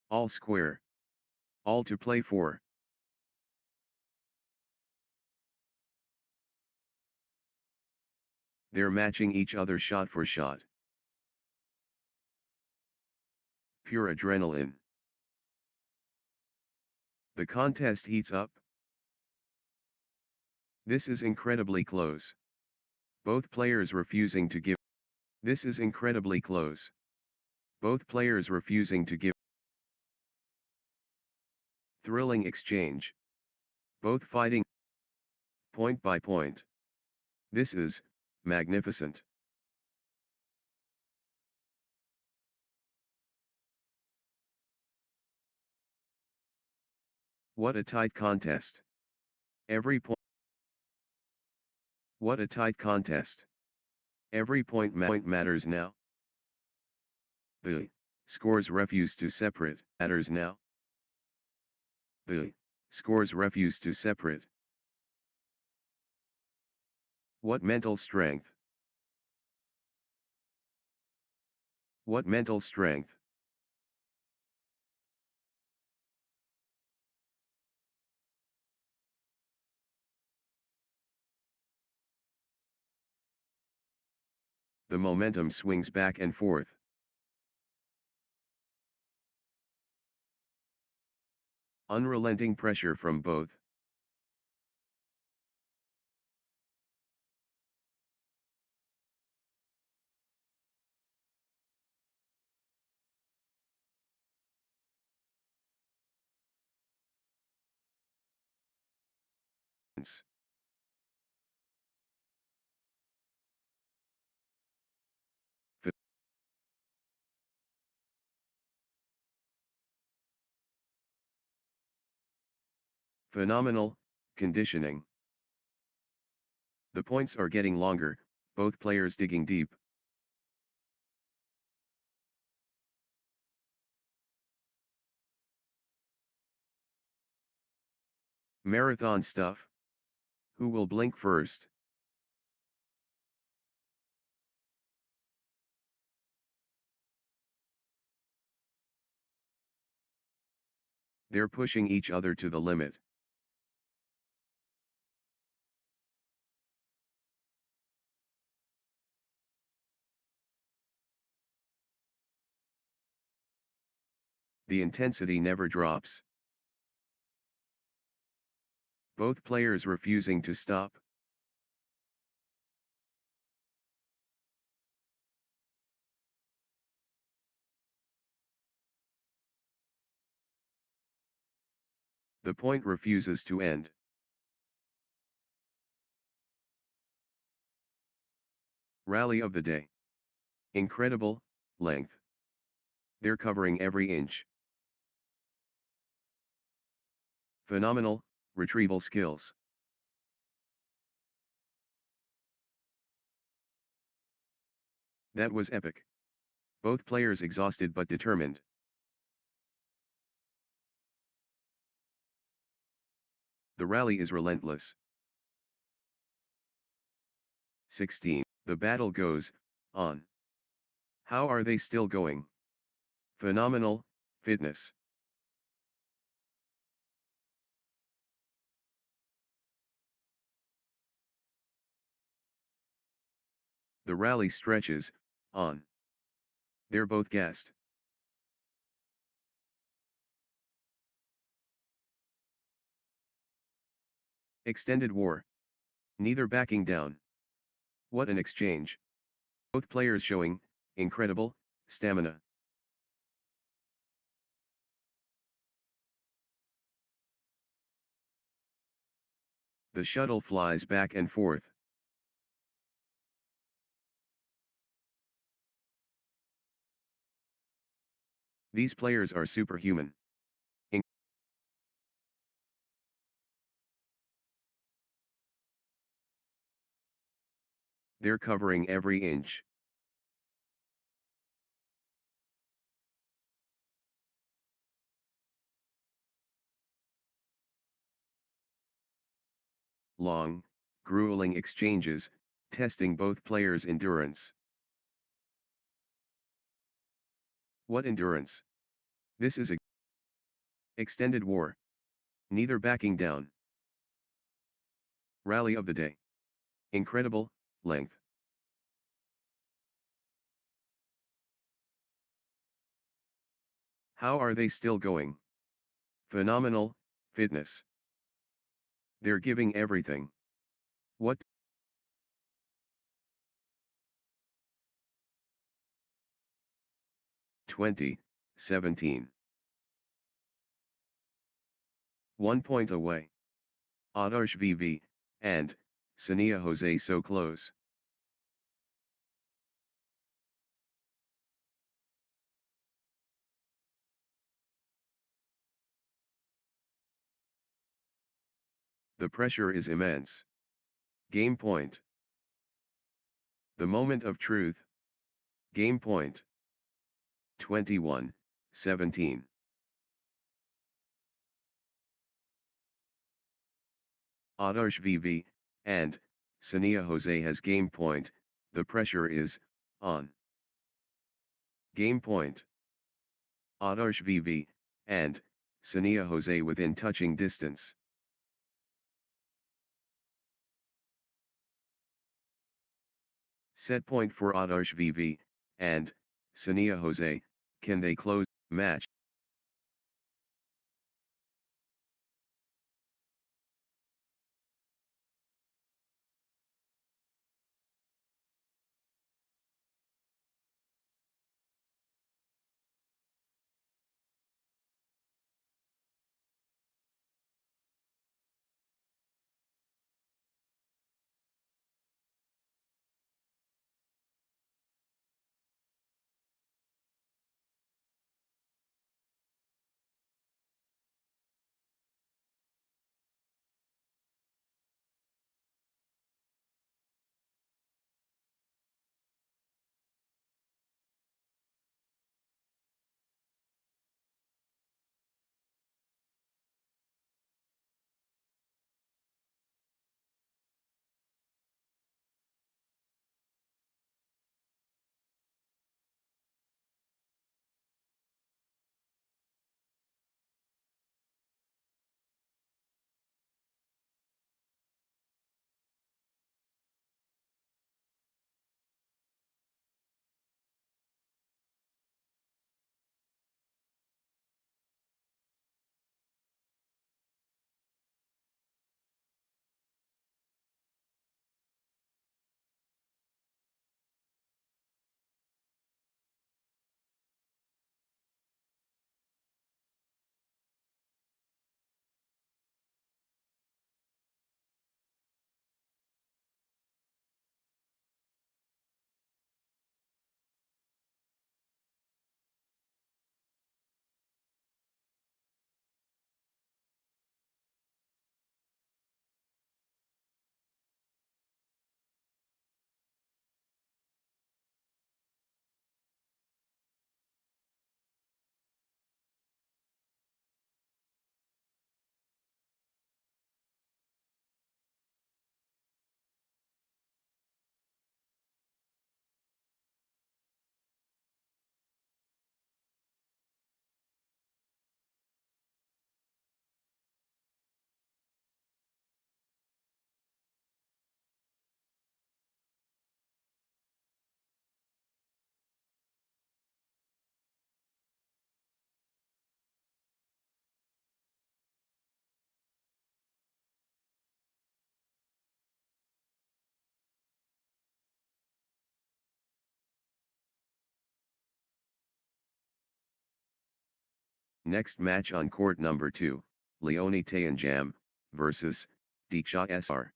All square. All to play for. They're matching each other shot for shot. Pure adrenaline. The contest heats up. This is incredibly close. Both players refusing to give. This is incredibly close. Both players refusing to give. Thrilling exchange. Both fighting. Point by point. This is magnificent. What a tight contest. Every point. What a tight contest. Every point matters now. The scores refuse to separate matters now. The scores refuse to separate. What mental strength. What mental strength. The momentum swings back and forth. Unrelenting pressure from both. Phenomenal conditioning. The points are getting longer, both players digging deep. Marathon stuff. Who will blink first? They're pushing each other to the limit. The intensity never drops. Both players refusing to stop. The point refuses to end. Rally of the day. Incredible length. They're covering every inch. Phenomenal retrieval skills. That was epic. Both players exhausted but determined. The rally is relentless. 16. The battle goes on. How are they still going? Phenomenal, fitness. The rally stretches, on. They're both gassed. Extended war. Neither backing down. What an exchange. Both players showing, incredible, stamina. The shuttle flies back and forth. These players are superhuman. They're covering every inch. Long, grueling exchanges, testing both players' endurance. What endurance? This is a extended war. Neither backing down. Rally of the day. Incredible, length. How are they still going? Phenomenal, fitness. They're giving everything. What? (2017). 1 point away. Adash VV, and, Sania Jose so close. The pressure is immense. Game point. The moment of truth. Game point. 21-17. Adash VV, and, Sania Jose has game point, the pressure is, on. Game point. Adash VV, and, Sania Jose within touching distance. Set point for Adash VV, and, Sania Jose, can they close, match? Next match on court number 2, Leoni Tayanjam versus Dikshot SR.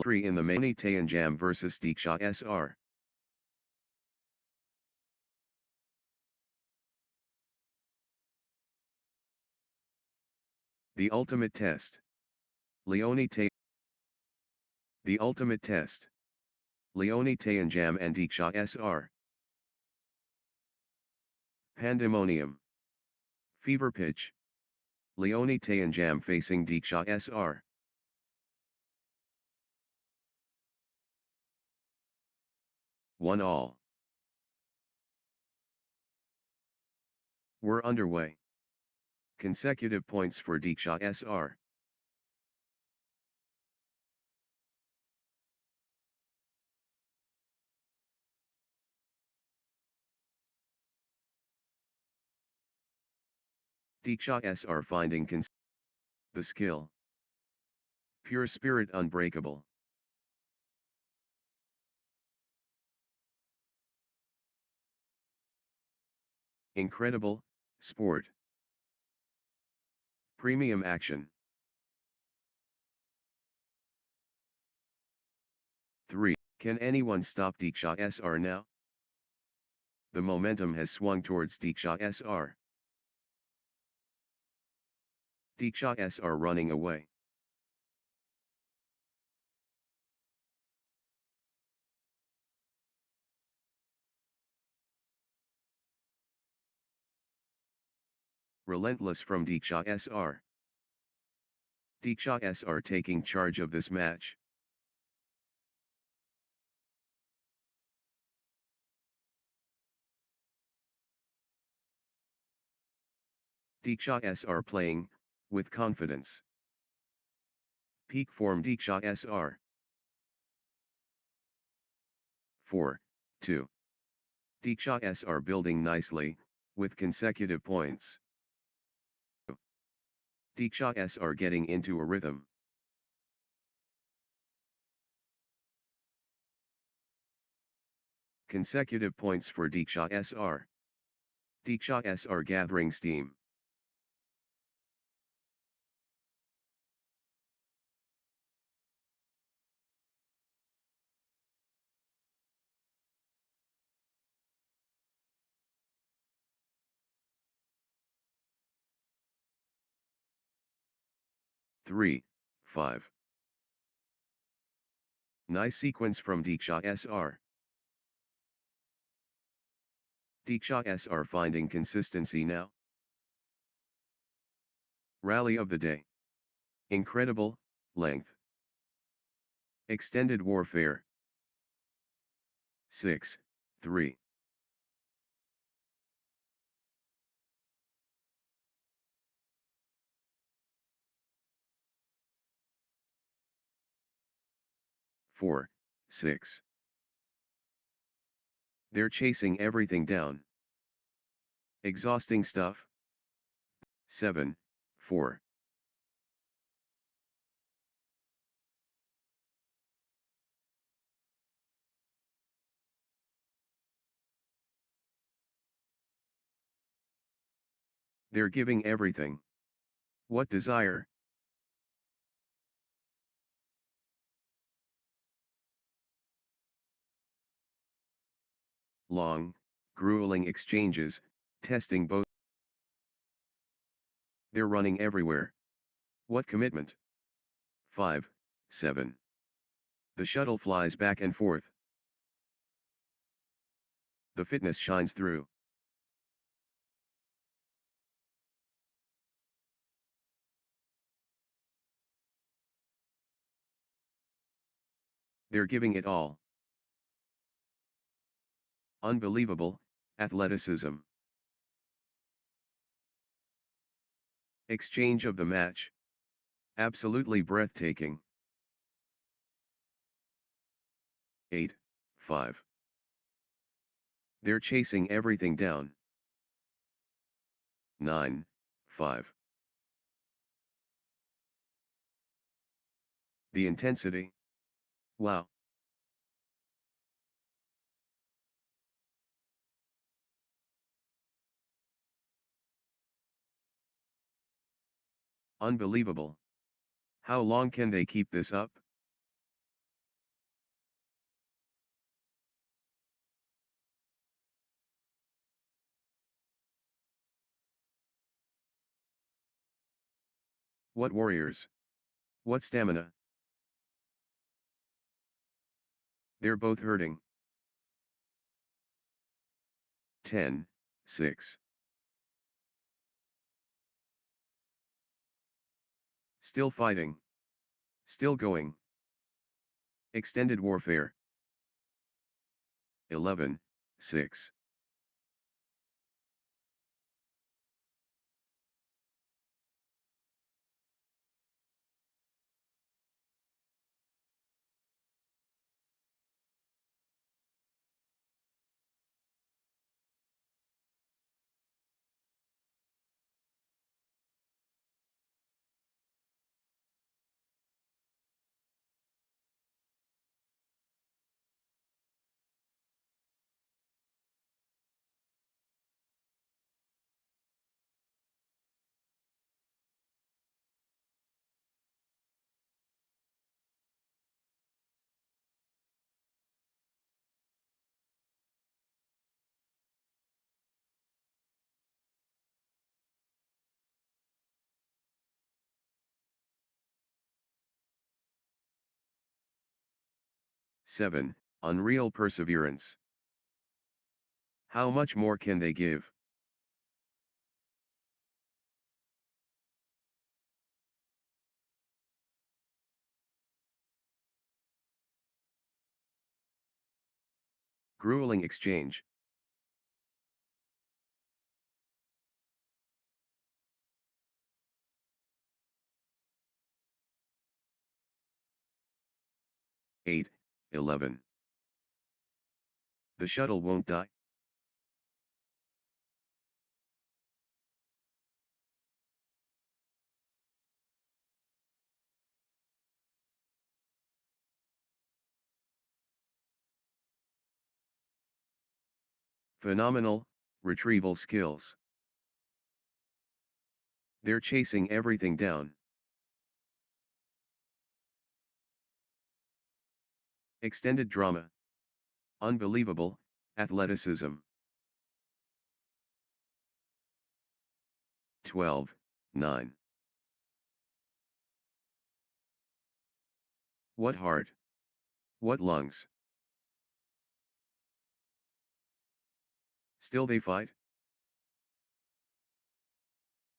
Three in the Leoni Tayanjam versus Dikshot SR. The ultimate test. Leoni Tay. The ultimate test. Leoni Tayanjam and Dikshot SR. Pandemonium. Fever pitch. Leoni Tayanjam facing Dikshot SR. One all. We're underway. Consecutive points for Dikshot SR. Dikshot SR finding the skill. Pure spirit unbreakable. Incredible, sport. Premium action. 3. Can anyone stop Dikshot SR now? The momentum has swung towards Dikshot SR. Dikshot SR running away. Relentless from Dikshot SR. Dikshot SR taking charge of this match. Dikshot SR playing, with confidence. Peak form Dikshot SR. 4, 2. Dikshot SR building nicely, with consecutive points. Dikshot SR getting into a rhythm. Consecutive points for Dikshot SR. Dikshot SR gathering steam. Three, 5. Nice sequence from Dikshot SR. Dikshot SR finding consistency now. Rally of the day. Incredible, length. Extended warfare. 6, 3. 4, 6. They're chasing everything down. Exhausting stuff. 7, 4. They're giving everything. What desire? Long, grueling exchanges, testing both. They're running everywhere. What commitment? 5, 7. The shuttle flies back and forth. The fitness shines through. They're giving it all. Unbelievable, athleticism. Exchange of the match. Absolutely breathtaking. 8, 5. They're chasing everything down. 9, 5. The intensity. Wow. Unbelievable. How long can they keep this up? What warriors? What stamina? They're both hurting. 10, 6. Still fighting. Still going. Extended warfare. 11, 6. Seven, unreal perseverance. How much more can they give? Grueling exchange. Eight, 11. The shuttle won't die. Phenomenal, retrieval skills. They're chasing everything down. Extended drama. Unbelievable, athleticism. 12, 9. What heart? What lungs? Still they fight?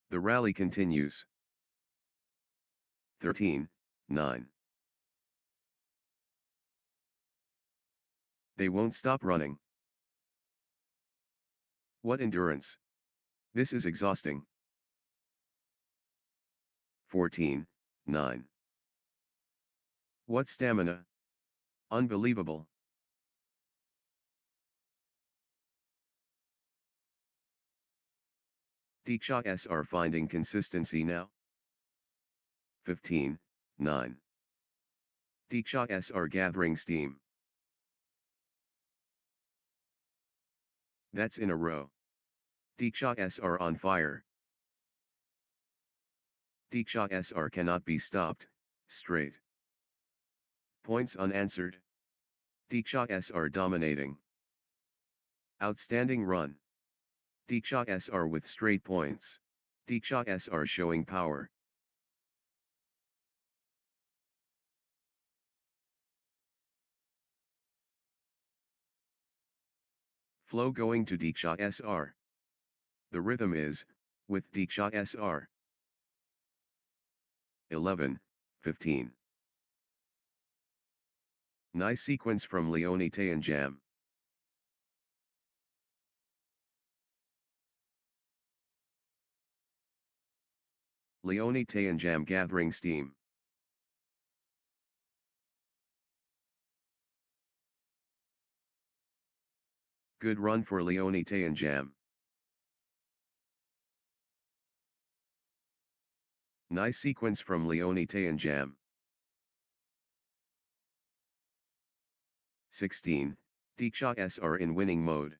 The rally continues. 13, 9. They won't stop running. What endurance! This is exhausting. 14, 9. What stamina! Unbelievable. Dikshot are finding consistency now. 15, 9. Dikshot are gathering steam. That's in a row. Dikshot are on fire. Dikshot are cannot be stopped, straight. Points unanswered. Dikshot are dominating. Outstanding run. Dikshot are with straight points. Dikshot are showing power. Flow going to Dikshot are. The rhythm is, with Dikshot are. 11, 15. Nice sequence from Leoni and Jam. Leoni and Jam gathering steam. Good run for Leoni and Jam. Nice sequence from Leoni and Jam. 16. Dikshot are in winning mode.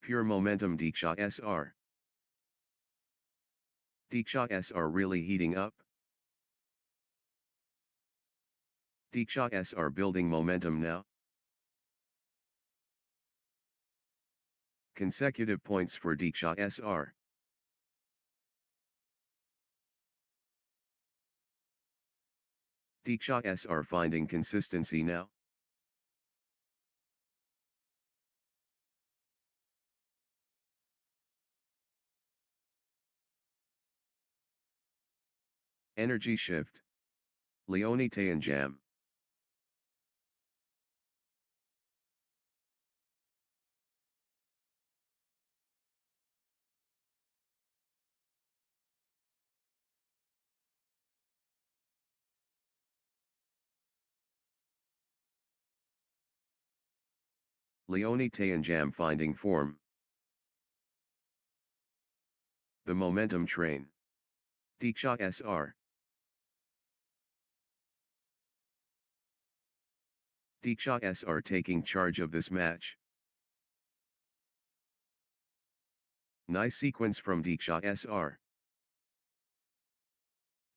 Pure momentum Dikshot are. Dikshot are really heating up. Dikshot are building momentum now. Consecutive points for Dikshot are. Dikshot are finding consistency now. Energy shift. Leoni and Jam. Leoni and Jam finding form. The momentum train. Dikshot are. Dikshot are taking charge of this match. Nice sequence from Dikshot are.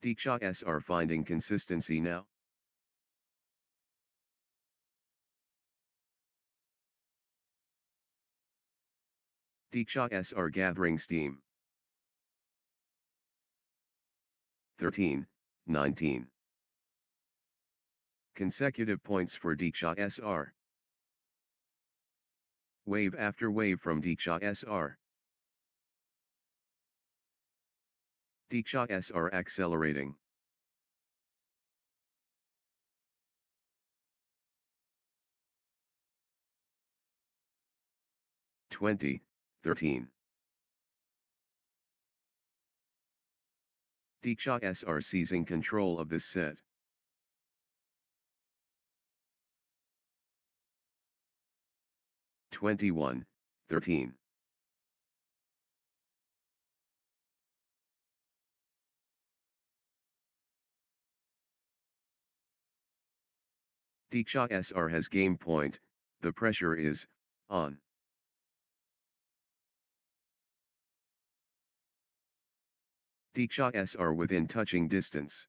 Dikshot are finding consistency now. Dikshot are gathering steam. 13, 19. Consecutive points for Dikshot are. Wave after wave from Dikshot are. Dikshot are accelerating. (20, 13). Dikshot are seizing control of this set. (21, 13). Dikshot are has game point, the pressure is on. Dikshot are within touching distance.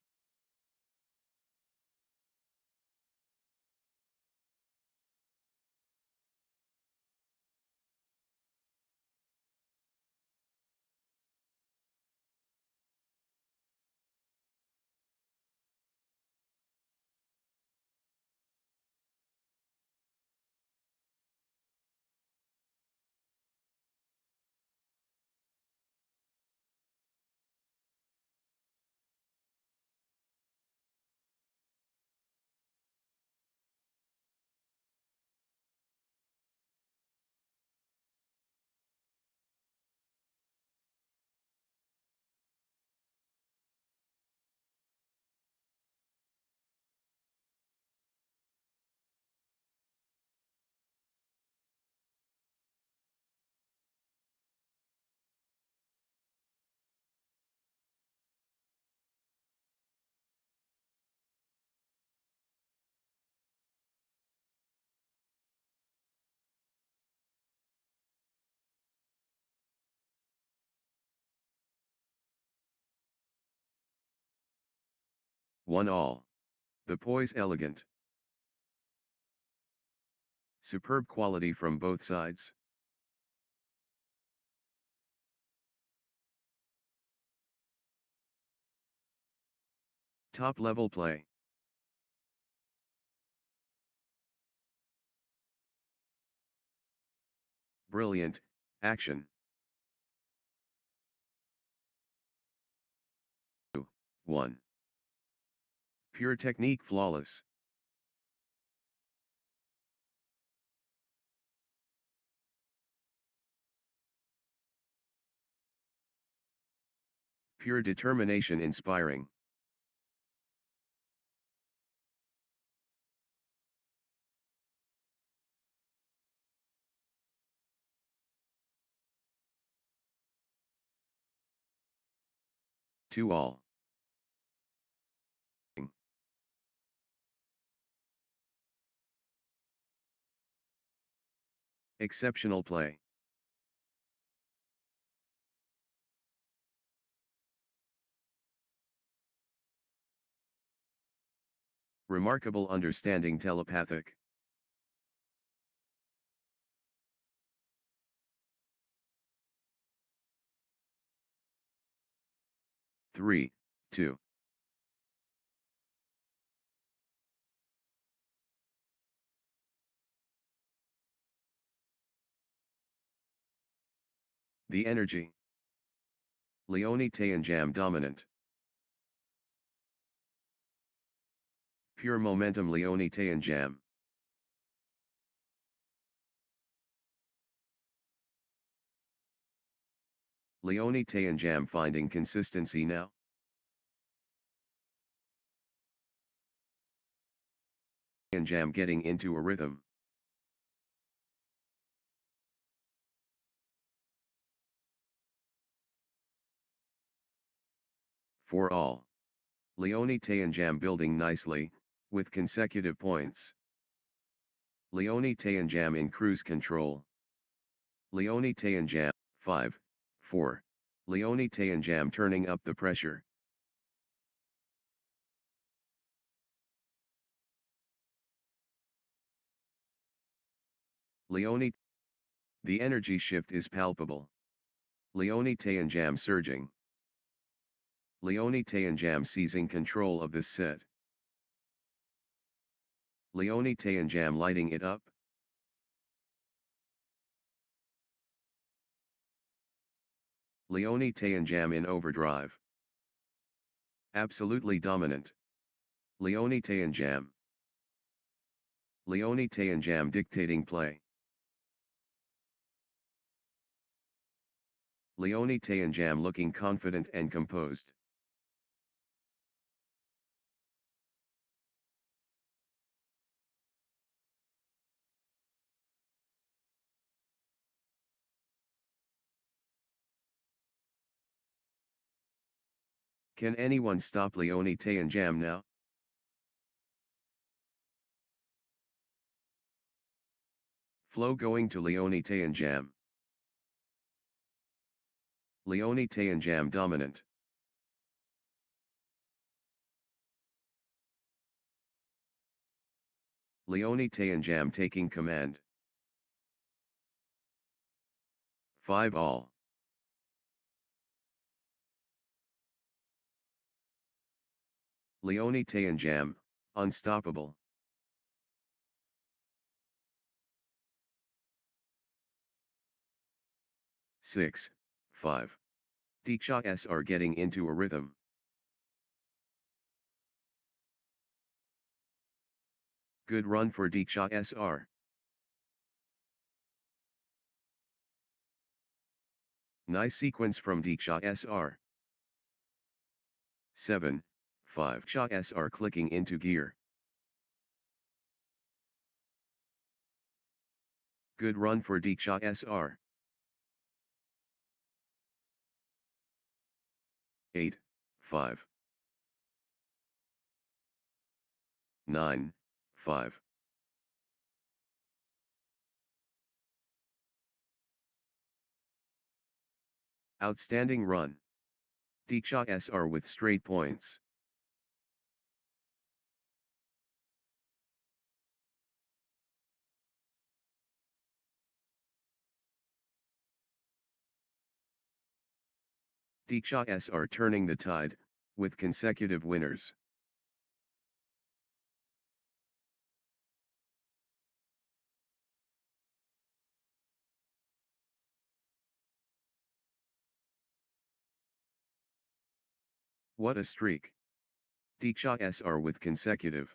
1 all. The poise elegant. Superb quality from both sides. Top level play. Brilliant, action. 2, 1. Pure technique flawless. Pure determination inspiring. Two all. Exceptional play. Remarkable understanding telepathic. Three, 2. The energy. Leoni Tayanjam dominant. Pure momentum Leoni Tayanjam. Leoni Tayanjam finding consistency now. Tayanjam getting into a rhythm. For all. Leoni Tayanjam building nicely, with consecutive points. Leoni Tayanjam in cruise control. Leoni Tayanjam, 5, 4. Leoni Tayanjam turning up the pressure. Leoni. The energy shift is palpable. Leoni Tayanjam surging. Leoni Tayanjam seizing control of this set. Leoni Tayanjam lighting it up. Leoni Tayanjam in overdrive. Absolutely dominant. Leoni Tayanjam. Leoni Tayanjam dictating play. Leoni Tayanjam looking confident and composed. Can anyone stop Leoni Tayanjam now? Flow going to Leoni Tayanjam. Leoni Tayanjam dominant. Leoni Tayanjam taking command. 5 all. Leoni Tayanjam, unstoppable. Six, 5. Dikshot are getting into a rhythm. Good run for Dikshot SR. Nice sequence from Dikshot SR. 7, 5. Shot SR clicking into gear. Good run for Dikshot SR. 8, 5. 9, 5. Outstanding run. Dikshot SR with straight points. Dikshot are turning the tide, with consecutive winners. What a streak! Dikshot are with consecutive.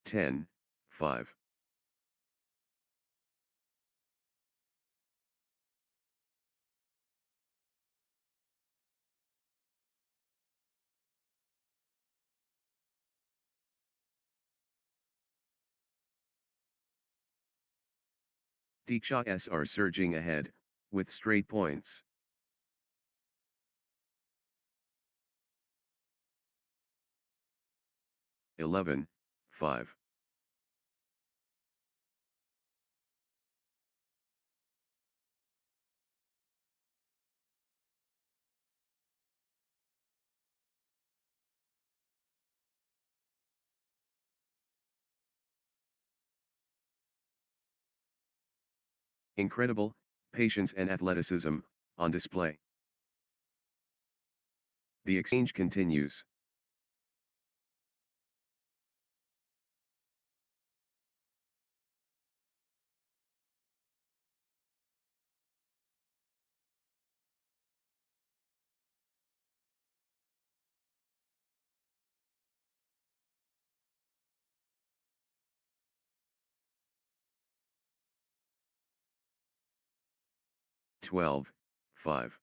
Ten, 5. Dikshot are surging ahead, with straight points. Eleven, 5. Incredible patience and athleticism on display. The exchange continues. Twelve, 5.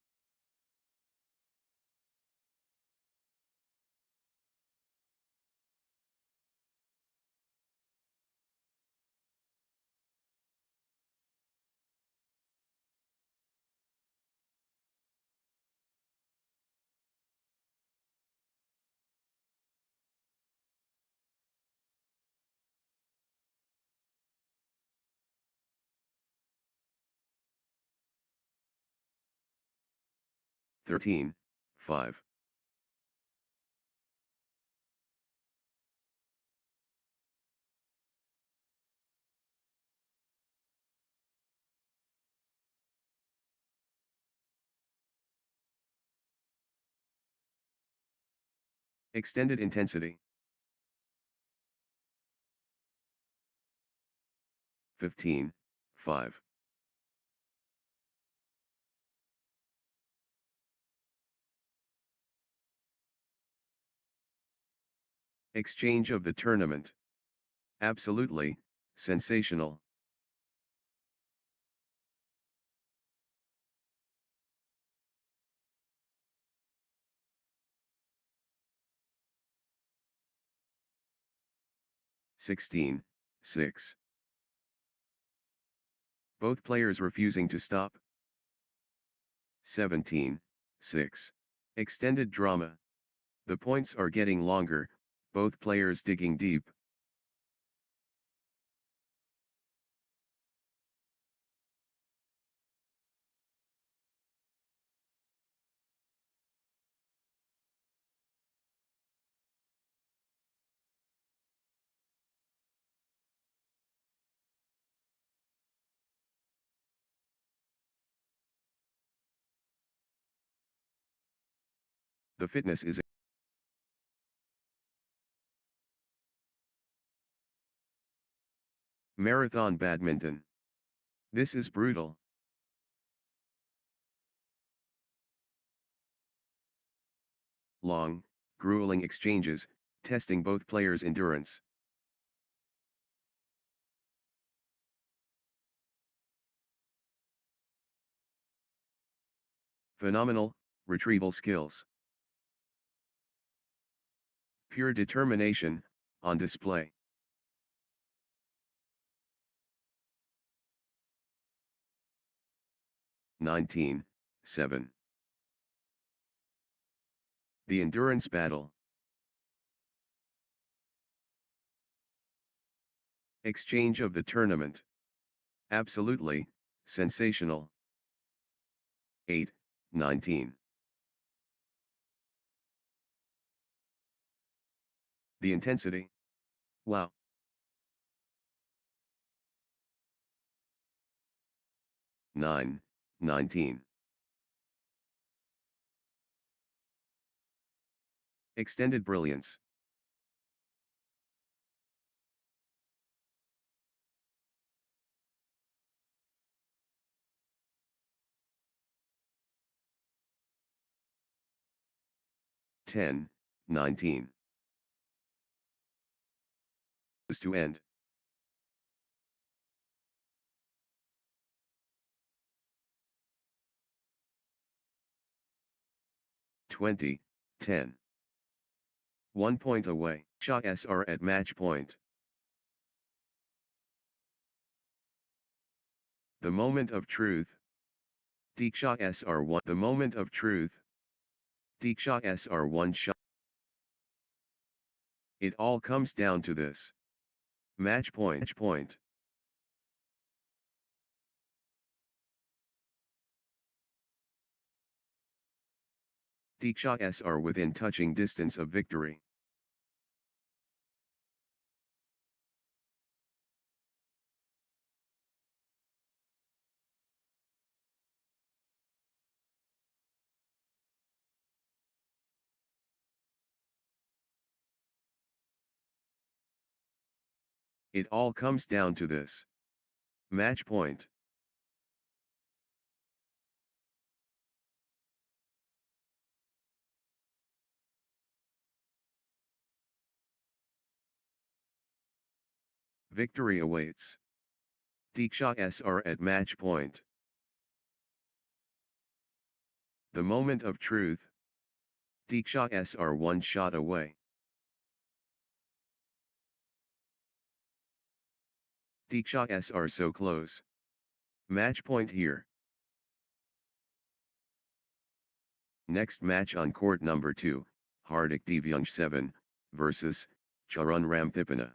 Thirteen, 5. Extended intensity. 15, 5. Exchange of the tournament. Absolutely sensational. Sixteen, 6. Both players refusing to stop. 17, 6. Extended drama. The points are getting longer, both players digging deep. The fitness is marathon badminton. This is brutal. Long, grueling exchanges, testing both players' endurance. Phenomenal retrieval skills. Pure determination on display. 19, 7. The endurance battle. Exchange of the tournament. Absolutely sensational. 8, 19. The intensity. Wow. 9, 19. Extended brilliance. Ten, 19. To end. 20, 10. 1 point away. Shot SR at match point. The moment of truth. Dikshot SR1. The moment of truth. Dikshot SR1 shot. It all comes down to this. Match point. Match point. Dikshot SR within touching distance of victory. It all comes down to this. Match point. Victory awaits. Dikshot SR at match point. The moment of truth. Dikshot SR 1 shot away. Dikshot SR so close. Match point here. Next match on court number 2, Hardik U17 versus Charan Ramthipana.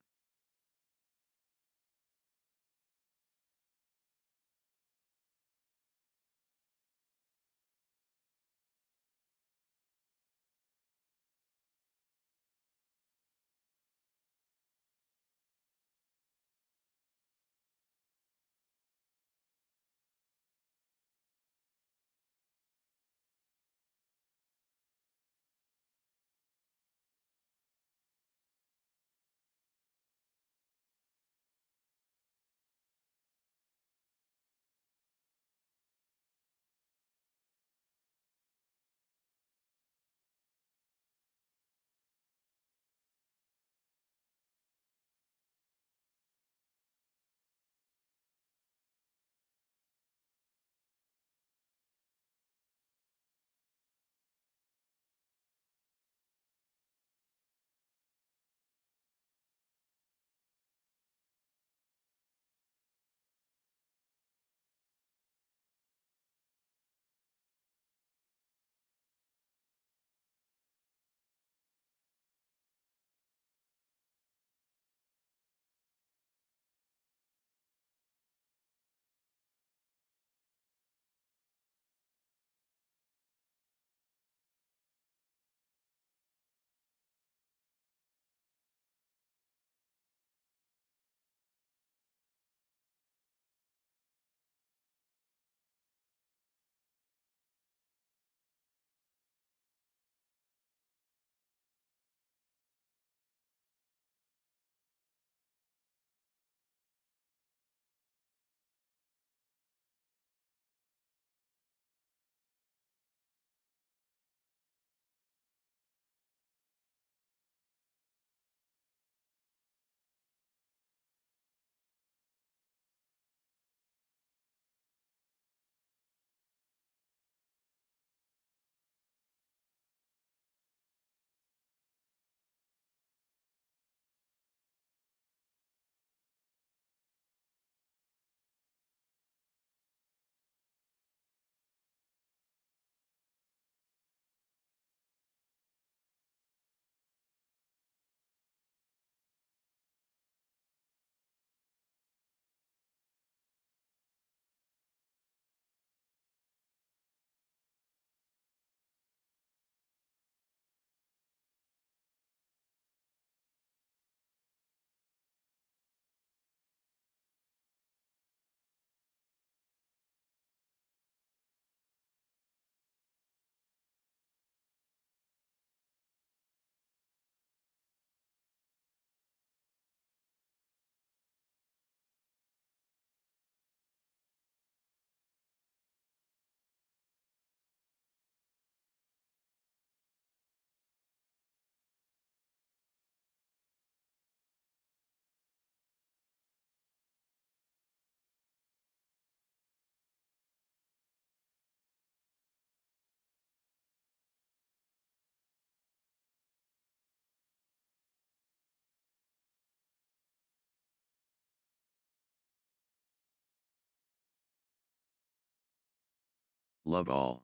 Love all.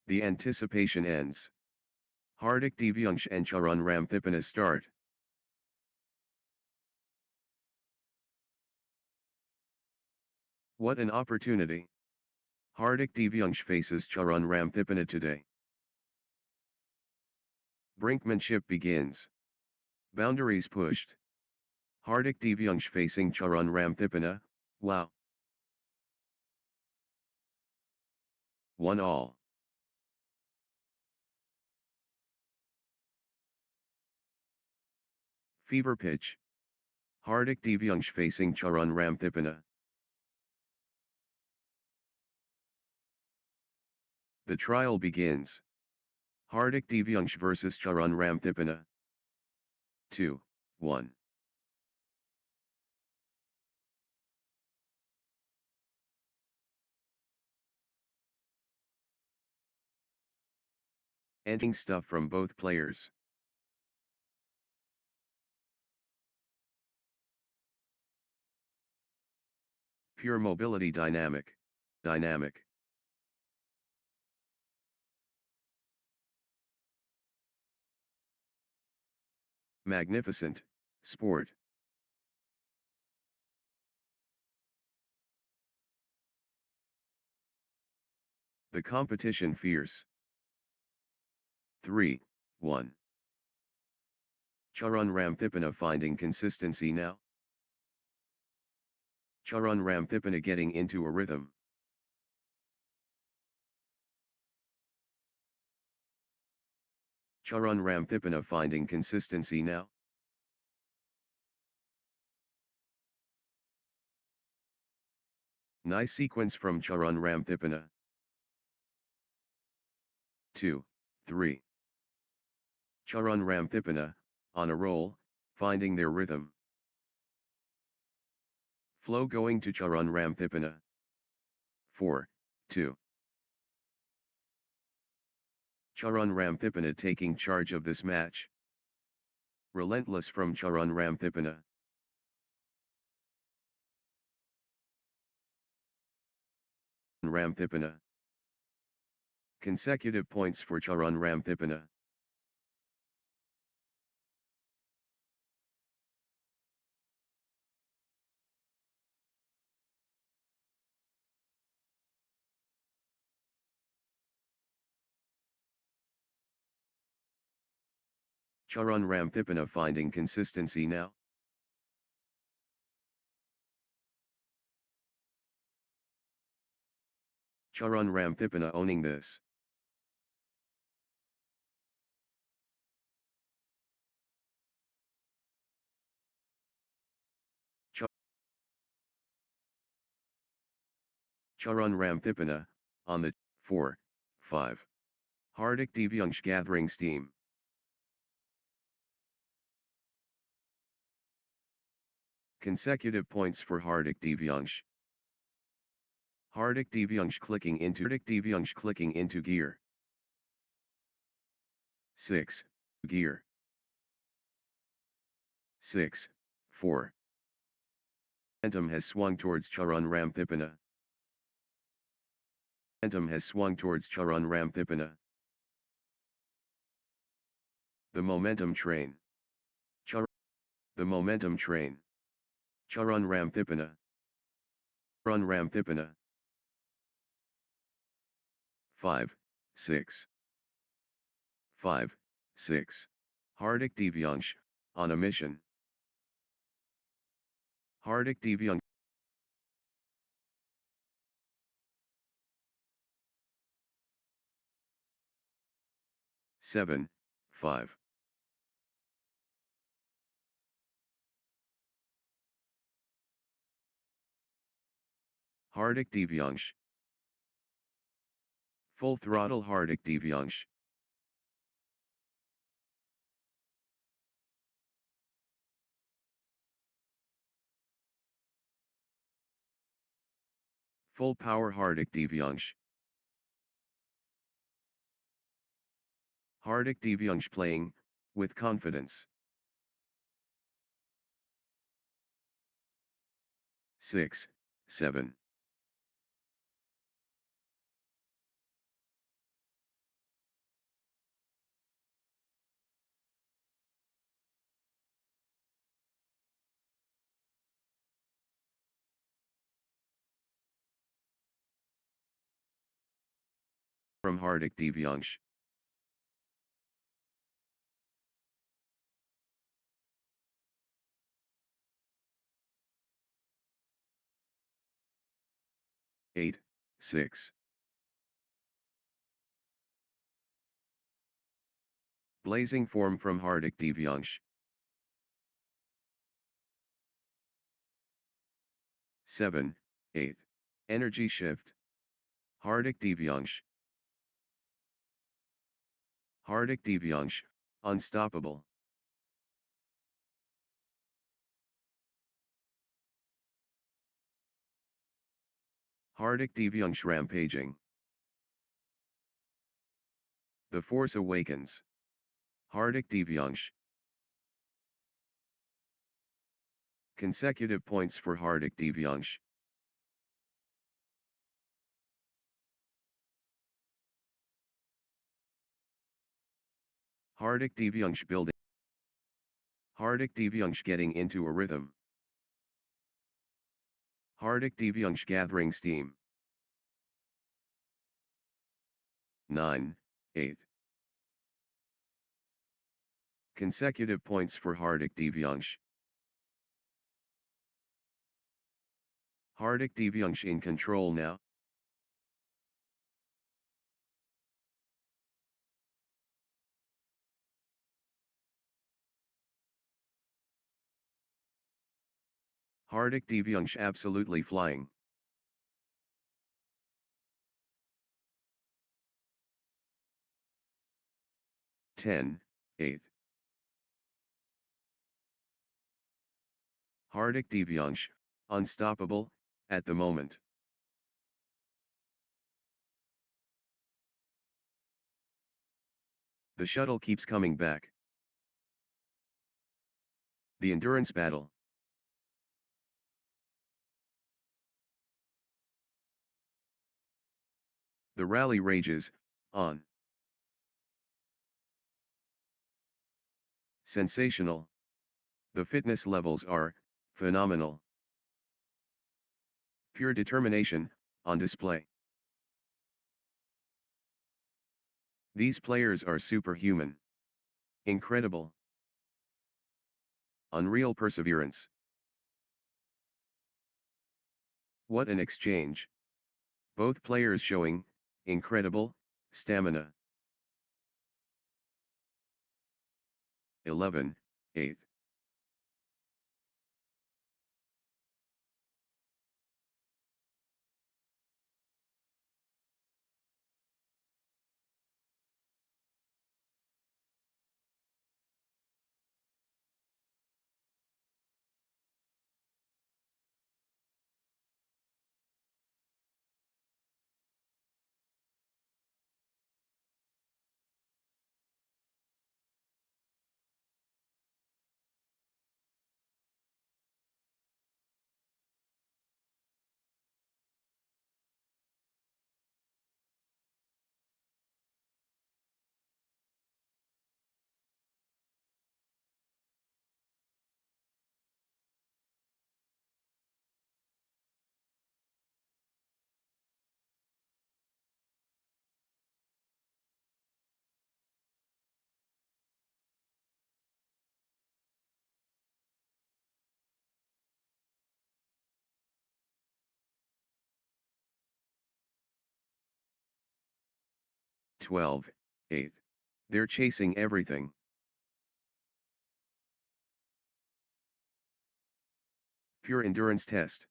The anticipation ends. Hardik Divyangsh and Charan Ramthipana start. What an opportunity. Hardik Divyangsh faces Charan Ramthipana today. Brinkmanship begins. Boundaries pushed. Hardik Divyangsh facing Charan Ramthipana, wow. 1-all. Fever pitch. Hardik Divyangsh facing Charan Ramthipana. The trial begins. Hardik Divyangsh vs Charan Ramthipana. 2-1. Ending stuff from both players. Pure mobility dynamic. Dynamic. Magnificent, sport. The competition fierce. 3-1. Charan Ramthipana finding consistency now. Charan Ramthipana getting into a rhythm. Charan Ramthipana finding consistency now. Nice sequence from Charan Ramthipana. 2-3. Charan Ramthipana, on a roll, finding their rhythm. Flow going to Charan Ramthipana. 4-2. Charan Ramthipana taking charge of this match. Relentless from Charan Ramthipana. Ramthipana. Consecutive points for Charan Ramthipana. Charan Ramthipana finding consistency now. Charan Ramthipana owning this. Charan Ramthipana, on the 4-5. Hardik Divyangsh gathering steam. Consecutive points for Hardik Divyangsh. Hardik Divyangsh clicking into gear. 6, gear. 6-4. Momentum has swung towards Charan Ramthipana. Momentum has swung towards Charan Ramthipana. The momentum train. The momentum train. Charan Ramthipana. Charan Ramthipana. 5-6. 5-6. Hardik Divyangsh, on a mission. Hardik Divyangsh. Seven, 5. Hardik Divyangsh. Full throttle Hardik Divyangsh. Full power Hardik Divyangsh. Hardik Divyangsh playing, with confidence. 6-7. from Hardik Divyansh. Eight, 6. Blazing form from Hardik Divyansh. 7, 8. Energy shift. Hardik Divyansh. Hardik Divyansh, unstoppable. Hardik Divyansh rampaging. The Force Awakens. Hardik Divyansh. Consecutive points for Hardik Divyansh. Hardik Divyansh building. Hardik Divyansh getting into a rhythm. Hardik Divyansh gathering steam. 9, 8. Consecutive points for Hardik Divyansh. Hardik Divyansh in control now. Hardik Divyansh absolutely flying. Ten, 8. Hardik Divyansh, unstoppable, at the moment. The shuttle keeps coming back. The endurance battle. The rally rages, on. Sensational. The fitness levels are, phenomenal. Pure determination, on display. These players are superhuman. Incredible. Unreal perseverance. What an exchange. Both players showing, incredible, stamina. 11, 8. Twelve, 8. They're chasing everything. Pure endurance test.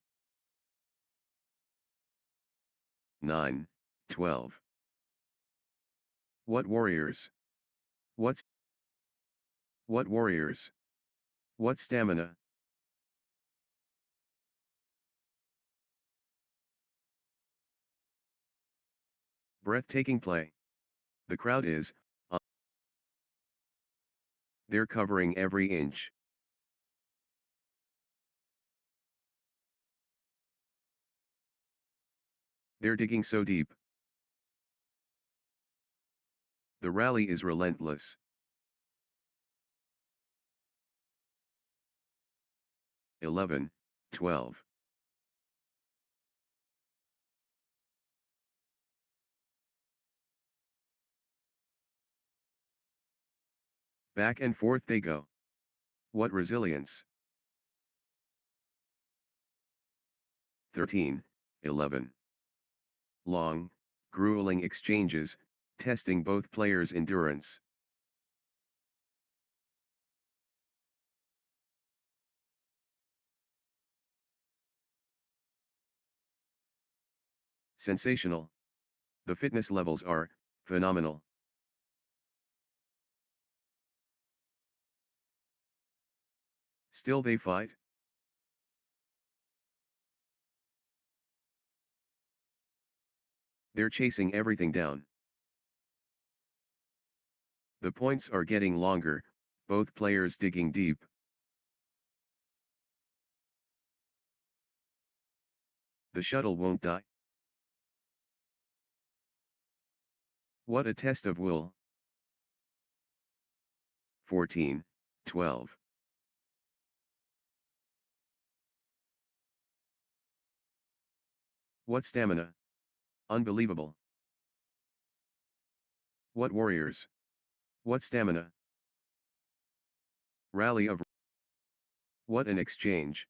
9, 12. What warriors? What warriors? What stamina? Breathtaking play. The crowd is, they're covering every inch. They're digging so deep. The rally is relentless. 11, 12. Back and forth they go. What resilience. 13-11. Long, grueling exchanges, testing both players' endurance. Sensational. The fitness levels are phenomenal. Still they fight? They're chasing everything down. The points are getting longer, both players digging deep. The shuttle won't die. What a test of will. 14-12. What stamina. Unbelievable. What warriors. What stamina. Rally of. What an exchange.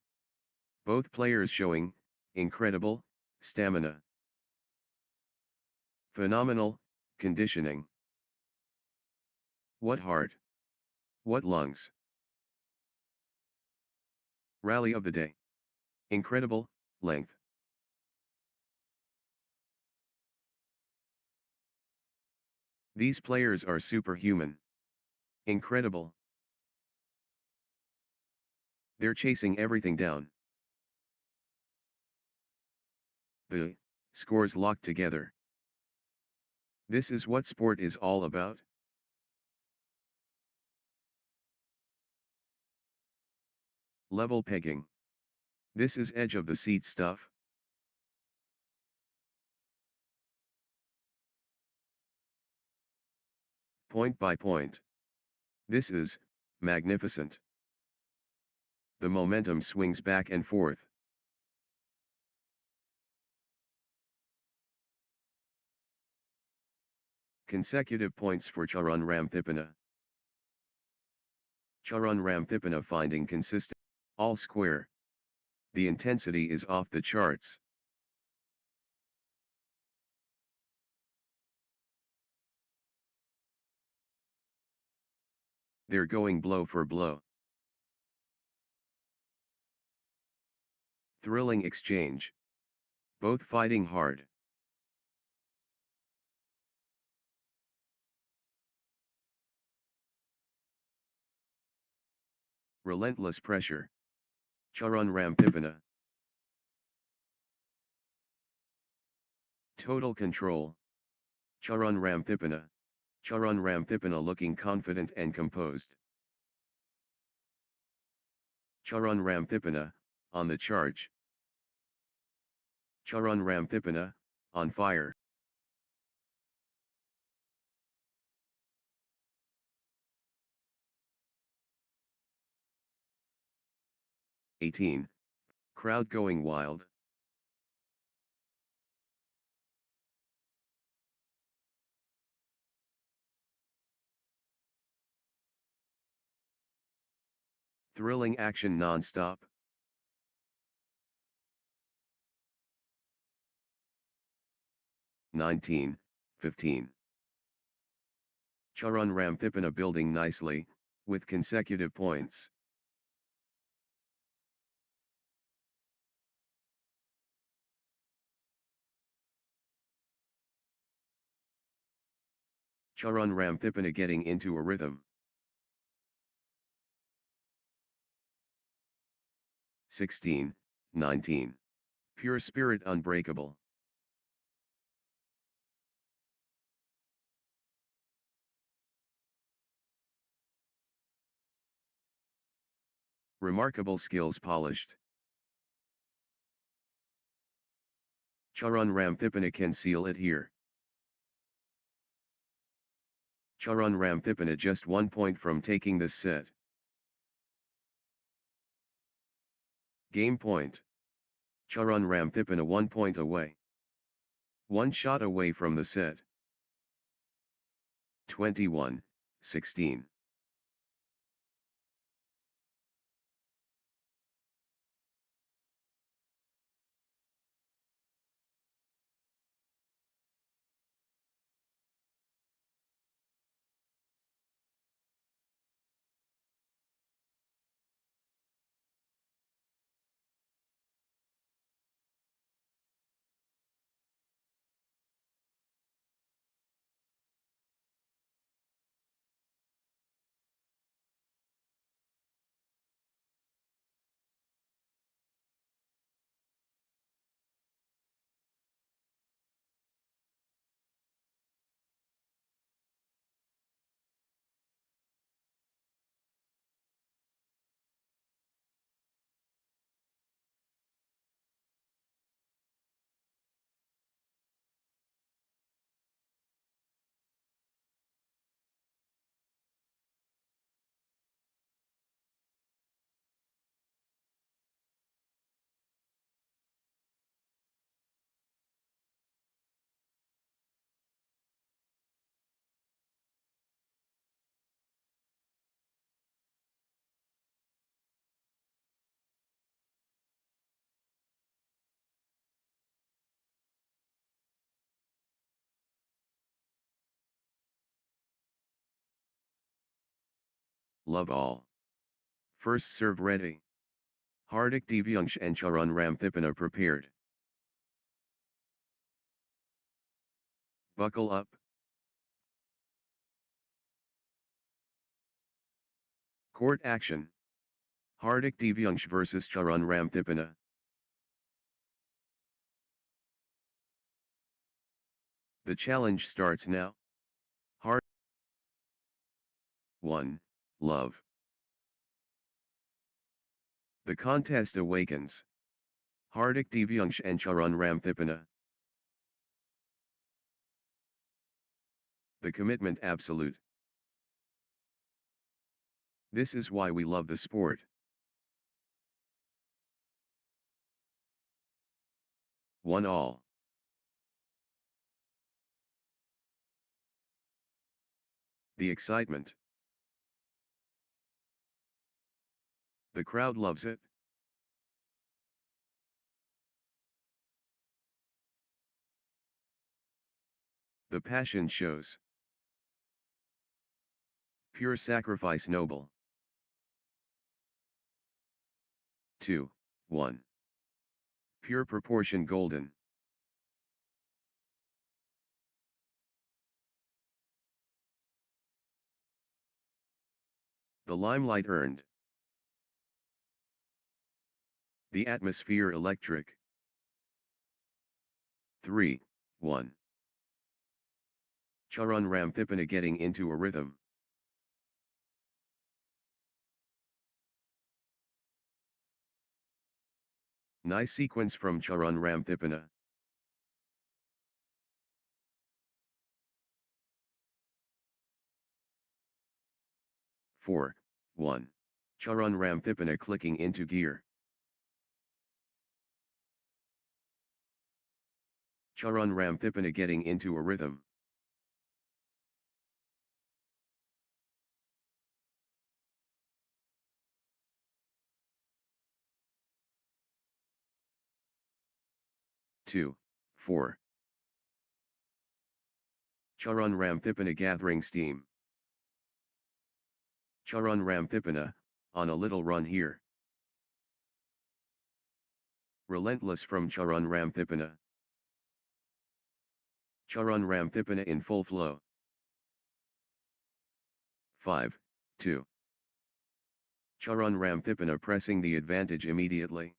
Both players showing incredible stamina. Phenomenal conditioning. What heart. What lungs. Rally of the day. Incredible length. These players are superhuman. Incredible. They're chasing everything down. The scores locked together. This is what sport is all about. Level pegging. This is edge of the seat stuff. Point by point. This is magnificent. The momentum swings back and forth. Consecutive points for Charan Ramthipana. Charan Ramthipana finding consistent. All square. The intensity is off the charts. They're going blow for blow. Thrilling exchange. Both fighting hard. Relentless pressure. Charan Ramthipana. Total control. Charan Ramthipana. Charan Ramthipana looking confident and composed. Charan Ramthipana, on the charge. Charan Ramthipana, on fire. (18) Crowd going wild. Thrilling action non-stop. (19) 15. Charan Ramthipana building nicely, with consecutive points. Charan Ramthipana getting into a rhythm. 16, 19. Pure spirit unbreakable. Remarkable skills polished. Charan Ramthipana can seal it here. Charan Ramthipana just 1 point from taking this set. Game point. Charan Ramthipana 1 point away. 1 shot away from the set. 21, 16. Love all. First serve ready. Hardik Devyangsh and Charan Ramthipana prepared. Buckle up. Court action. Hardik Devyangsh vs Charan Ramthipana. The challenge starts now. Hard 1. Love. The contest awakens. Hardik Devyangsh and Charan Ramthipana. The commitment absolute. This is why we love the sport. 1-all. The excitement. The crowd loves it. The passion shows. Pure sacrifice noble. 2, 1. Pure proportion golden. The limelight earned. The atmosphere electric. 3, 1. Charan Ramthipana getting into a rhythm. Nice sequence from Charan Ramthipana. Four, 1. Charan Ramthipana clicking into gear. Charan Ramthipana getting into a rhythm. Two, 4. Charan Ramthipana gathering steam. Charan Ramthipana, on a little run here. Relentless from Charan Ramthipana. Charan Ramthipana in full flow. 5, 2. Charan Ramthipana pressing the advantage immediately.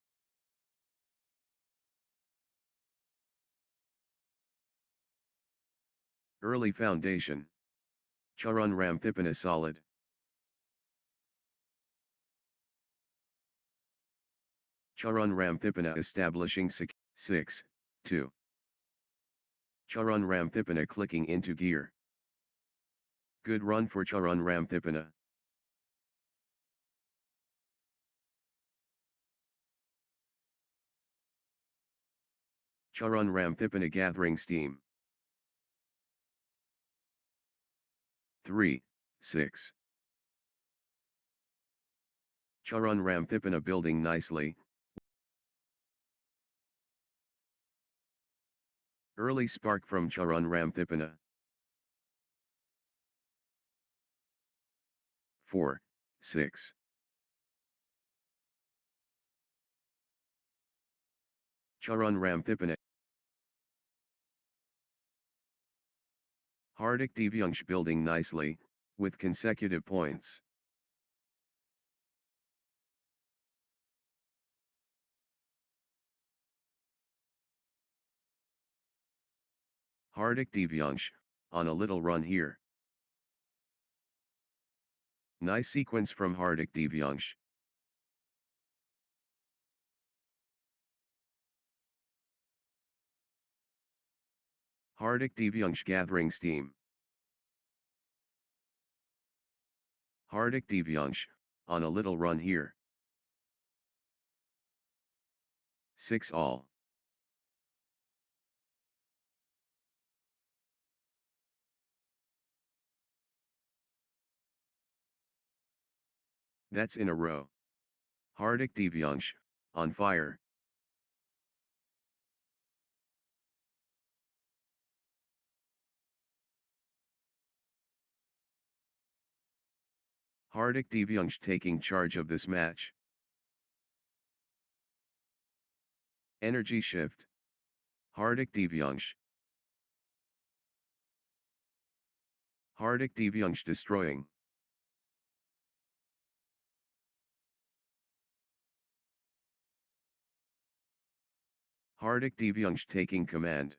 Early foundation. Charan Ramthipana solid. Charan Ramthipana establishing 6, 2. Charan Ramthipana clicking into gear. Good run for Charan Ramthipana. Charan Ramthipana gathering steam. 3, 6. Charan Ramthipana building nicely. Early spark from Charan Ramthipana. 4, 6. Charan Ramthipana. Hardik Devyangsh building nicely, with consecutive points. Hardik Devyangsh, on a little run here. Nice sequence from Hardik Devyangsh. Hardik Devyangsh gathering steam. Hardik Devyangsh, on a little run here. 6-all. That's in a row. Hardik Devyangsh, on fire. Hardik Divyangsh taking charge of this match. Energy shift. Hardik Divyangsh. Hardik Divyangsh destroying. Hardik Divyangsh taking command.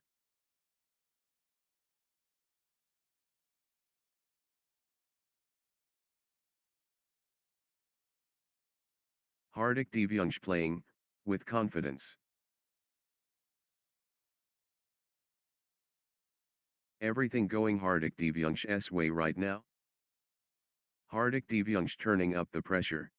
Hardik Divyangsh playing, with confidence. Everything going Hardik Divyangsh's way right now. Hardik Divyangsh turning up the pressure.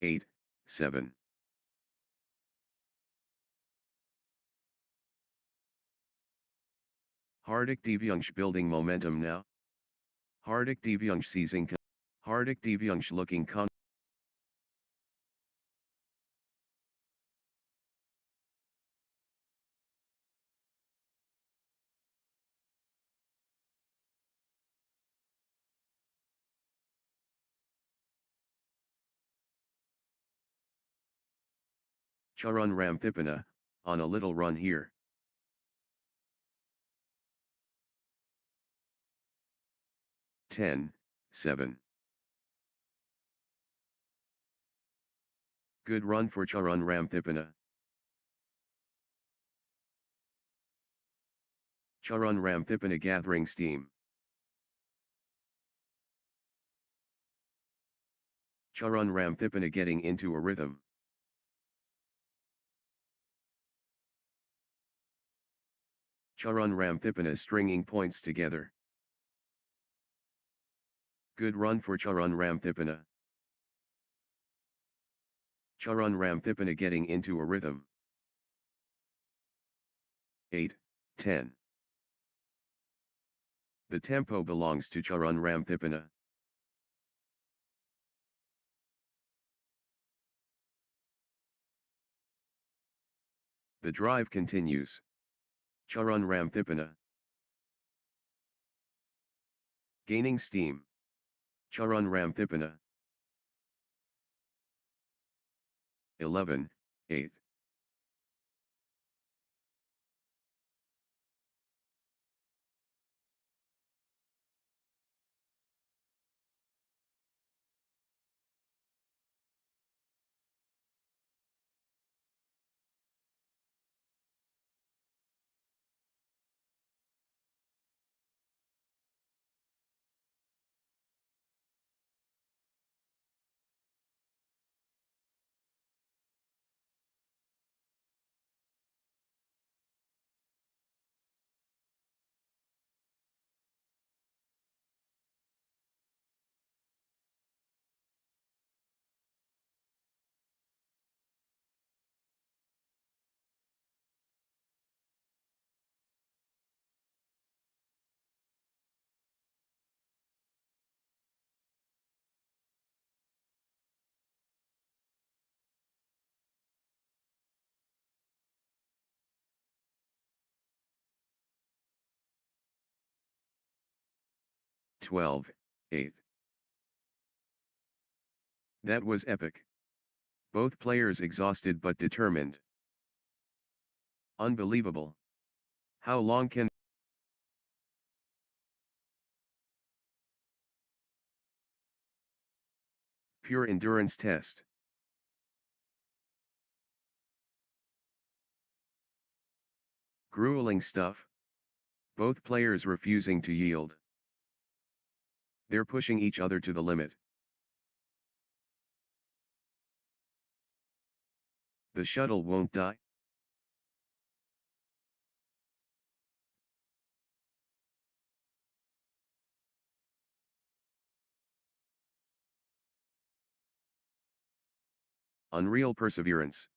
Eight, 7. Hardik Divyangsh building momentum now. Hardik Divyangsh seizing. Hardik Divyangsh looking Charan Ramthipana, on a little run here. Ten, 7. Good run for Charan Ramthipana. Charan Ramthipana gathering steam. Charan Ramthipana getting into a rhythm. Charan Ramthipana stringing points together. Good run for Charan Ramthipana. Charan Ramthipana getting into a rhythm. 8, 10. The tempo belongs to Charan Ramthipana. The drive continues. Charan Ramthipana. Gaining steam. Charan Ramthipana. 11, 8. Twelve, 8. That was epic. Both players exhausted but determined. Unbelievable. How long can pure endurance test? Grueling stuff. Both players refusing to yield. They're pushing each other to the limit. The shuttle won't die. Unreal perseverance.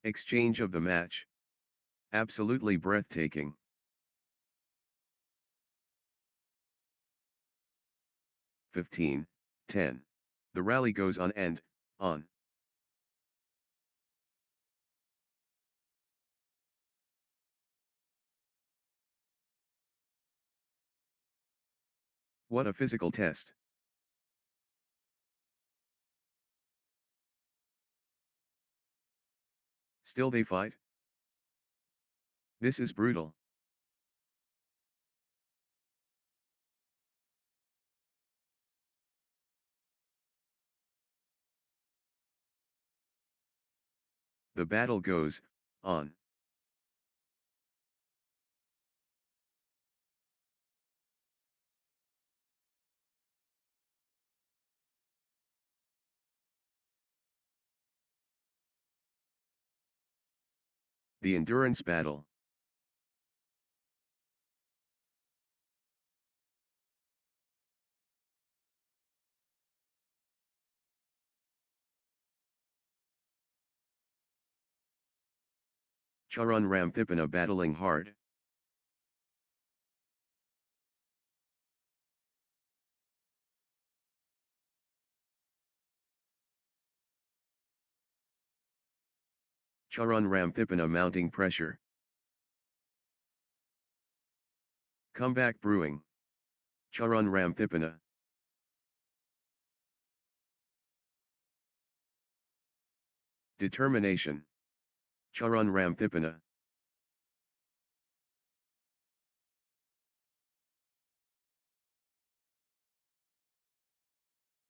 Exchange of the match. Absolutely breathtaking. 15, 10. The rally goes on and on. What a physical test. Still they fight? This is brutal. The battle goes on. The endurance battle. Charan Ramthipana battling hard. Charan Ramthipana mounting pressure. Comeback brewing. Charan Ramthipana. Determination. Charan Ramthipana.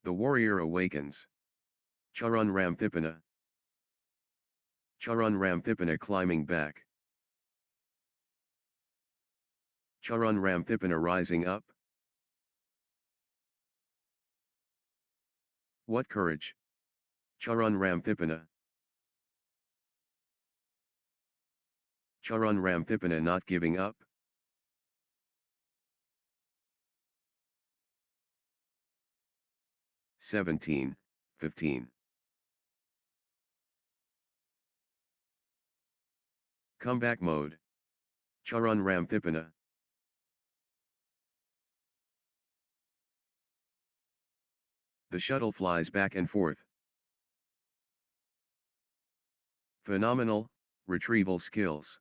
The warrior awakens. Charan Ramthipana. Charan Ramthipana climbing back. Charan Ramthipana rising up. What courage! Charan Ramthipana. Charan Ramthipana not giving up. (17, 15). Comeback mode. Charan Ramthipana. The shuttle flies back and forth. Phenomenal retrieval skills.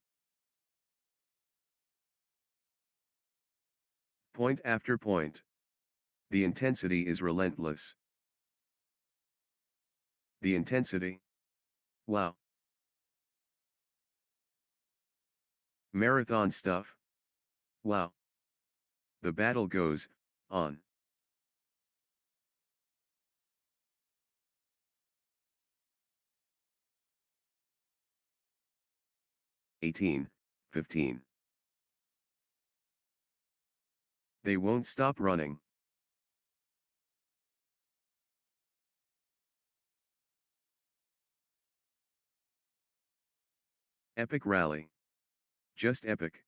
Point after point. The intensity is relentless. The intensity. Wow. Marathon stuff. Wow. The battle goes on. (18, 15). They won't stop running. Epic rally. Just epic.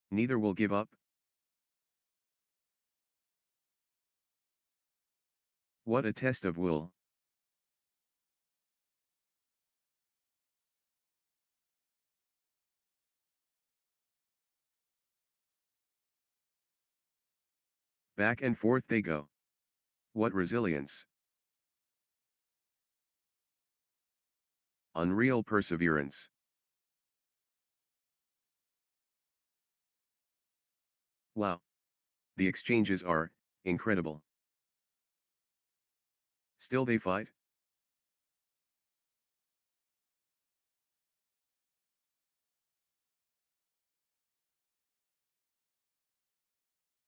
Neither will give up. What a test of will. Back and forth they go. What resilience. Unreal perseverance. Wow. The exchanges are incredible. Still they fight?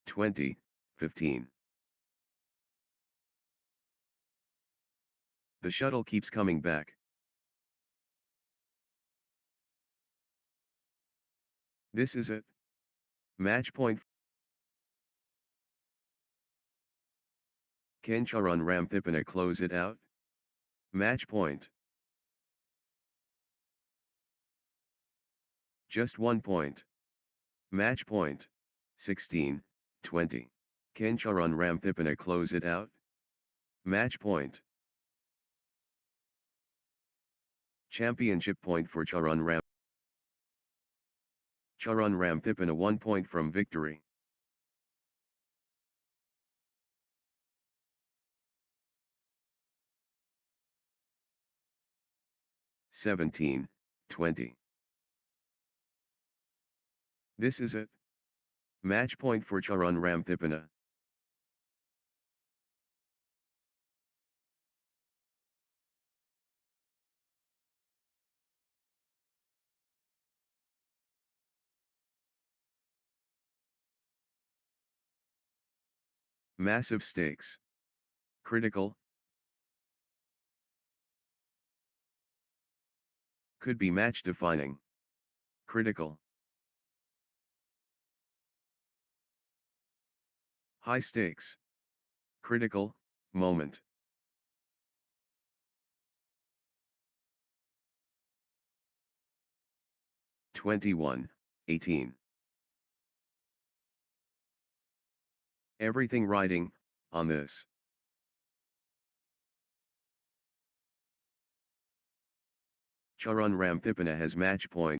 (20, 15). The shuttle keeps coming back. This is it. Match point. Can Charan Ramthipana close it out? Match point. Just 1 point. Match point. 16, 20. Can Charan Ramthipana close it out? Match point. Championship point for Charan Ram. Charan Ramthipana 1 point from victory. (17, 20). This is it. Match point for Charan Ramthipana. Massive stakes. Critical. Could be match defining. Critical. High stakes. Critical moment. (21-18). Everything riding on this. Charan Ramthipana has match point.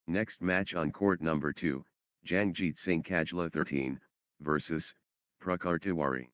Next match on court number 2, Jangjit Singh Kajla 13, versus Prakarti.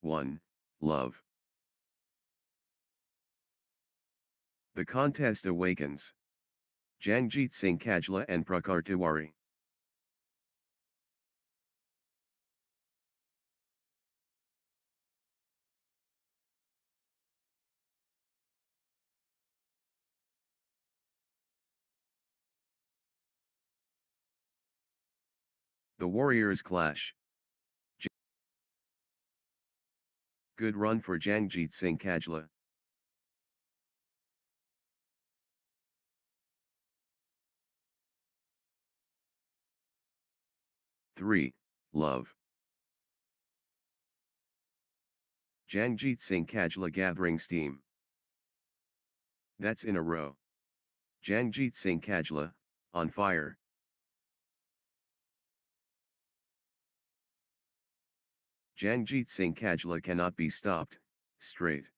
1. Love. The contest awakens. Jangjit Singh Kajla and Prakarti. The warriors clash. Good run for Jangjit Singh Kajla. Three. Love. Jangjit Singh Kajla gathering steam. That's in a row. Jangjit Singh Kajla, on fire. Jangjit Singh Kajla cannot be stopped, straight.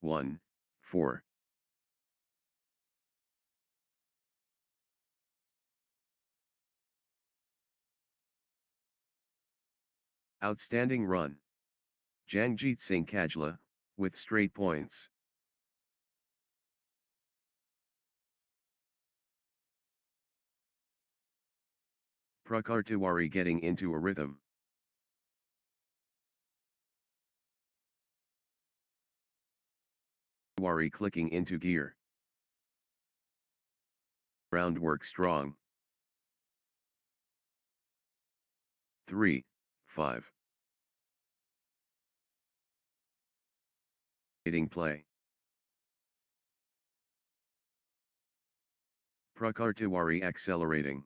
One, 4. Outstanding run. Jangjit Singh Kajla, with straight points. Prakarti getting into a rhythm. Wari clicking into gear. Groundwork strong. 3, 5. Hitting play. Prakarti accelerating.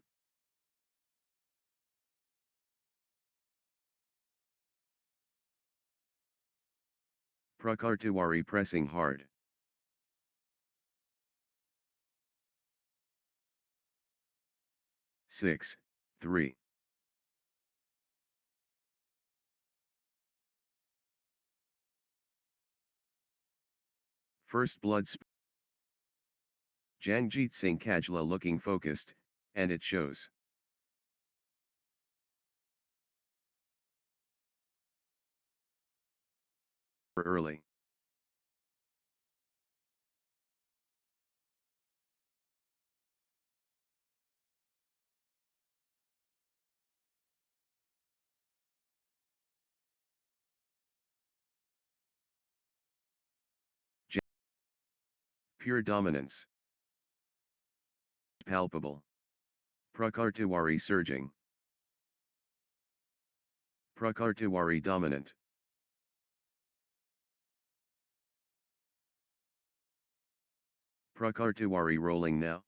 Prakarti pressing hard. Six, 3. First blood. Jangjit Singh Kajla looking focused, and it shows. Early. Pure dominance. Palpable. Prakartiwari surging. Prakartiwari dominant. Prakartiwari rolling now.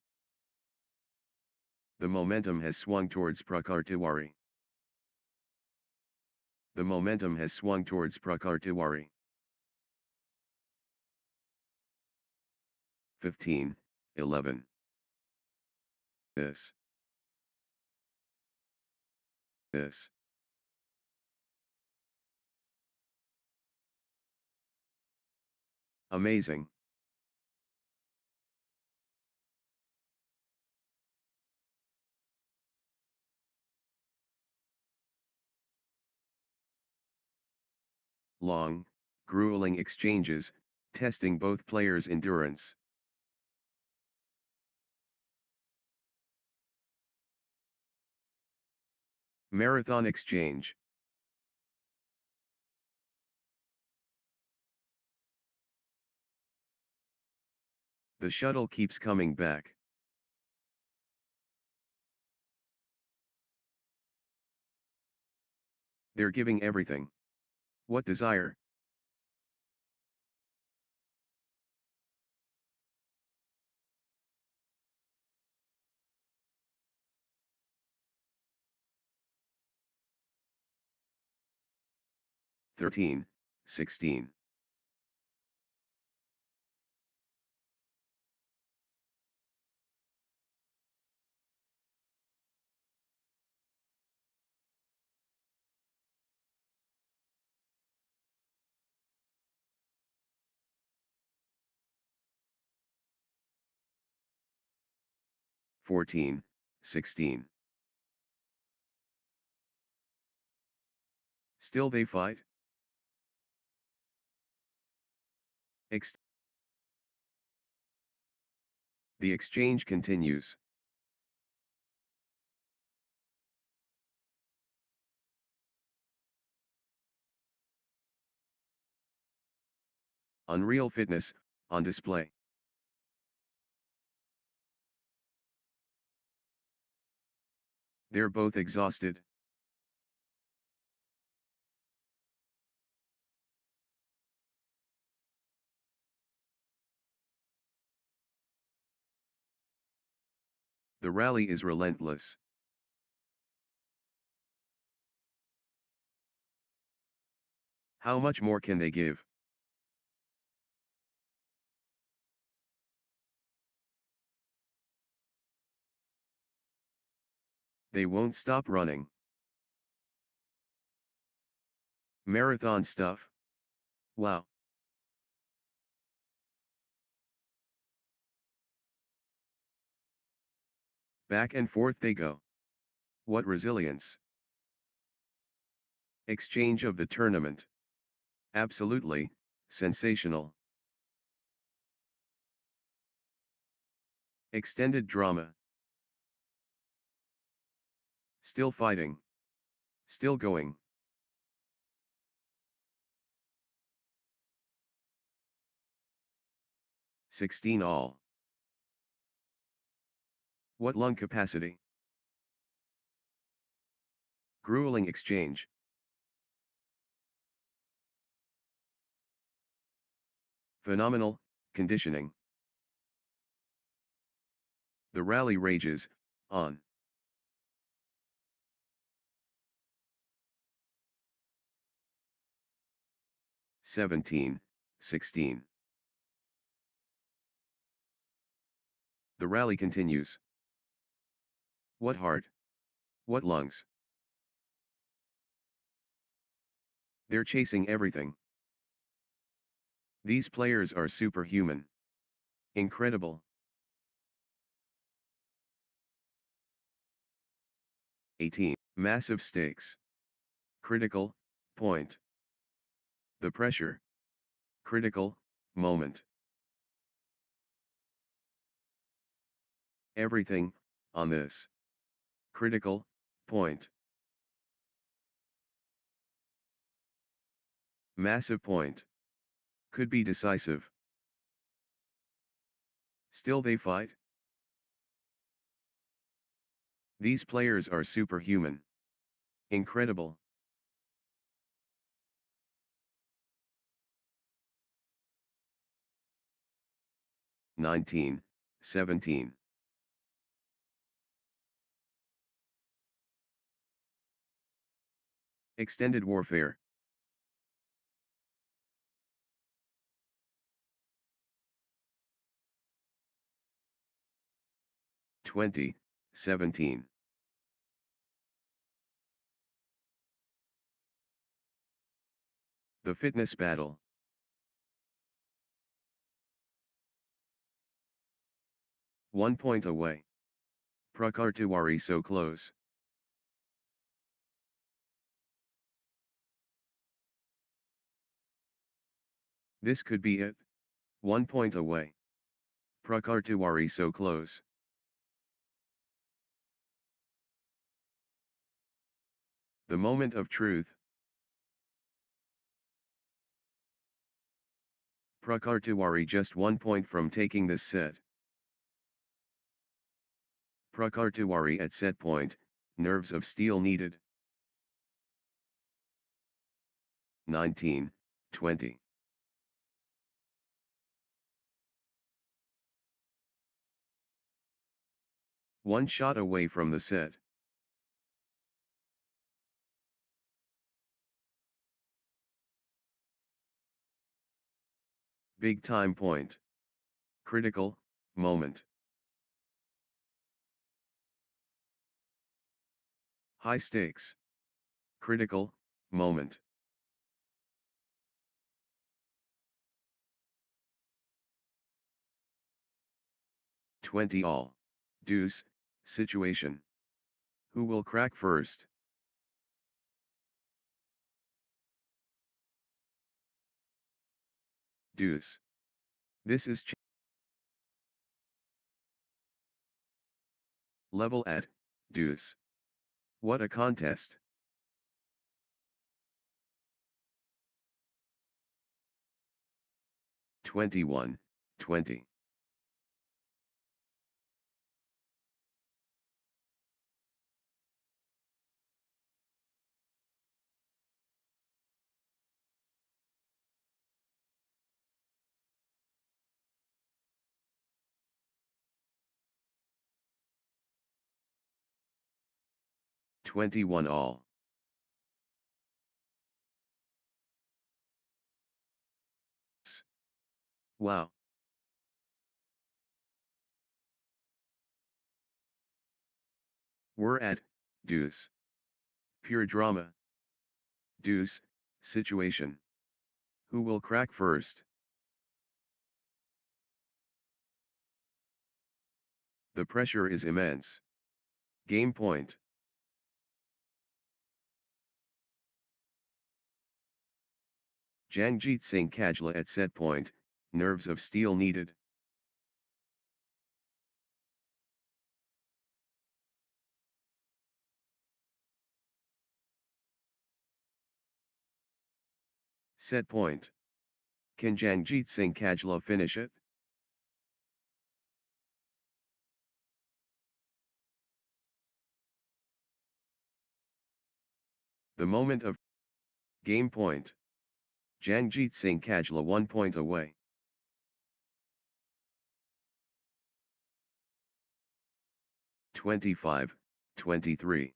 The momentum has swung towards Prakartiwari. The momentum has swung towards Prakartiwari. 15, 11. This. Amazing. Long, grueling exchanges, testing both players' endurance. Marathon exchange. The shuttle keeps coming back. They're giving everything. What desire? (13, 16). (14, 16). Still they fight? The exchange continues. Unreal fitness, on display. They're both exhausted. The rally is relentless. How much more can they give? They won't stop running. Marathon stuff? Wow. Back and forth they go. What resilience. Exchange of the tournament. Absolutely, sensational. Extended drama. Still fighting. Still going. (16 all). What lung capacity? Grueling exchange. Phenomenal, conditioning. The rally rages, on. (17, 16). The rally continues. What heart? What lungs? They're chasing everything. These players are superhuman. Incredible. 18. Massive stakes. Critical, point. The pressure. Critical, moment. Everything, on this. Critical, point. Massive point. Could be decisive. Still they fight? These players are superhuman. Incredible. (19:17). Extended warfare. (20:17). The fitness battle. One point away. Prakarti so close. This could be it. 1 point away. Prakarti so close. The moment of truth. Prakarti just 1 point from taking this set. Prakarti at set point, nerves of steel needed. 19:20. One shot away from the set. Big time point. Critical moment. High stakes. Critical moment. (20 all). Deuce situation. Who will crack first? Deuce. This is level at deuce. What a contest. (21:20). (21 all). Wow. We're at deuce. Pure drama. Deuce situation. Who will crack first? The pressure is immense. Game point. Jangjit Singh Kajla at set point, nerves of steel needed. Set point. Can Jangjit Singh Kajla finish it? The moment of game point. Jangjit Singh Kajla 1 point away. (25:23).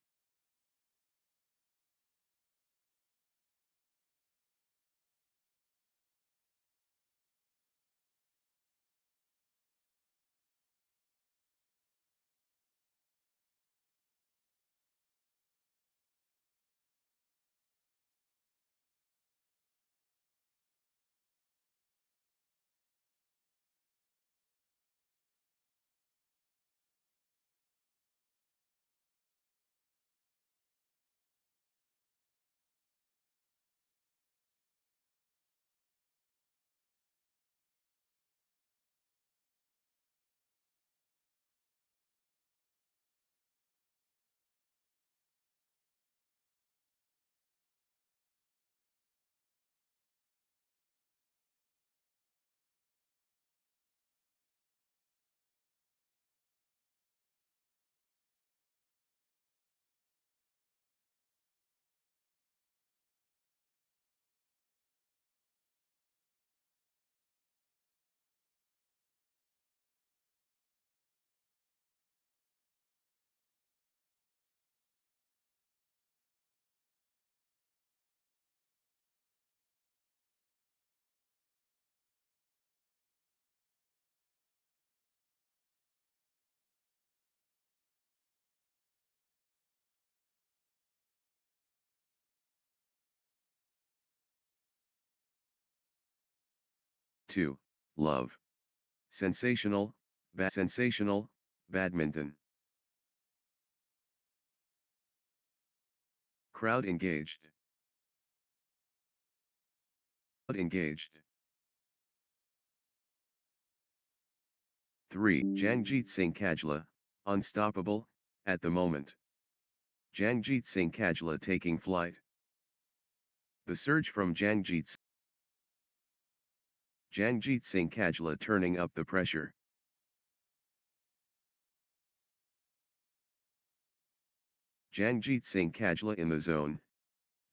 2. Love. Sensational, sensational, badminton. Crowd engaged. Engaged. 3. Jangjit Singh Kajla, unstoppable, at the moment. Jangjit Singh Kajla taking flight. The surge from Jangjit Singh Kajla turning up the pressure. Jangjit Singh Kajla in the zone.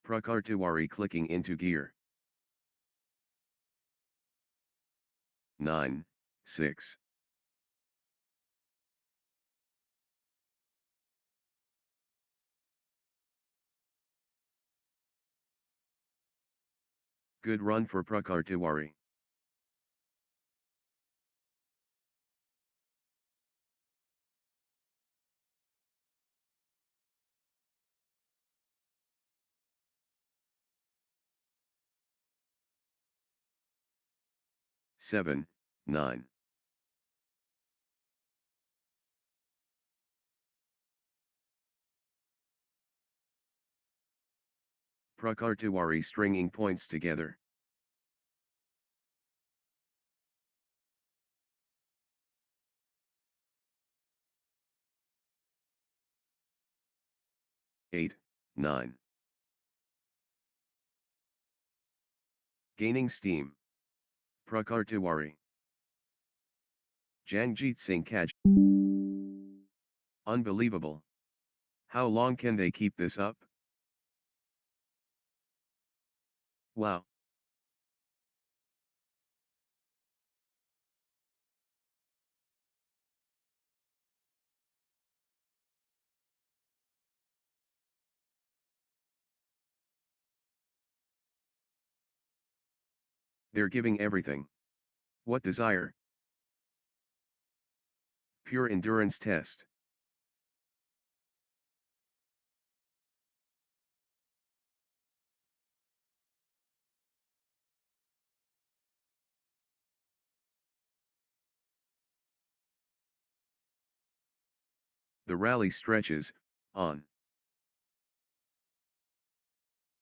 Prakarti clicking into gear. 9, 6. Good run for Prakarti. 7, 9. Prakarti stringing points together. 8, 9. Gaining steam. Prakarti. Jangjit Singh Kaj. Unbelievable. How long can they keep this up? Wow. They're giving everything. What desire? Pure endurance test. The rally stretches on.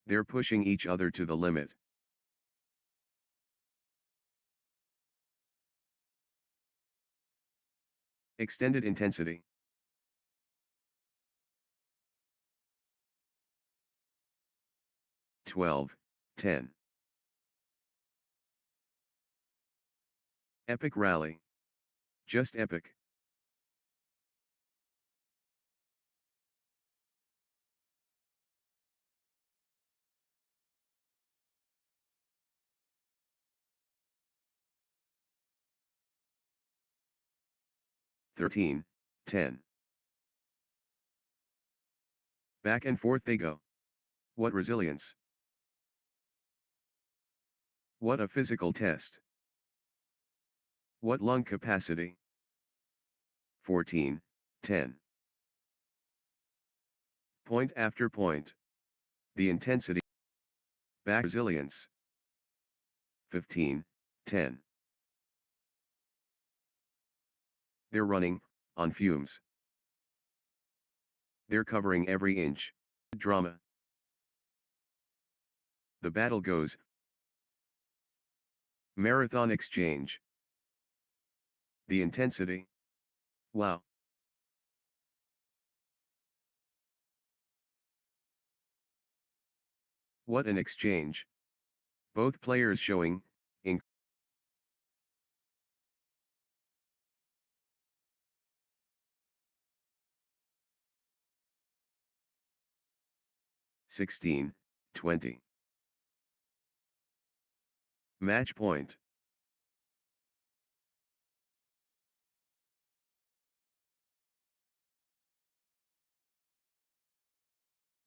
They're pushing each other to the limit. Extended intensity. Twelve, 10. Epic rally. Just epic. Thirteen, 10. Back and forth they go. What resilience. What a physical test. What lung capacity. 14, 10. Point after point. The intensity. Back resilience. 15, 10. They're running, on fumes. They're covering every inch. Drama. The battle goes. Marathon exchange. The intensity. Wow. What an exchange. Both players showing, in 16, 20. Match point.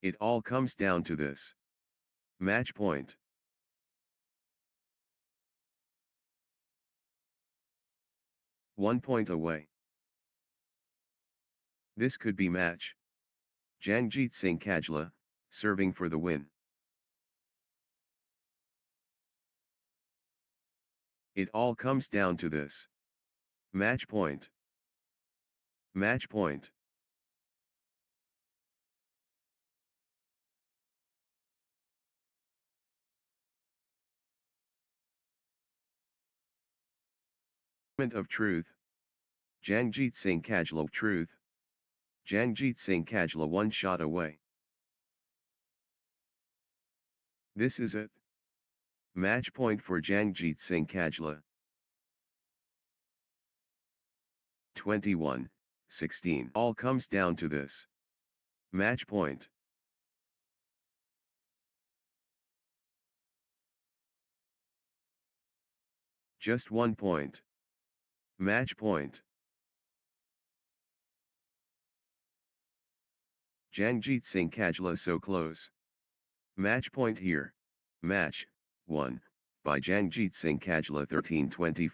It all comes down to this. Match point. One point away. This could be match. Jangjit Singh Kajla, serving for the win. It all comes down to this. Match point. Match point. Moment of truth. Jangjit Singh Kajla truth. Jangjit Singh Kajla one shot away. This is it. Match point for Jangjit Singh Kajla. 21-16. All comes down to this. Match point. Just 1 point. Match point. Jangjit Singh Kajla so close. Match point here. Match, 1, by Jangjit Singh Kajla 13-20.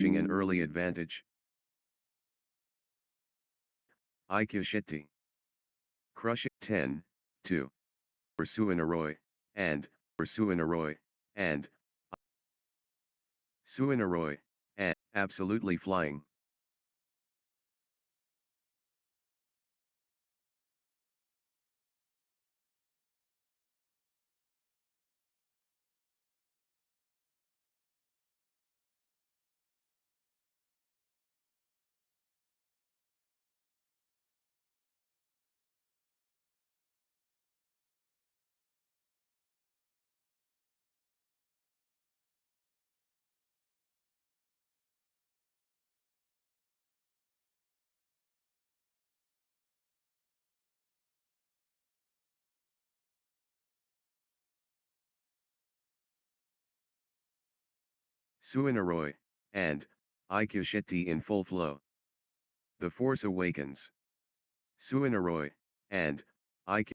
An early advantage. Ikya Shetty. Crush it 10-2. Suinaroy, and, Suinaroy, and, Suinaroy, and, absolutely flying. Suinaroy, and, Ikya Shetty in full flow. The Force Awakens. Suinaroy, and, Ikya.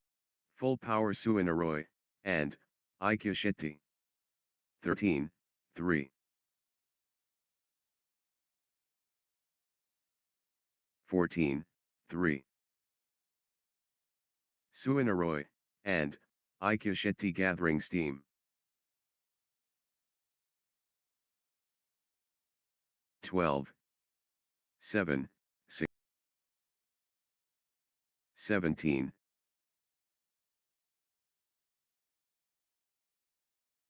Full power Suinaroy, and, Ikya Shetty. 13-3. 14-3. Suinaroy, and, Ikya Shetty gathering steam. 12, 7, 6, 17.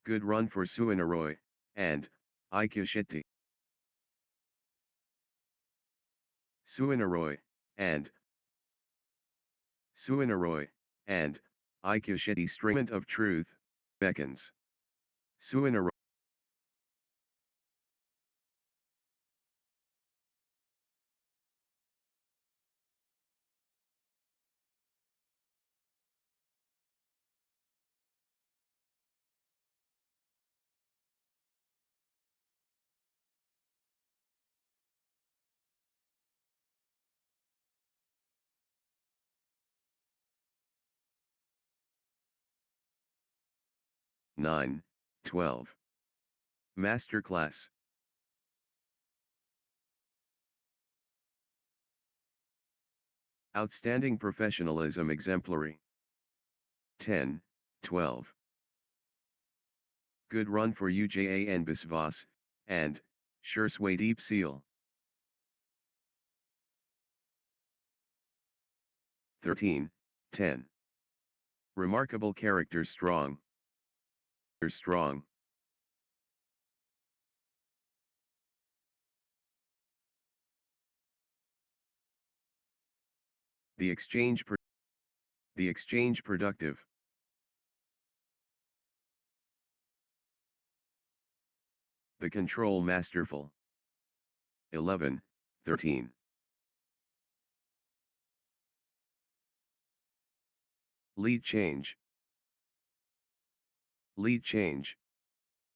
Good run for Suinaroy, and Ikya Shetty. Suinaroy, and Ikya Shetty Stringment of Truth, beckons. Suinaroy. Nine, 12. Masterclass. Outstanding professionalism exemplary. 10, 12. Good run for Ujan Biswas, and Shursway Deep Seal. 13, 10. Remarkable character strong. Strong. The exchange productive. The control masterful. 11, 13. Lead change. Lead change.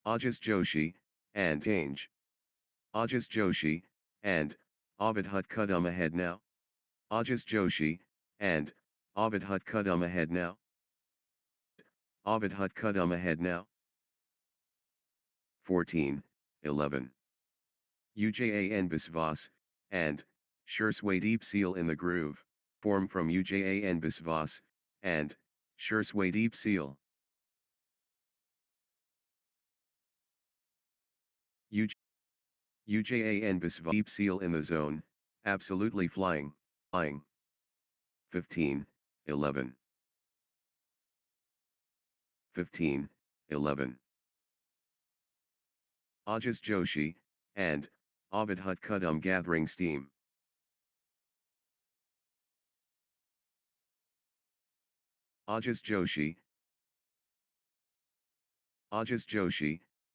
Ajas Joshi, and change. Ajas Joshi, and Ovid Hut Kudum ahead now. Ajas Joshi, and Ovid Hut Kudum ahead now. Ovid Hut Kudum ahead now. 14, 11. Ujan Biswas, and Shursway Deep Seal in the groove, form from Ujan Biswas, and Shursway Deep Seal. Ujan Biswas Deep Seal in the zone, absolutely flying. 15, 11. 15, 11. Ajas Joshi, and Ovid Hut Kudum gathering steam. Ajas Joshi,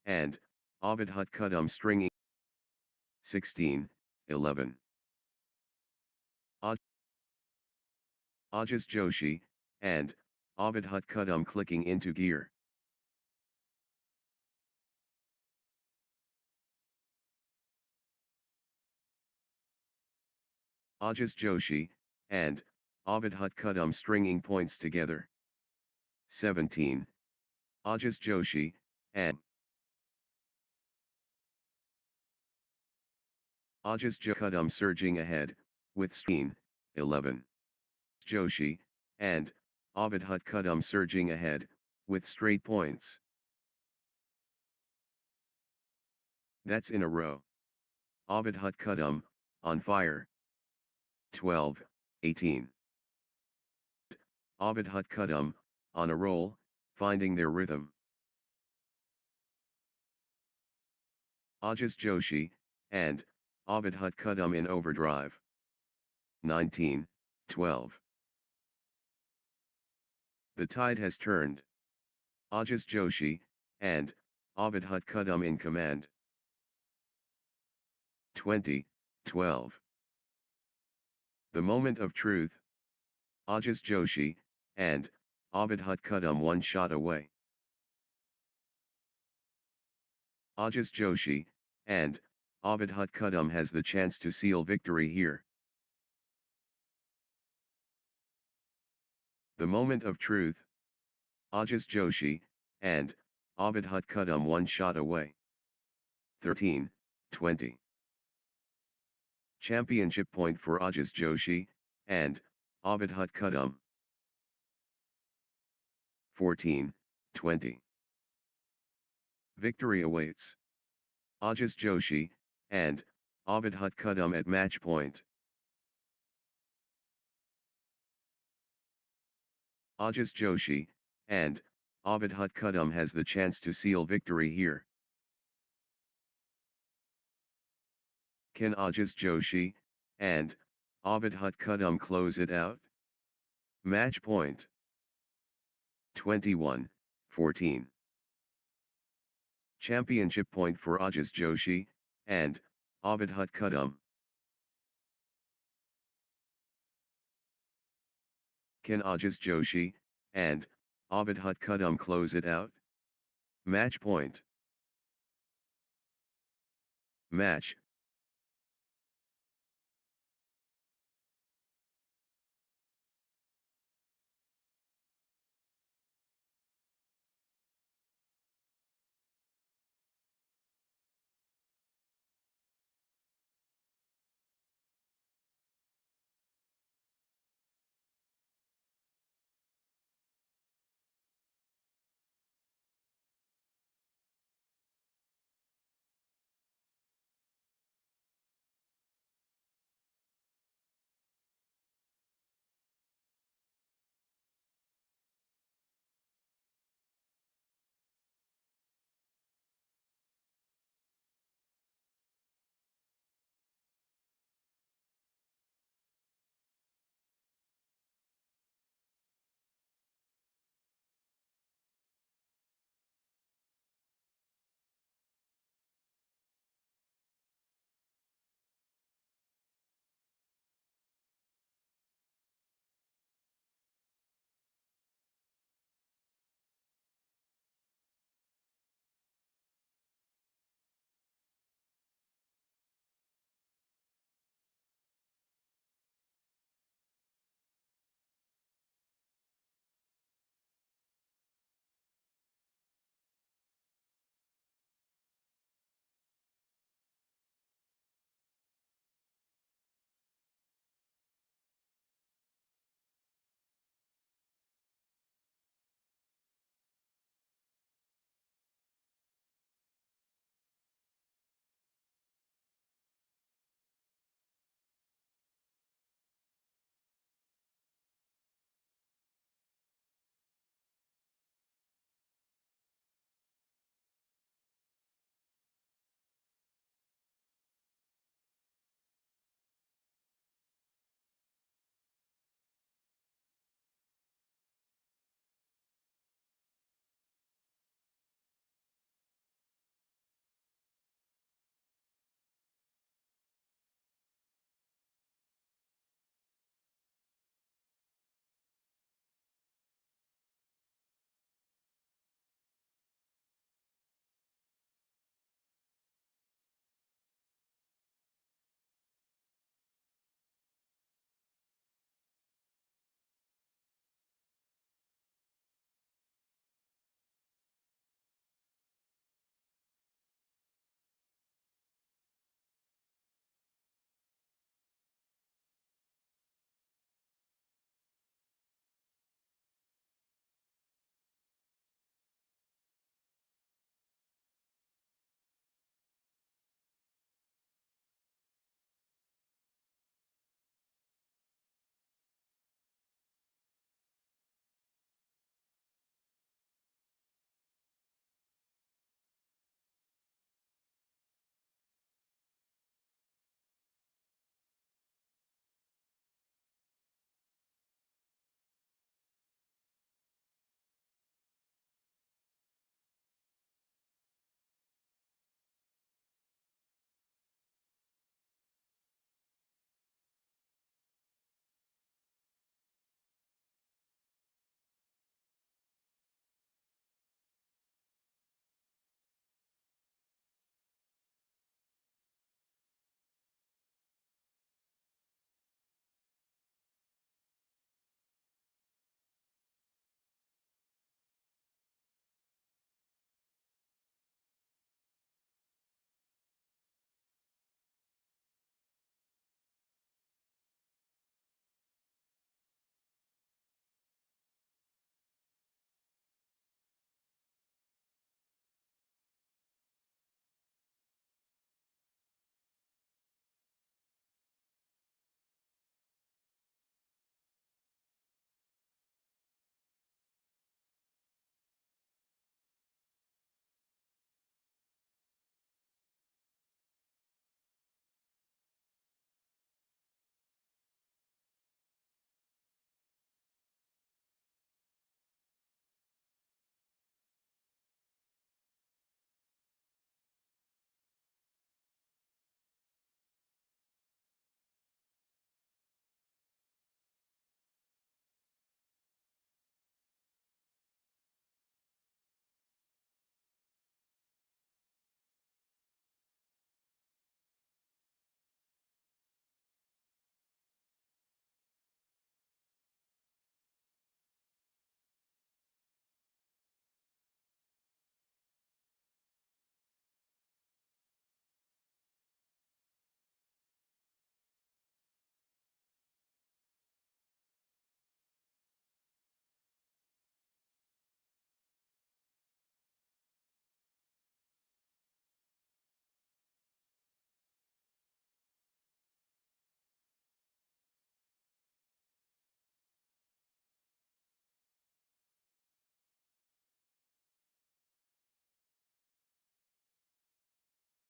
and Ovid Hut Kudum stringing. 16, 11. Ajas Joshi, and Ovid Hut Kudum clicking into gear. Ajas Joshi, and Ovid Hut Kudum stringing points together. 17. Ajas Joshi, and Ajas Kudum surging ahead, with screen. 11. Joshi, and Ovid Hut Kudum surging ahead, with straight points. That's in a row. Ovid Hut Kudum, on fire. 12, 18. Ovid Hut Kudum, on a roll, finding their rhythm. Ajas Joshi, and Ovid Hut Kudum in overdrive. 19, 12. The tide has turned. Ajas Joshi, and Ovid Hut Kudum in command. 20, 12. The moment of truth. Ajas Joshi, and Ovid Hut Kudum one shot away. Ajas Joshi, and Ovid Hut Kudum has the chance to seal victory here. The moment of truth. Ajas Joshi, and Ovid Hut Kudum one shot away. 13, 20. Championship point for Ajas Joshi, and Ovid Hut Kudum. 14, 20. Victory awaits. Ajas Joshi, and Ovid Hutkudum at match point. Ajas Joshi, and, Ovid Hutkudum has the chance to seal victory here. Can Ajas Joshi, and, Ovid Hutkudum close it out? Match point. 21-14. Championship point for Ajas Joshi, and, Ovid Hutkudum. Can Ajas Joshi, and, Ovid Hutkudum close it out? Match point. Match,